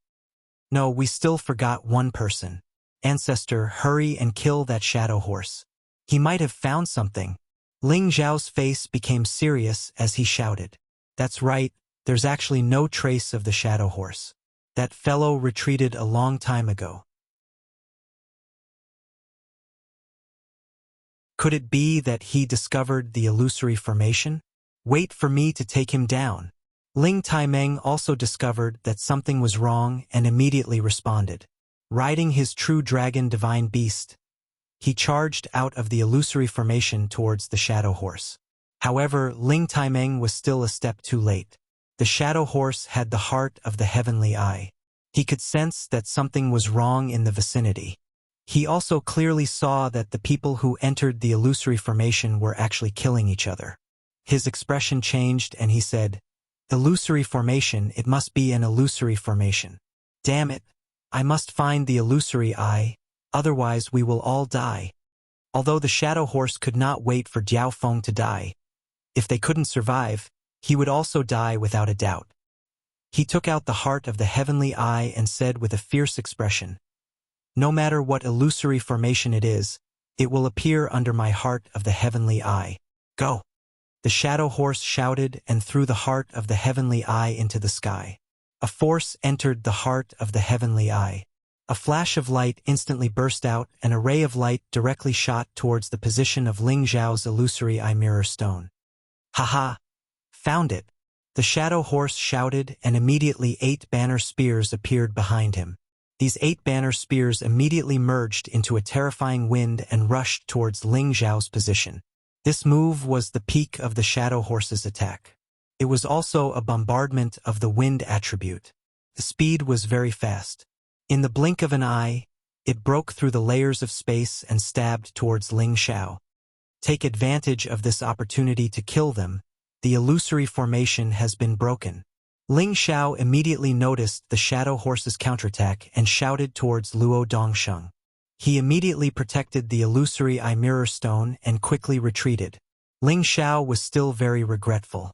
No, we still forgot one person. Ancestor, hurry and kill that shadow horse. He might have found something. Ling Zhao's face became serious as he shouted. That's right, there's actually no trace of the shadow horse. That fellow retreated a long time ago. Could it be that he discovered the illusory formation? Wait for me to take him down. Ling Taimeng also discovered that something was wrong and immediately responded. Riding his true dragon divine beast, he charged out of the illusory formation towards the shadow horse. However, Ling Taimeng was still a step too late. The shadow horse had the heart of the heavenly eye. He could sense that something was wrong in the vicinity. He also clearly saw that the people who entered the illusory formation were actually killing each other. His expression changed and he said, illusory formation, it must be an illusory formation. Damn it, I must find the illusory eye, otherwise we will all die. Although the shadow horse could not wait for Jiao Feng to die, if they couldn't survive, he would also die without a doubt. He took out the heart of the heavenly eye and said with a fierce expression, no matter what illusory formation it is, it will appear under my heart of the heavenly eye. Go! The shadow horse shouted and threw the heart of the heavenly eye into the sky. A force entered the heart of the heavenly eye. A flash of light instantly burst out, and a ray of light directly shot towards the position of Ling Zhao's illusory eye mirror stone. Haha! Found it! The shadow horse shouted, and immediately 8 banner spears appeared behind him. These 8 banner spears immediately merged into a terrifying wind and rushed towards Ling Xiao's position. This move was the peak of the shadow horse's attack. It was also a bombardment of the wind attribute. The speed was very fast. In the blink of an eye, it broke through the layers of space and stabbed towards Ling Xiao. Take advantage of this opportunity to kill them. The illusory formation has been broken. Ling Xiao immediately noticed the shadow horse's counterattack and shouted towards Luo Dongsheng. He immediately protected the illusory eye mirror stone and quickly retreated. Ling Xiao was still very regretful.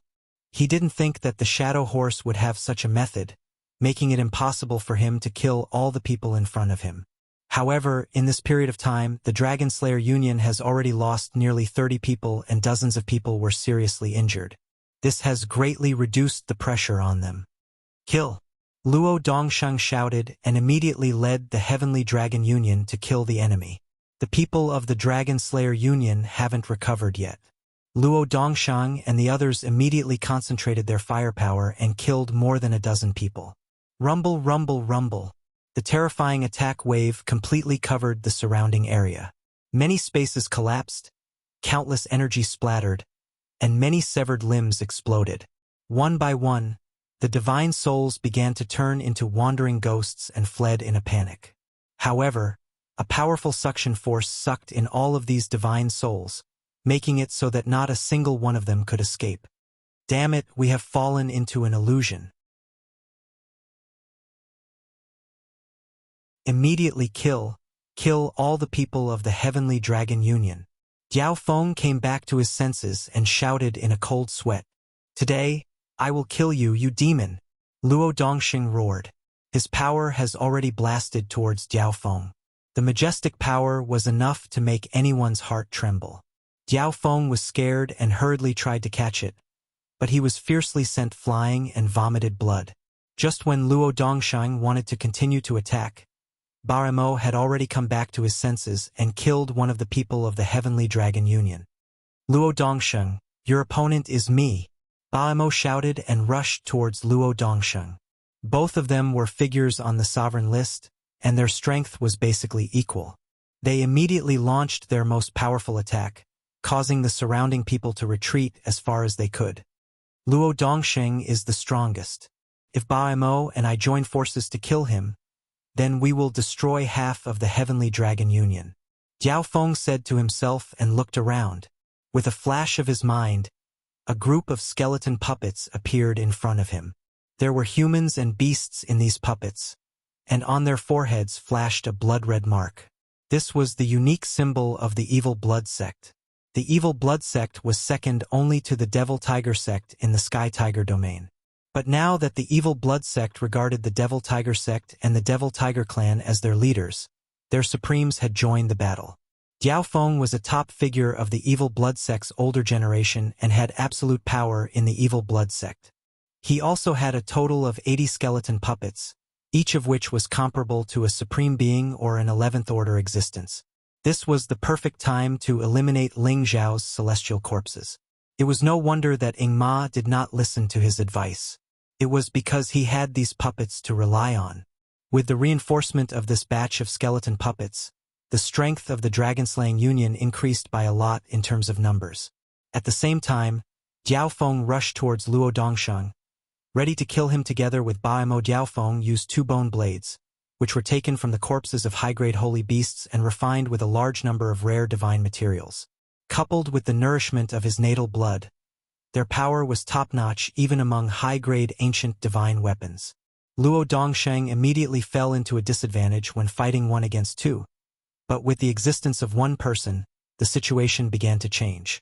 He didn't think that the shadow horse would have such a method, making it impossible for him to kill all the people in front of him. However, in this period of time, the Dragon Slayer Union has already lost nearly 30 people and dozens of people were seriously injured. This has greatly reduced the pressure on them. Kill! Luo Dongsheng shouted and immediately led the Heavenly Dragon Union to kill the enemy. The people of the Dragon Slayer Union haven't recovered yet. Luo Dongsheng and the others immediately concentrated their firepower and killed more than a dozen people. Rumble, rumble, rumble. The terrifying attack wave completely covered the surrounding area. Many spaces collapsed, countless energy splattered, and many severed limbs exploded. One by one, the divine souls began to turn into wandering ghosts and fled in a panic. However, a powerful suction force sucked in all of these divine souls, making it so that not a single one of them could escape. Damn it, we have fallen into an illusion. Immediately kill all the people of the Heavenly Dragon Union. Jiao Feng came back to his senses and shouted in a cold sweat. Today, I will kill you, you demon! Luo Dongsheng roared. His power has already blasted towards Jiao Feng. The majestic power was enough to make anyone's heart tremble. Jiao Feng was scared and hurriedly tried to catch it, but he was fiercely sent flying and vomited blood. Just when Luo Dongsheng wanted to continue to attack, Baramo had already come back to his senses and killed one of the people of the Heavenly Dragon Union. Luo Dongsheng, your opponent is me, Baramo shouted and rushed towards Luo Dongsheng. Both of them were figures on the sovereign list, and their strength was basically equal. They immediately launched their most powerful attack, causing the surrounding people to retreat as far as they could. Luo Dongsheng is the strongest. If Baramo and I join forces to kill him, then we will destroy half of the Heavenly Dragon Union. Jiao Feng said to himself and looked around. With a flash of his mind, a group of skeleton puppets appeared in front of him. There were humans and beasts in these puppets, and on their foreheads flashed a blood-red mark. This was the unique symbol of the Evil Blood Sect. The Evil Blood Sect was second only to the Devil Tiger Sect in the Sky Tiger domain. But now that the Evil Blood Sect regarded the Devil Tiger Sect and the Devil Tiger Clan as their leaders, their supremes had joined the battle. Jiao Feng was a top figure of the Evil Blood Sect's older generation and had absolute power in the Evil Blood Sect. He also had a total of 80 skeleton puppets, each of which was comparable to a supreme being or an 11th order existence. This was the perfect time to eliminate Ling Xiao's celestial corpses. It was no wonder that Ing Ma did not listen to his advice. It was because he had these puppets to rely on. With the reinforcement of this batch of skeleton puppets, the strength of the Dragon-slaying Union increased by a lot in terms of numbers. At the same time, Jiao Feng rushed towards Luo Dongsheng. Ready to kill him together with Baimo, Jiao Feng used 2 bone blades, which were taken from the corpses of high-grade holy beasts and refined with a large number of rare divine materials. Coupled with the nourishment of his natal blood, their power was top-notch even among high-grade ancient divine weapons. Luo Dongsheng immediately fell into a disadvantage when fighting 1 against 2, but with the existence of one person, the situation began to change.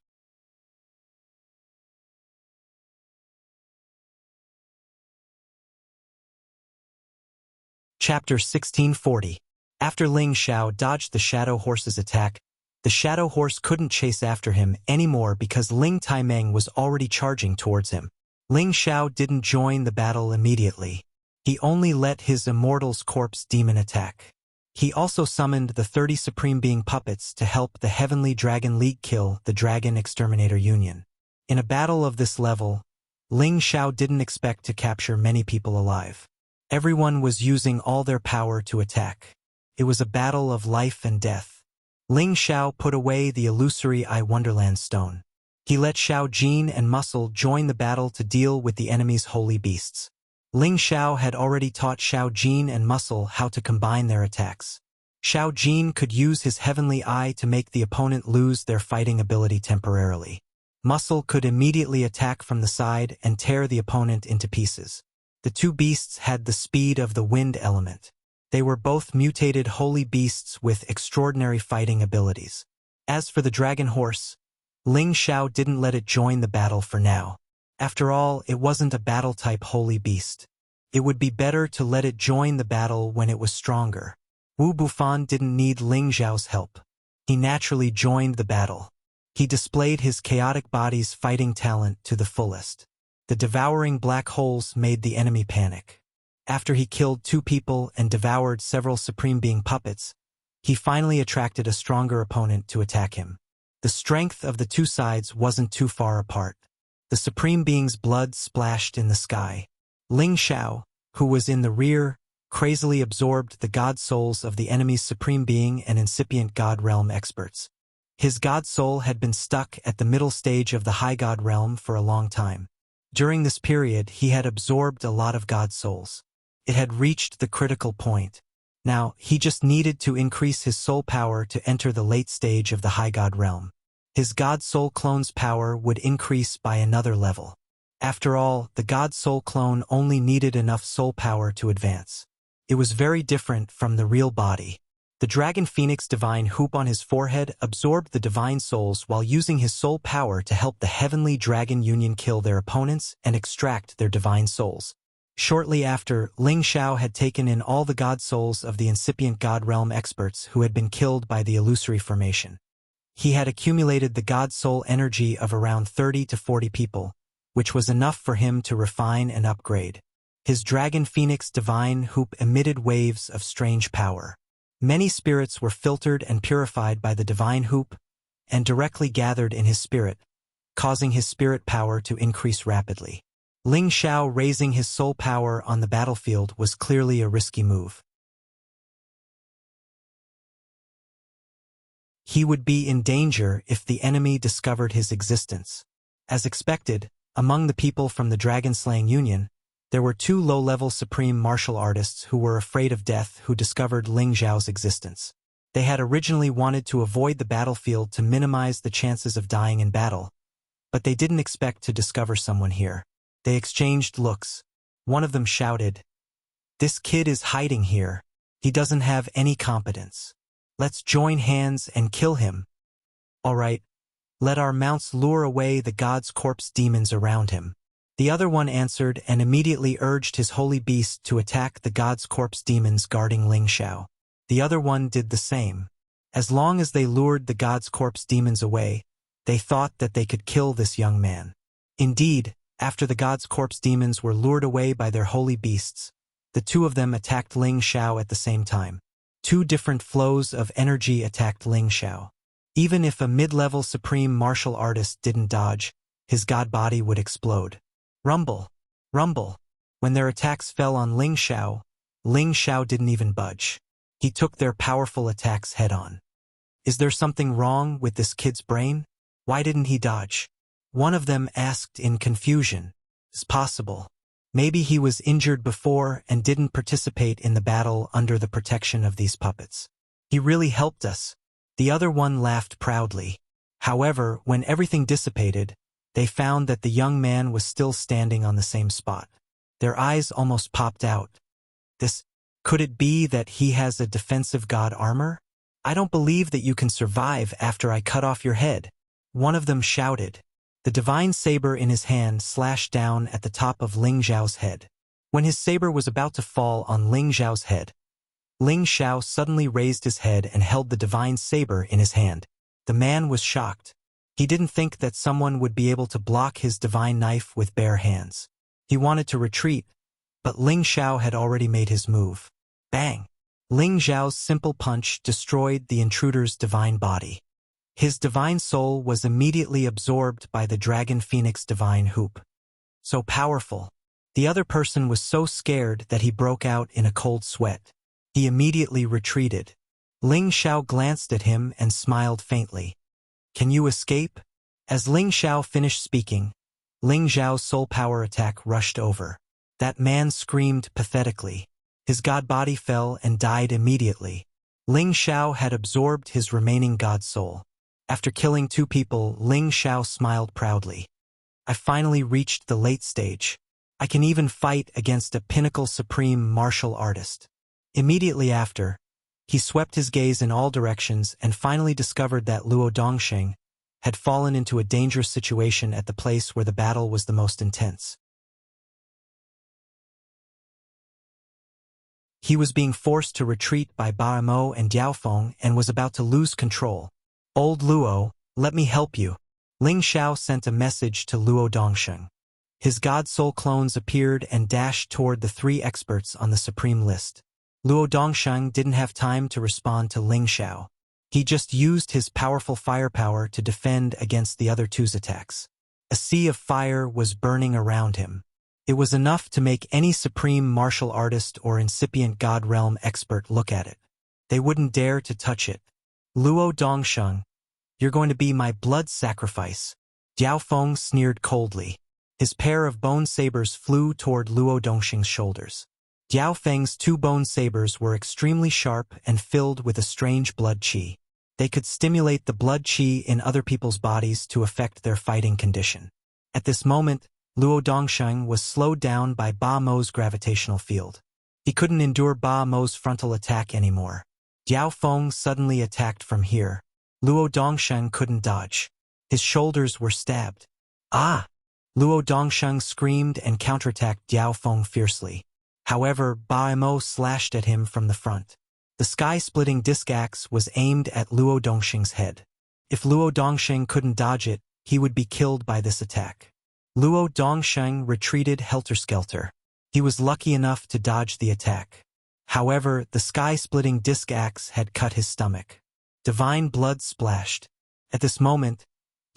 Chapter 1640. After Ling Xiao dodged the Shadow Horse's attack, the Shadow Horse couldn't chase after him anymore because Ling Taimeng was already charging towards him. Ling Xiao didn't join the battle immediately. He only let his Immortal's Corpse demon attack. He also summoned the 30 Supreme Being puppets to help the Heavenly Dragon League kill the Dragon Exterminator Union. In a battle of this level, Ling Xiao didn't expect to capture many people alive. Everyone was using all their power to attack. It was a battle of life and death. Ling Xiao put away the illusory Eye Wonderland stone. He let Xiao Jin and Muscle join the battle to deal with the enemy's holy beasts. Ling Xiao had already taught Xiao Jin and Muscle how to combine their attacks. Xiao Jin could use his heavenly eye to make the opponent lose their fighting ability temporarily. Muscle could immediately attack from the side and tear the opponent into pieces. The two beasts had the speed of the wind element. They were both mutated holy beasts with extraordinary fighting abilities. As for the dragon horse, Ling Xiao didn't let it join the battle for now. After all, it wasn't a battle-type holy beast. It would be better to let it join the battle when it was stronger. Wu Bufan didn't need Ling Xiao's help. He naturally joined the battle. He displayed his chaotic body's fighting talent to the fullest. The devouring black holes made the enemy panic. After he killed 2 people and devoured several Supreme Being puppets, he finally attracted a stronger opponent to attack him. The strength of the two sides wasn't too far apart. The Supreme Being's blood splashed in the sky. Ling Xiao, who was in the rear, crazily absorbed the god souls of the enemy's Supreme Being and incipient God Realm experts. His god soul had been stuck at the middle stage of the High God Realm for a long time. During this period, he had absorbed a lot of god souls. It had reached the critical point. Now, he just needed to increase his soul power to enter the late stage of the High God Realm. His God Soul clone's power would increase by another level. After all, the God Soul clone only needed enough soul power to advance. It was very different from the real body. The Dragon Phoenix Divine Hoop on his forehead absorbed the divine souls while using his soul power to help the Heavenly Dragon Union kill their opponents and extract their divine souls. Shortly after, Ling Xiao had taken in all the god souls of the incipient God Realm experts who had been killed by the illusory formation. He had accumulated the god soul energy of around 30 to 40 people, which was enough for him to refine and upgrade. His Dragon Phoenix Divine Hoop emitted waves of strange power. Many spirits were filtered and purified by the Divine Hoop and directly gathered in his spirit, causing his spirit power to increase rapidly. Ling Xiao raising his soul power on the battlefield was clearly a risky move. He would be in danger if the enemy discovered his existence. As expected, among the people from the Dragon-Slaying Union, there were 2 low-level supreme martial artists who were afraid of death who discovered Ling Xiao's existence. They had originally wanted to avoid the battlefield to minimize the chances of dying in battle, but they didn't expect to discover someone here. They exchanged looks. One of them shouted, "This kid is hiding here. He doesn't have any competence. Let's join hands and kill him. All right, let our mounts lure away the god's corpse demons around him." The other one answered and immediately urged his holy beast to attack the god's corpse demons guarding Ling Xiao. The other one did the same. As long as they lured the god's corpse demons away, they thought that they could kill this young man. Indeed, after the god's corpse demons were lured away by their holy beasts, the 2 of them attacked Ling Xiao at the same time. 2 different flows of energy attacked Ling Xiao. Even if a mid-level supreme martial artist didn't dodge, his god body would explode. Rumble! Rumble! When their attacks fell on Ling Xiao didn't even budge. He took their powerful attacks head-on. Is there something wrong with this kid's brain? Why didn't he dodge? One of them asked in confusion. It's possible. Maybe he was injured before and didn't participate in the battle under the protection of these puppets. He really helped us. The other one laughed proudly. However, when everything dissipated, they found that the young man was still standing on the same spot. Their eyes almost popped out. Could it be that he has a defensive god armor? I don't believe that you can survive after I cut off your head. One of them shouted. The divine saber in his hand slashed down at the top of Ling Xiao's head. When his saber was about to fall on Ling Xiao's head, Ling Xiao suddenly raised his head and held the divine saber in his hand. The man was shocked. He didn't think that someone would be able to block his divine knife with bare hands. He wanted to retreat, but Ling Xiao had already made his move. Bang! Ling Xiao's simple punch destroyed the intruder's divine body. His divine soul was immediately absorbed by the Dragon Phoenix Divine Hoop. So powerful. The other person was so scared that he broke out in a cold sweat. He immediately retreated. Ling Xiao glanced at him and smiled faintly. Can you escape? As Ling Xiao finished speaking, Ling Xiao's soul power attack rushed over. That man screamed pathetically. His god body fell and died immediately. Ling Xiao had absorbed his remaining god soul. After killing 2 people, Ling Xiao smiled proudly. I finally reached the late stage. I can even fight against a pinnacle supreme martial artist. Immediately after, he swept his gaze in all directions and finally discovered that Luo Dongsheng had fallen into a dangerous situation at the place where the battle was the most intense. He was being forced to retreat by Ba Mo and Diaofeng and was about to lose control. Old Luo, let me help you. Ling Xiao sent a message to Luo Dongsheng. His god soul clones appeared and dashed toward the 3 experts on the supreme list. Luo Dongsheng didn't have time to respond to Ling Xiao. He just used his powerful firepower to defend against the other 2's attacks. A sea of fire was burning around him. It was enough to make any supreme martial artist or incipient god realm expert look at it. They wouldn't dare to touch it. Luo Dongsheng, you're going to be my blood sacrifice. Diaofeng sneered coldly. His pair of bone sabers flew toward Luo Dongsheng's shoulders. Diaofeng's 2 bone sabers were extremely sharp and filled with a strange blood qi. They could stimulate the blood qi in other people's bodies to affect their fighting condition. At this moment, Luo Dongsheng was slowed down by Ba Mo's gravitational field. He couldn't endure Ba Mo's frontal attack anymore. Diaofeng suddenly attacked from here. Luo Dongsheng couldn't dodge. His shoulders were stabbed. Ah! Luo Dongsheng screamed and counterattacked Diaofeng fiercely. However, Ba Mo slashed at him from the front. The sky-splitting disc axe was aimed at Luo Dongsheng's head. If Luo Dongsheng couldn't dodge it, he would be killed by this attack. Luo Dongsheng retreated helter-skelter. He was lucky enough to dodge the attack. However, the sky-splitting disc axe had cut his stomach. Divine blood splashed. At this moment,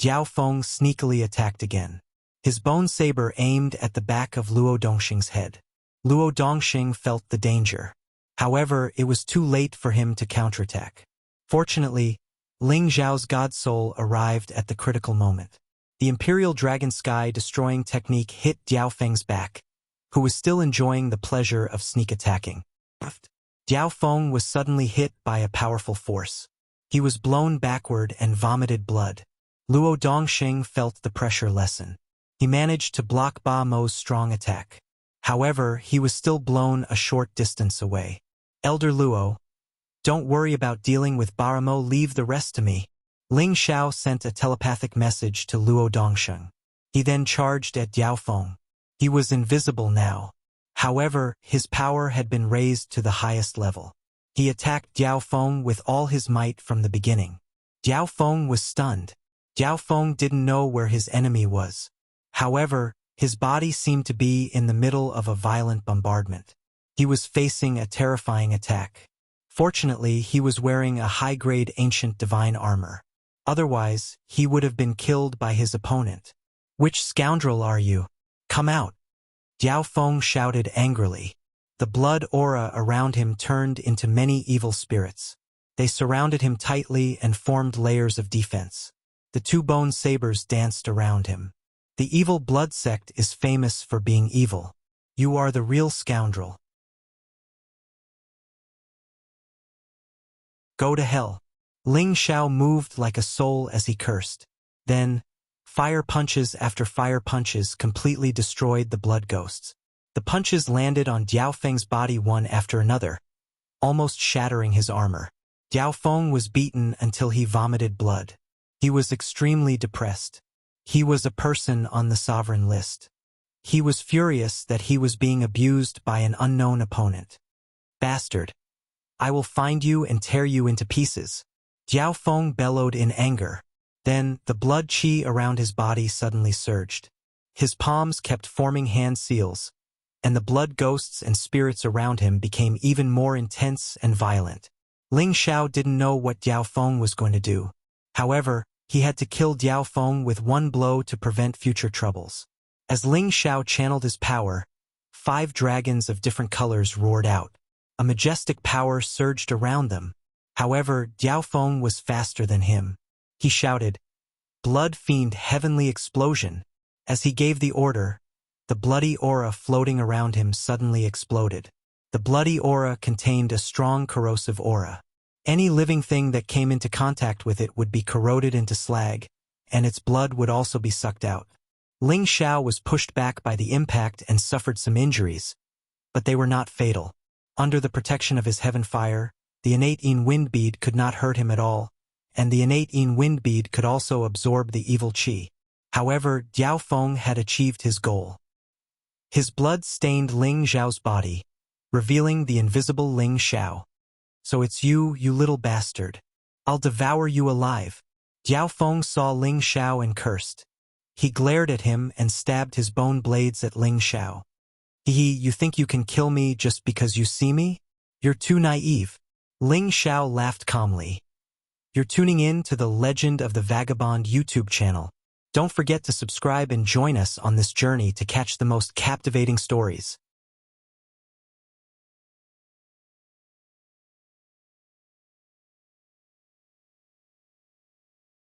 Diaofeng sneakily attacked again. His bone saber aimed at the back of Luo Dongsheng's head. Luo Dongsheng felt the danger. However, it was too late for him to counterattack. Fortunately, Ling Xiao's god soul arrived at the critical moment. The Imperial Dragon Sky destroying technique hit Diaofeng's back, who was still enjoying the pleasure of sneak attacking. Diaofeng was suddenly hit by a powerful force. He was blown backward and vomited blood. Luo Dongsheng felt the pressure lessen. He managed to block Ba Mo's strong attack. However, he was still blown a short distance away. Elder Luo, don't worry about dealing with Ba Mo, leave the rest to me. Ling Xiao sent a telepathic message to Luo Dongsheng. He then charged at Diaofeng. He was invisible now. However, his power had been raised to the highest level. He attacked Diaofeng with all his might from the beginning. Diaofeng was stunned. Diaofeng didn't know where his enemy was. However, his body seemed to be in the middle of a violent bombardment. He was facing a terrifying attack. Fortunately, he was wearing a high-grade ancient divine armor. Otherwise, he would have been killed by his opponent. Which scoundrel are you? Come out! Diaofeng shouted angrily. The blood aura around him turned into many evil spirits. They surrounded him tightly and formed layers of defense. The 2 bone sabers danced around him. The evil blood sect is famous for being evil. You are the real scoundrel. Go to hell. Ling Xiao moved like a soul as he cursed. Then, fire punches after fire punches completely destroyed the blood ghosts. The punches landed on Diaofeng's body one after another, almost shattering his armor. Diaofeng was beaten until he vomited blood. He was extremely depressed. He was a person on the sovereign list. He was furious that he was being abused by an unknown opponent. Bastard! I will find you and tear you into pieces. Diaofeng bellowed in anger. Then, the blood qi around his body suddenly surged. His palms kept forming hand seals, and the blood ghosts and spirits around him became even more intense and violent. Ling Xiao didn't know what Diaofeng was going to do. However, he had to kill Diaofeng with one blow to prevent future troubles. As Ling Xiao channeled his power, 5 dragons of different colors roared out. A majestic power surged around them. However, Diaofeng was faster than him. He shouted, "Blood Fiend Heavenly Explosion!" As he gave the order, the bloody aura floating around him suddenly exploded. The bloody aura contained a strong corrosive aura. Any living thing that came into contact with it would be corroded into slag, and its blood would also be sucked out. Ling Xiao was pushed back by the impact and suffered some injuries, but they were not fatal. Under the protection of his heaven fire, the innate Yin wind bead could not hurt him at all, and the innate Yin wind bead could also absorb the evil qi. However, Diaofeng had achieved his goal. His blood stained Ling Xiao's body, revealing the invisible Ling Xiao. "So it's you, you little bastard. I'll devour you alive." Diaofeng saw Ling Xiao and cursed. He glared at him and stabbed his bone blades at Ling Xiao. You think you can kill me just because you see me? You're too naive." Ling Xiao laughed calmly. "You're tuning in to the Legend of the Vagabond YouTube channel. Don't forget to subscribe and join us on this journey to catch the most captivating stories.